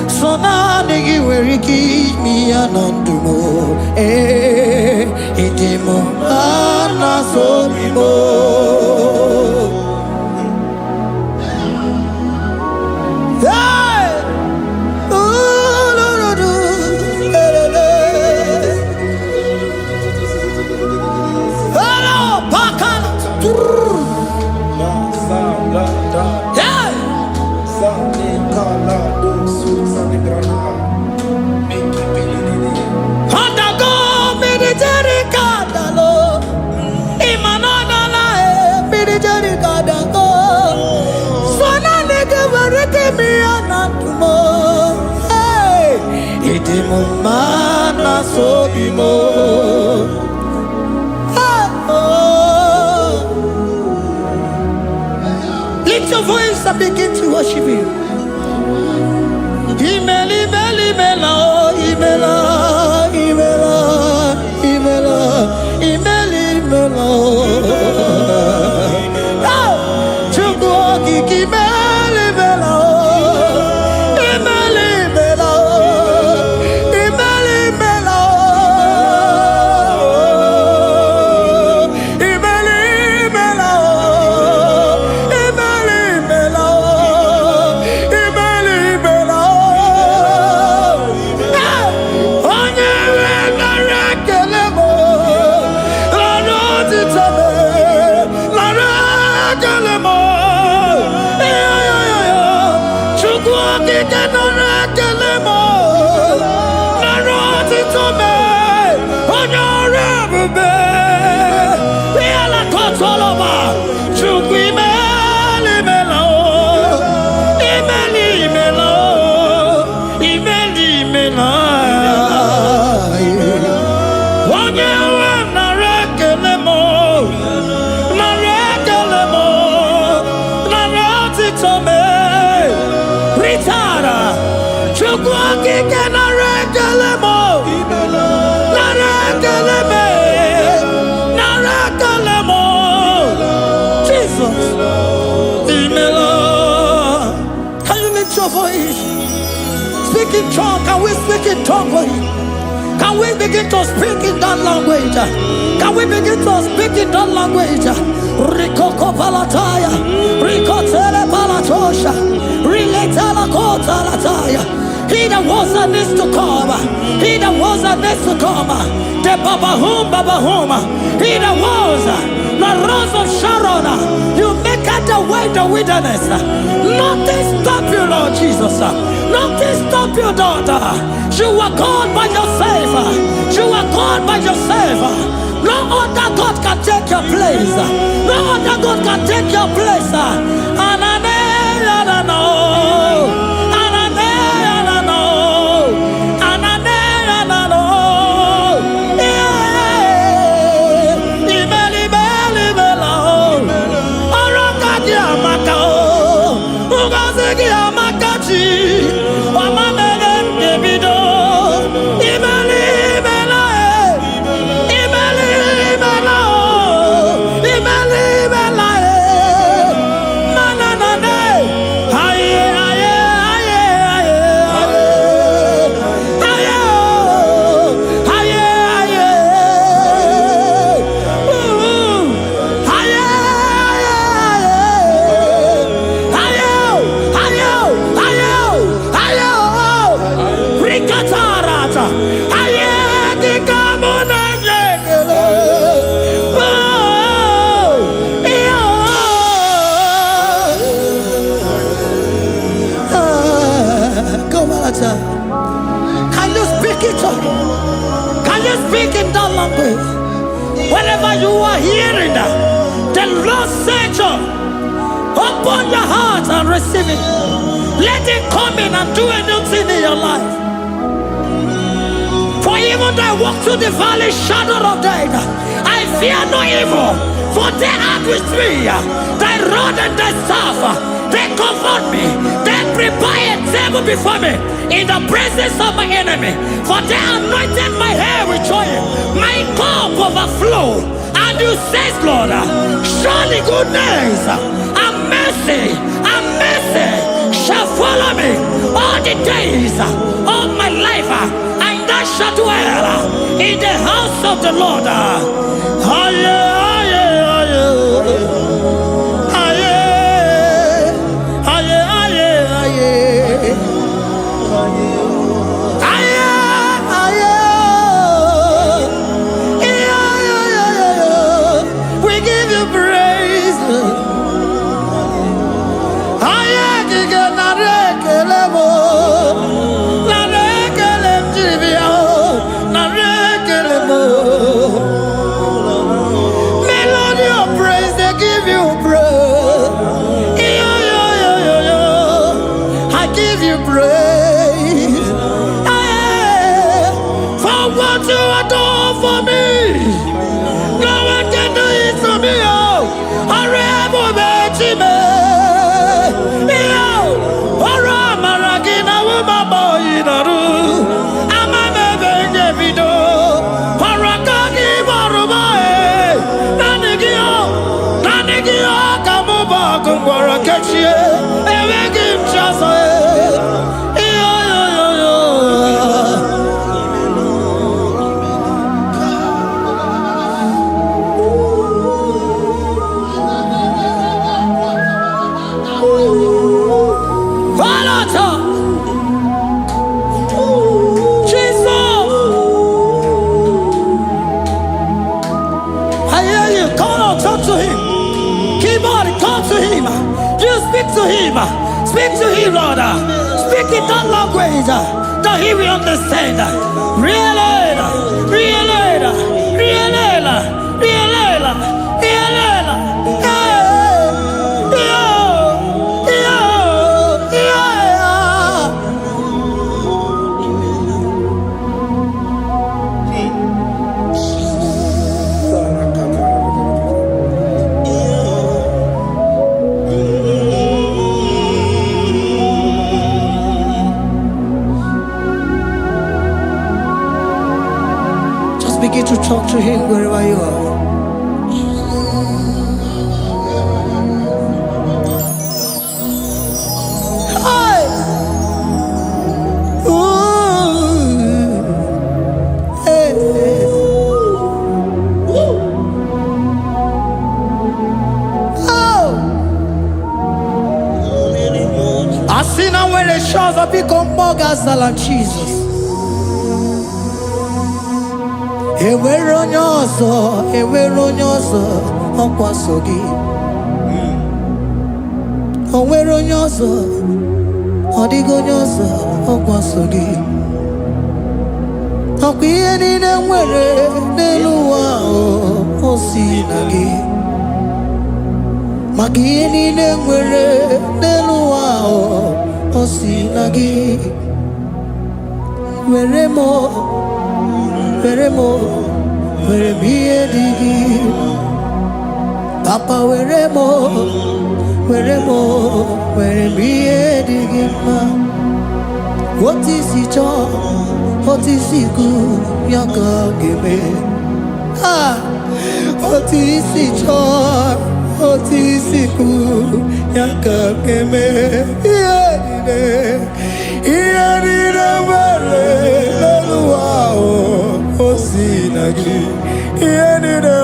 So now nigga where he keep me anondumo. He did no man so be more. Mana so be more. Lift your voice and begin to worship Him. Imela, imela, imela, imela, imela, imela, imela. Chukwuoki imela, imela. Speak in tongue. Can we speak in tongue for Him? Can we begin to speak in that language? Can we begin to speak in that language? Rikoko palataya, rikotele palatosha, riletala kota lataya. He that was and is to come. He that was and is to come. The Babahum, Babahum. He that was the rose of Sharon. You make out the way the wilderness. Nothing stop you, Lord Jesus. Nothing stop you, daughter. You are God by yourself. You are God by yourself. No other God can take your place. No other God can take your place. heart? Can you speak it? Can you speak in that language? Whenever you are hearing that, the Lord said, open your heart and receive it. Let it come in and do anything in your life. For even though I walk through the valley shadow of death, I fear no evil. For they are with me. Thy rod and thy staff, they comfort me. They prepare a table before me in the presence of my enemy. For they anointed my hair with oil. My cup overflow. And you say, Lord, surely goodness and mercy shall follow me all the days of my life. And I shall dwell in the house of the Lord. We give you praise. Melody of praise, they give you praise. I give you praise. For what you have done for me, no one can do it for me. I Speak to him, Lord. Speak in that language that he will understand. Begin to talk to him wherever you are. Hi. Ooh. Hey. Oh. I see now where the shores have become more gas than Jesus. Ewere onye ọzọ ọkwa so gị. O nwere onye ọzọ, ọ dịghị onye ọzọ ọkwa so gị. Ọkwa ihe niile nwere n'elu ụwa o si na gị. Maka ihe niile nwere n'elu ụwa o si na gị. Were m ihe dị gị. Papa were m ihe dị gị mma. Otu isi chọọ, otu isi kwu ya ka ọ ga-eme. Otu isi chọọ, otu isi kwu ya ka ọ ga-eme. Ihe niile nwere n'elu ụwa o si na gị. Ihe niile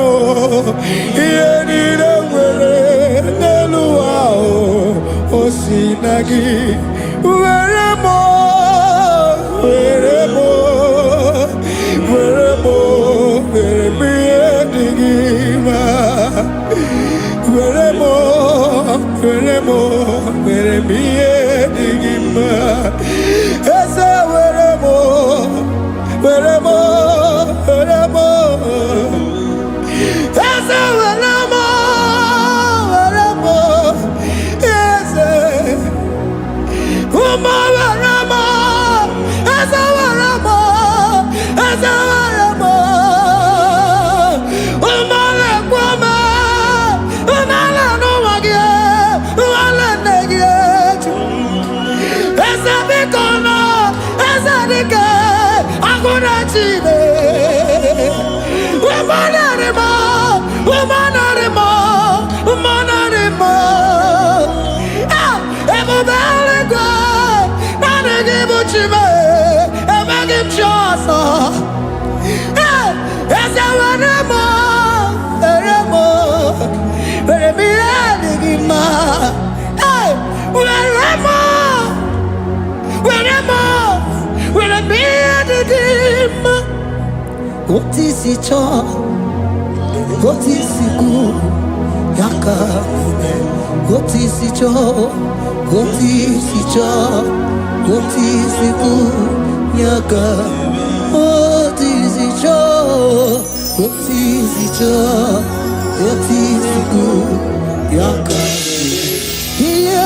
nwere n'elu ụwa o si na gị. Were m ihe dị gị mma. Were m ihe dị gị mma. Eze What is it all? What is it good? Yaka. What is it all? What is it all? What is it good? Yaka. What is it all? What is it all? What is it good? Yaka. Here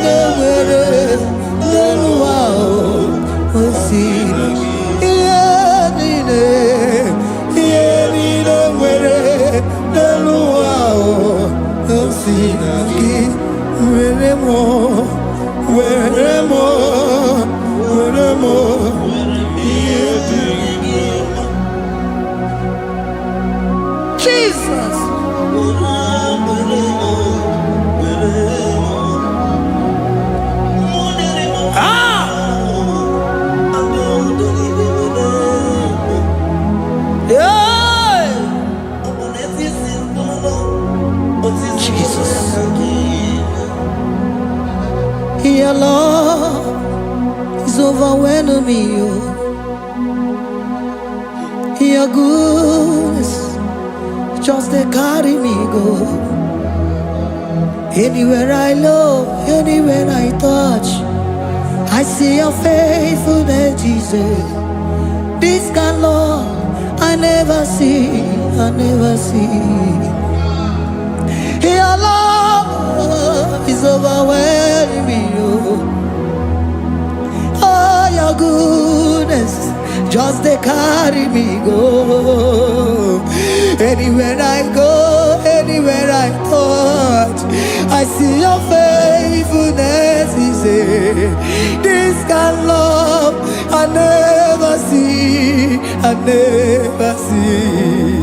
nine, where wow. What's it? Jesus. Your love is overwhelming me. Your goodness just they carry me go. Anywhere I look, anywhere I touch, I see your faithfulness, Jesus. This kind of love I never see, I never see. Your love is overwhelming me. Oh, your goodness just they carry me go. Anywhere I go, anywhere I touch, I see your faithfulness. This kind of love I never see, I never see.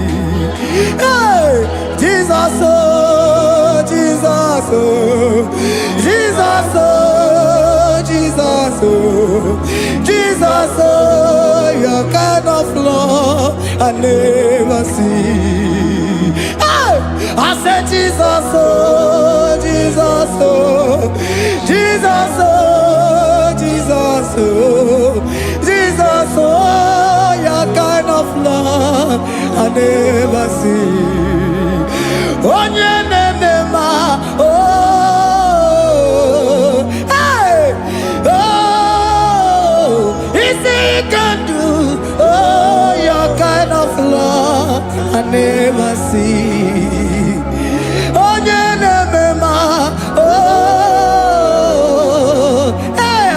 Hey, Jesus, oh, Jesus, oh, Jesus, oh, Jesus, oh, Jesus, oh, your kind of love I never see. Hey, I said Jesus, oh, Jesus, oh, Jesus, oh, Jesus, oh, Jesus, oh, your kind of love I never see. Oh, hey, oh, easy can do. Oh, your kind of love I never see. Oh, oh, hey,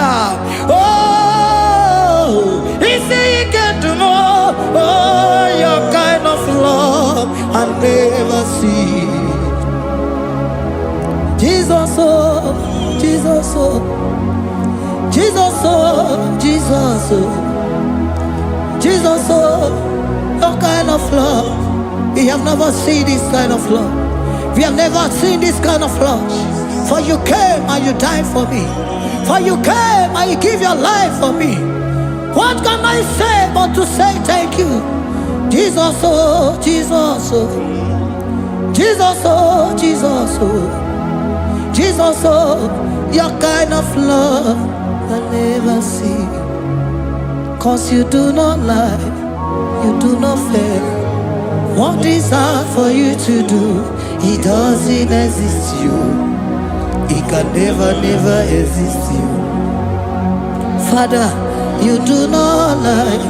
oh, easy can do more. Oh, your kind of love I never see. Jesus, oh, Jesus, oh, Jesus, oh, Jesus, oh, Jesus, oh, your kind of love. We have never seen this kind of love. We have never seen this kind of love. For you came and you died for me. For you came and you give your life for me. What can I say but to say thank you? Jesus, oh, Jesus, oh, Jesus, oh, Jesus, oh, Jesus, oh, your kind of love I never see. 'Cause you do not lie, you do not fail. What is hard for you to do, it doesn't exist you. It can never, never exist you. Father, you do not lie,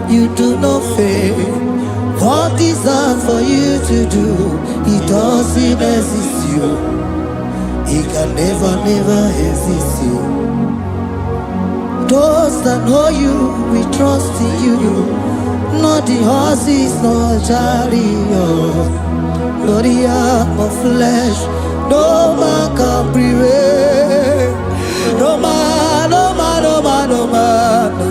you do not fail. What is hard for you to do, it doesn't exist you. He can never, never resist you. Those that know you, we trust in you. Not the horses, not chariot, not the arm of flesh. No man can prevail. No man, no man, no man, no man. No.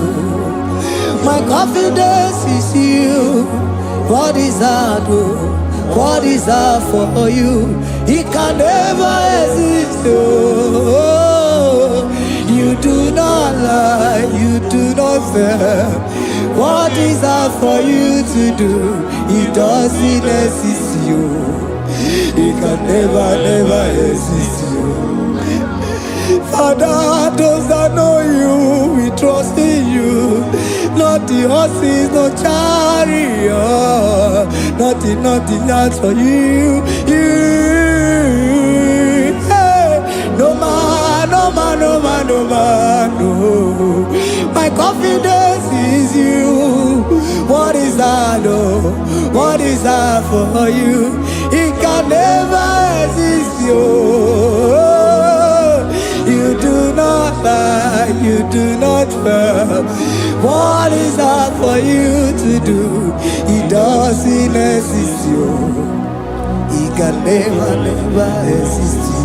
My confidence is you. What is that? What is that for you? He can never exist. Oh, you do not lie, you do not fail. What is that for you to do? He doesn't exist you. He can never, never exist you. Father, those that know you, we trust in you. Not the horses, no chariot. Nothing else for you. Hey, no man, no man, no man, no man, no. My confidence is you. What is that, oh? What is that for you? It can never exist you. You do not lie, you do not fail. What is that for you to do? He doesn't exist you. He can never, never exist you.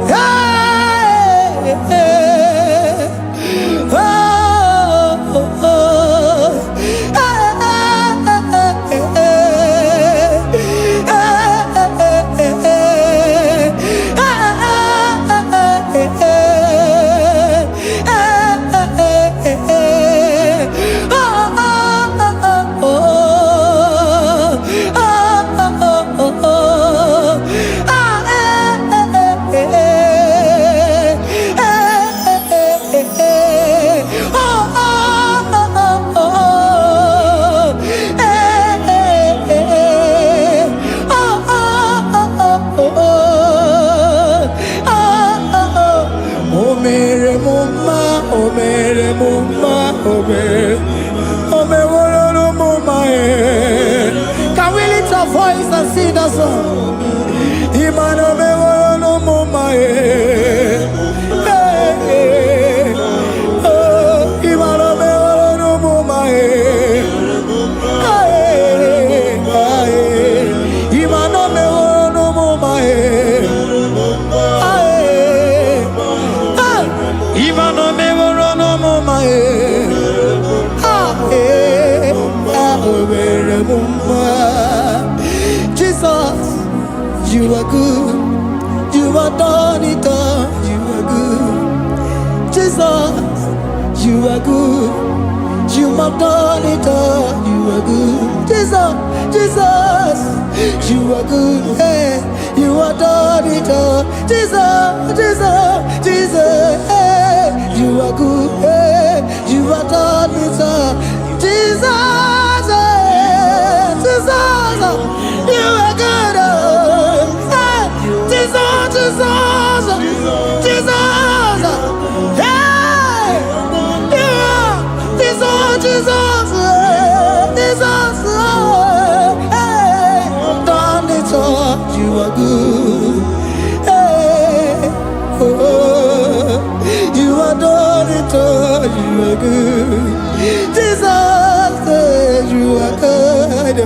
Hey, hey, oh, oh, oh. Can we lift our voice and sing that song? Imano me no mama oh, imano me no mama imano me no mama imano me no mama Jesus, you are good. You are done it all. You are good. Jesus, you are good. You have done it all. You are good. Jesus, Jesus, you are good. Hey, you are done it all. Jesus, Jesus, Jesus, hey, you are good. Hey, you are done it all. Jesus, Jesus, you are good. Hey, Jesus, Jesus, Jesus, hey, you are Jesus, Jesus, Jesus, hey, done it all. You are good. Hey, oh, you are done it all. You are good. Jesus, you are good.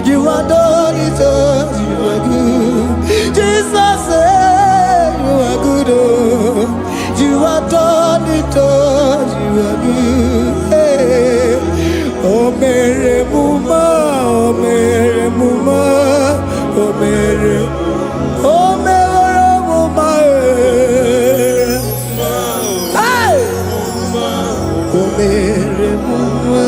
You are done it all. You are good. Jesus, you are good. Oh, you are done it all. You are good. Hey. Oh, Mary Muma, oh, Mary Muma, oh, Mary, oh, Mary Muma, hey, oh, Mary Muma.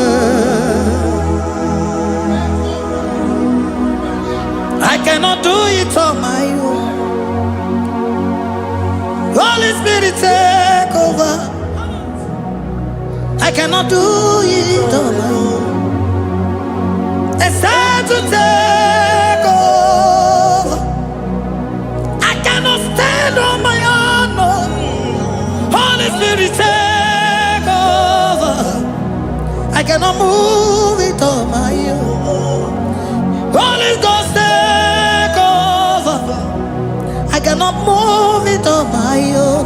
I cannot do it on my own. Holy Spirit, take over. I cannot do it on my own. It's time to take over. I cannot stand on my own. No. Holy Spirit, take over. I cannot move it on my own. Holy Ghost, take cannot move it on my own.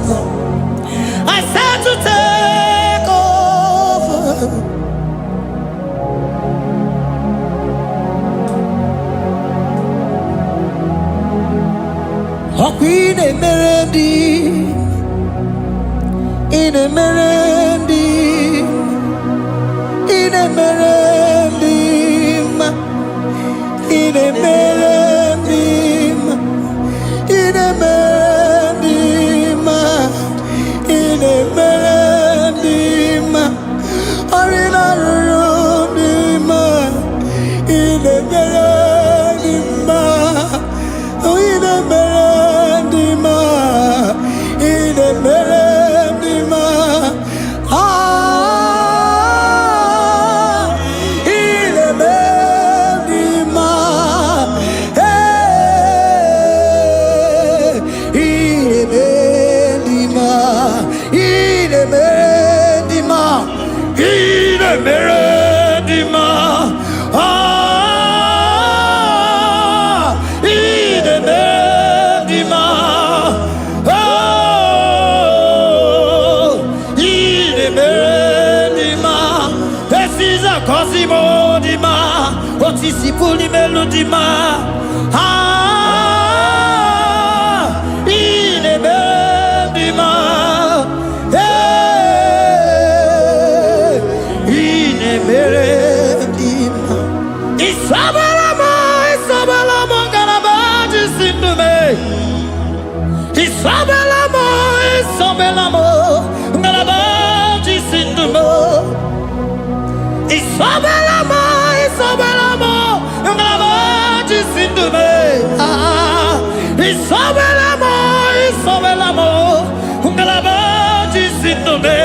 I said to take over. Queen Emerendi, in Emerendi, in Emerendi, in Emerendi, in Emerendi, in Emerendi, Arina Rundima, in Emerendi, in Emerendi, in Emerendi, in Emerendi, in Emerendi, in Emerendi, Cosimo di ma, otisipuli melodima, in Emeredima, in Emeredima. Isabelamo, garabaji sindume. Isabelamo, garabaji sindume. Isabelamo, ngalabaji sindume. Isabelamo, ngalabaji sindume.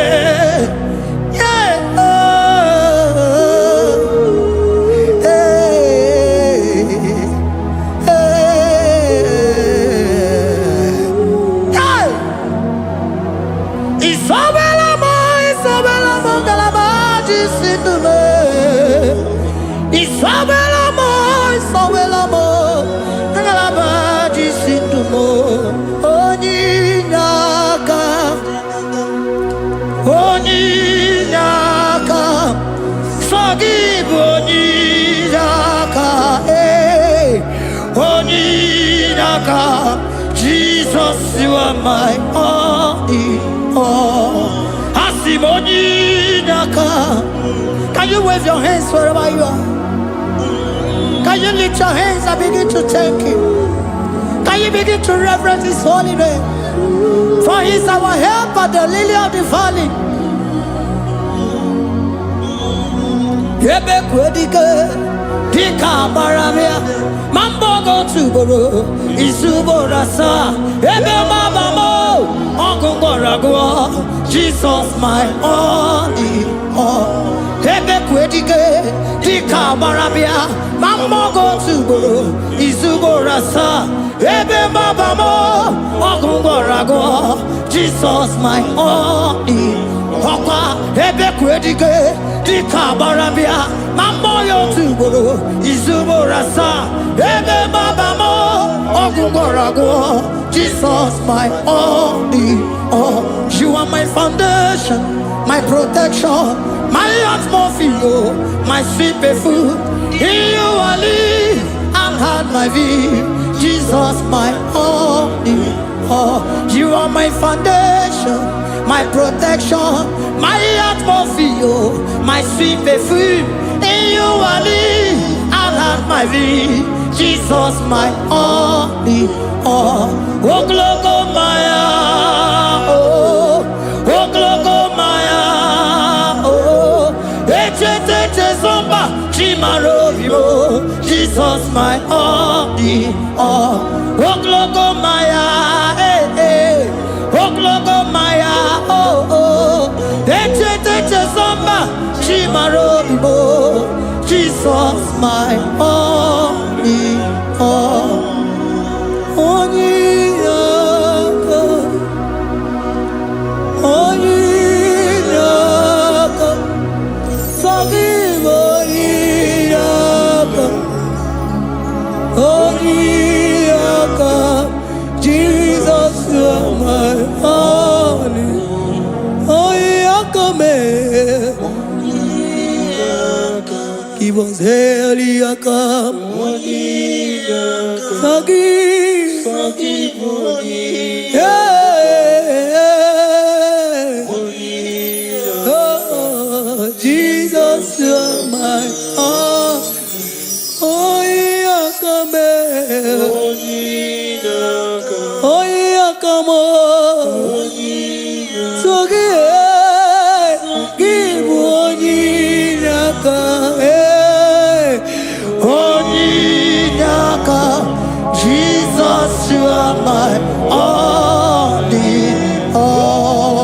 Yeah. Isabelamo, ngalabaji sindume. Isabelamo, ngalabaji sindumo. Onyinaka, forgive Onyinaka, Onyinaka. Jesus, you are my only all. Asim Onyinaka. Can you wave your hands wherever you are? Can you lift your hands and begin to thank Him? Can you begin to reverence His holy name? For He is our help at the lily of the valley. Ebe kwedike, dika baramia, mambo go tuboro, isuborasa, ebe mabamo, ongungorago, Jesus my only all. Ebe kwedike, dika baramia, mambo go tuboro, isuborasa, ebe mabamo, ongungorago, Jesus my only all. Ebe kwedike, dika barabia, mambo yo tuboro, izuborasa, ebe babamo, ogungorago, Jesus my only all. You are my foundation, my protection, my atmosphere, my sweet perfume. In you I live and had my vie, Jesus my only all. You are my foundation, my protection, my atmosphere, my sweet perfume. In you I live and have my vie, Jesus my only all. Oh glogo maya, oh glogo maya, oh eche zomba chimaro vivo, Jesus my only all. Oh glogo maya, oh glogo maya, oh eche zomba chimaro vivo, Jesus my only all. Jesus us. Eliakam. Forgive. Forgive me. Oh, Jesus, you're my all. Oh, Eliakam. Oh, Eliakam. Give Onyinaka, Jesus, you are my all in all.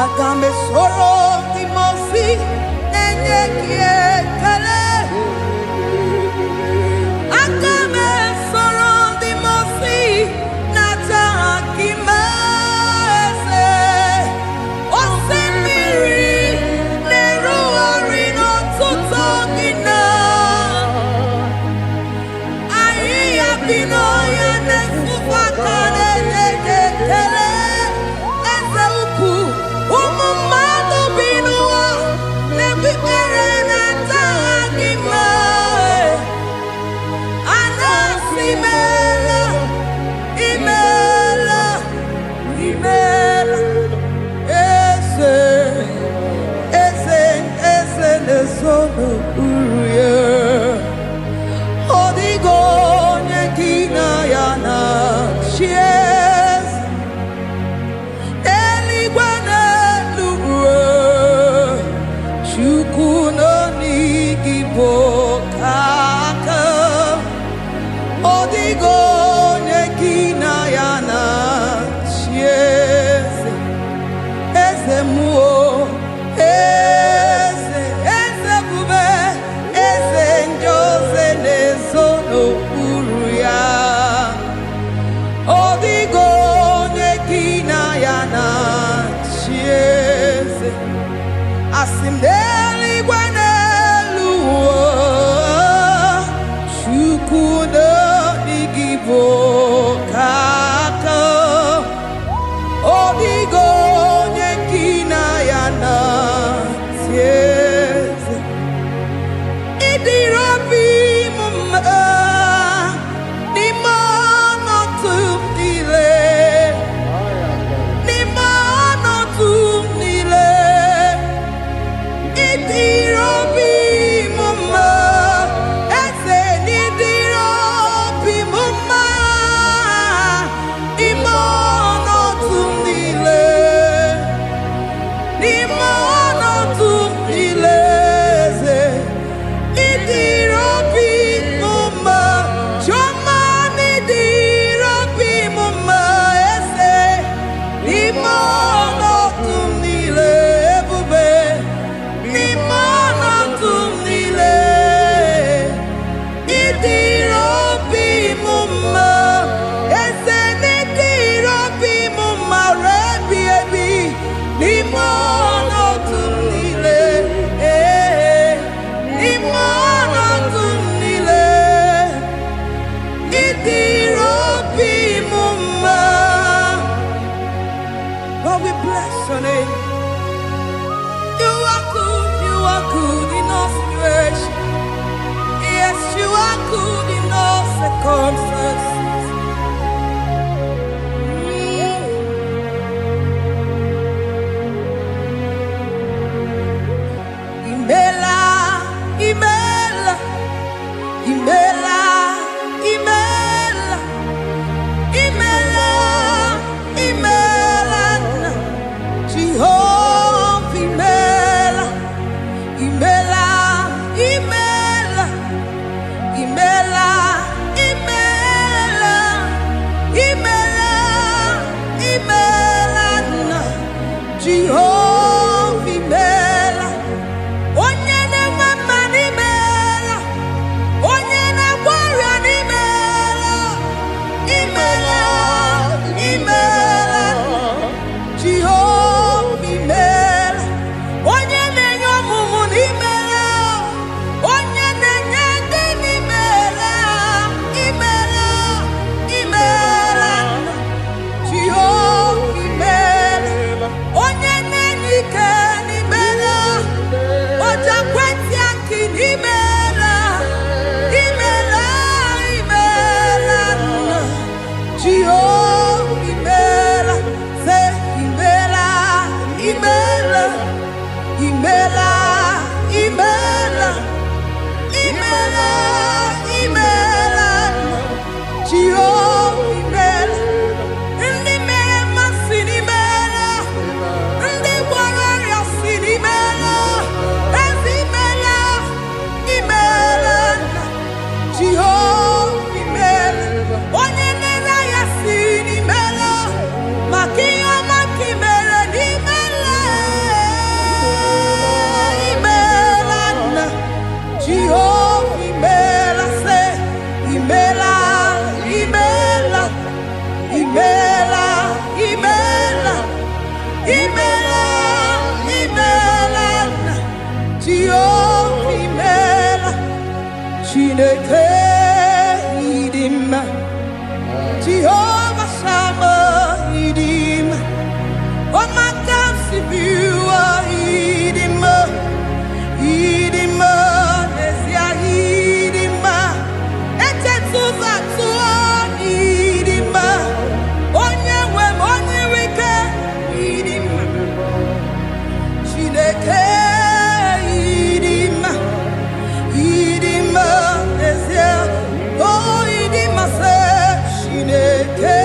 Agame soro timosi enye kietele. Agame soro timosi nata akimese. Osemiri neru orino tutogina. Aia bino ya nesufakane nekele. Eze uku umumado binua nebibere nata akima. Anasimela imela imela eze nesono uruye odigo nyekina yana shies eligwane luwe chukuno nigibo kaka odigo nyekina yana shies eze muo eze bube eze njoze nezono uruya odigo nyekina yana chieze asimdeli gwaneluo shukuno igibo kaka odigo nyekina yana tieze idirobi mumma nimono tumdile nimono tumdile idirobi mumma eze nidirobi mumma imono tumdile nimono tumdileze idirobi mumma chomani dirobi mumma eze nimono tumdile ebube nimono tumdile idirobi mumma eze nidirobi mumma rebi ebi nimono tumdile nimono tumdile idirobi mumma. Lord, we bless your name. You are good in all situations. Yes, you are good in all circumstances. Imela, imela, imela, imela, imela, imela, Jehovah, imela, imela, imela, imela, imela. Chineke idima, Jehovah Shammah idima, Omakam Sibiwa idima, idima, Nesia idima, Etetuza tuo idima, Onyewe Onyewike idima, Chineke idima, idima, Nesia, oh idima se Chineke.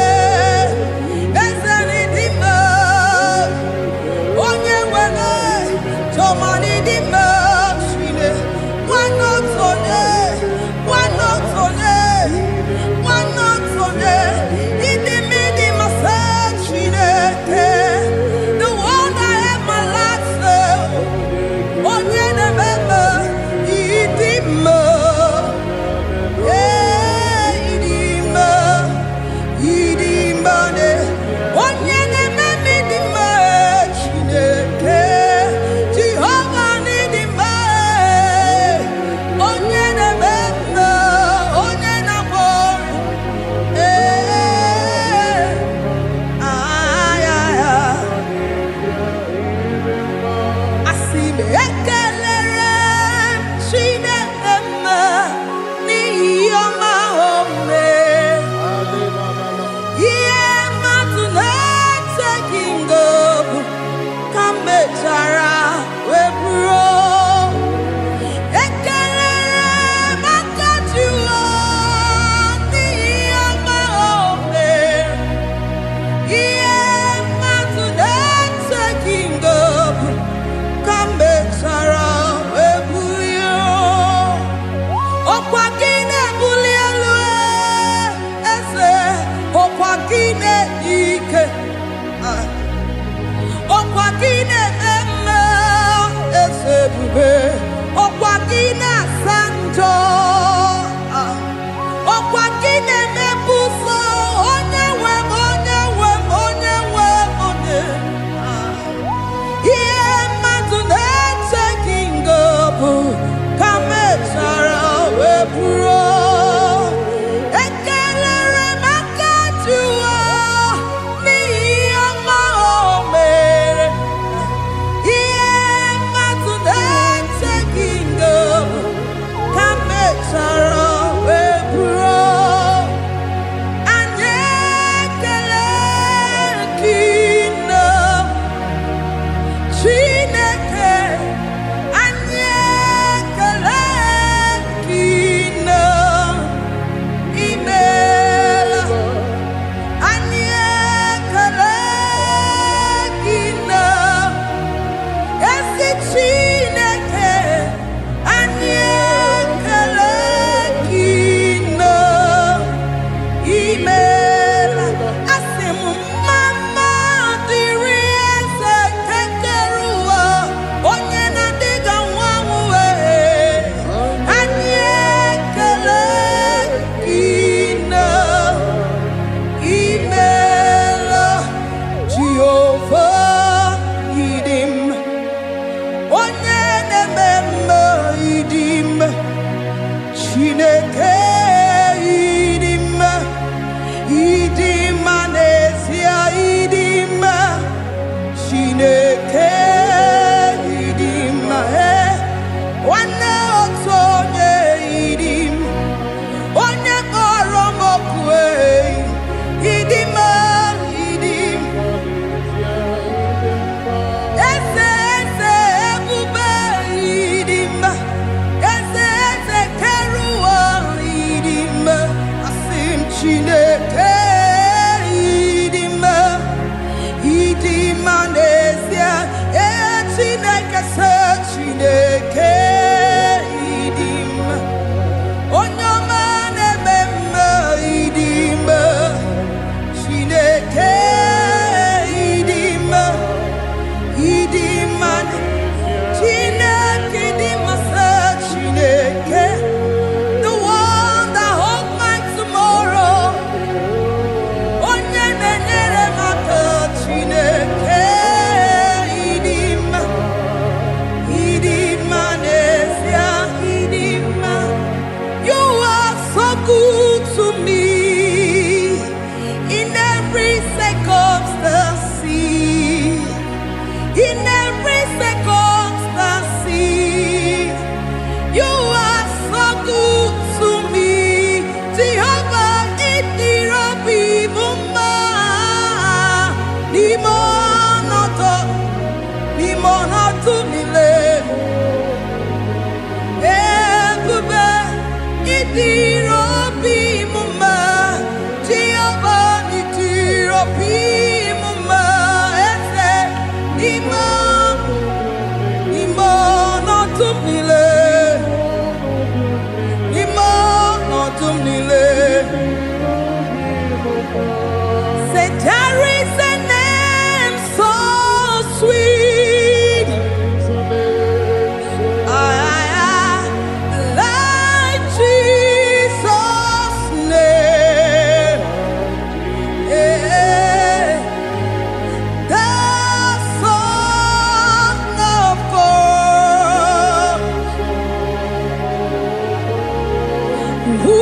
who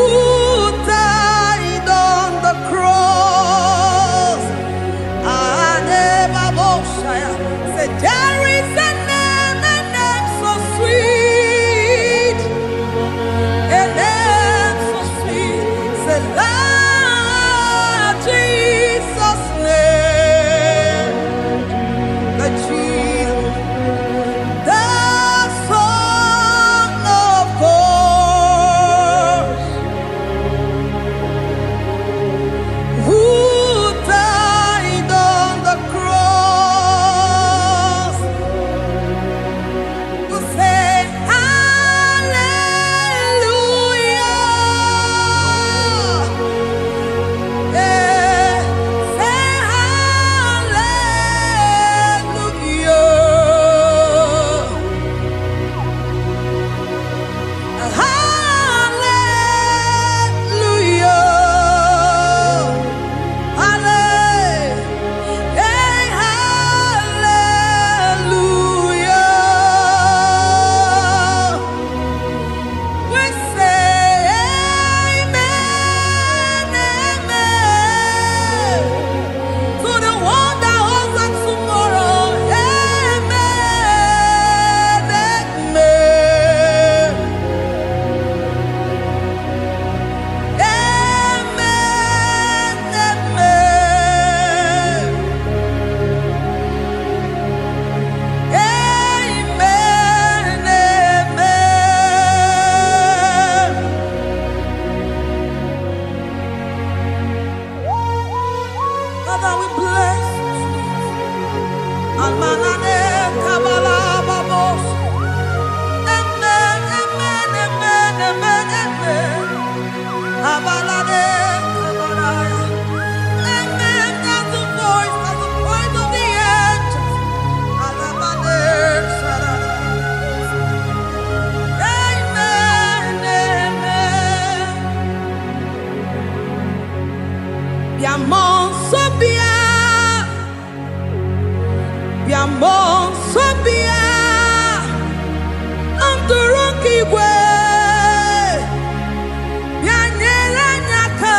died on the cross. Said, there is a name so sweet, a name so sweet. Say, Lord Jesus' name, the Jesus, the Son of God, who died on the cross. Who say hallelujah, say Father, we bless Almanane Kabala Babos. Amen, amen, amen, amen, amen. Abalade Kabalaya. Amen. That's the voice of the angels. Alabade Sarada. Amen, amen. Biamon Sobia. Biamon Sobia. Anturuki Gwe. Bianyela Nyaka.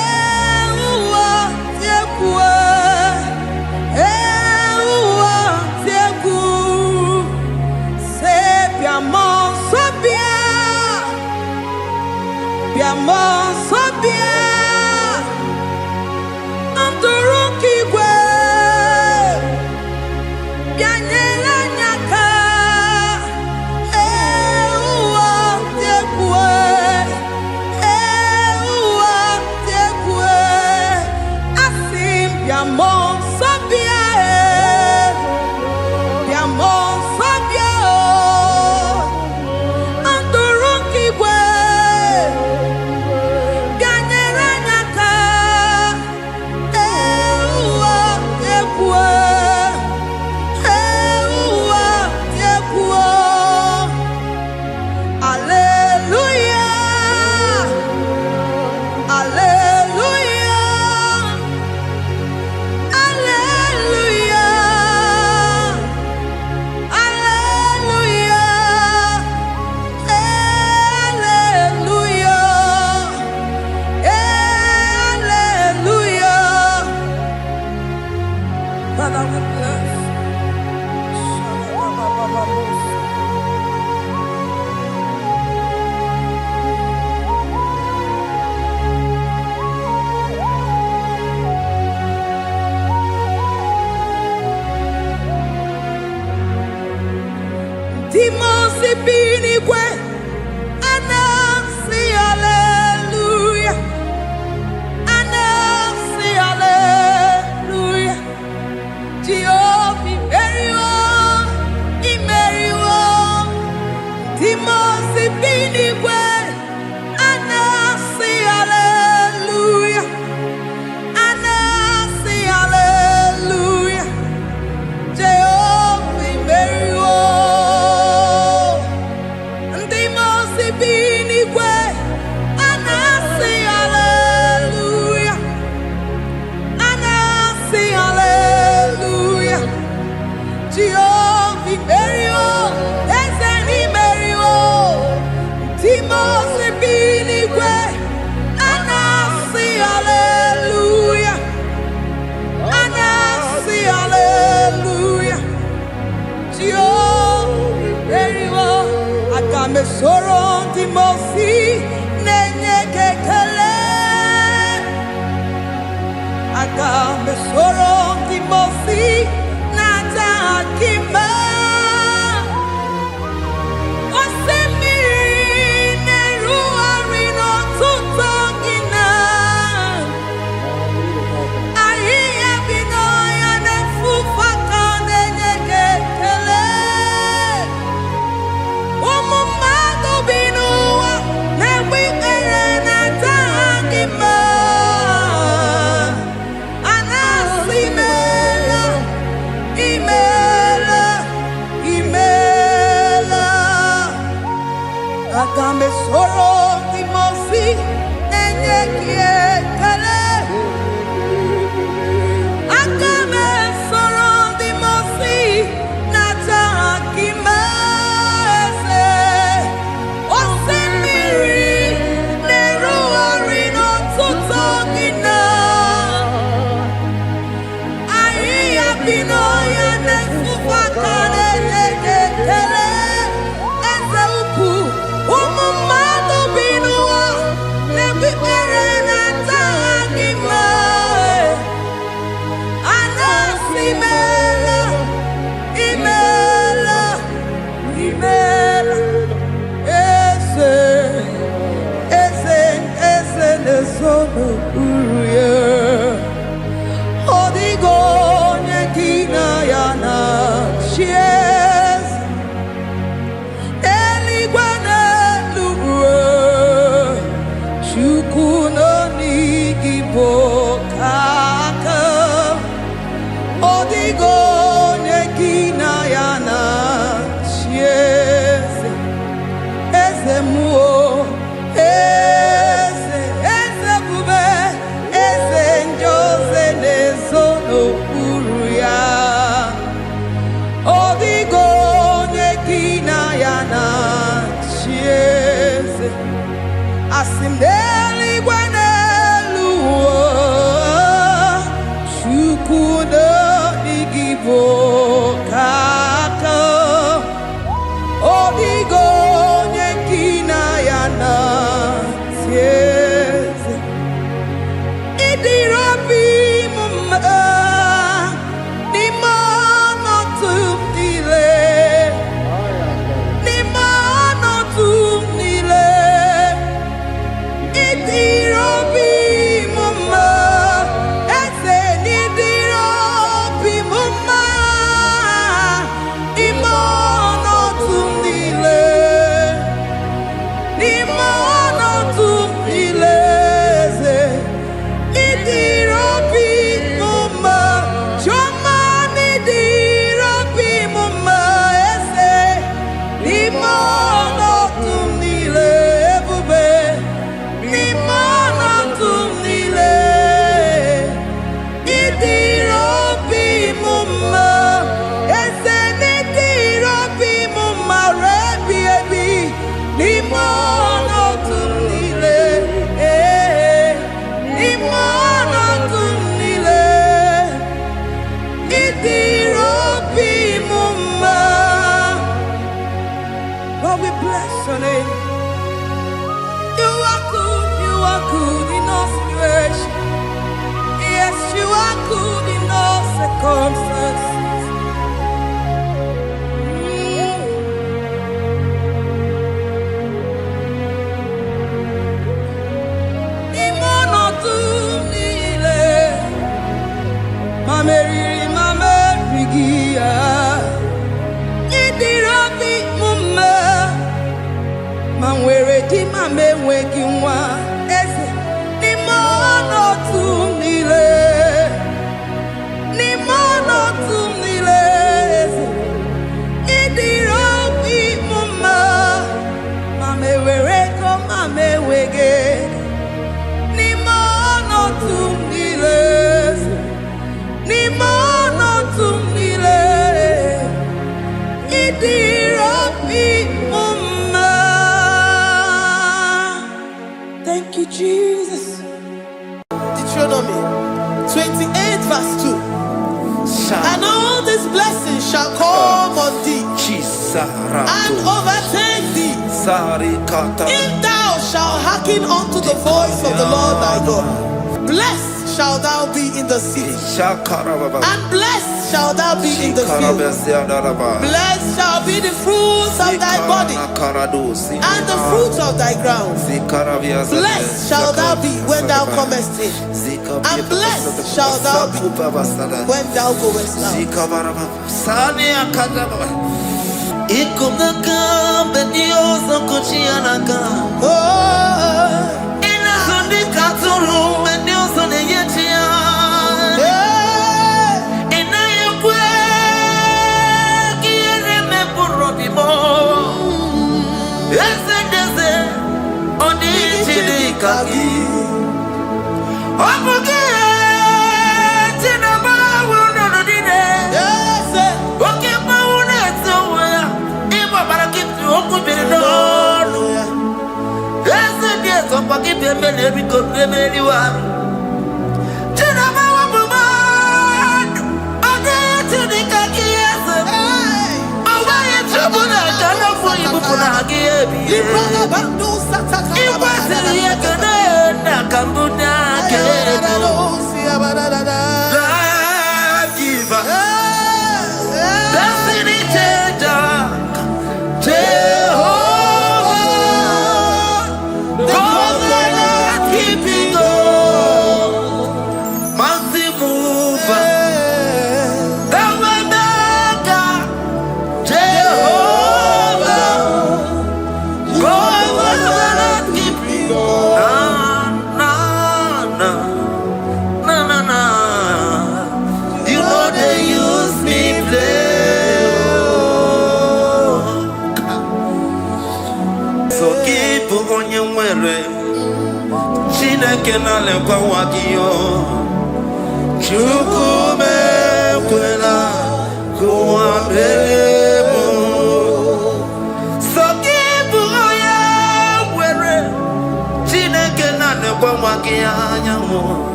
Ewa Tiekwe. Ewa Tieku. Se Biamon Sobia. Biamon Sobia. Anturuki Gwe. Bianyela Nyaka. Ewa Tiekwe. Ewa Tiekwe. Asim Biamon Sobia. Biamon Sobia. Anturuki Gwe. Bianyela Dimos binigwe anasi hallelujah. Anasi hallelujah. Tio eriwo akame soro dimosi nenye kekele. Akame soro dimosi nata akima. Agame soro dimosi nenye kiekele. Agame soro dimosi nata akimese. Osemiri neru orino tutogina. Ayi abino ya nefufakane nekekele. Asimdeli gwanelu shukudo igibo kaka odigo nyekina yana sieze idirobi mumma nimano tumdile nimano tumdile. Lord, we bless your name. You are good in all situations. Yes, you are good in all circumstances. Jesus. Deuteronomy 28 verse 2. And all these blessings shall come on thee and overtake thee if thou shalt hearken unto the voice of the Lord thy God. Blessed shall thou be in the city, and blessed shall thou be in the field. Blessed shall be the fruit of thy body, and the fruit of thy ground. Blessed shall thou be when thou comest in, and blessed shall thou be when thou goest out.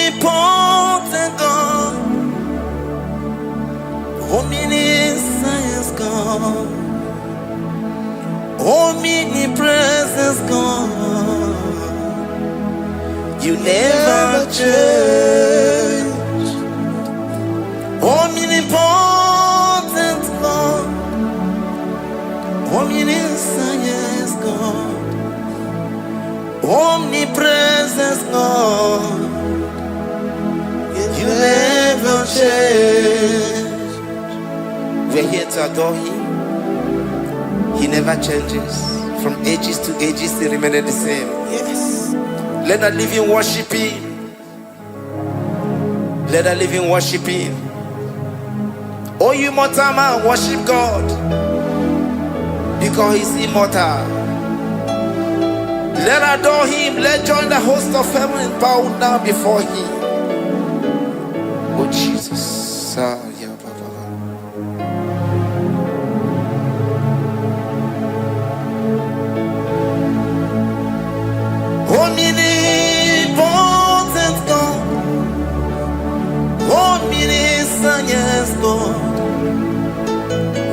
Omnipotent God, omniscience God, omnipresence God, you never change. Omnipotent God, omniscience God, omnipresence God, you never change. We're here to adore Him. He never changes. From ages to ages, He remains the same. Yes. Let the living worship Him. Let the living worship Him. Oh, you mortal man, worship God, because He's immortal. Let adore Him. Let join the host of heaven and bow down before Him. Oh Jesus. Omnipotent God, omniscience God,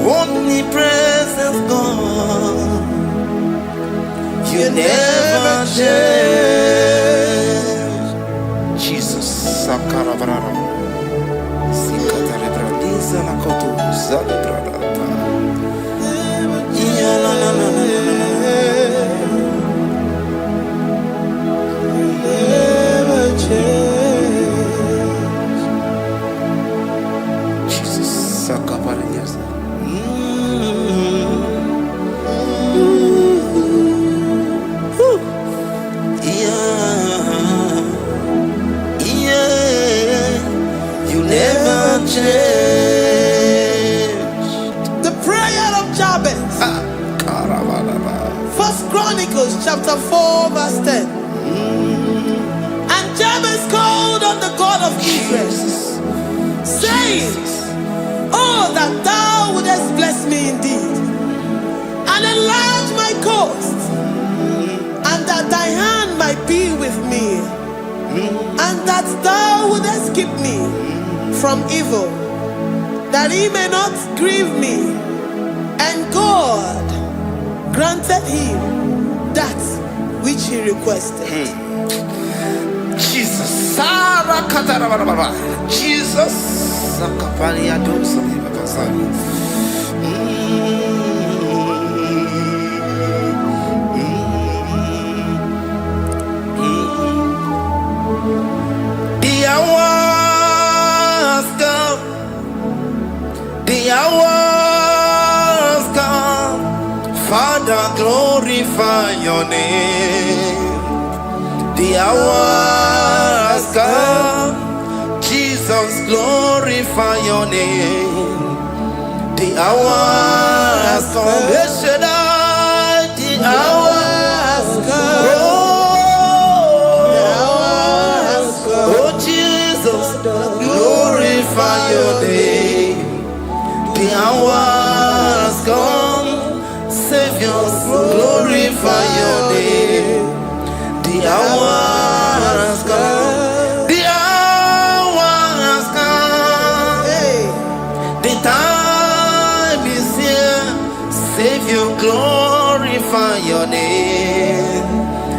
omnipresence God, you never never change. Jesus, Sakarabrara, Sikatarebradiza Lakoto, Zalibrada, Never change. Jesus, Sakaparias. You never change. The prayer of Jabez. First Chronicles chapter 4 verse 10. And Jabez called on the God of Israel, saying, oh, that thou wouldest bless me indeed, and enlarge my coast, and that thy hand might be with me, and that thou wouldest keep me from evil, that he may not grieve me. And God granted him that which he requested. Jesus, Sarah Katarababa, Jesus, Sakaparia Dosa. The hours come, Father, glorify your name. The hours come, Jesus, glorify your name. The hours come, the hours come. Oh, Jesus, glorify your name. The hours come, Savior, glorify your name. The hours come, the hours come. The time is here, Savior, glorify your name.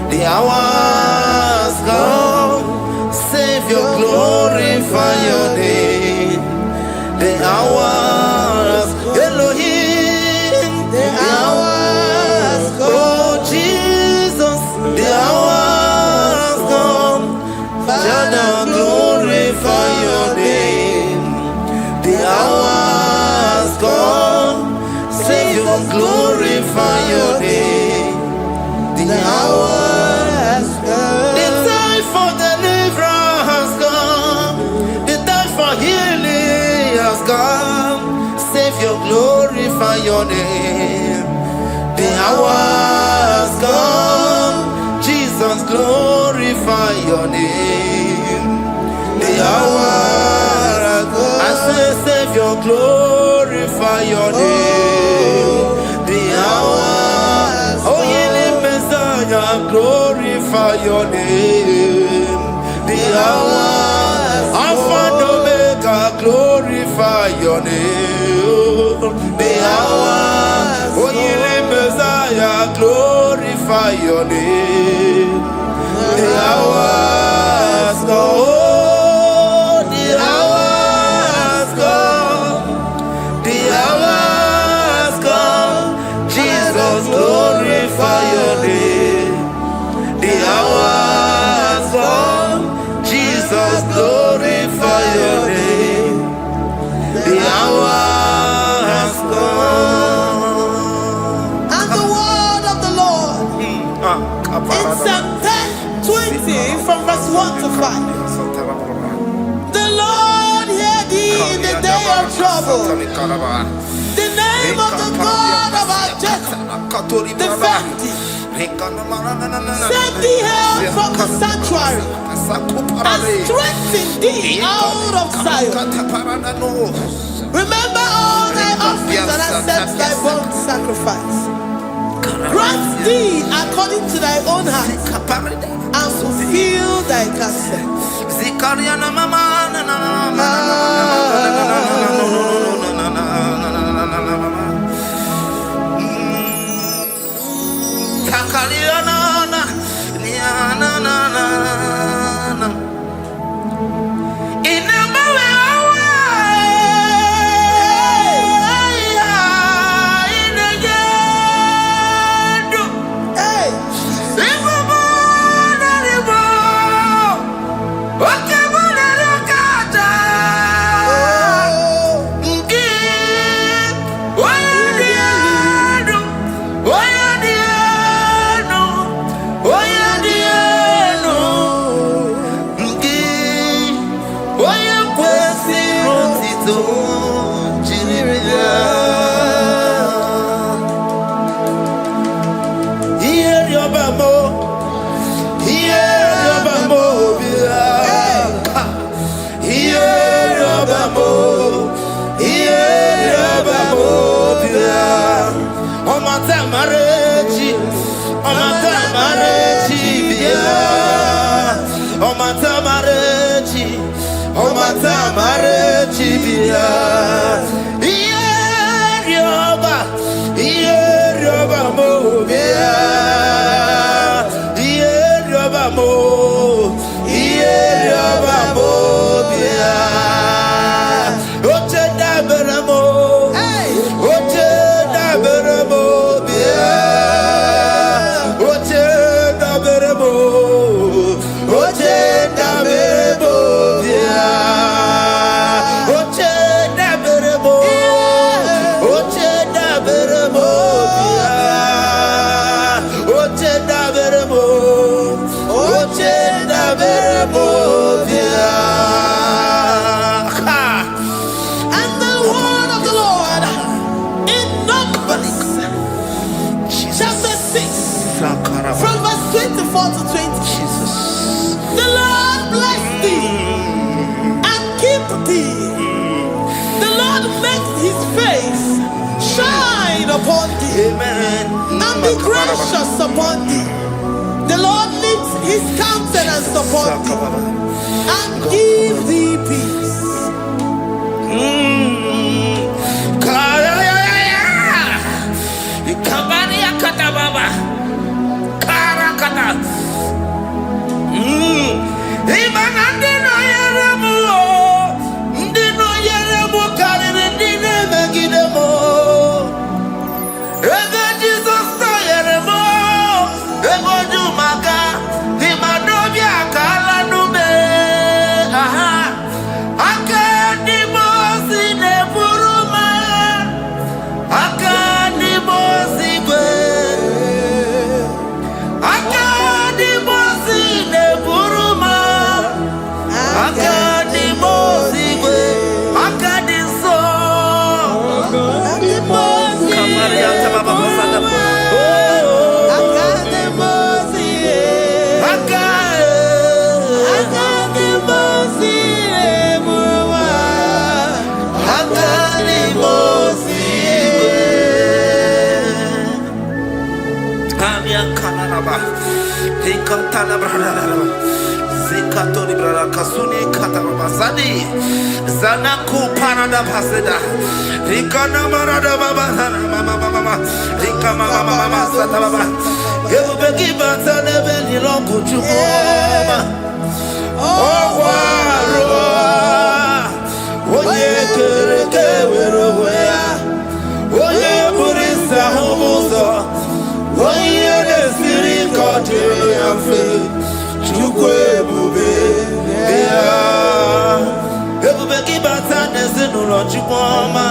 The hours come, Savior, glorify your name. The hours, Elohim, the hours, oh Jesus, the hours come, Father, glorify your name. The hours come, Savior, glorify your name. The hours come, the time for deliverance has come, the time for healing has come. Savior, glorify your name. The hours come, Jesus, glorify your name. The hours come, I say, Savior, glorify your name. The hours, oh, healing Messiah, glorify your name. The hours, Alpha and Omega, glorify your name. The hours, oh, healing Messiah, glorify your name. The hours go, oh, the hours go, the hours come, Jesus, glorify your name. The hours come, Jesus, glorify your name. The hours come. And the word of the Lord in Psalm 10:20 from verse 1 to 5. The Lord hear thee in the day of trouble. The name of the God of our Jacob defend thee. Set thee help from the sanctuary and strengthen thee out of Zion. Remember all thy offerings and accept thy burnt sacrifice. Grant thee according to thy own heart and fulfill thy counsel. From verse 24 to 20. Jesus. The Lord bless thee and keep thee. The Lord make his face shine upon thee. Amen. And be gracious upon thee. The Lord lifts his countenance upon thee and give thee peace. Zanaku Panada Paseda Rikana Marada Baba Mama Rika Mama Satababa Gebeki Batana Beni Longu Chuma Oh Oye Kereke Weroya Oye Burisa Homoso Oye Nesiri Kote Yafe Chukwe Bube Ebubeki batane zinuro chikwama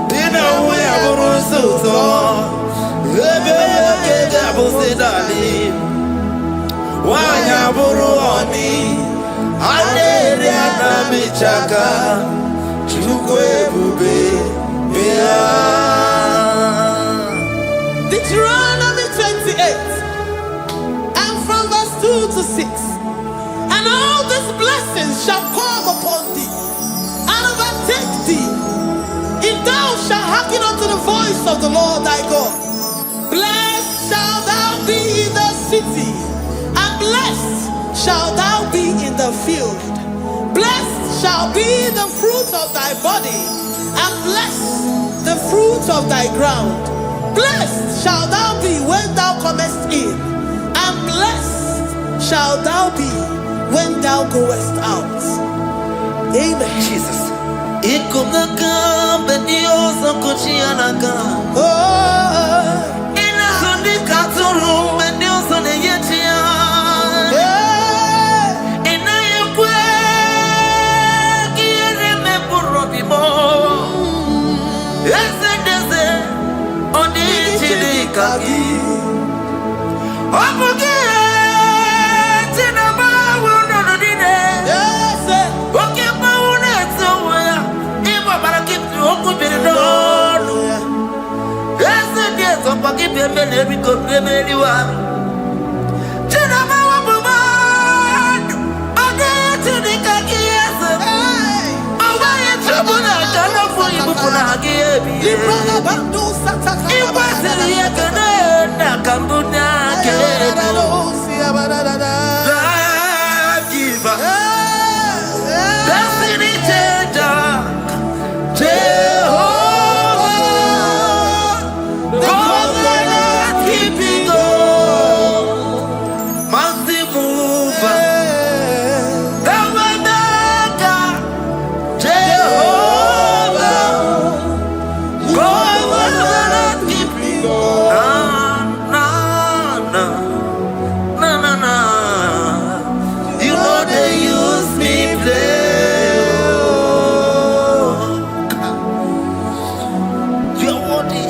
Dina uwe aburu suto Ebeke jabu sidali Wanya aburu oni Aderi anamichaka Chukwe bube Bia Deuteronomy 28 and from verse 2 to 6. And all these blessings shall come upon thee and overtake thee, if thou shalt hearken unto the voice of the Lord thy God. Blessed shalt thou be in the city, and blessed shalt thou be in the field. Blessed shall be the fruit of thy body, and blessed the fruit of thy ground. Blessed shalt thou be when thou comest in, and blessed goest out. Amen. Jesus. Ikumaka bedioso kuchianaka. Oh, Ina sundi katuru bedioso neyetia. Ina yekwe kiere me burobimo. Ese dese odi chirikagi. Omuge tina bawo no dine. Oke bawo neto ya. Ibo barakip oku birido. Ese dese opaki bemele biko bemele wa. Tina bawo bumadu. Ode chirikagi ese. Owa ye chobuna kana fo ibukuna agebi. Iwa siriye kana na kambuna kebi. Life giver, destiny changer, Jehovah, covenant keeping God, mountain mover, covenant Jehovah, covenant keeping God. Na na na. You know they use me play. You're worthy.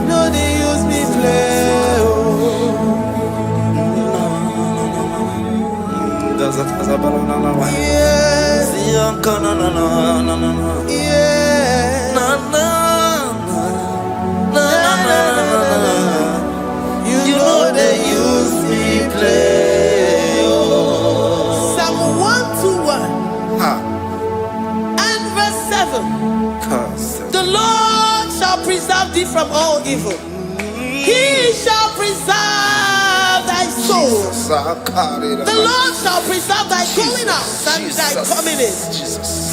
no, they use me play. Yes, yeah. You know they use me play. Psalm 121 and verse 7. The Lord shall preserve thee from all evil. He shall preserve thy soul. The Lord shall preserve thy going out and thy coming in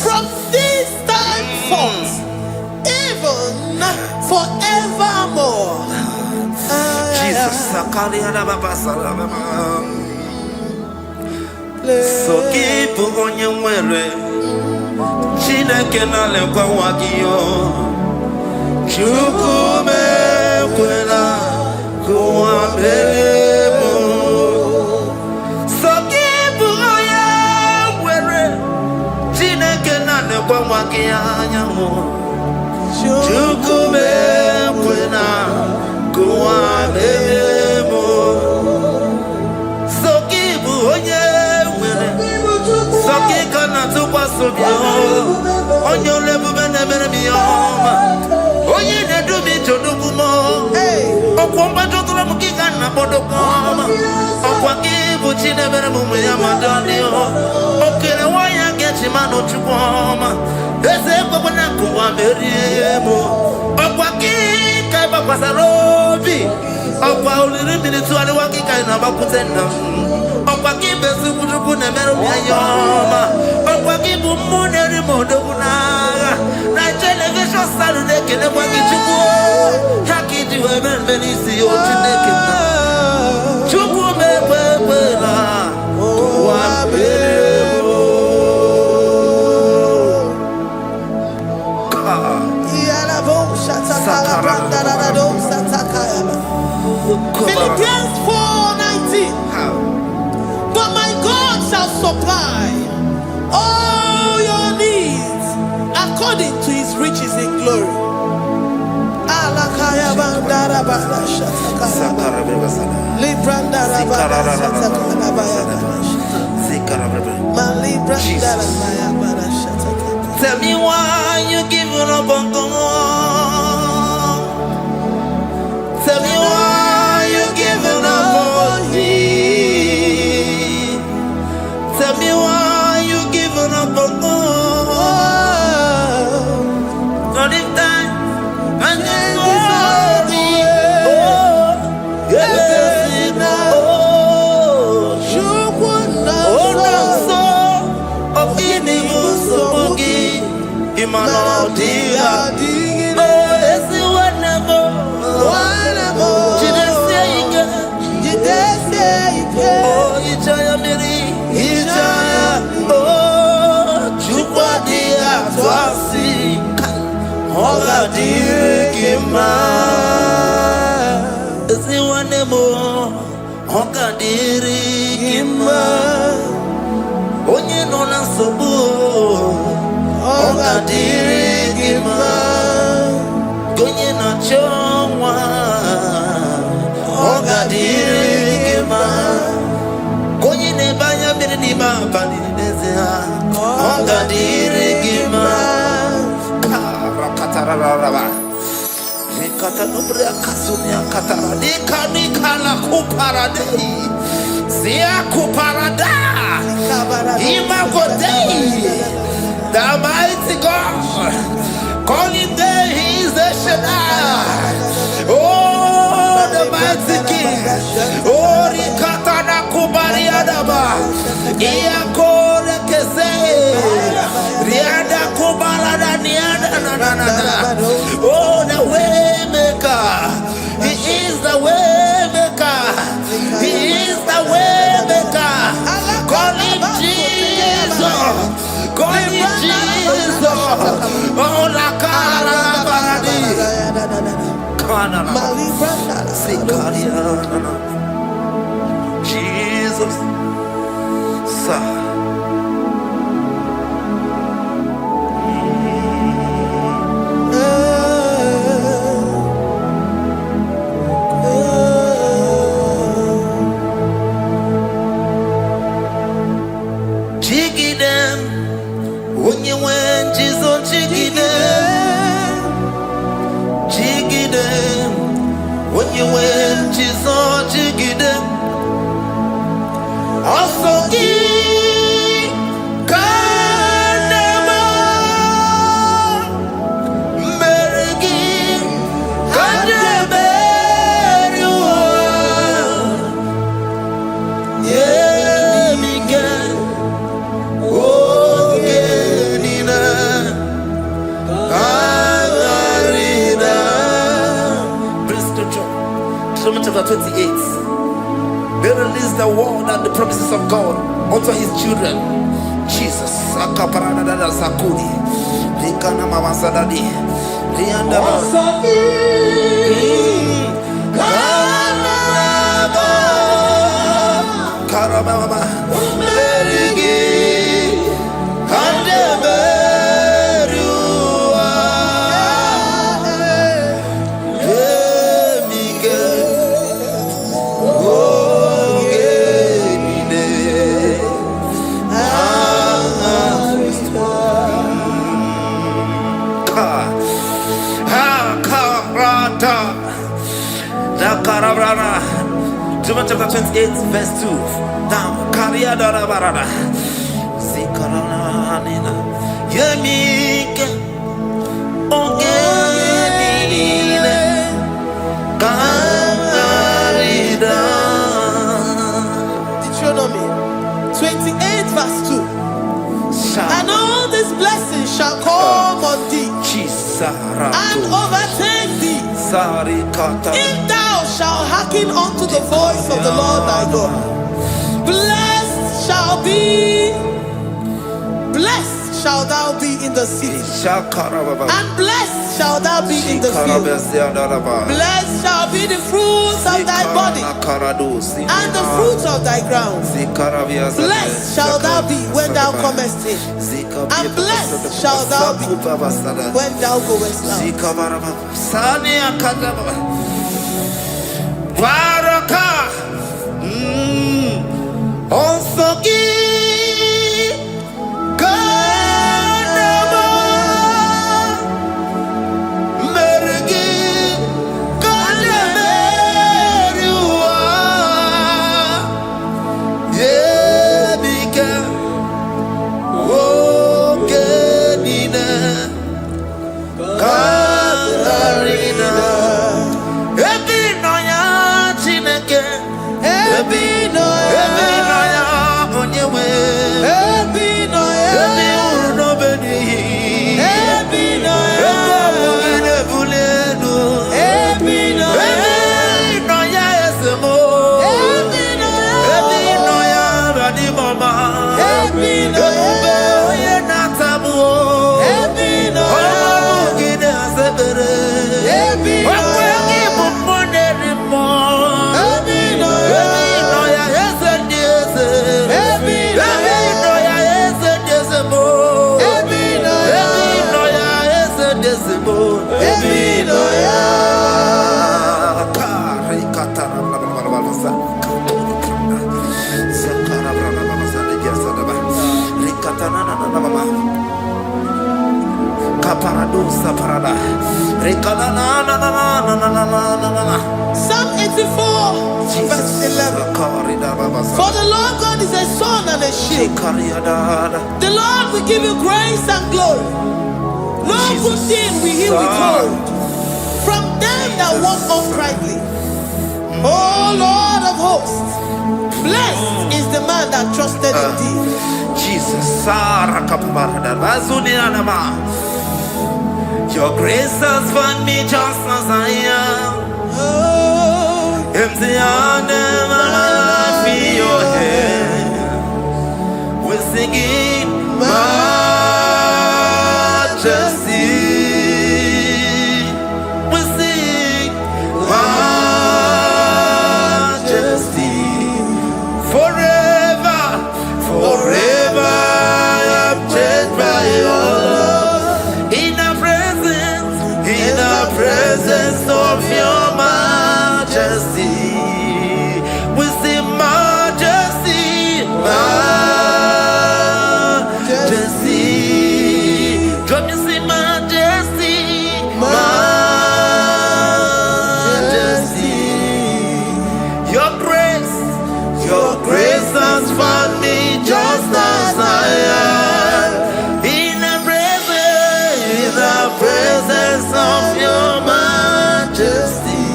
from this time forth, even forevermore. So keep on your way. Chineke na lekwa wagiyo. Chukume kwela kuambemo. So keep on your way. Chineke na lekwa wagiyo. Chukume kwela kuambemo. So keep on your way. So keep on onye olebu benemere mi ọma onye na-edu mi jodugu mo ọkwa mgbajọtụrụ m gị ka nna kpọdokwa ọma ọkwa gị bụ chinemere m ụmụ ya madọni okere nwanyị ga-eji manụ chukwu ọma eze ekwekwe na nkụwa merie m ọkwa gị ka ị gbakwasara obi ọkwa oliri mmiri tụgharịwa gị ka ị na-agbakwute nna m ọkwa gị bụ ezigbo chukwu na-emere m ya ọma ọkwa gị bụ mmụọ na-eri m odogwu n'agha Naija elevation salụ na-ekelekwa gị chukwu ha ka iji wee mere mbe n'isi ya otu na-ekele chukwu m ekwe ekwela ụwa mere Philippians 4:19. But my God shall supply all your needs according to his riches in glory. Tell me why you giving up on God. Tell me why you giving up on me. Tell me why you giving up on God. Not in time, and then glory. Oh, yeah, oh, no, so of Imano diga. Oh, esi wanemo. Jidese ike. Oh, Ijaya miri. Ijaya. Oh, Jukwa dia twasi. Oga dirigima. Esi wanemo. Oga dirigima. Onye no na sobu. Oga dirigima. Gonye na chongwa. Oga dirigima. Gonye ne banya miri ni ba bani nezea. Oga dirigima. Karakatara. Kata nubria kasunya katara. Nika la kuparadei. Zia kuparada. Imagodei. The mighty God. Calling there, he is the Shaddai. Oh, the mighty King. Oh, Rikatana Kubariadaba. Iakore Kese. Riada Kubalada Niada. Oh, the way maker. He is the way maker. He is the way maker. Call him Jesus. Call him Jesus. Oh, la cara paradi. Kana. Sikariana. Jesus. Sa. When you went, Jesus, jigide. Also, Kanama, Merigi, Kandaberu, yeah, Miguel, oh, Genina, Agarida. Psalm chapter 28. They release the word and the promises of God unto his children. Jesus. Akaparadada Sakudi. Likana Mamasadadi. Lianda Karababa. Merigi. John chapter 28, verse 2. Down. Kariada Barada. Zikaranina. Yemika. Ogenine. Kangarida. Deuteronomy 28, verse 2. And all these blessings shall come on thee and overtake thee, if thou shalt hearken unto the voice of the Lord thy God. Blessed shalt thou be in the city, and blessed shalt thou be in the field. Blessed shall be the fruits of thy body, and the fruits of thy ground. Blessed shalt thou be when thou comest in, and blessed shalt thou be when thou goest out. Psalm 84, verse 11. For the Lord God is a sun and a shield. The Lord will give you grace and glory. No good thing will he withhold from them that walk uprightly. O Lord of hosts, blessed is the man that trusted in thee. Jesus, your grace has found me just as I am. Empty handed, and I feel your hand. We're singing majesty. We sing majesty. Forever, forever, I'm changed by your love. In the presence of your majesty, we see majesty, majesty. Come you see majesty, majesty. Your grace has found me just as I am. In the presence of your majesty,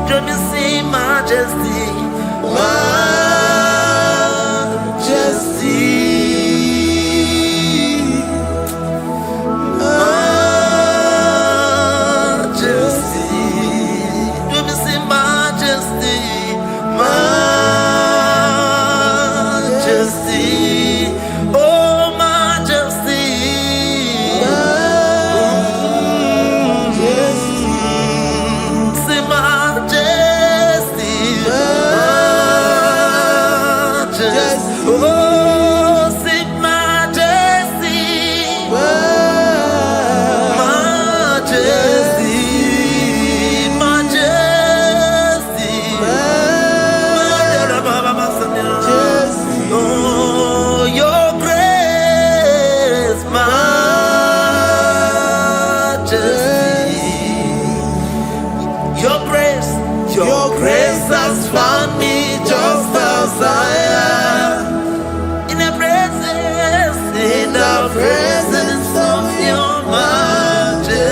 let me see majesty, majesty, majesty. Let me see majesty, majesty. Oh, majesty. Your grace has found me just as I am. In the presence of your majesty.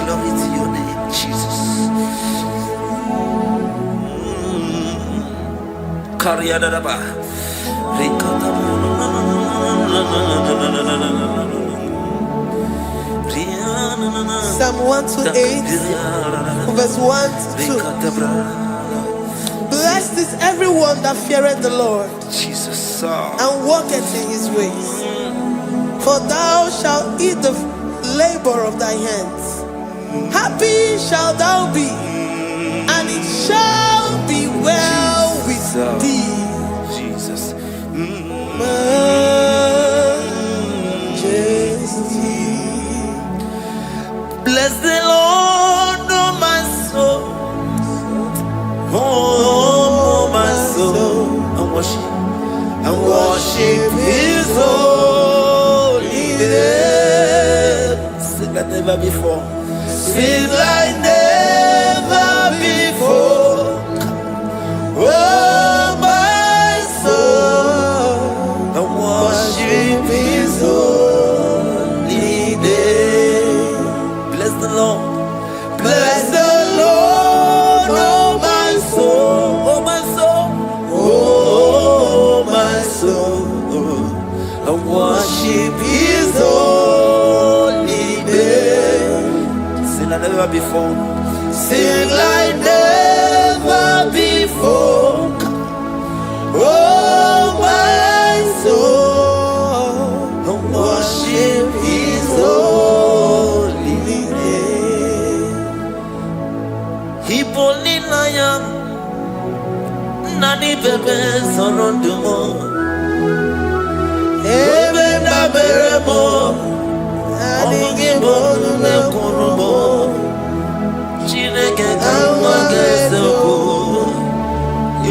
Glory to your name, Jesus. Psalm 128, verse 1 to 2. Blessed is everyone that feareth the Lord, Jesus, and walketh in his ways. For thou shalt eat the labor of thy hands. Happy shalt thou be, and it shall be well with thee. Jesus. Bless the Lord, oh my soul, oh my soul, and worship His holy name. Sing like never before. Sing like never before. Oh my soul, and worship His holy name. Bless the Lord, bless the Lord, oh my soul, oh my soul, oh my soul, and worship His holy name. Sing like never before, sing like never before. Oh my soul, and worship His holy name. Hipolina nani bebe sorondumo, ebe na beremo, omugi bolu ne kurumo, chineke kama geseko,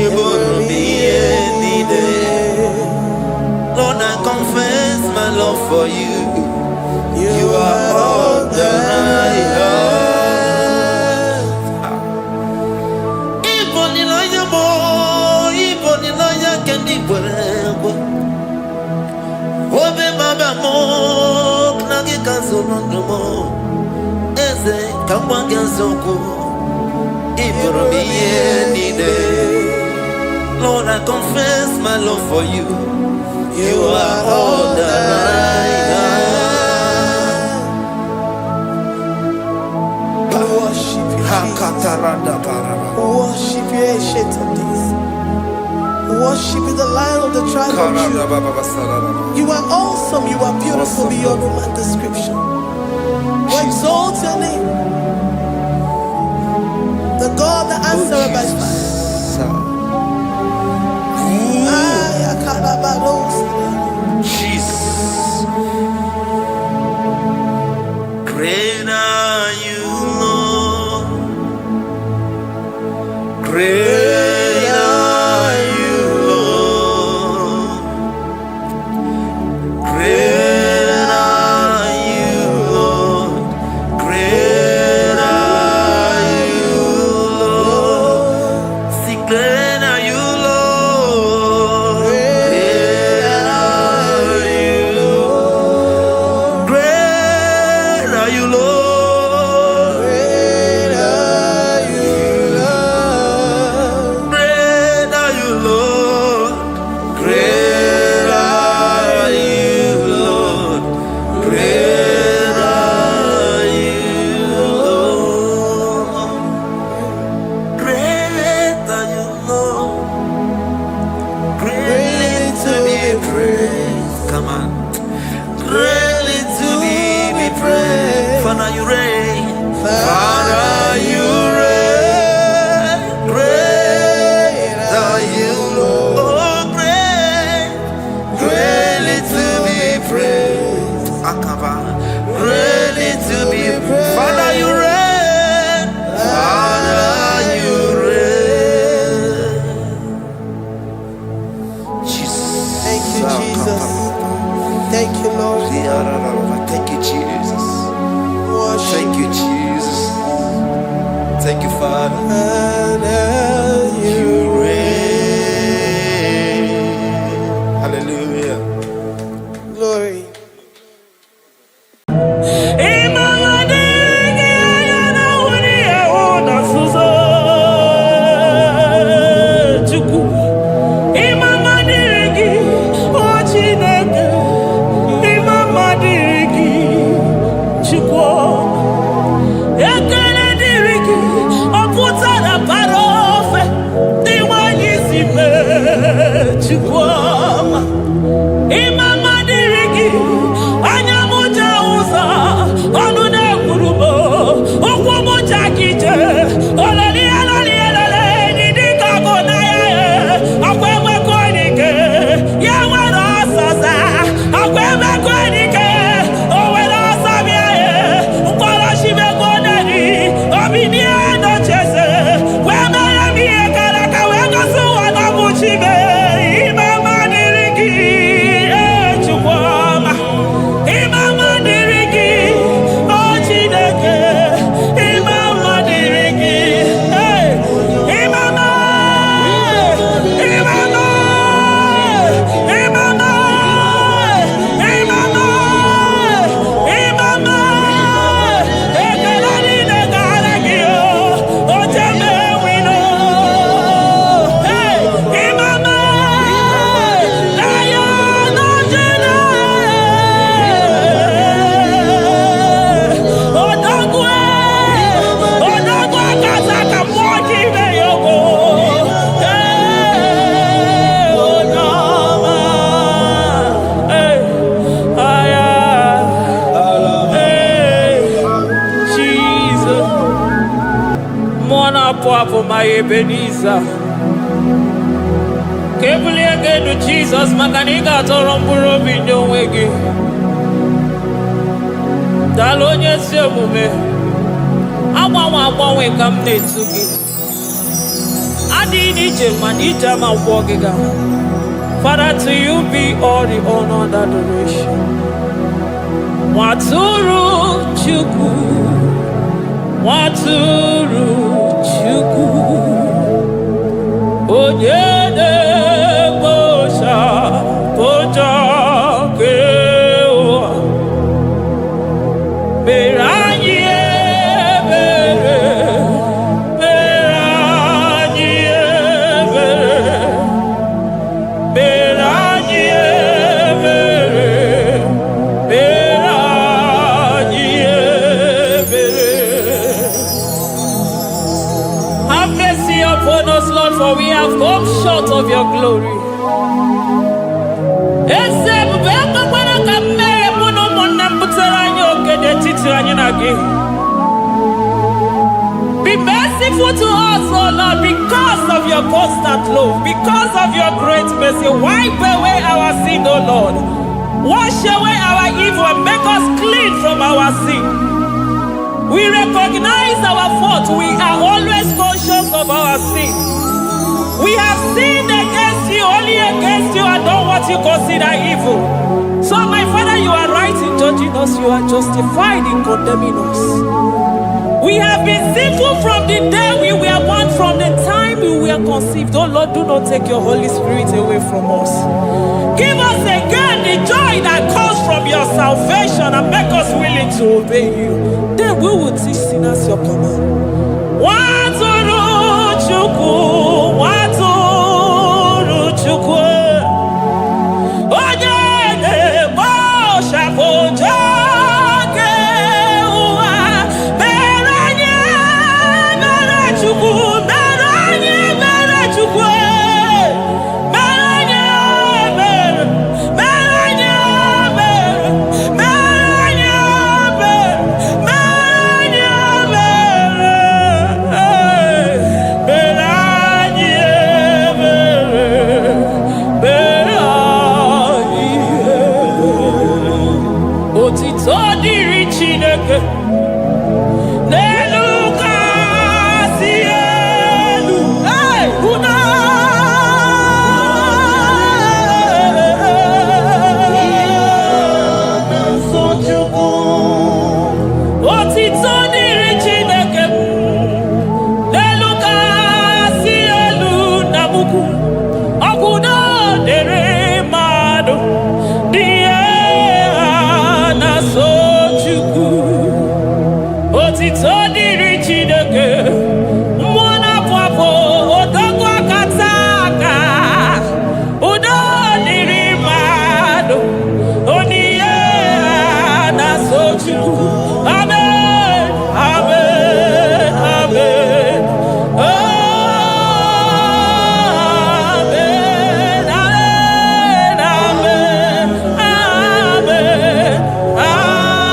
ibolu miye. for you. You are all that I have. Even in Naija mo, even in Naija kendi bwelebwe. Obe baba mo, knagi kazono mo. Eze kamwange zoko, ibro miye nide. Lord, I confess my love for you. You are all that I have. Worship you, worship you, ancient of days. Worship you, the Lion of the tribe of Judah. You are awesome, you are beautiful beyond human description. We exalt your name, the God that answered by fire. Jesus, great are you, Lord. Great are you, Lord. Great are you, Lord. Great are you, Lord. See, great are you, Lord. Thank you, Lord. Thank you, Jesus. Thank you, Jesus. Thank you, Father. You reign. Hallelujah. Glory. My Ebenezer, Kebuli again to Jesus, Makaniga Toromburo Bindo Wegi. Dalonya Semume, Awa we come to give. Adi Nije Manita Mawagiga. Father, to you be all the honor and adoration. Waturu Chukwu, Waturu Chukwu, Onyede Bosha, Boja Kewa, Beranye Bere, Beranye Bere, Beranye Bere. Have mercy upon us, Lord, for we have come short of your glory. Be merciful to us, O Lord, because of your constant love, because of your great mercy. Wipe away our sin, O Lord. Wash away our evil and make us clean from our sin. We recognize our fault. We are always conscious of our sin. We have sinned against you, only against you, and done what you consider evil. So, my Father, you are right in judging us. You are justified in condemning us. We have been sinful from the day we were born, from the time we were conceived. Oh Lord, do not take your Holy Spirit away from us. Give us again the joy that comes from your salvation and make us willing to obey you. Then we will teach sinners your command. Waturu Chukwu, Waturu Chukwu, Onyede Bosha Boja Kewa, Beranye Bere Chukwu, Beranye Bere Chukwu, Beranye Bere, Beranye Bere, Beranye Bere, Beranye Bere, Otito diri Chineke n'elu kasị elu. Una otito diri Chineke n'elu kasị elu na buku ọgwụna dịrị mmadụ dị na so Chukwu. Otito dịrị Chineke mmụọ na-apụ apụ odogwu akata aka. Udo dịrị mmadụ oniye na so Chukwu. Amen, amen, amen. Amen, amen, amen, amen.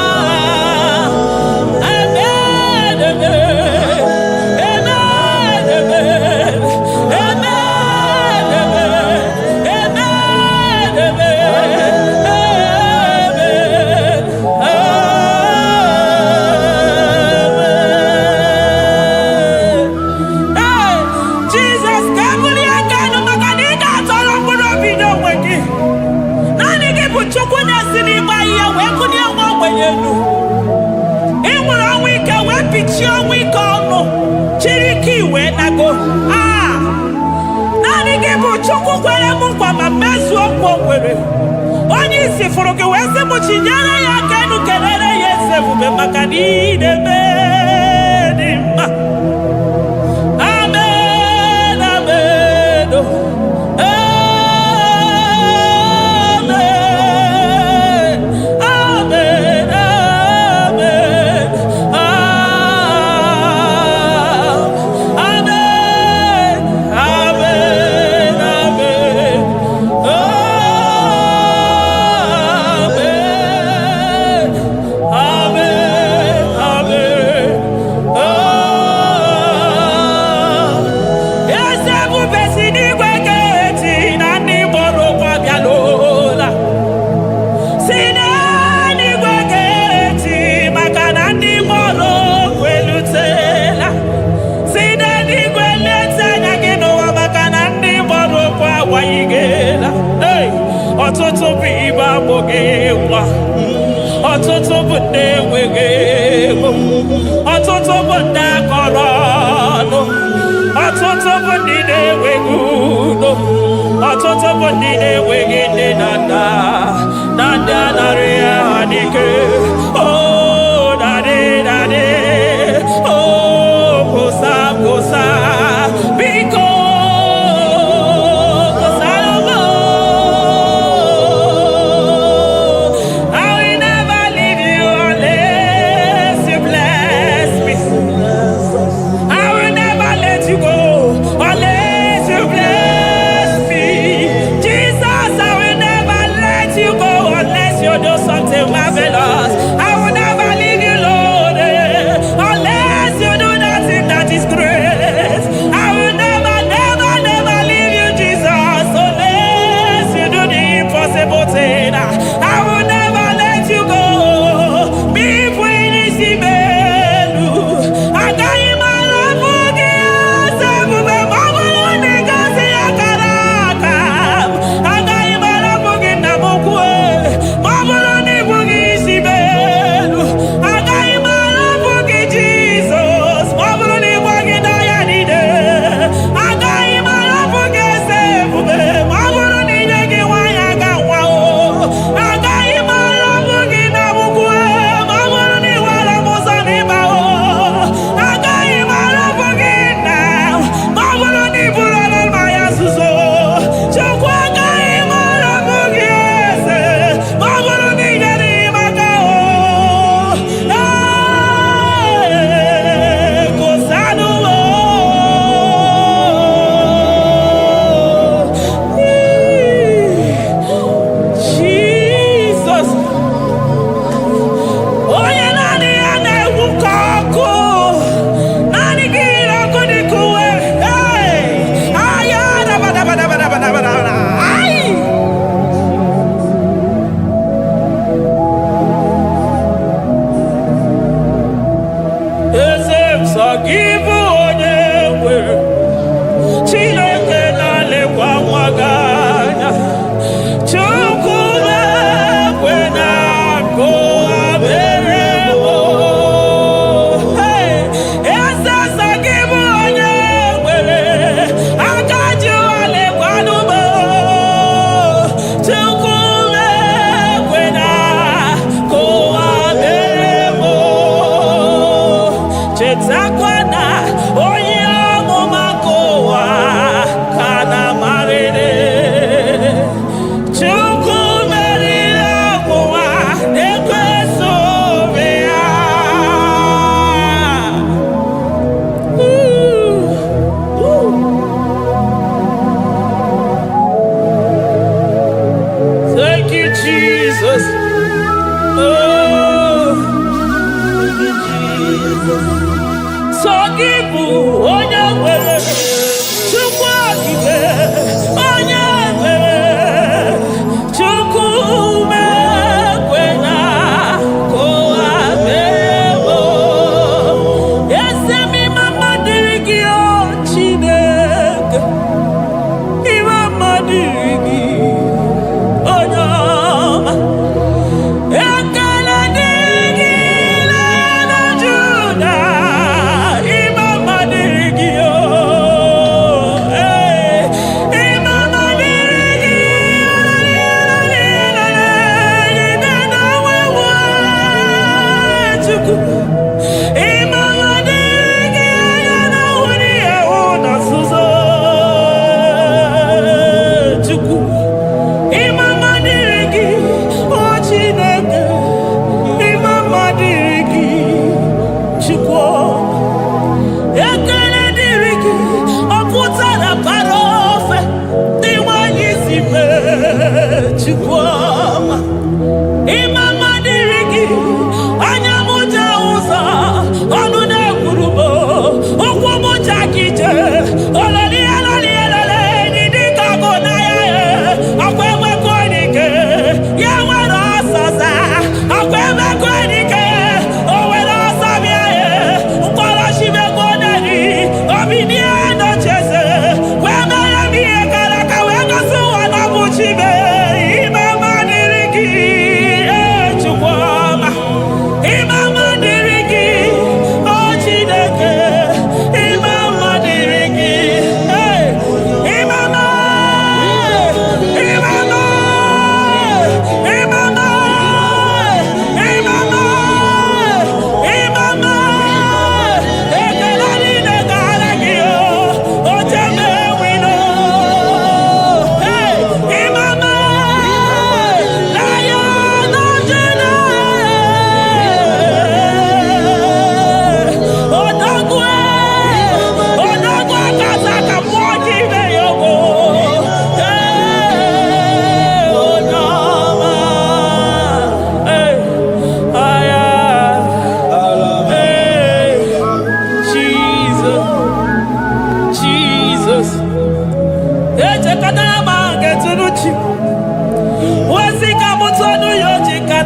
Jesus, kabuli agano maganiga toro mkpụrụ obi n'onwe gị. Naanị gị bụ Chukwu na-esi n'ịgba ihe wee kụnye nwa ogbenye elu. Ị nwere ọnwụ ike wee pichie ọnwụ ike ọnụ, chiri ike iwe nago. Naanị gị bụ Chukwu kwere m nkwa ma mezuo nkwa o kwere. Onye isi fụrụ gị wee sị m chinyere ya aka enu kelere ya eze ebube maka na ị na-eme dị mma. Amen, amen, oh. Amen, amen, amen, amen, amen, amen, amen, eze ebube si n'igwe ga-eti na ndị gboro ụkwa bịalola. Si n'eluigwe ga-eti maka na ndị gboro ụkwa elutela. Si n'eluigwe leta anya gị n'ụwa maka na ndị gboro ụkwa agbanyegela. Ọtụtụ bụ ibe agbụghị nwa, ọtụtụ bụ ndị enweghị ego, ọtụtụ bụ ndị akọrọ ọnụ, ọtụtụ bụ ndị na-enweghị udo, ọtụtụ bụ ndị na-enweghị nne na nna, na ndị anarị ya ha n'ike. Oh, daddy, daddy, oh, gosa, gosa, biko.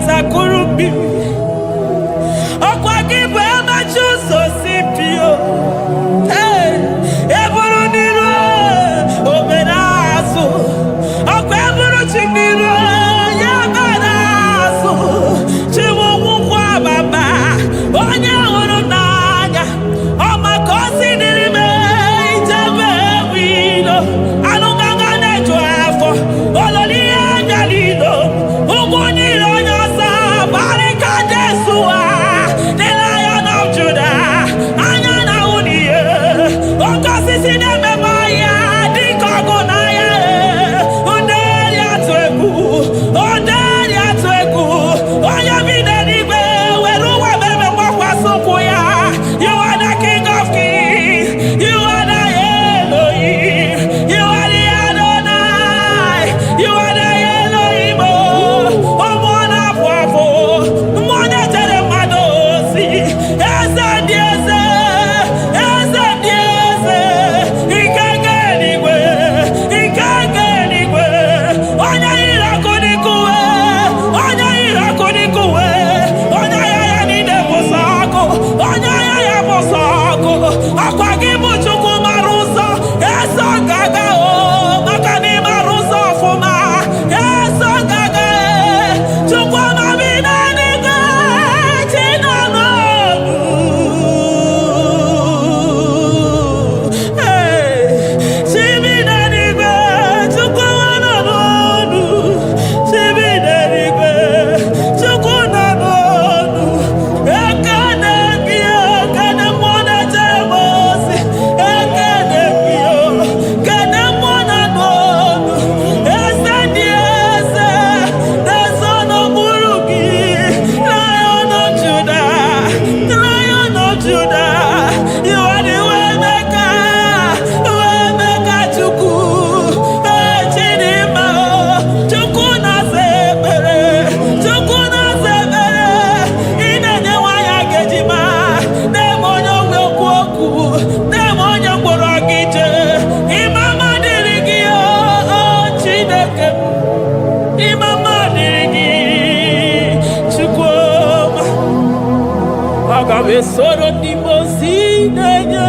bata kurubi. Okwa kibu ema chuso sipio. Hey, eburu niro oberazo. Okwa eburu chiniro yabarazo. Chimu mukwa baba. Onya uru nanya. Oma kosi nirime ijebe wino. Anunganga nejo afo. Ololi anjalilo. Ugoniro nyosa. Barika Jesua. The Lion of Judah. Anyana uniye. Okosi sineme maya. Dikogo naya. Onderi atwegu. Onderi atwegu. Oya videnibe. Weruwa bebe mwakwa sukuya. You are the King of Kings. You are the Elohim. You are the Adonai. You are the Elohim. Omwana pwafo. Mwana tere madosi. Eze dieze. Eze dieze. Ikenge nigwe. Ikenge nigwe. Onya ira kunikuwe. Onya ira kunikuwe. Onya yaya nide posako. Onya yaya posako. Akwa kibu chuku maruso. Eso gaga o. Makani maruso fuma. Eso gaga e. Chukwa mabina niga. Chinano. Hey. Chibina niga. Chukwa wananonu. Chibina niga. Chukwa nanonu. Ekane kio. Kane mwana temosi. Ekane kio. Kane mwana nonu. Ese dieze. Desono murugi. Lion of Judah. Lion of Judah. You are the way maker. Way maker chuku. Chinima. Chuku na sebere. Chuku na sebere. Inenye waya gejima. Demonyo wekwoku. Demonyo mborogije. Imama dirigi o Chineke. Imama dirigi. Chukwuma. Agabe soro di mosi nenye.